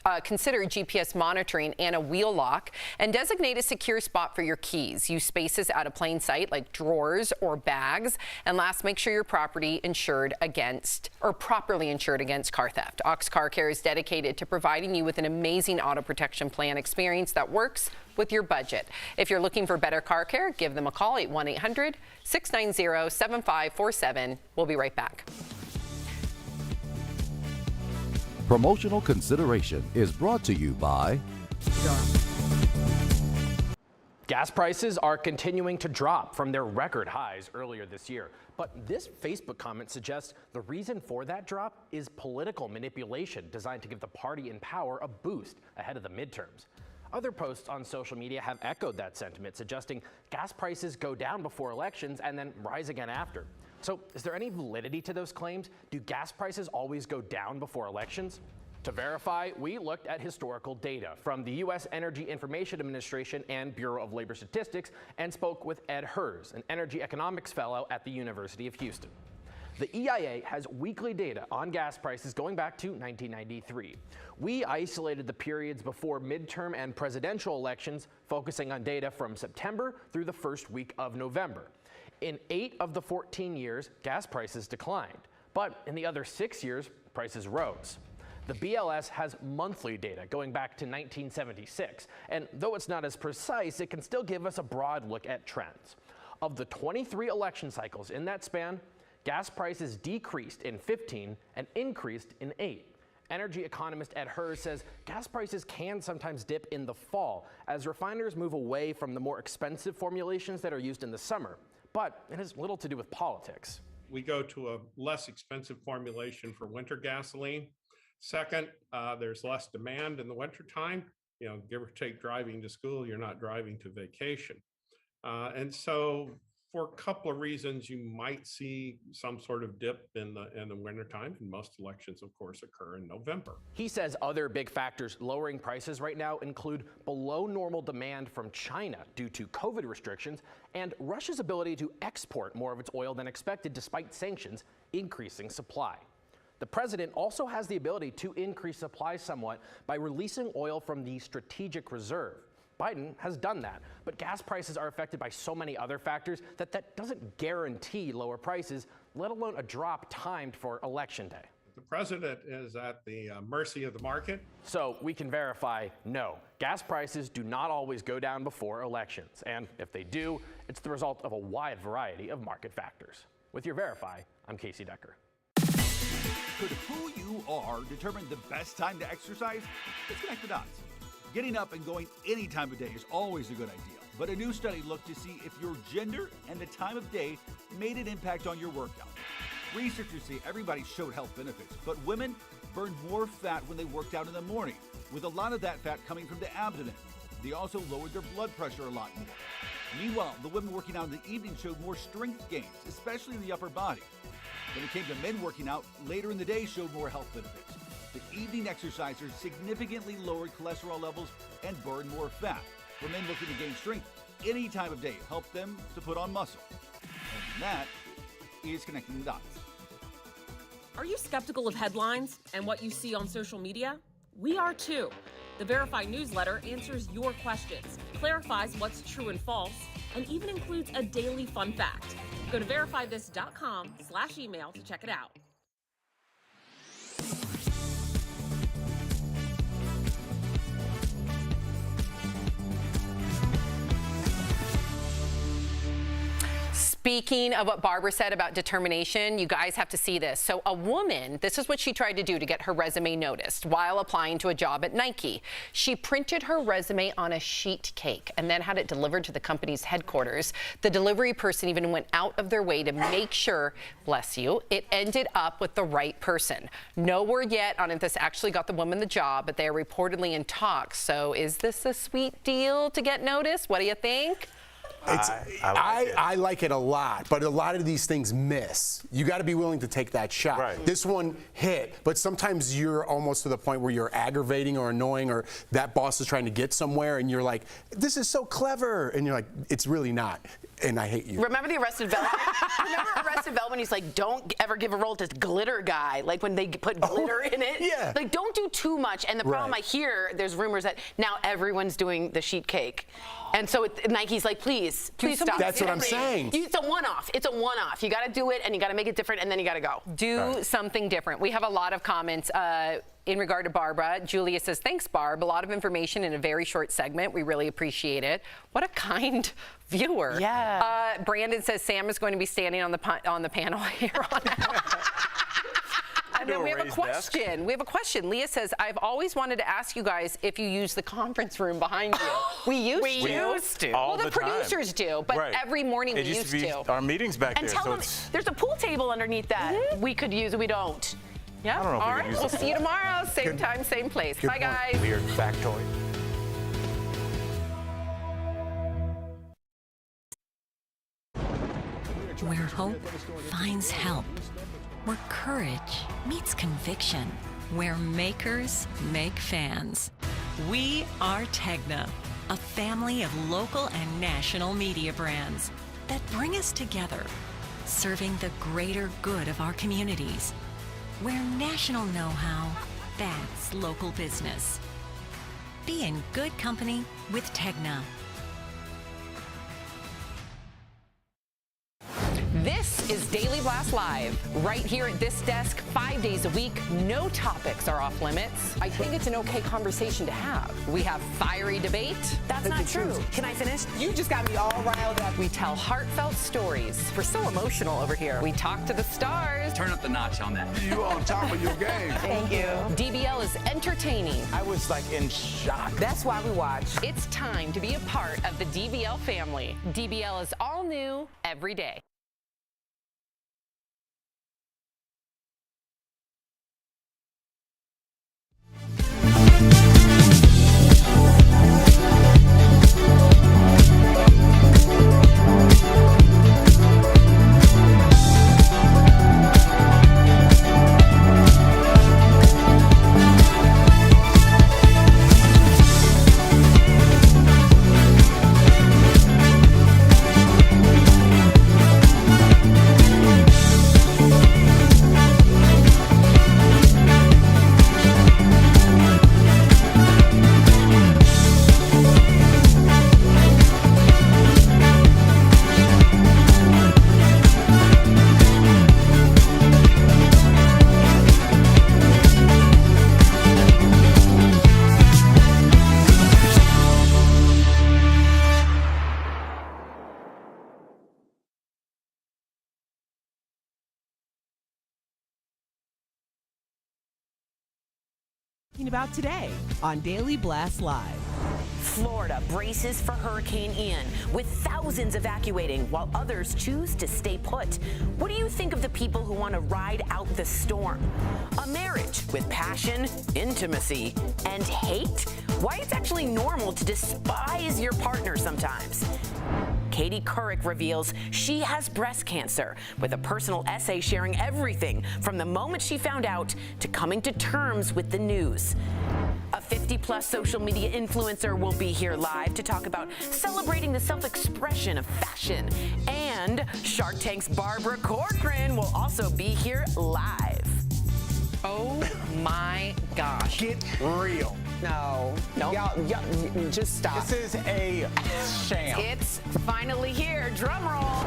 [SPEAKER 3] GPS monitoring and a wheel lock, and designate a secure spot for your keys. Use spaces out of plain sight like drawers or bags. And last, make sure you're properly insured against car theft. Ox Car Care is dedicated to providing you with an amazing auto protection plan experience that works with your budget. If you're looking for better car care, give them a call at 1-800-690-7547. We'll be right back.
[SPEAKER 5] Promotional consideration is brought to you by
[SPEAKER 10] Gas prices are continuing to drop from their record highs earlier this year. But this Facebook comment suggests the reason for that drop is political manipulation designed to give the party in power a boost ahead of the midterms. Other posts on social media have echoed that sentiment, suggesting gas prices go down before elections and then rise again after. So is there any validity to those claims? Do gas prices always go down before elections? To verify, we looked at historical data from the U.S. Energy Information Administration and Bureau of Labor Statistics and spoke with Ed Hers, an energy economics fellow at the University of Houston. The EIA has weekly data on gas prices going back to 1993. We isolated the periods before midterm and presidential elections, focusing on data from September through the first week of November. In 8 of the 14 years, gas prices declined, but in the other 6 years, prices rose. The BLS has monthly data going back to 1976, and though it's not as precise, it can still give us a broad look at trends. Of the 23 election cycles in that span, gas prices decreased in 15 and increased in 8. Energy economist Ed Hers says gas prices can sometimes dip in the fall as refiners move away from the more expensive formulations that are used in the summer. But it has little to do with politics.
[SPEAKER 15] We go to a less expensive formulation for winter gasoline. Second, there's less demand in the wintertime. Give or take driving to school, you're not driving to vacation. And so for a couple of reasons, you might see some sort of dip in the wintertime, and most elections, of course, occur in November.
[SPEAKER 10] He says other big factors lowering prices right now include below normal demand from China due to COVID restrictions and Russia's ability to export more of its oil than expected despite sanctions, increasing supply. The president also has the ability to increase supply somewhat by releasing oil from the strategic reserve. Biden has done that, but gas prices are affected by so many other factors that doesn't guarantee lower prices, let alone a drop timed for election day.
[SPEAKER 15] The president is at the mercy of the market.
[SPEAKER 10] So we can verify, no, gas prices do not always go down before elections. And if they do, it's the result of a wide variety of market factors. With your Verify, I'm Casey Decker.
[SPEAKER 16] Could who you are determine the best time to exercise? Let's connect the dots. Getting up and going any time of day is always a good idea, but a new study looked to see if your gender and the time of day made an impact on your workout. Researchers say everybody showed health benefits, but women burned more fat when they worked out in the morning, with a lot of that fat coming from the abdomen. They also lowered their blood pressure a lot more. Meanwhile, the women working out in the evening showed more strength gains, especially in the upper body. When it came to men working out, later in the day showed more health benefits. The evening exercisers significantly lowered cholesterol levels and burned more fat. For men looking to gain strength, any time of day helped them to put on muscle. And that is connecting the dots.
[SPEAKER 12] Are you skeptical of headlines and what you see on social media? We are too. The Verify newsletter answers your questions, clarifies what's true and false, and even includes a daily fun fact. Go to verifythis.com/email to check it out.
[SPEAKER 3] Speaking of what Barbara said about determination, you guys have to see this. So a woman, this is what she tried to do to get her resume noticed while applying to a job at Nike. She printed her resume on a sheet cake and then had it delivered to the company's headquarters. The delivery person even went out of their way to make sure, bless you, it ended up with the right person. No word yet on if this actually got the woman the job, but they are reportedly in talks. So is this a sweet deal to get noticed? What do you think?
[SPEAKER 4] I like it a lot, but a lot of these things miss. You got to be willing to take that shot.
[SPEAKER 6] Right.
[SPEAKER 4] This one hit, but sometimes you're almost to the point where you're aggravating or annoying, or that boss is trying to get somewhere, and you're like, this is so clever, and you're like, it's really not, and I hate you.
[SPEAKER 2] Remember the Arrested Development? Remember Arrested Development? He's like, don't ever give a role to glitter guy, like when they put glitter in it.
[SPEAKER 4] Yeah.
[SPEAKER 2] Like, don't do too much. And the problem
[SPEAKER 4] Right.
[SPEAKER 2] I hear, there's rumors that now everyone's doing the sheet cake. And so Nike's like, please stop.
[SPEAKER 4] That's what I'm saying.
[SPEAKER 2] It's a one-off. It's a one-off. You got to do it, and you got to make it different, and then you got to go.
[SPEAKER 3] Do something different. We have a lot of comments in regard to Barbara. Julia says, thanks, Barb. A lot of information in a very short segment. We really appreciate it. What a kind viewer.
[SPEAKER 2] Yeah.
[SPEAKER 3] Brandon says Sam is going to be standing on the panel here on out. And then we have a question. We have a question. Leah says, I've always wanted to ask you guys if you use the conference room behind you. We used to.
[SPEAKER 6] All
[SPEAKER 3] Well, the producers do, but
[SPEAKER 6] Right.
[SPEAKER 3] every morning
[SPEAKER 6] It
[SPEAKER 3] we
[SPEAKER 6] used to be our meetings back
[SPEAKER 2] And
[SPEAKER 6] there.
[SPEAKER 2] tell
[SPEAKER 6] So
[SPEAKER 2] them there's a pool table underneath that. We could use it. We don't.
[SPEAKER 3] Yeah.
[SPEAKER 6] I don't know if
[SPEAKER 3] All
[SPEAKER 6] we can
[SPEAKER 3] right.
[SPEAKER 6] use
[SPEAKER 3] We'll
[SPEAKER 6] the
[SPEAKER 3] see you
[SPEAKER 6] pool.
[SPEAKER 3] tomorrow. Same time, same place. Bye, guys.
[SPEAKER 6] Weird factoid.
[SPEAKER 7] Where hope finds help. Where courage meets conviction. Where makers make fans. We are Tegna, a family of local and national media brands that bring us together, serving the greater good of our communities. Where national know-how backs local business. Be in good company with Tegna.
[SPEAKER 3] This is Daily Blast Live, right here at this desk, 5 days a week. No topics are off limits. I think it's an okay conversation to have. We have fiery debate.
[SPEAKER 2] That's not true. Can I finish?
[SPEAKER 3] You just got me all riled up. We tell heartfelt stories. We're so emotional over here. We talk to the stars.
[SPEAKER 19] Turn up the notch on that.
[SPEAKER 23] You on top of your game.
[SPEAKER 2] Thank you.
[SPEAKER 3] DBL is entertaining.
[SPEAKER 6] I was like in shock.
[SPEAKER 2] That's why we watch.
[SPEAKER 3] It's time to be a part of the DBL family. DBL is all new every day.
[SPEAKER 1] About today on Daily Blast Live.
[SPEAKER 2] Florida braces for Hurricane Ian, with thousands evacuating while others choose to stay put. What do you think of the people who want to ride out the storm? A marriage with passion, intimacy, and hate? Why it's actually normal to despise your partner sometimes. Katie Couric reveals she has breast cancer, with a personal essay sharing everything from the moment she found out to coming to terms with the news. A 50-plus social media influencer will be here live to talk about celebrating the self-expression of fashion. And Shark Tank's Barbara Corcoran will also be here live.
[SPEAKER 3] Oh my gosh.
[SPEAKER 6] Get real.
[SPEAKER 1] No. Y'all, just stop.
[SPEAKER 6] This is a sham.
[SPEAKER 2] It's finally here. Drum roll.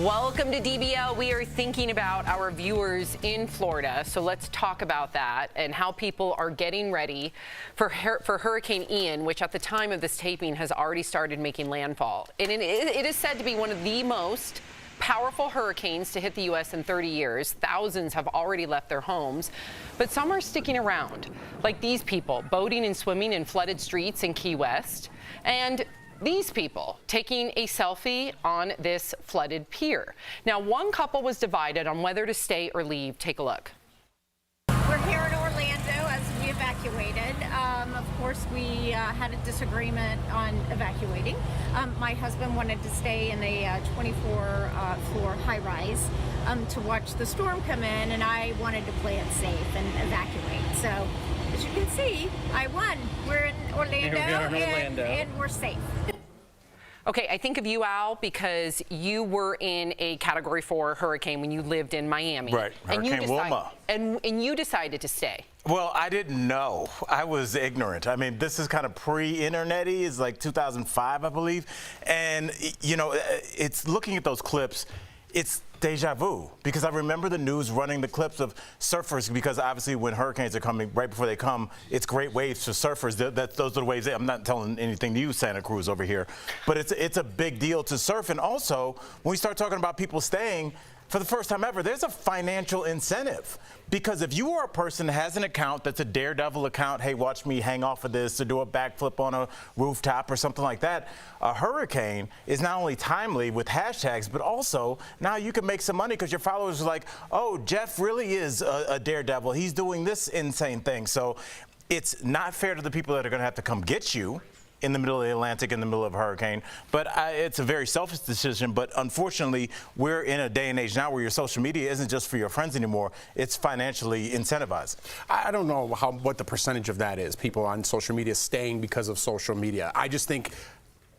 [SPEAKER 3] Welcome to DBL. We are thinking about our viewers in Florida, so let's talk about that and how people are getting ready for Hurricane Ian, which at the time of this taping has already started making landfall. And it is said to be one of the most powerful hurricanes to hit the U.S. in 30 years. Thousands have already left their homes, but some are sticking around, like these people boating and swimming in flooded streets in Key West, and these people taking a selfie on this flooded pier. Now, one couple was divided on whether to stay or leave. Take a look.
[SPEAKER 8] We're here in Orlando as we evacuated. Of course, we had a disagreement on evacuating. My husband wanted to stay in a 24-floor high-rise to watch the storm come in, and I wanted to play it safe and evacuate. So, as you can see, I won. We're in Orlando, and we're safe.
[SPEAKER 3] Okay, I think of you, Al, because you were in a Category 4 hurricane when you lived in Miami.
[SPEAKER 6] Right, Hurricane Wilma.
[SPEAKER 3] And you decided to stay.
[SPEAKER 6] Well, I didn't know. I was ignorant. I mean, this is kind of pre-internet-y. It's like 2005, I believe. And, you know, it's looking at those clips, it's deja vu, because I remember the news running the clips of surfers, because obviously when hurricanes are coming, right before they come, it's great waves for surfers. Those are the waves. I'm not telling anything to you, Santa Cruz, over here, but it's a big deal to surf. And also, when we start talking about people staying, for the first time ever, there's a financial incentive. Because if you are a person that has an account that's a daredevil account, hey, watch me hang off of this or do a backflip on a rooftop or something like that, a hurricane is not only timely with hashtags, but also now you can make some money because your followers are like, oh, Jeff really is a daredevil. He's doing this insane thing. So it's not fair to the people that are going to have to come get you in the middle of the Atlantic, in the middle of a hurricane. But it's a very selfish decision. But unfortunately, we're in a day and age now where your social media isn't just for your friends anymore. It's financially incentivized.
[SPEAKER 4] I don't know what the percentage of that is, people on social media staying because of social media. I just think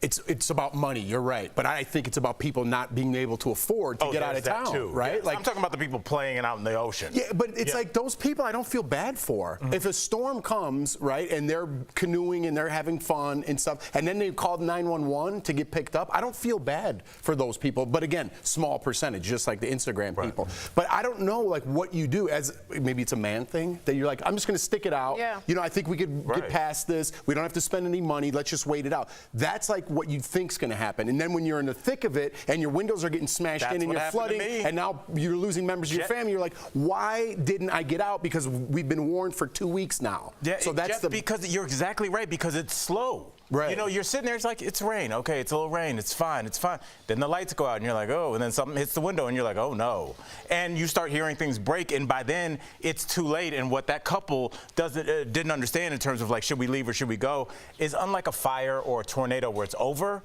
[SPEAKER 4] it's about money. You're right, but I think it's about people not being able to afford to get out of town,
[SPEAKER 6] too.
[SPEAKER 4] Right?
[SPEAKER 6] Yes. Like, I'm talking about the people playing it out in the ocean.
[SPEAKER 4] Yeah, but it's like those people I don't feel bad for. If a storm comes, right, and they're canoeing and they're having fun and stuff, and then they called 911 to get picked up, I don't feel bad for those people. But again, small percentage, just like the Instagram people. But I don't know, like, what you do as maybe it's a man thing that you're like, I'm just going to stick it out.
[SPEAKER 3] Yeah.
[SPEAKER 4] You know, I think we could get past this. We don't have to spend any money. Let's just wait it out. That's like what you think's going to happen. And then when you're in the thick of it and your windows are getting smashed in and you're flooding and now you're losing members of your family, you're like, why didn't I get out? Because we've been warned for 2 weeks now.
[SPEAKER 6] Yeah,
[SPEAKER 4] so that's
[SPEAKER 6] because you're exactly right, because it's slow.
[SPEAKER 4] Right.
[SPEAKER 6] You know, you're sitting there, it's like, it's rain. Okay, it's a little rain. It's fine. It's fine. Then the lights go out and you're like, oh, and then something hits the window and you're like, oh, no. And you start hearing things break, and by then it's too late. And what that couple didn't understand in terms of, like, should we leave or should we go, is unlike a fire or a tornado where it's over,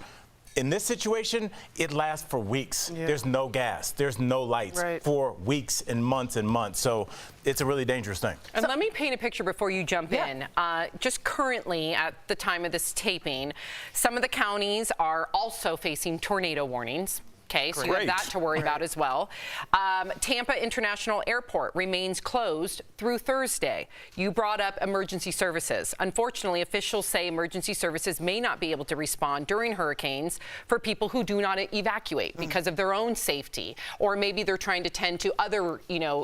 [SPEAKER 6] in this situation, it lasts for weeks.
[SPEAKER 3] Yeah.
[SPEAKER 6] There's no gas. There's no lights for weeks and months and months. So it's a really dangerous thing.
[SPEAKER 3] And let me paint a picture before you jump in. Just currently, at the time of this taping, some of the counties are also facing tornado warnings. Okay, so you have that to worry about as well. Tampa International Airport remains closed through Thursday. You brought up emergency services. Unfortunately, officials say emergency services may not be able to respond during hurricanes for people who do not evacuate because of their own safety, or maybe they're trying to tend to other,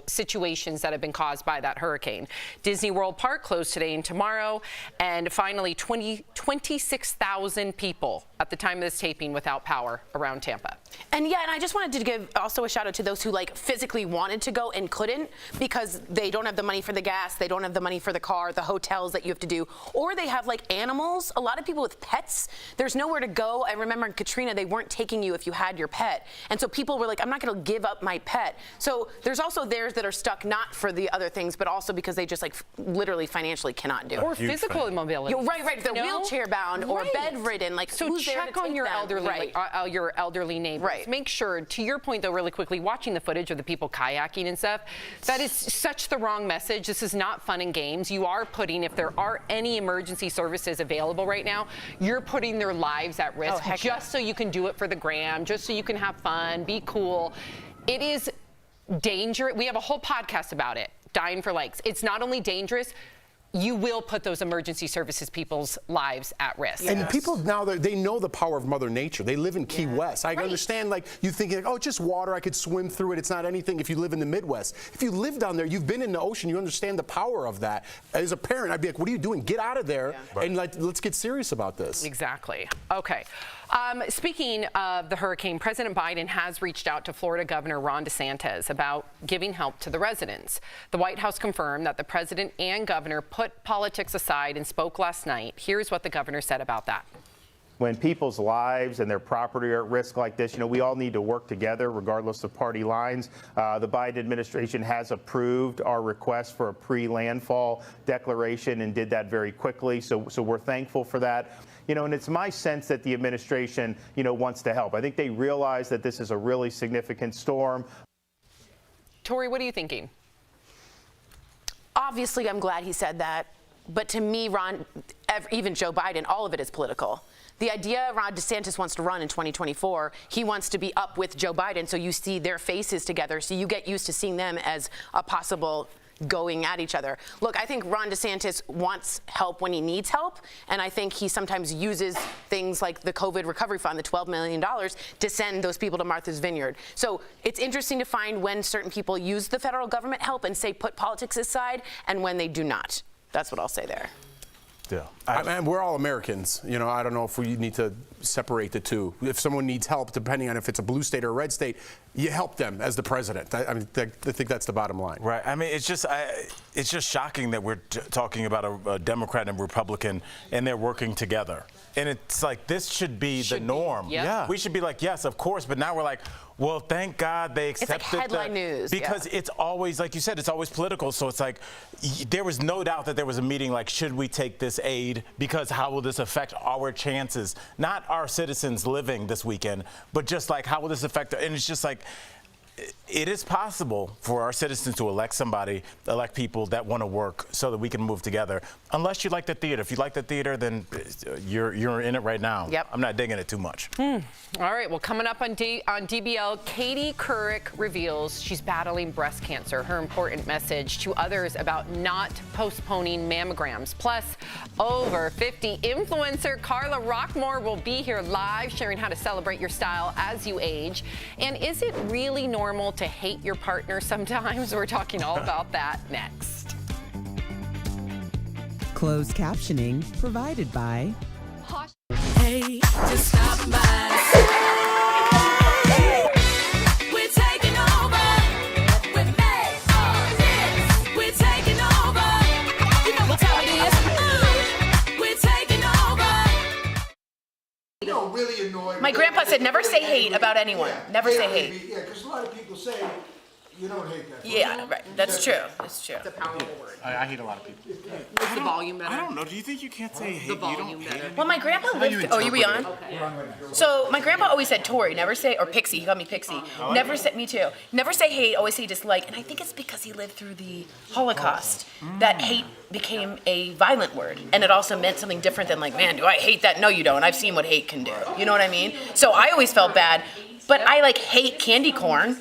[SPEAKER 3] situations that have been caused by that hurricane. Disney World Park closed today and tomorrow, and finally 26,000 people at the time of this taping without power around Tampa.
[SPEAKER 2] And yeah, and I just wanted to give also a shout out to those who like physically wanted to go and couldn't because they don't have the money for the gas, they don't have the money for the car, the hotels that you have to do, or they have like animals. A lot of people with pets, there's nowhere to go. I remember in Katrina, they weren't taking you if you had your pet. And so people were like, I'm not gonna give up my pet. So there's also theirs that are stuck not for the other things, but also because they just like literally financially cannot do it.
[SPEAKER 3] Or physical immobility.
[SPEAKER 2] Right. If they're wheelchair bound or
[SPEAKER 3] Right.
[SPEAKER 2] bedridden, like
[SPEAKER 3] so
[SPEAKER 2] who's there
[SPEAKER 3] check
[SPEAKER 2] to
[SPEAKER 3] on
[SPEAKER 2] take
[SPEAKER 3] your
[SPEAKER 2] them?
[SPEAKER 3] elderly,
[SPEAKER 2] Right.
[SPEAKER 3] your elderly neighbors.
[SPEAKER 2] Right.
[SPEAKER 3] Make sure, to your point though, really quickly, watching the footage of the people kayaking and stuff, that is such the wrong message. This is not fun and games. You are putting, if there are any emergency services available right now, you're putting their lives at risk just so you can do it for the gram, just so you can have fun, be cool. It is dangerous. We have a whole podcast about it, Dying for Likes. It's not only dangerous, you will put those emergency services people's lives at risk.
[SPEAKER 4] And people now, they know the power of Mother Nature. They live in Key West. I understand, like, you think, like, oh, just water, I could swim through it. It's not anything if you live in the Midwest. If you live down there, you've been in the ocean, you understand the power of that. As a parent, I'd be like, what are you doing? Get out of there and let's get serious about this.
[SPEAKER 3] Exactly. Okay. Speaking of the hurricane, President Biden has reached out to Florida Governor Ron DeSantis about giving help to the residents. The White House confirmed that the president and governor put politics aside and spoke last night. Here's what the governor said about that.
[SPEAKER 17] When people's lives and their property are at risk like this, we all need to work together regardless of party lines. The Biden administration has approved our request for a pre-landfall declaration and did that very quickly. So we're thankful for that. And it's my sense that the administration, wants to help. I think they realize that this is a really significant storm.
[SPEAKER 3] Tori, what are you thinking?
[SPEAKER 2] Obviously, I'm glad he said that. But to me, Ron, even Joe Biden, all of it is political. The idea Ron DeSantis wants to run in 2024, he wants to be up with Joe Biden, so you see their faces together, so you get used to seeing them as a possible going at each other. Look, I think Ron DeSantis wants help when he needs help, and I think he sometimes uses things like the COVID recovery fund, the $12 million, to send those people to Martha's Vineyard. So it's interesting to find when certain people use the federal government help and say put politics aside, and when they do not. That's what I'll say there.
[SPEAKER 4] Yeah. And we're all Americans. I don't know if we need to separate the two. If someone needs help, depending on if it's a blue state or a red state, you help them as the president. I think that's the bottom line.
[SPEAKER 6] Right. I mean, it's just shocking that we're talking about a Democrat and Republican and they're working together. And it's like, this should be the norm.
[SPEAKER 2] Yeah.
[SPEAKER 6] We should be like, yes, of course. But now we're like, well, thank God they accepted
[SPEAKER 2] it's like headline news.
[SPEAKER 6] Because it's always, like you said, it's always political. So it's like, there was no doubt that there was a meeting like, should we take this aid? Because how will this affect our chances? Not our citizens living this weekend, but just like, how will this affect? And it's just like, it is possible for our citizens to elect people that want to work so that we can move together. Unless you like the theater. If you like the theater, then you're in it right now.
[SPEAKER 3] Yep.
[SPEAKER 6] I'm not digging it too much.
[SPEAKER 3] All right. Well, coming up on DBL, Katie Couric reveals she's battling breast cancer. Her important message to others about not postponing mammograms. Plus, over 50 influencer Carla Rockmore will be here live sharing how to celebrate your style as you age. And is it really normal to hate your partner sometimes? We're talking all about that next.
[SPEAKER 1] Closed captioning provided by
[SPEAKER 19] Hey, just stop by. We're taking over. We're made of this. We're taking over. You know what time it is. We're taking over.
[SPEAKER 20] You know, really annoying.
[SPEAKER 21] My grandpa said never say hate about anyone. Never say hate.
[SPEAKER 20] Yeah, because a lot of people say you don't hate that.
[SPEAKER 21] Yeah, right. That's true. That's true.
[SPEAKER 3] It's a powerful word.
[SPEAKER 6] I hate a lot of people.
[SPEAKER 3] Is the volume better?
[SPEAKER 6] I don't know. Do you think you can't say hate?
[SPEAKER 3] The volume
[SPEAKER 6] you don't
[SPEAKER 3] better.
[SPEAKER 6] hate
[SPEAKER 21] Well, my grandpa lived. Oh, you be on?
[SPEAKER 3] Okay.
[SPEAKER 21] So my grandpa always said Tori, never say, or Pixie. He called me Pixie. Never say, me too. Never say hate. Always say dislike. And I think it's because he lived through the Holocaust that hate became a violent word, and it also meant something different than like, man, do I hate that? No, you don't. I've seen what hate can do. You know what I mean? So I always felt bad, but I like hate candy corn.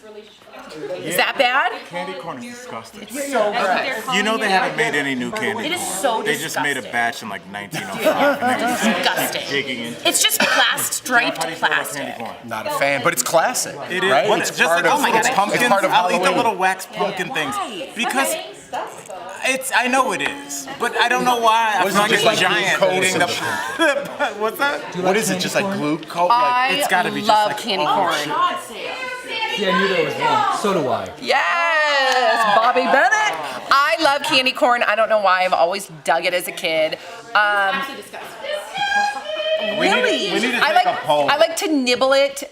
[SPEAKER 21] Is that bad?
[SPEAKER 6] Candy corn is disgusting.
[SPEAKER 21] It's so gross.
[SPEAKER 6] You know they haven't made any new candy.
[SPEAKER 21] It is so
[SPEAKER 6] They just made a batch in like 1905. and they just keep
[SPEAKER 21] Disgusting.
[SPEAKER 6] digging into
[SPEAKER 21] It's just striped
[SPEAKER 6] How do you feel about
[SPEAKER 21] plastic.
[SPEAKER 6] candy corn?
[SPEAKER 4] Not a fan, but it's classic.
[SPEAKER 6] It is.
[SPEAKER 4] Right?
[SPEAKER 6] What,
[SPEAKER 4] It's
[SPEAKER 6] just
[SPEAKER 4] part
[SPEAKER 6] like
[SPEAKER 4] of,
[SPEAKER 6] oh my God,
[SPEAKER 4] it's
[SPEAKER 6] pumpkins.
[SPEAKER 4] part of
[SPEAKER 6] I'll eat the
[SPEAKER 4] Halloween.
[SPEAKER 6] little wax pumpkin things because I know it is, but I don't know why. I
[SPEAKER 4] Was
[SPEAKER 6] feel
[SPEAKER 4] it
[SPEAKER 6] like
[SPEAKER 4] just
[SPEAKER 6] it's
[SPEAKER 4] like
[SPEAKER 6] giant
[SPEAKER 4] glucose
[SPEAKER 6] eating
[SPEAKER 4] and
[SPEAKER 6] the. What's that?
[SPEAKER 4] What is it? Just like glue coat?
[SPEAKER 3] I
[SPEAKER 6] it's gotta be just
[SPEAKER 3] love
[SPEAKER 6] like-
[SPEAKER 3] candy
[SPEAKER 6] oh,
[SPEAKER 3] corn.
[SPEAKER 9] Yeah, I knew there was one. So do I.
[SPEAKER 3] Yes, Bobby Bennett. I love candy corn. I don't know why. I've always dug it as a kid. Really?
[SPEAKER 6] We need to
[SPEAKER 3] I
[SPEAKER 6] take
[SPEAKER 3] like.
[SPEAKER 6] a poll.
[SPEAKER 3] I like to nibble it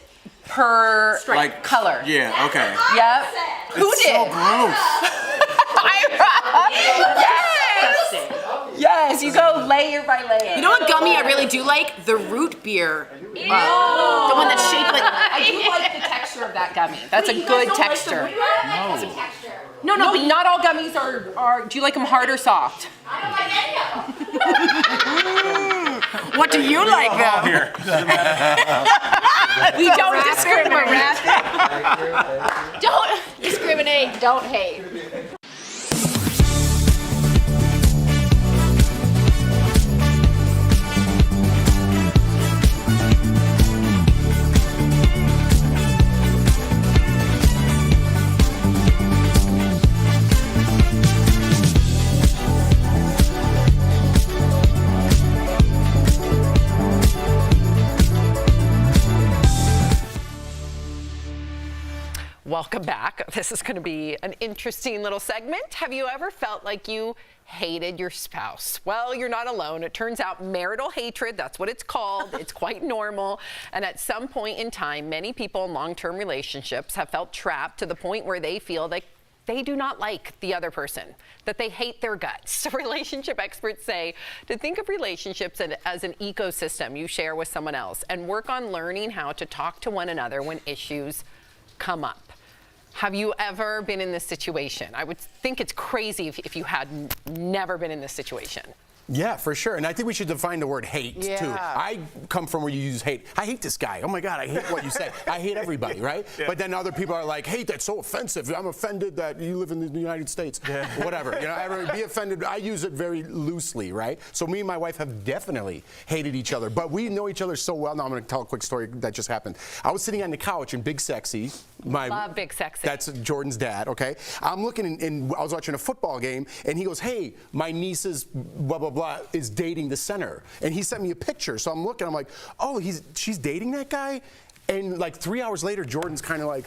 [SPEAKER 3] per color.
[SPEAKER 6] Yeah. Okay.
[SPEAKER 3] Yep. Who
[SPEAKER 6] It's
[SPEAKER 3] did?
[SPEAKER 6] so gross.
[SPEAKER 3] Yes. Yes. You go layer by layer.
[SPEAKER 21] You know what gummy I really do like? The root beer. The one that's shaped like.
[SPEAKER 3] I do like the texture of that gummy. That's a good texture. No, but not all gummies are. Do you like them hard or soft?
[SPEAKER 21] What do you like though?
[SPEAKER 6] Here.
[SPEAKER 3] We don't discriminate.
[SPEAKER 8] Don't discriminate, don't hate.
[SPEAKER 3] Welcome back. This is going to be an interesting little segment. Have you ever felt like you hated your spouse? Well, you're not alone. It turns out marital hatred, that's what it's called. It's quite normal. And at some point in time, many people in long-term relationships have felt trapped to the point where they feel like they do not like the other person, that they hate their guts. So relationship experts say to think of relationships as an ecosystem you share with someone else and work on learning how to talk to one another when issues come up. Have you ever been in this situation? I would think it's crazy if you had never been in this situation.
[SPEAKER 4] Yeah, for sure. And I think we should define the word hate, too. I come from where you use hate. I hate this guy. Oh, my God, I hate what you say. I hate everybody, right? Yeah. But then other people are like, hate, that's so offensive. I'm offended that you live in the United States. Yeah. Whatever. You know, be offended. I use it very loosely, right? So me and my wife have definitely hated each other. But we know each other so well. Now I'm going to tell a quick story that just happened. I was sitting on the couch in Big Sexy.
[SPEAKER 3] Love Big Sexy.
[SPEAKER 4] That's Jordan's dad, okay? I'm looking, and I was watching a football game, and he goes, hey, my niece's blah, blah, blah is dating the center. And he sent me a picture. So I'm looking, I'm like, oh, she's dating that guy? And like 3 hours later, Jordan's kind of like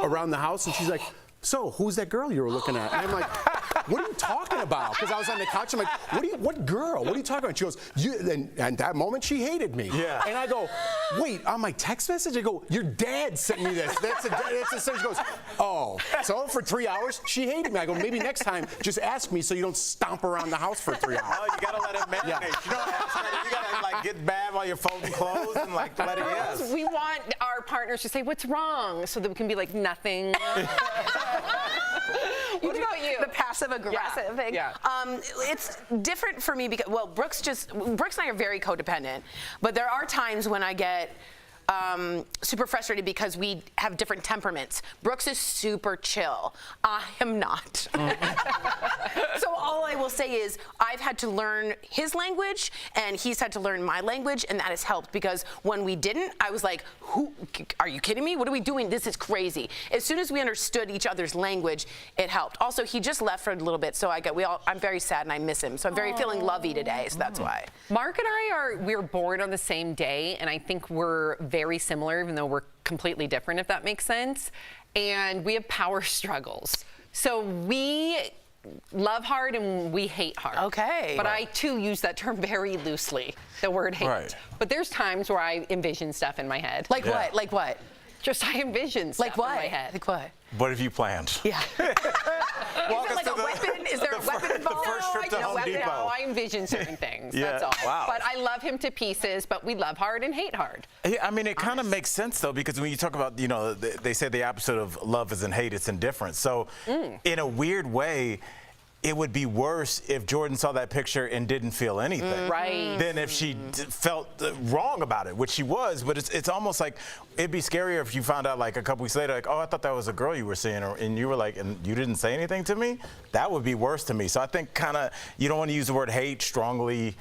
[SPEAKER 4] around the house, and she's like, so who's that girl you were looking at? And I'm like, what are you talking about? Because I was on the couch, I'm like, what girl? What are you talking about? She goes, and at that moment, she hated me. Yeah. And I go, wait, on my text message? I go, your dad sent me this. That's a, she goes, oh. So for 3 hours, she hated me. I go, maybe next time, just ask me so you don't stomp around the house for 3 hours.
[SPEAKER 6] Oh, you gotta let it marinate. Yeah. You don't ask her. You gotta like get bad while you're folding clothes and like let it yes.
[SPEAKER 3] We want our partners to say, what's wrong? So that we can be like, nothing. What about you?
[SPEAKER 21] The passive aggressive thing.
[SPEAKER 3] Yeah.
[SPEAKER 21] It's different for me because, well, Brooks and I are very codependent, but there are times when I get super frustrated because we have different temperaments. Brooks is super chill. I am not. So all I will say is I've had to learn his language and he's had to learn my language, and that has helped because when we didn't, I was like, "Who? Are you kidding me? What are we doing? This is crazy." As soon as we understood each other's language, it helped. Also, he just left for a little bit, so I'm very sad and I miss him. So I'm very feeling lovey today, so that's why.
[SPEAKER 3] Mark and I we're born on the same day, and I think we're very similar, even though we're completely different, if that makes sense. And we have power struggles. So we love hard and we hate hard.
[SPEAKER 21] Okay.
[SPEAKER 3] But I, too, use that term very loosely, the word hate. Right. But there's times where I envision stuff in my head.
[SPEAKER 21] Like what? Like what?
[SPEAKER 3] Just I envision stuff in my head.
[SPEAKER 21] Like what?
[SPEAKER 6] What have you planned?
[SPEAKER 21] Yeah.
[SPEAKER 3] Is there like a weapon? Is there a weapon involved?
[SPEAKER 6] The first trip to Home Depot.
[SPEAKER 3] No, I envision certain things.
[SPEAKER 6] Yeah.
[SPEAKER 3] That's all.
[SPEAKER 6] Wow.
[SPEAKER 3] But I love him to pieces, but we love hard and hate hard.
[SPEAKER 6] I mean, it kind of makes sense, though, because when you talk about, you know, they say the opposite of love isn't hate, it's indifference. So in a weird way, it would be worse if Jordan saw that picture and didn't feel anything.
[SPEAKER 3] Right.
[SPEAKER 6] Than if she felt wrong about it, which she was. But it's almost like it'd be scarier if you found out like a couple weeks later, like, oh, I thought that was a girl you were seeing, and you were like, and you didn't say anything to me? That would be worse to me. So I think kind of you don't want to use the word hate strongly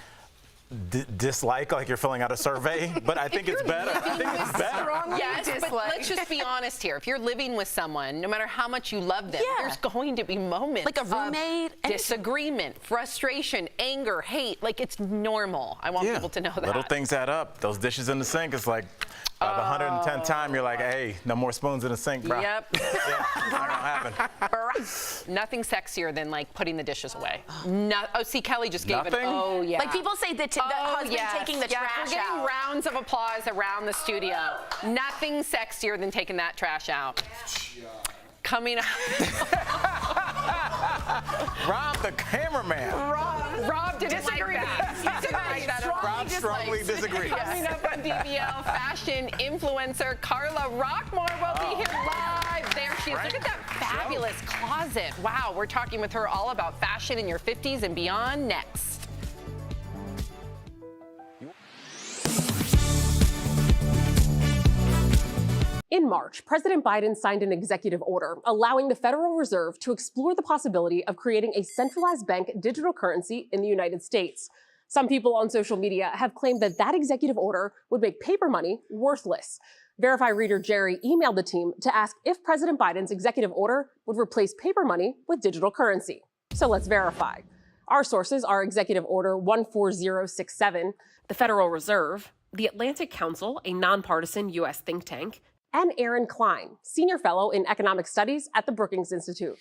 [SPEAKER 6] dislike like you're filling out a survey, but I think it's better. I think it's better.
[SPEAKER 3] Yes, but let's just be honest here. If you're living with someone, no matter how much you love them, there's going to be moments
[SPEAKER 2] Like a roommate,
[SPEAKER 3] of disagreement, frustration, anger, hate. Like, it's normal. I want people to know that.
[SPEAKER 6] Little things add up. Those dishes in the sink, it's like by the 110th time, you're like, hey, no more spoons in the sink, bro.
[SPEAKER 3] Yep.
[SPEAKER 6] Yeah, not gonna happen.
[SPEAKER 3] Nothing sexier than like putting the dishes away. See, Kelly just gave it. Oh yeah.
[SPEAKER 2] Like people say that the husband taking the trash
[SPEAKER 3] we're getting
[SPEAKER 2] out.
[SPEAKER 3] rounds of applause around the studio. Nothing sexier than taking that trash out. Coming up.
[SPEAKER 6] Rob, the cameraman.
[SPEAKER 3] Rob didn't
[SPEAKER 2] Disagree.
[SPEAKER 3] like that.
[SPEAKER 6] Rob strongly disagrees.
[SPEAKER 3] Coming up on DBL, fashion influencer Carla Rockmore will be here live. There she is. Look at that fabulous closet. Wow, we're talking with her all about fashion in your 50s and beyond next.
[SPEAKER 12] In March, President Biden signed an executive order allowing the Federal Reserve to explore the possibility of creating a centralized bank digital currency in the United States. Some people on social media have claimed that that executive order would make paper money worthless. Verify reader Jerry emailed the team to ask if President Biden's executive order would replace paper money with digital currency. So let's verify. Our sources are Executive Order 14067, the Federal Reserve, the Atlantic Council, a nonpartisan U.S. think tank, and Aaron Klein, Senior Fellow in Economic Studies at the Brookings Institute.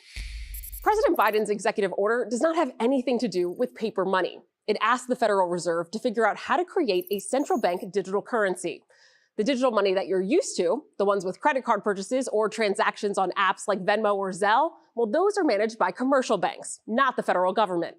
[SPEAKER 12] President Biden's executive order does not have anything to do with paper money. It asks the Federal Reserve to figure out how to create a central bank digital currency. The digital money that you're used to, the ones with credit card purchases or transactions on apps like Venmo or Zelle, well, those are managed by commercial banks, not the federal government.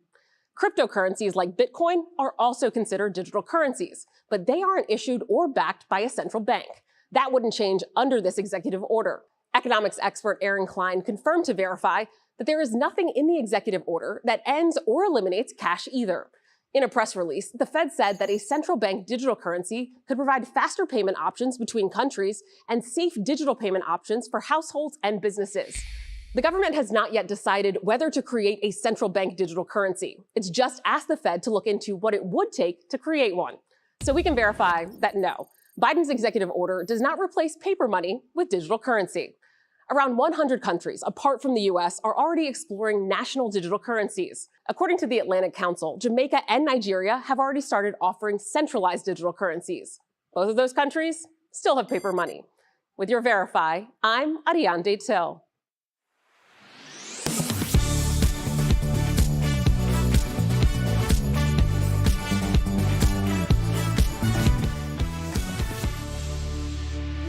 [SPEAKER 12] Cryptocurrencies like Bitcoin are also considered digital currencies, but they aren't issued or backed by a central bank. That wouldn't change under this executive order. Economics expert Aaron Klein confirmed to Verify that there is nothing in the executive order that ends or eliminates cash either. In a press release, the Fed said that a central bank digital currency could provide faster payment options between countries and safe digital payment options for households and businesses. The government has not yet decided whether to create a central bank digital currency. It's just asked the Fed to look into what it would take to create one. So we can verify that no, Biden's executive order does not replace paper money with digital currency. Around 100 countries, apart from the U.S., are already exploring national digital currencies. According to the Atlantic Council, Jamaica and Nigeria have already started offering centralized digital currencies. Both of those countries still have paper money. With your Verify, I'm Ariane Till.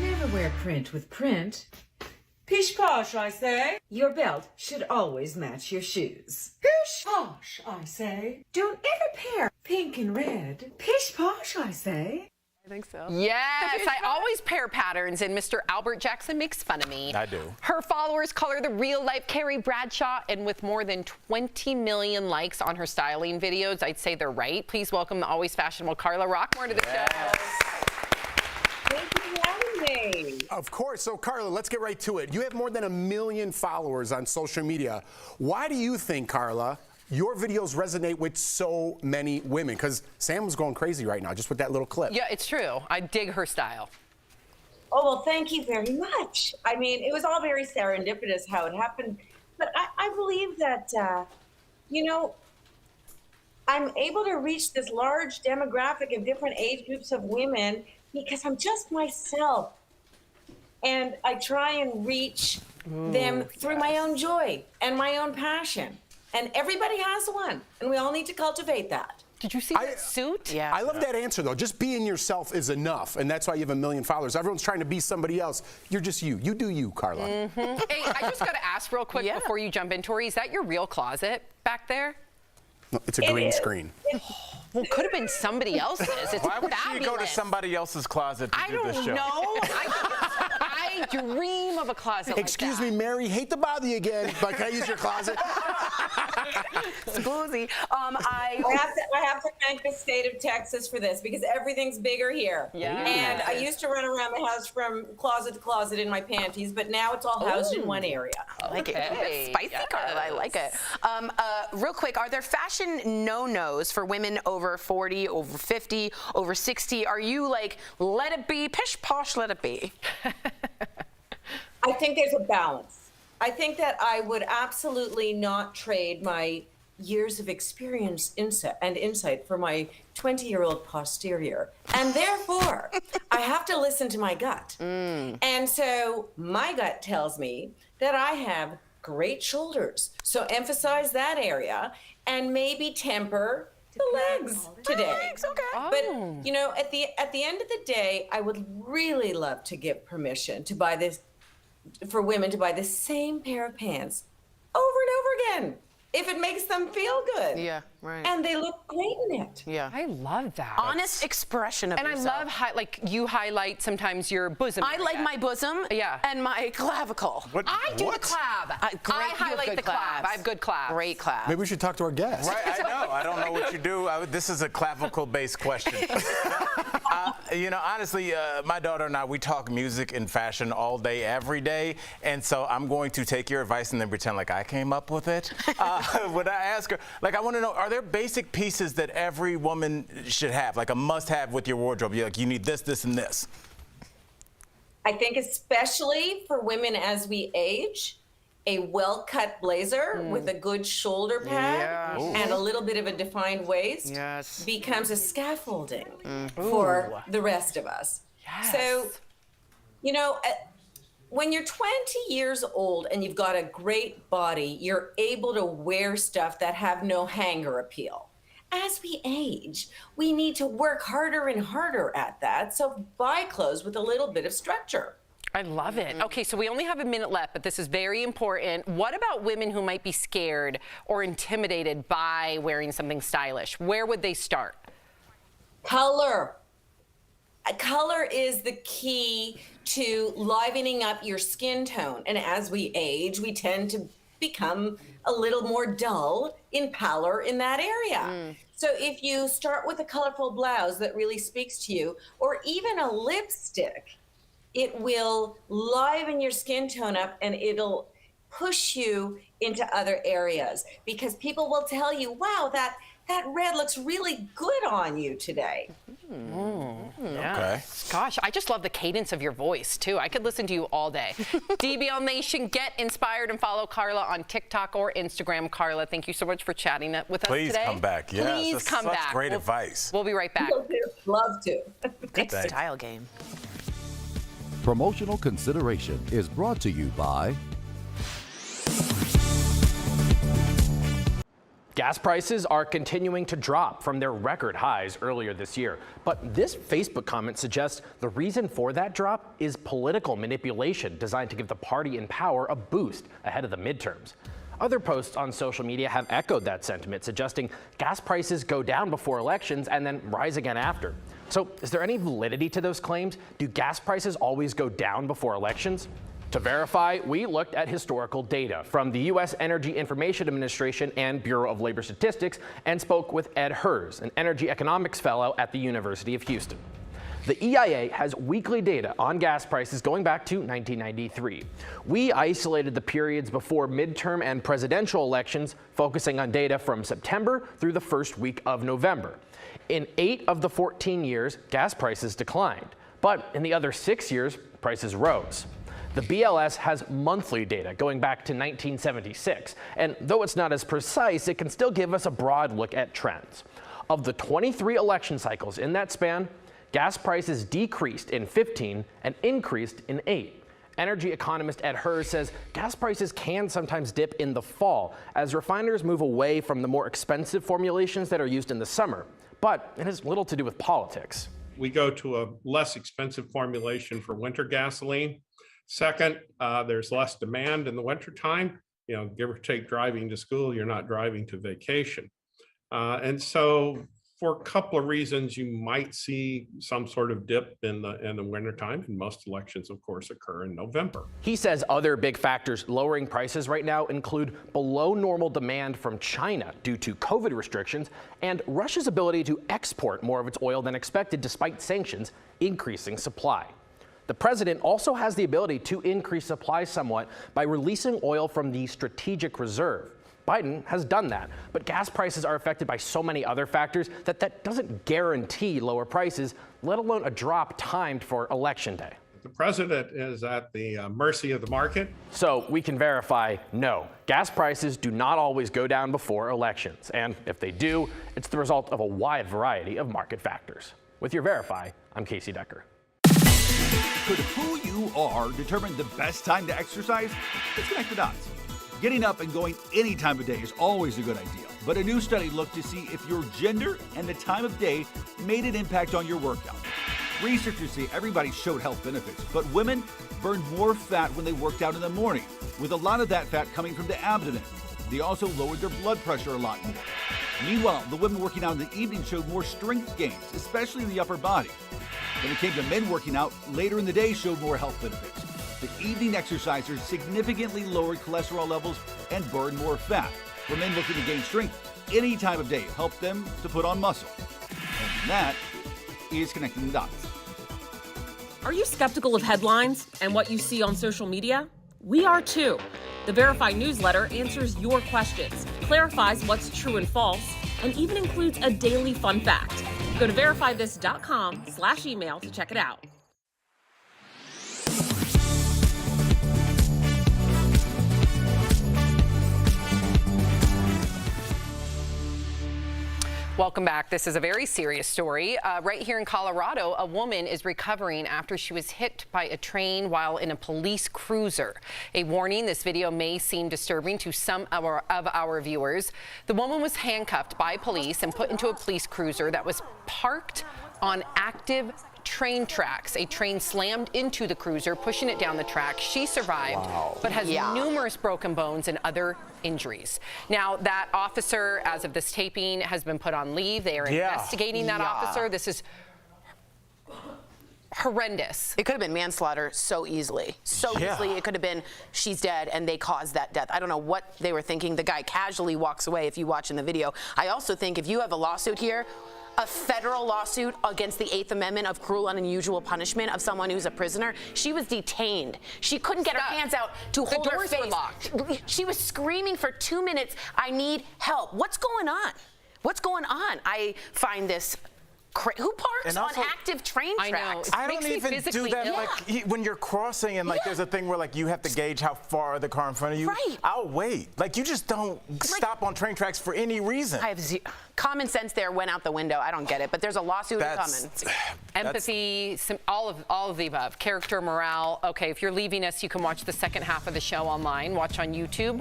[SPEAKER 13] Never wear print with print. Pish posh, I say. Your belt should always match your shoes. Pish posh, I say. Don't ever pair pink and red. Pish posh, I say.
[SPEAKER 3] I think so. Yes, I always pair patterns, and Mr. Albert Jackson makes fun of me.
[SPEAKER 6] I do.
[SPEAKER 3] Her followers call her the real-life Carrie Bradshaw, and with more than 20 million likes on her styling videos, I'd say they're right. Please welcome the always fashionable Carla Rockmore to the show.
[SPEAKER 14] Thank you for having me.
[SPEAKER 4] Of course. So, Carla, let's get right to it. You have more than 1 million followers on social media. Why do you think, Carla, your videos resonate with so many women? Because Sam was going crazy right now just with that little clip.
[SPEAKER 3] Yeah, it's true. I dig her style.
[SPEAKER 14] Oh, well, thank you very much. I mean, it was all very serendipitous how it happened. But I believe that, you know, I'm able to reach this large demographic of different age groups of women because I'm just myself. And I try and reach them through my own joy and my own passion. And everybody has one, and we all need to cultivate that.
[SPEAKER 3] Did you see that suit?
[SPEAKER 4] Yeah. I love that answer, though. Just being yourself is enough, and that's why you have 1 million followers. Everyone's trying to be somebody else. You're just you. You do you, Carla.
[SPEAKER 3] Mm-hmm. Hey, I just got to ask real quick before you jump in, Tori, is that your real closet back there?
[SPEAKER 4] No, it's a green screen.
[SPEAKER 3] Well, it could have been somebody else's. It's
[SPEAKER 6] Why would
[SPEAKER 3] fabulous.
[SPEAKER 6] she go to somebody else's closet to do this show?
[SPEAKER 3] I dream of a closet
[SPEAKER 4] Excuse me, Mary, hate to bother you again, but can I use your closet?
[SPEAKER 2] Smoothie.
[SPEAKER 14] I have to thank the state of Texas for this because everything's bigger here.
[SPEAKER 2] Yeah.
[SPEAKER 14] And I used to run around the house from closet to closet in my panties, but now it's all housed in one area.
[SPEAKER 2] I like it. Spicy, Carla. I like it. Real quick, are there fashion no-nos for women over 40, over 50, over 60? Are you like, let it be, pish posh, let it be?
[SPEAKER 14] I think there's a balance. I think that I would absolutely not trade my years of experience and insight for my 20-year-old posterior. And therefore, I have to listen to my gut. And so my gut tells me that I have great shoulders. So emphasize that area and maybe temper the legs today. But you know, at the end of the day, I would really love to give permission to buy this for women to buy the same pair of pants over and over again if it makes them feel good.
[SPEAKER 2] Yeah, right.
[SPEAKER 14] And they look great in it.
[SPEAKER 2] Yeah.
[SPEAKER 3] I love that.
[SPEAKER 2] Honest expression of yourself.
[SPEAKER 3] And I love like you highlight sometimes your bosom.
[SPEAKER 2] I like my bosom and my clavicle.
[SPEAKER 3] I do the clav. I highlight the clav. I have good clav.
[SPEAKER 2] Great clav.
[SPEAKER 4] Maybe we should talk to our guest.
[SPEAKER 6] Right, I know. I don't know what you do. This is a clavicle-based question. You know, honestly, my daughter and I, we talk music and fashion all day, every day. And so I'm going to take your advice and then pretend like I came up with it. When I ask her, like, I want to know, are there basic pieces that every woman should have, like a must-have with your wardrobe? You're like, you need this, this, and this.
[SPEAKER 14] I think especially for women as we age, a well-cut blazer with a good shoulder pad and a little bit of a defined waist becomes a scaffolding for the rest of us. So, you know, when you're 20 years old and you've got a great body, you're able to wear stuff that have no hanger appeal. As we age, we need to work harder and harder at that. So buy clothes with a little bit of structure.
[SPEAKER 3] I love it. Okay, so we only have a minute left, but this is very important. What about women who might be scared or intimidated by wearing something stylish? Where would they start?
[SPEAKER 14] Color. Color is the key to livening up your skin tone. And as we age, we tend to become a little more dull in pallor in that area. So if you start with a colorful blouse that really speaks to you, or even a lipstick, it will liven your skin tone up and it'll push you into other areas because people will tell you, wow, that red looks really good on you today.
[SPEAKER 3] Okay. Gosh, I just love the cadence of your voice, too. I could listen to you all day. DBL Nation, get inspired and follow Carla on TikTok or Instagram. Carla, thank you so much for chatting with us today.
[SPEAKER 6] Please come back. Yes,
[SPEAKER 3] Please come back.
[SPEAKER 6] Great advice.
[SPEAKER 3] We'll be right back.
[SPEAKER 14] Love to.
[SPEAKER 2] Good style game.
[SPEAKER 5] Promotional consideration is brought to you by
[SPEAKER 10] Gas prices are continuing to drop from their record highs earlier this year. But this Facebook comment suggests the reason for that drop is political manipulation designed to give the party in power a boost ahead of the midterms. Other posts on social media have echoed that sentiment, suggesting gas prices go down before elections and then rise again after. So is there any validity to those claims? Do gas prices always go down before elections? To verify, we looked at historical data from the U.S. Energy Information Administration and Bureau of Labor Statistics and spoke with Ed Hers, an energy economics fellow at the University of Houston. The EIA has weekly data on gas prices going back to 1993. We isolated the periods before midterm and presidential elections, focusing on data from September through the first week of November. In 8 of the 14 years, gas prices declined, but in the other 6 years, prices rose. The BLS has monthly data going back to 1976, and though it's not as precise, it can still give us a broad look at trends. Of the 23 election cycles in that span, gas prices decreased in 15 and increased in 8. Energy economist Ed Hers says gas prices can sometimes dip in the fall as refiners move away from the more expensive formulations that are used in the summer, but it has little to do with politics.
[SPEAKER 15] We go to a less expensive formulation for winter gasoline. Second, there's less demand in the wintertime. You know, give or take driving to school, you're not driving to vacation. And so for a couple of reasons, you might see some sort of dip in the wintertime, and most elections, of course, occur in November.
[SPEAKER 10] He says other big factors lowering prices right now include below normal demand from China due to COVID restrictions and Russia's ability to export more of its oil than expected despite sanctions increasing supply. The president also has the ability to increase supply somewhat by releasing oil from the strategic reserve. Biden has done that, but gas prices are affected by so many other factors that doesn't guarantee lower prices, let alone a drop timed for Election Day.
[SPEAKER 15] The president is at the mercy of the market.
[SPEAKER 10] So we can verify, no, gas prices do not always go down before elections. And if they do, it's the result of a wide variety of market factors. With your Verify, I'm Casey Decker.
[SPEAKER 16] Could who you are determine the best time to exercise? Let's connect the dots. Getting up and going any time of day is always a good idea, but a new study looked to see if your gender and the time of day made an impact on your workout. Researchers say everybody showed health benefits, but women burned more fat when they worked out in the morning, with a lot of that fat coming from the abdomen. They also lowered their blood pressure a lot more. Meanwhile, the women working out in the evening showed more strength gains, especially in the upper body. When it came to men working out, later in the day showed more health benefits. The evening exercisers significantly lowered cholesterol levels and burned more fat. For men looking to gain strength, any time of day helped them to put on muscle. And that is Connecting the Dots.
[SPEAKER 12] Are you skeptical of headlines and what you see on social media? We are too. The Verify newsletter answers your questions, clarifies what's true and false, and even includes a daily fun fact. Go to verifythis.com/email to check it out.
[SPEAKER 3] Welcome back. This is a very serious story. Right here in Colorado, a woman is recovering after she was hit by a train while in a police cruiser. A warning, this video may seem disturbing to some of our viewers. The woman was handcuffed by police and put into a police cruiser that was parked on active train tracks. A train slammed into the cruiser, pushing it down the track. She survived, but has numerous broken bones and other injuries. Now, that officer, as of this taping, has been put on leave. They are investigating that officer. This is horrendous.
[SPEAKER 2] It could have been manslaughter so easily. Easily. It could have been she's dead and they caused that death. I don't know what they were thinking. The guy casually walks away if you watch in the video. I also think if you have a lawsuit here, a federal lawsuit against the 8th Amendment of cruel and unusual punishment of someone who's a prisoner. She was detained. She couldn't get her hands out to hold her face. The doors were locked. She was screaming for 2 minutes, I need help. What's going on? What's going on? I find this who parks on active train tracks?
[SPEAKER 6] I don't even do that. Like when you're crossing and there's a thing where you have to gauge how far the car in front of you.
[SPEAKER 2] Right.
[SPEAKER 6] I'll wait. You just don't stop on train tracks for any reason.
[SPEAKER 2] I have common sense there went out the window. I don't get it, but there's a lawsuit coming.
[SPEAKER 3] Empathy, all of the above. Character, morale. Okay, if you're leaving us, you can watch the second half of the show online. Watch on YouTube,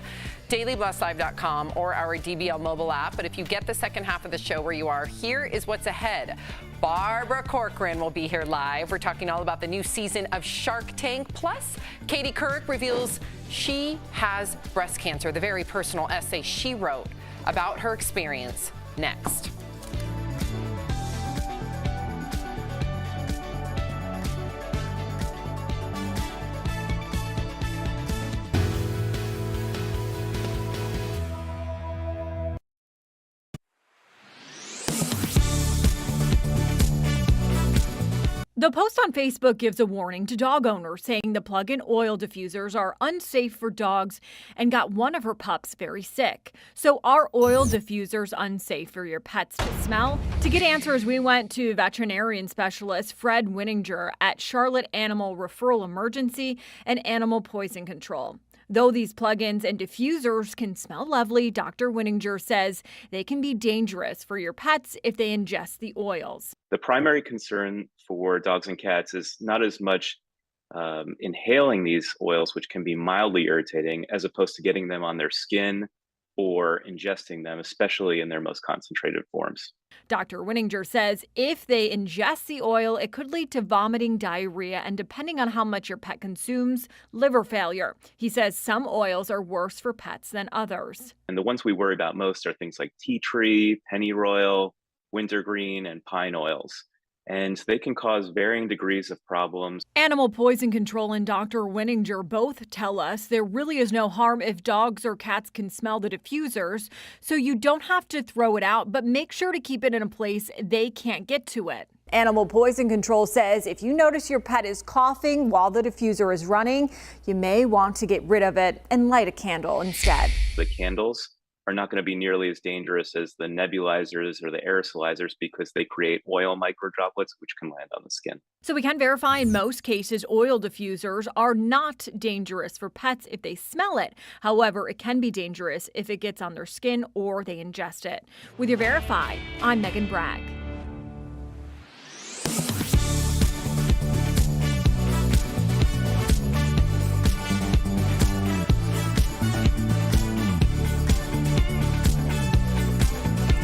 [SPEAKER 3] dailyblastlive.com, or our DBL mobile app. But if you get the second half of the show where you are, here is what's ahead. Barbara Corcoran will be here live. We're talking all about the new season of Shark Tank. Plus, Katie Couric reveals she has breast cancer, the very personal essay she wrote about her experience. Next.
[SPEAKER 11] The post on Facebook gives a warning to dog owners saying the plug-in oil diffusers are unsafe for dogs and got one of her pups very sick. So are oil diffusers unsafe for your pets to smell? To get answers, we went to veterinarian specialist Fred Winninger at Charlotte Animal Referral Emergency and Animal Poison Control. Though these plug-ins and diffusers can smell lovely, Dr. Winninger says they can be dangerous for your pets if they ingest the oils.
[SPEAKER 18] The primary concern for dogs and cats is not as much inhaling these oils, which can be mildly irritating, as opposed to getting them on their skin or ingesting them, especially in their most concentrated forms.
[SPEAKER 11] Dr. Winninger says if they ingest the oil, it could lead to vomiting, diarrhea, and depending on how much your pet consumes, liver failure. He says some oils are worse for pets than others.
[SPEAKER 18] And the ones we worry about most are things like tea tree, pennyroyal, wintergreen, and pine oils. And they can cause varying degrees of problems.
[SPEAKER 11] Animal poison control and Dr. Winninger both tell us there really is no harm if dogs or cats can smell the diffusers, so you don't have to throw it out, but make sure to keep it in a place they can't get to it.
[SPEAKER 7] Animal Poison Control says if you notice your pet is coughing while the diffuser is running, you may want to get rid of it and light a candle instead.
[SPEAKER 18] The candles are not going to be nearly as dangerous as the nebulizers or the aerosolizers because they create oil microdroplets, which can land on the skin.
[SPEAKER 11] So we can verify in most cases oil diffusers are not dangerous for pets if they smell it. However, it can be dangerous if it gets on their skin or they ingest it. With your Verify, I'm Megan Bragg.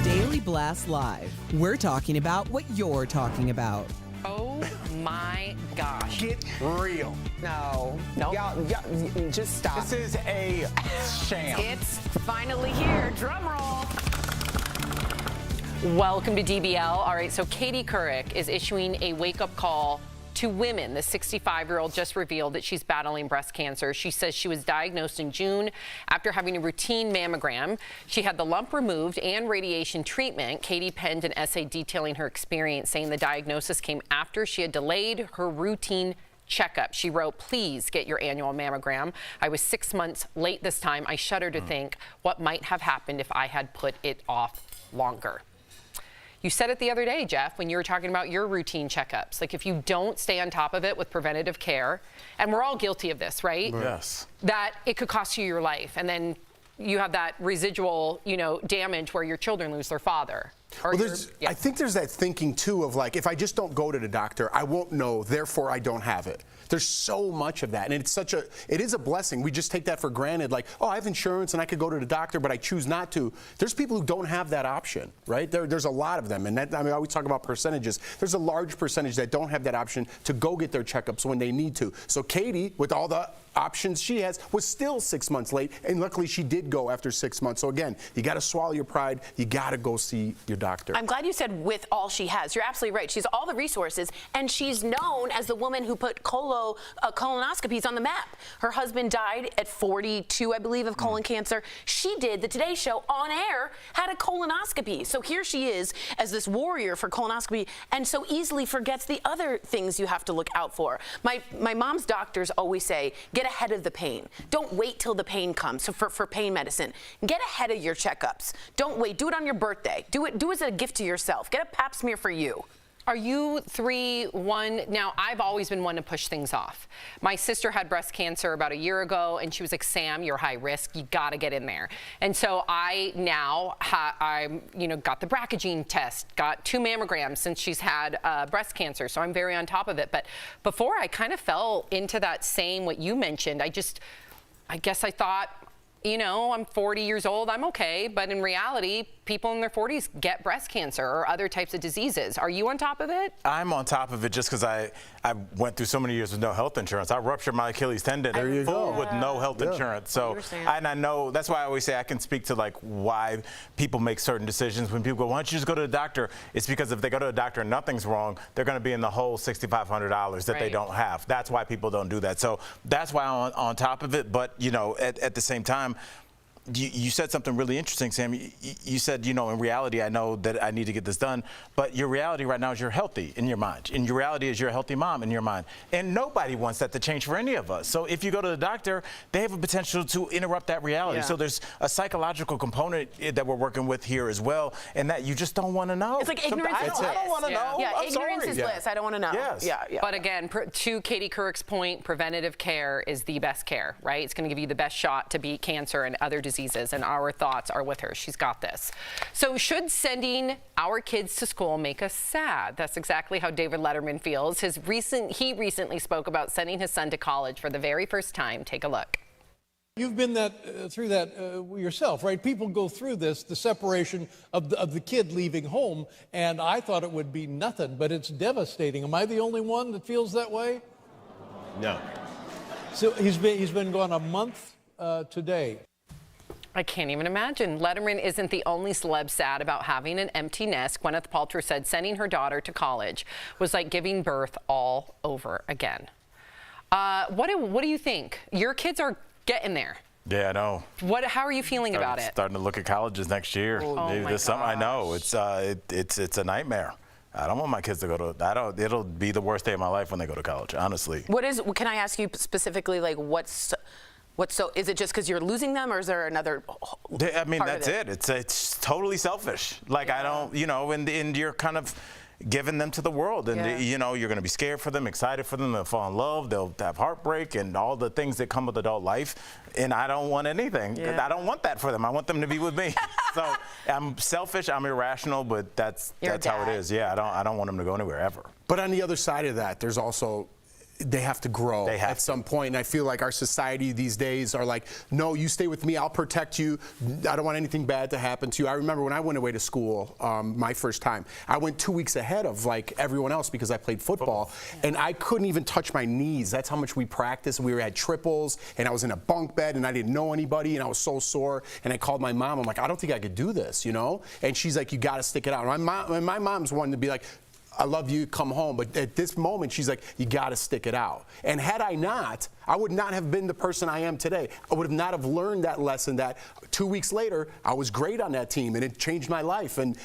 [SPEAKER 1] Daily Blast Live. We're talking about what you're talking about.
[SPEAKER 3] Oh my gosh.
[SPEAKER 6] Get real.
[SPEAKER 3] No.
[SPEAKER 1] Y'all, just stop.
[SPEAKER 6] This is a sham.
[SPEAKER 3] It's finally here. Drum roll. Welcome to DBL. All right, so Katie Couric is issuing a wake-up call to women. The 65-year-old just revealed that she's battling breast cancer. She says she was diagnosed in June after having a routine mammogram. She had the lump removed and radiation treatment. Katie penned an essay detailing her experience, saying the diagnosis came after she had delayed her routine checkup. She wrote, "Please get your annual mammogram. I was 6 months late this time. I shudder to think what might have happened if I had put it off longer." You said it the other day, Jeff, when you were talking about your routine checkups. Like if you don't stay on top of it with preventative care, and we're all guilty of this, right?
[SPEAKER 6] Yes.
[SPEAKER 3] That it could cost you your life. And then you have that residual, damage where your children lose their father. Or
[SPEAKER 4] Well, I think there's that thinking too of like, if I just don't go to the doctor, I won't know, therefore I don't have it. There's so much of that, and it is a blessing. We just take that for granted, like, oh, I have insurance and I could go to the doctor, but I choose not to. There's people who don't have that option, right? There's a lot of them, and I always talk about percentages. There's a large percentage that don't have that option to go get their checkups when they need to. So Katie, with all the options she has, was still 6 months late, and luckily she did go after 6 months. So again, you got to swallow your pride. You got to go see your doctor.
[SPEAKER 2] I'm glad you said with all she has. You're absolutely right. She's all the resources, and she's known as the woman who put colonoscopies on the map. Her husband died at 42, I believe, of colon cancer. She did the Today Show on air, had a colonoscopy. So here she is as this warrior for colonoscopy, and so easily forgets the other things you have to look out for. My mom's doctors always say, get ahead of the pain. Don't wait till the pain comes. So for pain medicine, get ahead of your checkups. Don't wait. Do it on your birthday. Do it as a gift to yourself. Get a pap smear for you.
[SPEAKER 3] Are you 3-1? Now, I've always been one to push things off. My sister had breast cancer about a year ago, and she was like, Sam, you're high risk. You got to get in there. And so I now, got the BRCA test, got 2 mammograms since she's had breast cancer. So I'm very on top of it. But before, I kind of fell into that same, what you mentioned. I guess I thought, I'm 40 years old, I'm okay. But in reality, people in their 40s get breast cancer or other types of diseases. Are you on top of it?
[SPEAKER 6] I'm on top of it just because I went through so many years with no health insurance. I ruptured my Achilles tendon with no health insurance. So, and I know, that's why I always say I can speak to like why people make certain decisions. When people go, why don't you just go to the doctor? It's because if they go to the doctor and nothing's wrong, they're going to be in the whole $6,500 that they don't have. That's why people don't do that. So that's why I'm on top of it. But, at the same time, you said something really interesting, Sam. You said, in reality, I know that I need to get this done, but your reality right now is you're healthy in your mind. And your reality is you're a healthy mom in your mind. And nobody wants that to change for any of us. So if you go to the doctor, they have a potential to interrupt that reality.
[SPEAKER 2] Yeah.
[SPEAKER 6] So there's a psychological component that we're working with here as well, and that you just don't want to know.
[SPEAKER 2] It's like ignorance is bliss.
[SPEAKER 6] I don't want to know.
[SPEAKER 2] Yeah,
[SPEAKER 6] I'm
[SPEAKER 2] ignorance
[SPEAKER 6] sorry.
[SPEAKER 2] is bliss. I don't want to know.
[SPEAKER 6] Yes.
[SPEAKER 2] Yeah.
[SPEAKER 3] But again, to Katie Couric's point, preventative care is the best care, right? It's going to give you the best shot to beat cancer and other diseases. And our thoughts are with her. She's got this. So should sending our kids to school make us sad? That's exactly how David Letterman feels. He recently spoke about sending his son to college for the very first time. Take a look.
[SPEAKER 22] You've been through that yourself, right? People go through this, the separation of the kid leaving home, and I thought it would be nothing, but it's devastating. Am I the only one that feels that way?
[SPEAKER 6] No.
[SPEAKER 22] So he's been gone a month today.
[SPEAKER 3] I can't even imagine. Letterman isn't the only celeb sad about having an empty nest. Gwyneth Paltrow said sending her daughter to college was like giving birth all over again. What do you think? Your kids are getting there.
[SPEAKER 6] Yeah, I know.
[SPEAKER 3] How are you feeling about it?
[SPEAKER 6] Starting to look at colleges next year. Maybe this summer. I know it's a nightmare. I don't want my kids to go to. It'll be the worst day of my life when they go to college. Honestly.
[SPEAKER 2] Can I ask you specifically, like, what's so? Is it just because you're losing them, or is there another?
[SPEAKER 6] I mean, that's it. It's totally selfish. Like I don't, and you're kind of giving them to the world, and you're going to be scared for them, excited for them. They'll fall in love. They'll have heartbreak and all the things that come with adult life. And I don't want anything. I don't want that for them. I want them to be with me. So I'm selfish. I'm irrational, but that's how it is. Yeah, I don't want them to go anywhere ever.
[SPEAKER 4] But on the other side of that, there's also they have to grow at some point. And I feel like our society these days are like, no, you stay with me, I'll protect you. I don't want anything bad to happen to you. I remember when I went away to school, my first time, I went 2 weeks ahead of like everyone else because I played football. And I couldn't even touch my knees. That's how much we practiced. We had triples, and I was in a bunk bed, and I didn't know anybody, and I was so sore. And I called my mom. I'm like, I don't think I could do this, And she's like, you got to stick it out. And my mom's wanting to be like, I love you, come home. But at this moment, she's like, you got to stick it out. And had I not, I would not have been the person I am today. I would have not have learned that lesson that 2 weeks later, I was great on that team, and it changed my life. And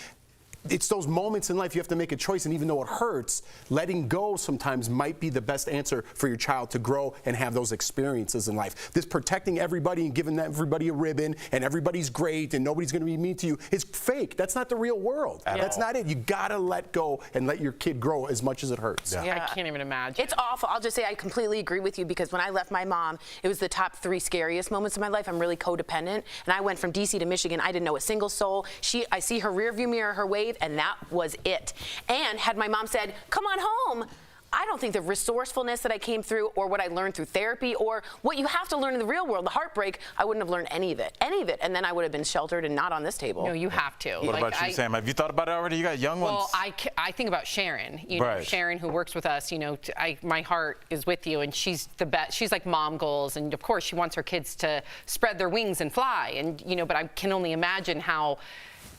[SPEAKER 4] it's those moments in life you have to make a choice, and even though it hurts, letting go sometimes might be the best answer for your child to grow and have those experiences in life. This protecting everybody and giving everybody a ribbon and everybody's great and nobody's going to be mean to you is fake. That's not the real world. That's not it. You got to let go and let your kid grow as much as it hurts.
[SPEAKER 3] I can't even imagine.
[SPEAKER 2] It's awful. I'll just say I completely agree with you, because when I left my mom, it was the top 3 scariest moments of my life. I'm really codependent, and I went from D.C. to Michigan. I didn't know a single soul. I see her rearview mirror, her wave, and that was it. And had my mom said, come on home, I don't think the resourcefulness that I came through, or what I learned through therapy, or what you have to learn in the real world, the heartbreak, I wouldn't have learned any of it. And then I would have been sheltered and not on this table.
[SPEAKER 3] No, you have to.
[SPEAKER 6] What about you, Sam? Have you thought about it already? You got young ones.
[SPEAKER 3] Well, I think about Sharon. Sharon, who works with us. My heart is with you, and she's the best. She's like mom goals, and of course, she wants her kids to spread their wings and fly. And but I can only imagine how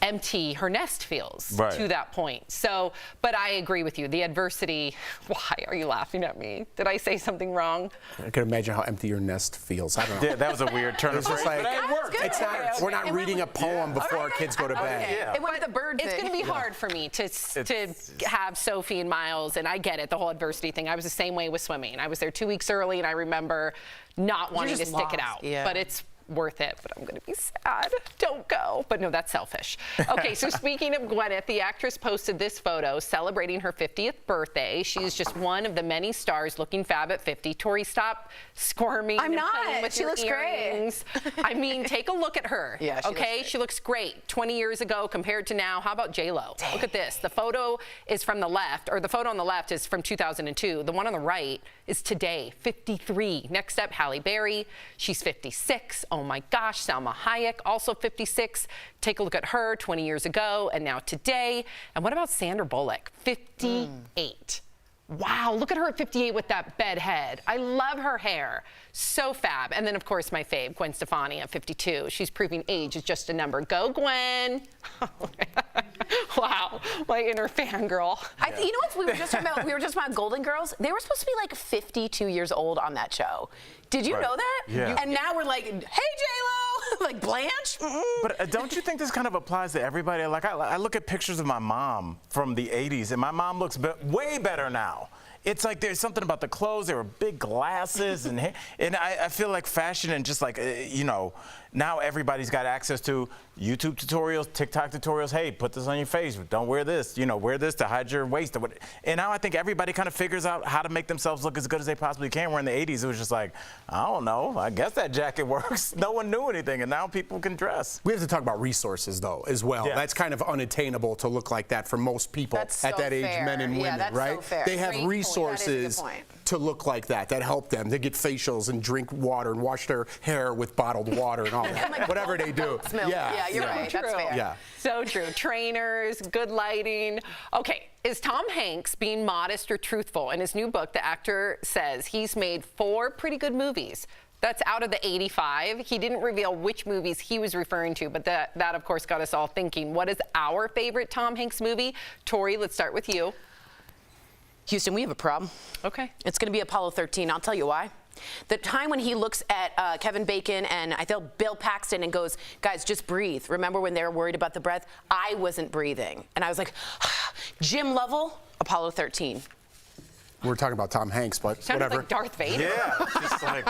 [SPEAKER 3] empty her nest feels to that point. So, but I agree with you. The adversity. Why are you laughing at me? Did I say something wrong?
[SPEAKER 4] I can imagine how empty your nest feels. I don't know.
[SPEAKER 6] Yeah, that was a weird turn of phrase.
[SPEAKER 4] Like, it worked. It's not. We're not reading a poem before our kids go to bed.
[SPEAKER 2] It went with the bird thing.
[SPEAKER 3] It's going to be hard for me to have Sophie and Miles, and I get it, the whole adversity thing. I was the same way with swimming. I was there 2 weeks early, and I remember not wanting to stick it out. But it's worth it, but I'm going to be sad. Don't go. But no, that's selfish. Okay, so speaking of Gwyneth, the actress posted this photo celebrating her 50th birthday. She's just one of the many stars looking fab at 50. Tori, stop squirming.
[SPEAKER 2] I'm not.
[SPEAKER 3] With
[SPEAKER 2] She
[SPEAKER 3] your
[SPEAKER 2] looks
[SPEAKER 3] earrings. Great. I mean, take a look at her.
[SPEAKER 2] Yeah,
[SPEAKER 3] she looks great. 20 years ago compared to now. How about J-Lo? Look at this. The photo is from the left, or the photo on the left is from 2002. The one on the right is today, 53. Next up, Halle Berry. She's 56. Oh my gosh, Salma Hayek, also 56. Take a look at her 20 years ago and now today. And what about Sandra Bullock, 58? Wow, look at her at 58 with that bed head. I love her hair. So fab. And then, of course, my fave, Gwen Stefani at 52. She's proving age is just a number. Go, Gwen. Wow, my inner fangirl.
[SPEAKER 2] You know what we were just talking about? We were just about Golden Girls. They were supposed to be like 52 years old on that show. Did you know that?
[SPEAKER 6] Yeah.
[SPEAKER 2] And now we're like, hey, J-Lo, like Blanche.
[SPEAKER 6] But don't you think this kind of applies to everybody? Like I look at pictures of my mom from the 80s, and my mom looks way better now. It's like there's something about the clothes. There were big glasses and hair. And I feel like fashion and just like, now everybody's got access to YouTube tutorials, TikTok tutorials. Hey, put this on your face. Don't wear this. Wear this to hide your waist. And now I think everybody kind of figures out how to make themselves look as good as they possibly can. Where in the 80s, it was just like, I don't know. I guess that jacket works. No one knew anything, and now people can dress.
[SPEAKER 4] We have to talk about resources, though, as well.
[SPEAKER 6] Yeah.
[SPEAKER 4] That's kind of unattainable to look like that for most people at that age, men and women, right?
[SPEAKER 2] So fair.
[SPEAKER 4] They have resources to look like that help them. They get facials and drink water and wash their hair with bottled water and all that.
[SPEAKER 2] Like
[SPEAKER 4] whatever they do.
[SPEAKER 2] Yeah, you're right. That's fair.
[SPEAKER 4] Yeah.
[SPEAKER 3] So true. Trainers, good lighting. Okay, is Tom Hanks being modest or truthful? In his new book, the actor says he's made 4 pretty good movies. That's out of the 85. He didn't reveal which movies he was referring to, but that of course, got us all thinking, what is our favorite Tom Hanks movie? Tori, let's start with you.
[SPEAKER 2] Houston, we have a problem.
[SPEAKER 3] Okay.
[SPEAKER 2] It's going to be Apollo 13. I'll tell you why. The time when he looks at Kevin Bacon and I feel Bill Paxton and goes, guys, just breathe. Remember when they were worried about the breath? I wasn't breathing. And I was like, Jim Lovell, Apollo 13.
[SPEAKER 4] We're talking about Tom Hanks, but
[SPEAKER 3] Sounded
[SPEAKER 4] whatever.
[SPEAKER 3] like Darth Vader.
[SPEAKER 6] Yeah, just like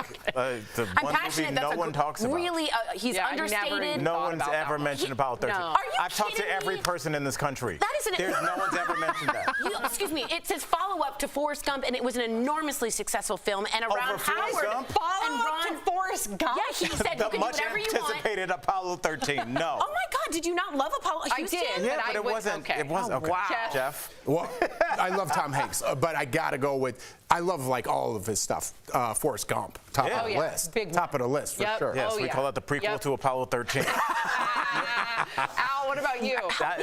[SPEAKER 6] the
[SPEAKER 2] I'm
[SPEAKER 6] one
[SPEAKER 2] passionate.
[SPEAKER 6] movie no one talks about.
[SPEAKER 2] Really, he's understated.
[SPEAKER 6] No one's ever mentioned Apollo 13.
[SPEAKER 2] No. Are you
[SPEAKER 6] I've talked to every person in this country.
[SPEAKER 2] That is
[SPEAKER 6] There's no one's ever mentioned that.
[SPEAKER 2] Excuse me. It's his follow-up to Forrest Gump, and it was an enormously successful film. And around
[SPEAKER 6] Forrest Gump?
[SPEAKER 3] Follow-up to Forrest Gump?
[SPEAKER 2] Yeah, he said you can do whatever you want.
[SPEAKER 6] Much anticipated Apollo 13. No.
[SPEAKER 2] Oh my God! Did you not love Apollo? Houston?
[SPEAKER 3] I did.
[SPEAKER 6] Yeah, but it wasn't.
[SPEAKER 3] Okay.
[SPEAKER 6] It was okay.
[SPEAKER 3] Wow.
[SPEAKER 6] Jeff.
[SPEAKER 4] Well, I love Tom Hanks, but I gotta go with. I love like all of his stuff. Forrest Gump, top of the list. Top of the list for sure.
[SPEAKER 6] Yes, we call that the prequel to Apollo 13.
[SPEAKER 3] Al, what about you?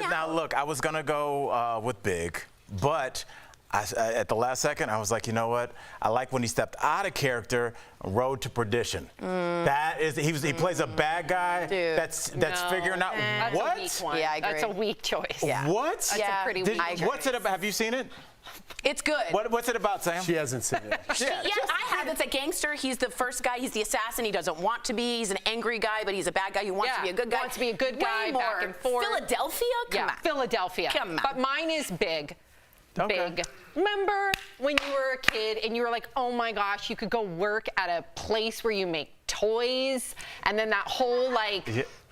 [SPEAKER 6] Now look, I was gonna go with Big, but at the last second, I was like, you know what? I like when he stepped out of character, Road to Perdition. That is, he plays a bad guy.
[SPEAKER 3] Dude,
[SPEAKER 6] that's figuring out
[SPEAKER 3] that's
[SPEAKER 6] what.
[SPEAKER 3] A weak one.
[SPEAKER 2] Yeah, I agree.
[SPEAKER 3] That's a weak choice.
[SPEAKER 2] Yeah.
[SPEAKER 6] What?
[SPEAKER 3] That's a pretty weak choice.
[SPEAKER 6] What's it about? Have you seen it?
[SPEAKER 2] It's good.
[SPEAKER 6] What's it about, Sam?
[SPEAKER 4] She hasn't seen it.
[SPEAKER 2] Yeah, I have. It's a gangster. He's the first guy. He's the assassin. He doesn't want to be. He's an angry guy, but he's a bad guy who wants to be a good guy.
[SPEAKER 3] Wants to be a good guy.
[SPEAKER 2] Way
[SPEAKER 3] Back
[SPEAKER 2] more.
[SPEAKER 3] and forth.
[SPEAKER 2] Philadelphia? Come on.
[SPEAKER 3] Philadelphia.
[SPEAKER 2] Come on.
[SPEAKER 3] But mine is Big.
[SPEAKER 6] Okay.
[SPEAKER 3] Big. Remember when you were a kid and you were like, oh my gosh, you could go work at a place where you make toys, and then that whole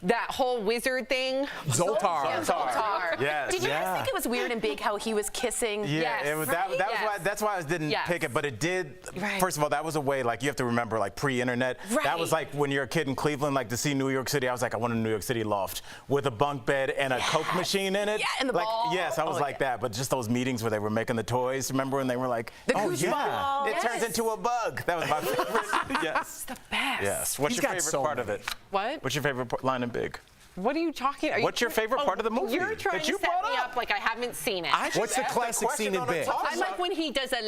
[SPEAKER 3] that whole wizard thing.
[SPEAKER 4] Zoltar.
[SPEAKER 3] Yeah, Zoltar.
[SPEAKER 6] Yes.
[SPEAKER 2] Did you guys think it was weird and Big how he was kissing?
[SPEAKER 6] Yeah,
[SPEAKER 3] Yes.
[SPEAKER 6] that's why I didn't pick it, but it did. First of all, that was a way, like, you have to remember, like, pre-internet. That was like when you're a kid in Cleveland, like, to see New York City. I was like, I want a New York City loft with a bunk bed and a Coke machine in it.
[SPEAKER 2] Yeah, and the ball.
[SPEAKER 6] Yes, I was like that. But just those meetings where they were making the toys. Remember when they were like,
[SPEAKER 2] The
[SPEAKER 6] oh
[SPEAKER 2] goose
[SPEAKER 6] yeah,
[SPEAKER 2] ball.
[SPEAKER 6] it turns into a bug. That was my favorite. Yes.
[SPEAKER 3] It's the best.
[SPEAKER 6] Yes. What's
[SPEAKER 4] He's
[SPEAKER 6] your
[SPEAKER 4] got
[SPEAKER 6] favorite
[SPEAKER 4] so
[SPEAKER 6] part of
[SPEAKER 4] many.
[SPEAKER 6] it?
[SPEAKER 3] What?
[SPEAKER 6] What's your favorite line in Big?
[SPEAKER 3] What are you talking about?
[SPEAKER 6] What's your favorite part of the movie
[SPEAKER 3] You're trying
[SPEAKER 6] that
[SPEAKER 3] to
[SPEAKER 6] you
[SPEAKER 3] set
[SPEAKER 6] brought
[SPEAKER 3] me
[SPEAKER 6] up?
[SPEAKER 3] up like I haven't seen it.
[SPEAKER 4] What's the classic scene in Big?
[SPEAKER 3] I like when he does the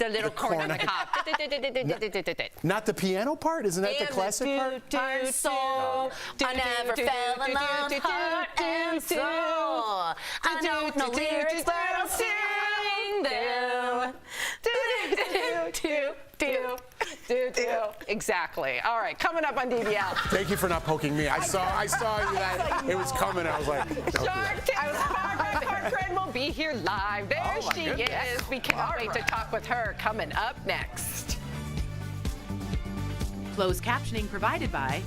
[SPEAKER 3] little corn on the top.
[SPEAKER 4] Not the piano part? Isn't that the classic part?
[SPEAKER 2] Heart, soul. I never fell in love, heart and soul. I don't know lyrics, but I'll sing them.
[SPEAKER 3] Exactly. All right, coming up on DBL.
[SPEAKER 4] Thank you for not poking me. I saw you that it was coming. I was like,
[SPEAKER 3] Corcoran will be here live. There she
[SPEAKER 6] goodness.
[SPEAKER 3] is. We cannot wait to talk with her. Coming up next.
[SPEAKER 17] Closed captioning provided by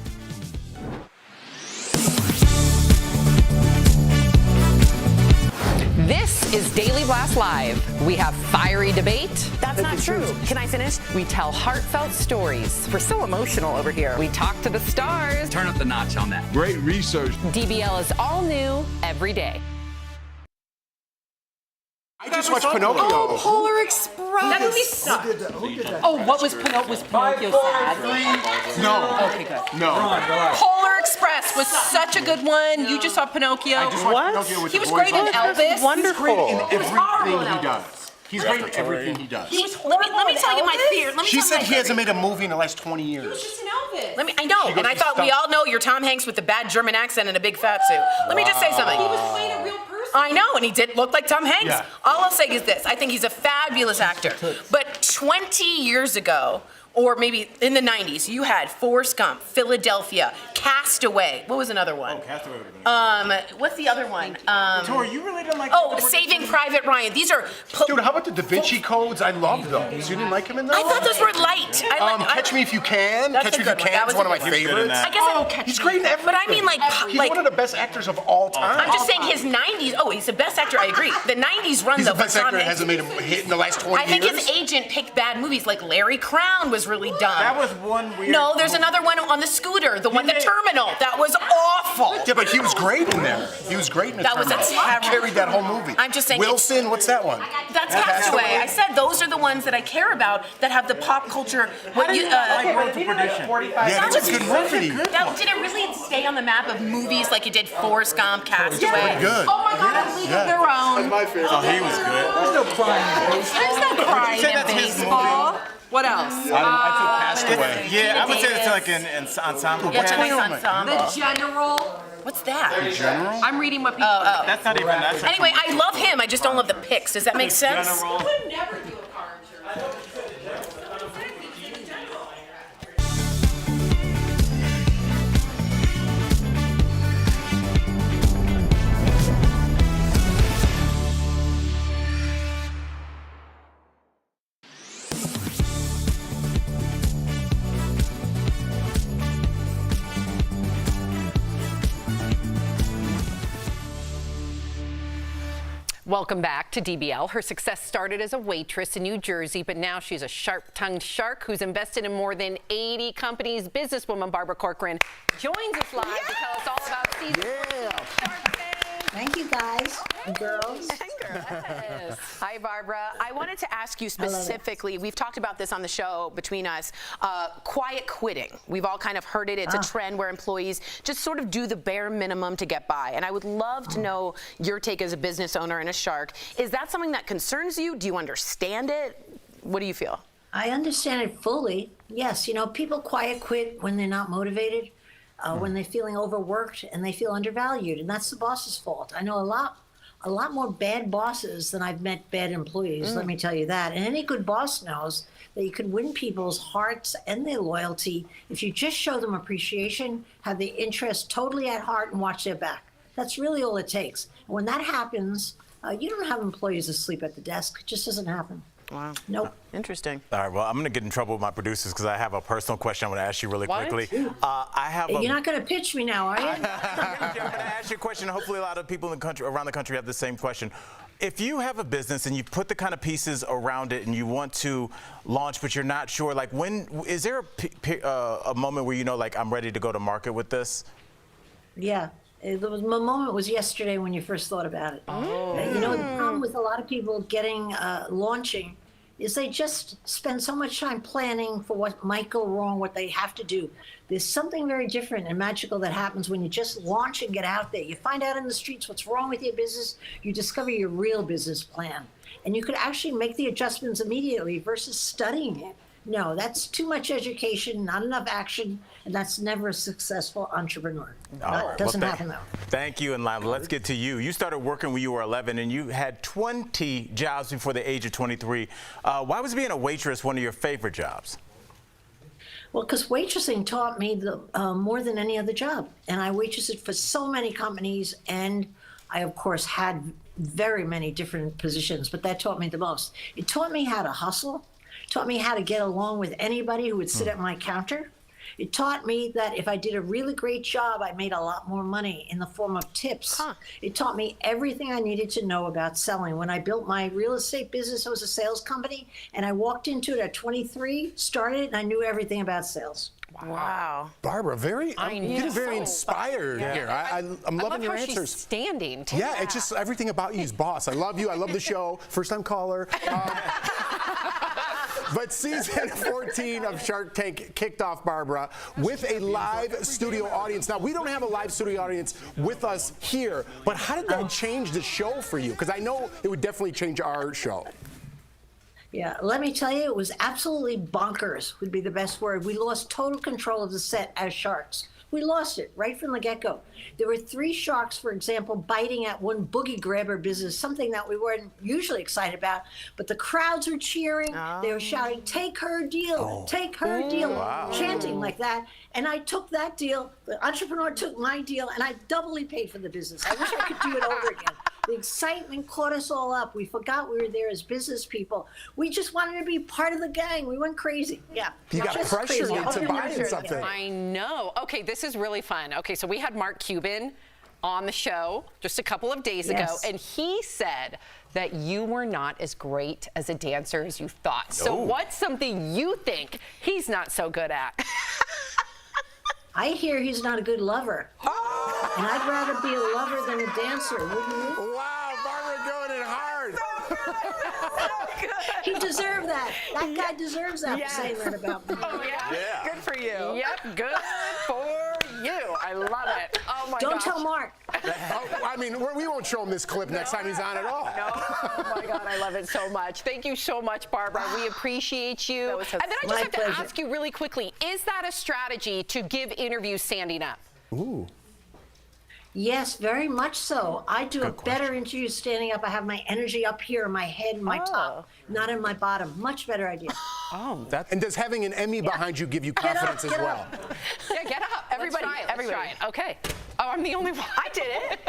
[SPEAKER 3] This is Daily Blast Live. We have fiery debate.
[SPEAKER 2] That's not true. Can I finish?
[SPEAKER 3] We tell heartfelt stories. We're so emotional over here. We talk to the stars.
[SPEAKER 9] Turn up the notch on that.
[SPEAKER 20] Great research.
[SPEAKER 3] DBL is all new every day.
[SPEAKER 4] I just watched Pinocchio.
[SPEAKER 21] Oh, Polar Express. That movie sucked.
[SPEAKER 20] Who did that?
[SPEAKER 21] Oh, what was Pinocchio sad?
[SPEAKER 4] No.
[SPEAKER 21] Okay, good.
[SPEAKER 4] No.
[SPEAKER 21] Polar Express was such a good one. You just saw Pinocchio.
[SPEAKER 4] I just watched Pinocchio with
[SPEAKER 21] He
[SPEAKER 4] the
[SPEAKER 21] was
[SPEAKER 4] boys
[SPEAKER 21] great in
[SPEAKER 4] on.
[SPEAKER 21] Elvis.
[SPEAKER 4] Wonderful. He's great in
[SPEAKER 21] horrible
[SPEAKER 4] everything
[SPEAKER 21] in
[SPEAKER 4] he does. He's great in everything he does.
[SPEAKER 21] He was let me tell you my fear.
[SPEAKER 4] She said he hasn't made a movie in the last 20 years.
[SPEAKER 21] I know, and I thought we all know you're Tom Hanks with the bad German accent and a big fat suit. Let me just say something. He was playing a real person. I know, and he did look like Tom Hanks.
[SPEAKER 4] Yeah.
[SPEAKER 21] All I'll say is this. I think he's a fabulous actor. But 20 years ago, or maybe in the 90s, you had Forrest Gump, Philadelphia, Castaway. What was another one?
[SPEAKER 6] Oh, Castaway would have been
[SPEAKER 21] What's the other one?
[SPEAKER 6] Tori, you really didn't like
[SPEAKER 21] Saving Private Ryan. These are...
[SPEAKER 4] Dude, how about the Da Vinci Codes? I love those. You didn't like him in those?
[SPEAKER 21] I thought those were light.
[SPEAKER 4] Catch Me If You Can.
[SPEAKER 21] That's
[SPEAKER 4] Catch
[SPEAKER 21] a
[SPEAKER 4] Me If You
[SPEAKER 21] good one.
[SPEAKER 4] Can
[SPEAKER 21] That
[SPEAKER 4] is
[SPEAKER 21] was
[SPEAKER 4] one of
[SPEAKER 21] a
[SPEAKER 4] my
[SPEAKER 21] good one.
[SPEAKER 4] favorites.
[SPEAKER 21] I guess
[SPEAKER 4] He's great in everything.
[SPEAKER 21] But I mean,
[SPEAKER 4] He's one of the best actors of all time.
[SPEAKER 21] I'm just saying his 90s. Oh, he's the best actor. I agree. The 90s run
[SPEAKER 4] He's
[SPEAKER 21] though.
[SPEAKER 4] the best actor that hasn't made a hit in the last 20 years.
[SPEAKER 21] I think his agent picked bad movies. Like Larry Crown was really dumb.
[SPEAKER 6] That was one weird.
[SPEAKER 21] No, there's another one on the scooter. The one, the Terminal. That was awful.
[SPEAKER 4] Yeah, but he was great in there. He was great in the
[SPEAKER 21] That was a
[SPEAKER 4] Terminal.
[SPEAKER 21] terrible-
[SPEAKER 4] Carried that whole movie.
[SPEAKER 21] I'm just saying.
[SPEAKER 4] Wilson, what's that one?
[SPEAKER 21] That's Castaway. I said those are the ones that I care about that have the pop culture. What you?
[SPEAKER 6] Road to Perdition.
[SPEAKER 4] Yeah, that's a good movie.
[SPEAKER 21] Did it really stay on the map of movies like it did Forrest Gump, Castaway?
[SPEAKER 4] pretty good.
[SPEAKER 21] Oh my God, A League of Their Own.
[SPEAKER 20] My favorite.
[SPEAKER 6] Oh, he was good.
[SPEAKER 9] There's no crying in baseball.
[SPEAKER 21] There's no crying
[SPEAKER 6] say
[SPEAKER 21] in
[SPEAKER 6] that's his
[SPEAKER 21] baseball.
[SPEAKER 3] What else?
[SPEAKER 6] I took Castaway. Yeah, I would say it's like an ensemble.
[SPEAKER 21] It's a nice
[SPEAKER 6] band.
[SPEAKER 21] ensemble.
[SPEAKER 3] The General.
[SPEAKER 21] What's that?
[SPEAKER 6] The General?
[SPEAKER 3] I'm reading what people.
[SPEAKER 6] That's not even. That's
[SPEAKER 21] Anyway, I love him. I just don't love the picks. Does that make sense?
[SPEAKER 6] General.
[SPEAKER 3] Could never do a car insurance. Welcome back to DBL. Her success started as a waitress in New Jersey, but now she's a sharp-tongued shark who's invested in more than 80 companies. Businesswoman Barbara Corcoran joins us live to tell us all about season 4 of Shark Tank.
[SPEAKER 8] Thank you, guys and girls.
[SPEAKER 2] Yes. Hi, Barbara. I wanted to ask you specifically, we've talked about this on the show between us, quiet quitting. We've all kind of heard it. It's a trend where employees just sort of do the bare minimum to get by. And I would love to know your take as a business owner and a shark. Is that something that concerns you? Do you understand it? What do you feel?
[SPEAKER 8] I understand it fully. Yes, you know, people quiet quit when they're not motivated, when they're feeling overworked and they feel undervalued, and that's the boss's fault. I know a lot more bad bosses than I've met bad employees, let me tell you that. And any good boss knows that you can win people's hearts and their loyalty if you just show them appreciation, have their interests totally at heart, and watch their back. That's really all it takes. And when that happens, you don't have employees asleep at the desk. It just doesn't happen.
[SPEAKER 2] Wow.
[SPEAKER 8] Nope.
[SPEAKER 2] Interesting.
[SPEAKER 6] All right, well, I'm going to get in trouble with my producers because I have a personal question I want to ask you really quickly.
[SPEAKER 8] You're not going to pitch me now, are you?
[SPEAKER 6] I'm going to ask you a question. Hopefully a lot of people in the country, around the country have the same question. If you have a business and you put the kind of pieces around it and you want to launch, but you're not sure, like when, is there a moment where you know, like, I'm ready to go to market with this?
[SPEAKER 8] Yeah. The moment was yesterday when you first thought about it. You know, the problem with a lot of people getting launching is they just spend so much time planning for what might go wrong, what they have to do. There's something very different and magical that happens when you just launch and get out there. You find out in the streets what's wrong with your business. You discover your real business plan. And you could actually make the adjustments immediately versus studying it. No, that's too much education, not enough action, and that's never a successful entrepreneur. That doesn't happen, though.
[SPEAKER 6] Thank you, and Lila, let's get to you. You started working when you were 11, and you had 20 jobs before the age of 23. Why was being a waitress one of your favorite jobs?
[SPEAKER 8] Well, because waitressing taught me more than any other job. And I waitressed for so many companies, and I, of course, had very many different positions, but that taught me the most. It taught me how to hustle. Taught me how to get along with anybody who would sit at my counter. It taught me that if I did a really great job, I made a lot more money in the form of tips. It taught me everything I needed to know about selling. When I built my real estate business, it was a sales company, and I walked into it at 23, started it, and I knew everything about sales.
[SPEAKER 2] Wow.
[SPEAKER 4] Barbara, I'm getting very inspired here. I'm loving your
[SPEAKER 2] how
[SPEAKER 4] answers.
[SPEAKER 2] She's standing.
[SPEAKER 4] Yeah, it's just everything about you is boss. I love you. I love the show. First-time caller. But season 14 of Shark Tank kicked off, Barbara, with a live studio audience. Now, we don't have a live studio audience with us here, but how did that change the show for you? Because I know it would definitely change our show.
[SPEAKER 8] Yeah, let me tell you, it was absolutely bonkers, would be the best word. We lost total control of the set as sharks. We lost it right from the get-go. There were 3 sharks, for example, biting at one boogie grabber business, something that we weren't usually excited about. But the crowds were cheering. They were shouting, "Take her deal, take her deal," chanting like that. And I took that deal. The entrepreneur took my deal, and I doubly paid for the business. I wish I could do it over again. The excitement caught us all up. We forgot we were there as business people. We just wanted to be part of the gang. We went crazy. Yeah.
[SPEAKER 4] You got pressured into buying something.
[SPEAKER 2] I know. Okay, this is really fun. Okay, so we had Mark Cuban on the show just a couple of days ago, and he said that you were not as great as a dancer as you thought. So what's something you think he's not so good at?
[SPEAKER 8] I hear he's not a good lover. And I'd rather be a lover than a dancer, wouldn't you?
[SPEAKER 4] Wow, Barbara going in hard.
[SPEAKER 8] He deserved that. That guy deserves that for saying that about me.
[SPEAKER 2] Oh, yeah? Good for you. Yep, good for you. I love it. Oh, my gosh.
[SPEAKER 8] Don't tell Mark.
[SPEAKER 4] I mean, we won't show him this clip next time he's on at all.
[SPEAKER 2] No, oh my
[SPEAKER 3] God, I love it so much. Thank you so much, Barbara. We appreciate you. And then I just have to ask you really quickly, is that a strategy to give interviews standing up?
[SPEAKER 4] Ooh.
[SPEAKER 8] Yes, very much so. I do a better interview standing up. I have my energy up here, my head, and my top, not in my bottom. Much better idea.
[SPEAKER 4] Oh, and does having an Emmy behind you give you confidence as well?
[SPEAKER 3] Yeah, get up. Everybody. Let's try it. Okay. Oh, I'm the only one. I did it.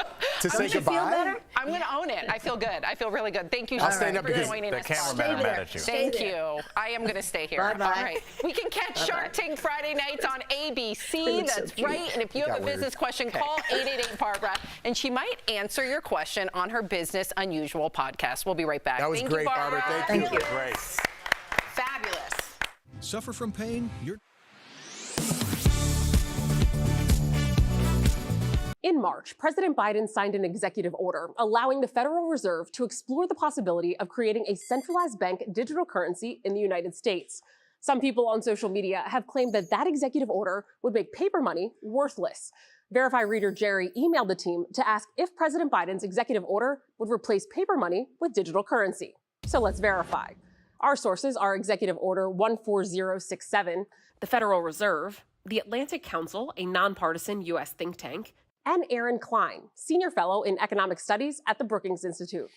[SPEAKER 4] To say goodbye?
[SPEAKER 8] Feel better?
[SPEAKER 3] I'm going to own it. I feel good. I feel really good. Thank you so
[SPEAKER 4] I'll stand
[SPEAKER 3] much
[SPEAKER 4] up
[SPEAKER 3] for
[SPEAKER 4] because
[SPEAKER 3] joining
[SPEAKER 6] the
[SPEAKER 3] us.
[SPEAKER 6] cameraman are mad at you.
[SPEAKER 3] Thank you. I am going to stay here.
[SPEAKER 8] Bye-bye.
[SPEAKER 3] All right. We can catch Shark Tank Friday nights on ABC. That's right. And if you have a business question, call 888-BARBARA, and she might answer your question on her Business Unusual podcast. We'll be right back.
[SPEAKER 4] That was great, Barbara. Thank you.
[SPEAKER 6] Great.
[SPEAKER 3] Fabulous.
[SPEAKER 13] Suffer from pain?
[SPEAKER 12] In March, President Biden signed an executive order allowing the Federal Reserve to explore the possibility of creating a centralized bank digital currency in the United States. Some people on social media have claimed that that executive order would make paper money worthless. Verify reader Jerry emailed the team to ask if President Biden's executive order would replace paper money with digital currency. So let's verify. Our sources are Executive Order 14067, the Federal Reserve, the Atlantic Council, a nonpartisan U.S. think tank, and Aaron Klein, Senior Fellow in Economic Studies at the Brookings Institute.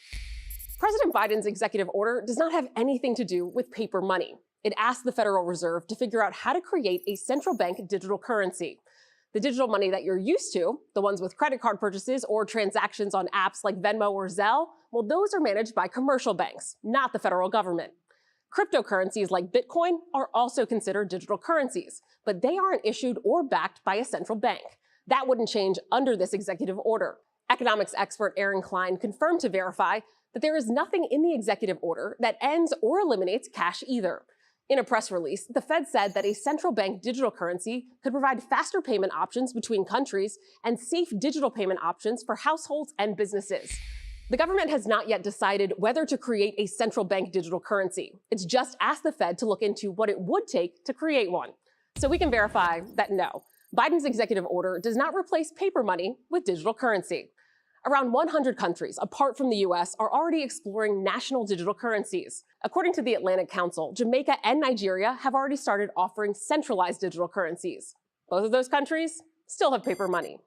[SPEAKER 12] President Biden's executive order does not have anything to do with paper money. It asks the Federal Reserve to figure out how to create a central bank digital currency. The digital money that you're used to, the ones with credit card purchases or transactions on apps like Venmo or Zelle, well, those are managed by commercial banks, not the federal government. Cryptocurrencies like Bitcoin are also considered digital currencies, but they aren't issued or backed by a central bank. That wouldn't change under this executive order. Economics expert Aaron Klein confirmed to Verify that there is nothing in the executive order that ends or eliminates cash either. In a press release, the Fed said that a central bank digital currency could provide faster payment options between countries and safe digital payment options for households and businesses. The government has not yet decided whether to create a central bank digital currency. It's just asked the Fed to look into what it would take to create one. So we can verify that no, Biden's executive order does not replace paper money with digital currency. Around 100 countries, apart from the US, are already exploring national digital currencies. According to the Atlantic Council, Jamaica and Nigeria have already started offering centralized digital currencies. Both of those countries still have paper money.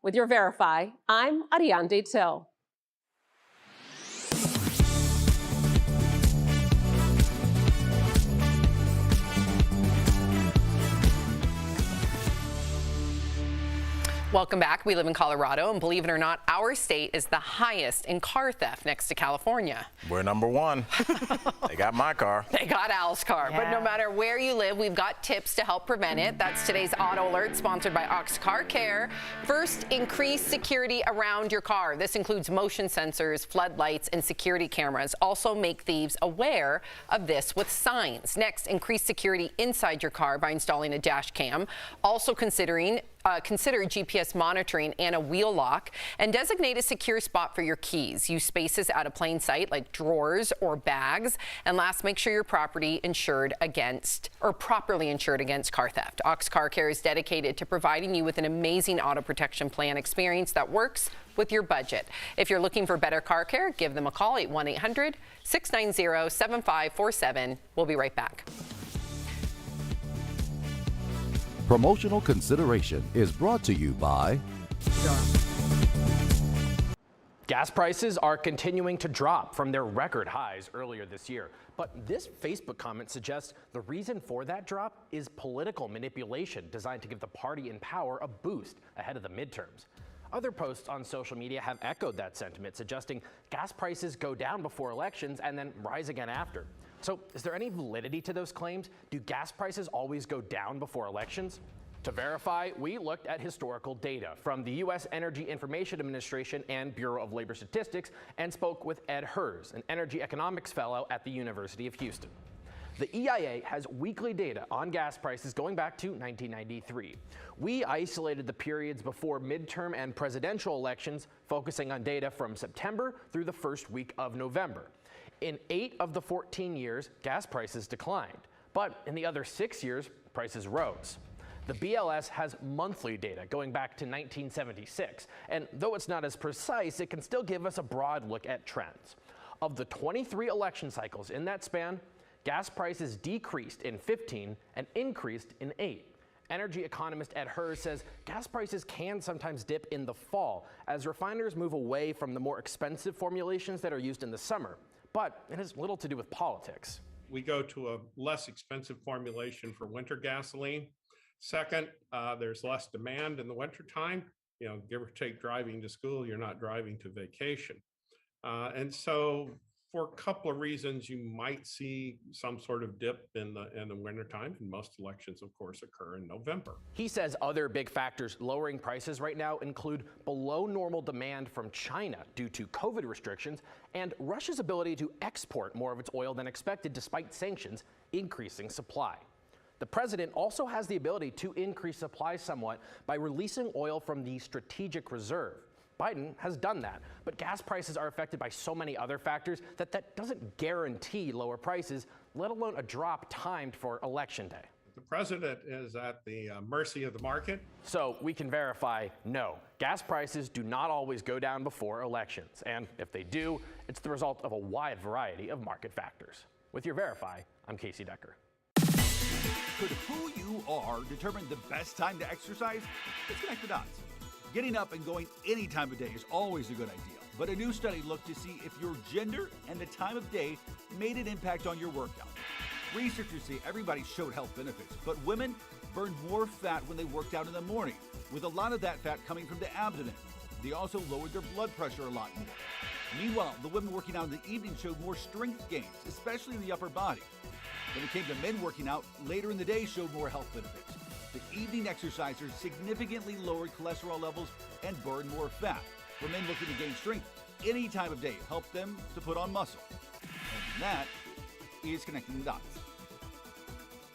[SPEAKER 12] With your Verify, I'm Ariande Till.
[SPEAKER 3] Welcome back. We live in Colorado, and believe it or not, our state is the highest in car theft next to California.
[SPEAKER 6] We're number one. They got my car.
[SPEAKER 3] They got Al's car. Yeah. But no matter where you live, we've got tips to help prevent it. That's today's Auto Alert, sponsored by Ox Car Care. First, increase security around your car. This includes motion sensors, floodlights, and security cameras. Also, make thieves aware of this with signs. Next, increase security inside your car by installing a dash cam. Also consider GPS monitoring and a wheel lock, and designate a secure spot for your keys. Use spaces out of plain sight like drawers or bags. And last, make sure you're properly insured against car theft. Ox Car Care is dedicated to providing you with an amazing auto protection plan experience that works with your budget. If you're looking for better car care, give them a call at 1-800-690-7547. We'll be right back.
[SPEAKER 5] Promotional consideration is brought to you by
[SPEAKER 10] Gas prices are continuing to drop from their record highs earlier this year. But this Facebook comment suggests the reason for that drop is political manipulation designed to give the party in power a boost ahead of the midterms. Other posts on social media have echoed that sentiment, suggesting gas prices go down before elections and then rise again after. So is there any validity to those claims? Do gas prices always go down before elections? To verify, we looked at historical data from the U.S. Energy Information Administration and Bureau of Labor Statistics and spoke with Ed Hers, an energy economics fellow at the University of Houston. The EIA has weekly data on gas prices going back to 1993. We isolated the periods before midterm and presidential elections, focusing on data from September through the first week of November. In 8 of the 14 years, gas prices declined, but in the other 6 years, prices rose. The BLS has monthly data going back to 1976, and though it's not as precise, it can still give us a broad look at trends. Of the 23 election cycles in that span, gas prices decreased in 15 and increased in 8. Energy economist Ed Hers says gas prices can sometimes dip in the fall as refiners move away from the more expensive formulations that are used in the summer. But it has little to do with politics.
[SPEAKER 15] We go to a less expensive formulation for winter gasoline. Second, there's less demand in the wintertime. Give or take driving to school, you're not driving to vacation. And so for a couple of reasons, you might see some sort of dip in the wintertime, and most elections, of course, occur in November.
[SPEAKER 10] He says other big factors lowering prices right now include below normal demand from China due to COVID restrictions and Russia's ability to export more of its oil than expected despite sanctions, increasing supply. The president also has the ability to increase supply somewhat by releasing oil from the strategic reserve. Biden has done that, but gas prices are affected by so many other factors that doesn't guarantee lower prices, let alone a drop timed for Election Day.
[SPEAKER 15] The president is at the mercy of the market.
[SPEAKER 10] So we can verify, no, gas prices do not always go down before elections. And if they do, it's the result of a wide variety of market factors. With your Verify, I'm Casey Decker.
[SPEAKER 16] Could who you are determine the best time to exercise? Let's connect the dots. Getting up and going any time of day is always a good idea, but a new study looked to see if your gender and the time of day made an impact on your workout. Researchers say everybody showed health benefits, but women burned more fat when they worked out in the morning, with a lot of that fat coming from the abdomen. They also lowered their blood pressure a lot more. Meanwhile, the women working out in the evening showed more strength gains, especially in the upper body. When it came to men working out later in the day showed more health benefits. The evening exercisers significantly lowered cholesterol levels and burned more fat. For men looking to gain strength, any time of day helped them to put on muscle. And that is Connecting the Dots.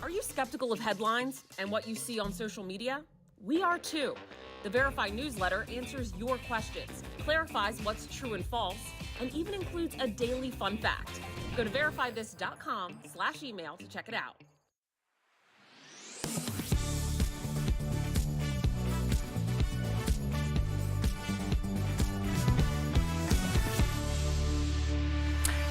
[SPEAKER 12] Are you skeptical of headlines and what you see on social media? We are too. The Verify newsletter answers your questions, clarifies what's true and false, and even includes a daily fun fact. Go to verifythis.com/email to check it out.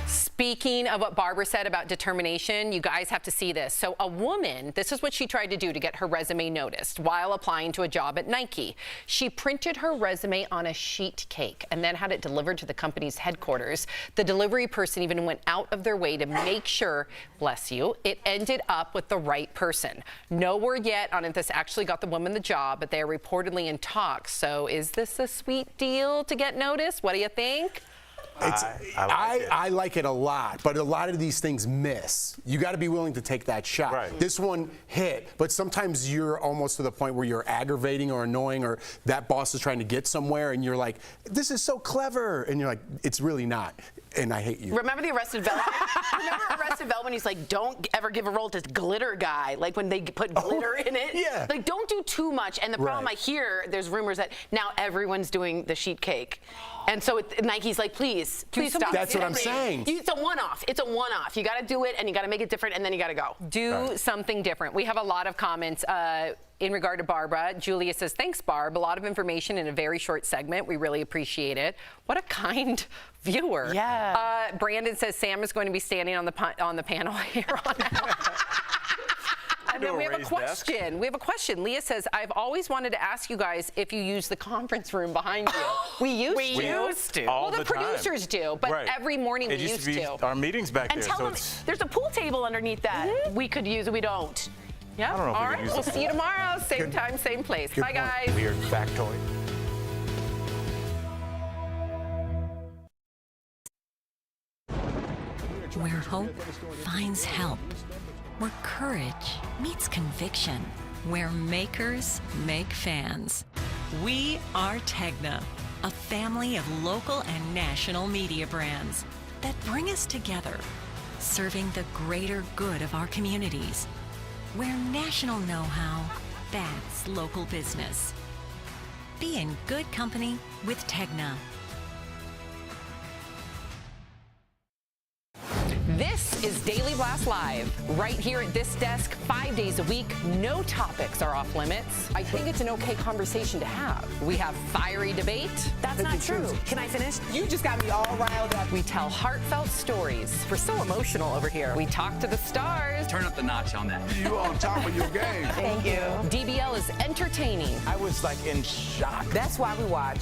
[SPEAKER 3] Speaking of what Barbara said about determination, you guys have to see this. So a woman, this is what she tried to do to get her resume noticed while applying to a job at Nike. She printed her resume on a sheet cake and then had it delivered to the company's headquarters. The delivery person even went out of their way to make sure, bless you, it ended up with the right person. No word yet on if this actually got the woman the job, but they are reportedly in talks. So is this a sweet deal to get noticed? What do you think?
[SPEAKER 4] I like it a lot, but a lot of these things miss. You got to be willing to take that shot. Right. This one hit, but sometimes you're almost to the point where you're aggravating or annoying, or that boss is trying to get somewhere, and you're like, "This is so clever," and you're like, "It's really not," and I hate you.
[SPEAKER 2] Remember the Arrested Development? Remember Arrested Development? He's like, "Don't ever give a role to glitter guy." Like when they put glitter in it.
[SPEAKER 4] Yeah.
[SPEAKER 2] Like don't do too much. And the problem I hear, there's rumors that now everyone's doing the sheet cake, and so Nike's like, please stop.
[SPEAKER 4] That's what I'm saying.
[SPEAKER 2] It's a one-off. It's a one-off. You got to do it, and you got to make it different, and then you got to go.
[SPEAKER 3] Do something different. We have a lot of comments in regard to Barbara. Julia says, thanks, Barb. A lot of information in a very short segment. We really appreciate it. What a kind viewer.
[SPEAKER 2] Yeah.
[SPEAKER 3] Brandon says Sam is going to be standing on the panel here on out. And then we have a question. We have a question. Leah says, I've always wanted to ask you guys if you use the conference room behind you. We used to.
[SPEAKER 6] All
[SPEAKER 3] well, the producers do, but every morning we used to.
[SPEAKER 6] Our meetings back
[SPEAKER 2] And
[SPEAKER 6] there.
[SPEAKER 2] tell them there's a pool table underneath that we could use. We don't.
[SPEAKER 3] Yeah.
[SPEAKER 6] I don't know if
[SPEAKER 3] All
[SPEAKER 6] we could
[SPEAKER 3] right.
[SPEAKER 6] use
[SPEAKER 3] We'll
[SPEAKER 6] the
[SPEAKER 3] see you tomorrow. Same time, same place. Bye, guys.
[SPEAKER 6] Weird factoid.
[SPEAKER 14] Where hope finds help. Where courage meets conviction. Where makers make fans. We are Tegna, a family of local and national media brands that bring us together, serving the greater good of our communities. Where national know-how backs local business. Be in good company with Tegna.
[SPEAKER 3] This is Daily Blast Live, right here at this desk, 5 days a week. No topics are off limits. I think it's an okay conversation to have. We have fiery debate.
[SPEAKER 2] That's not true. Can I finish?
[SPEAKER 1] You just got me all riled up.
[SPEAKER 3] We tell heartfelt stories. We're so emotional over here. We talk to the stars.
[SPEAKER 9] Turn up the notch on that.
[SPEAKER 20] You on top of your game.
[SPEAKER 2] Thank you.
[SPEAKER 3] DBL is entertaining.
[SPEAKER 6] I was like in shock.
[SPEAKER 1] That's why we watch.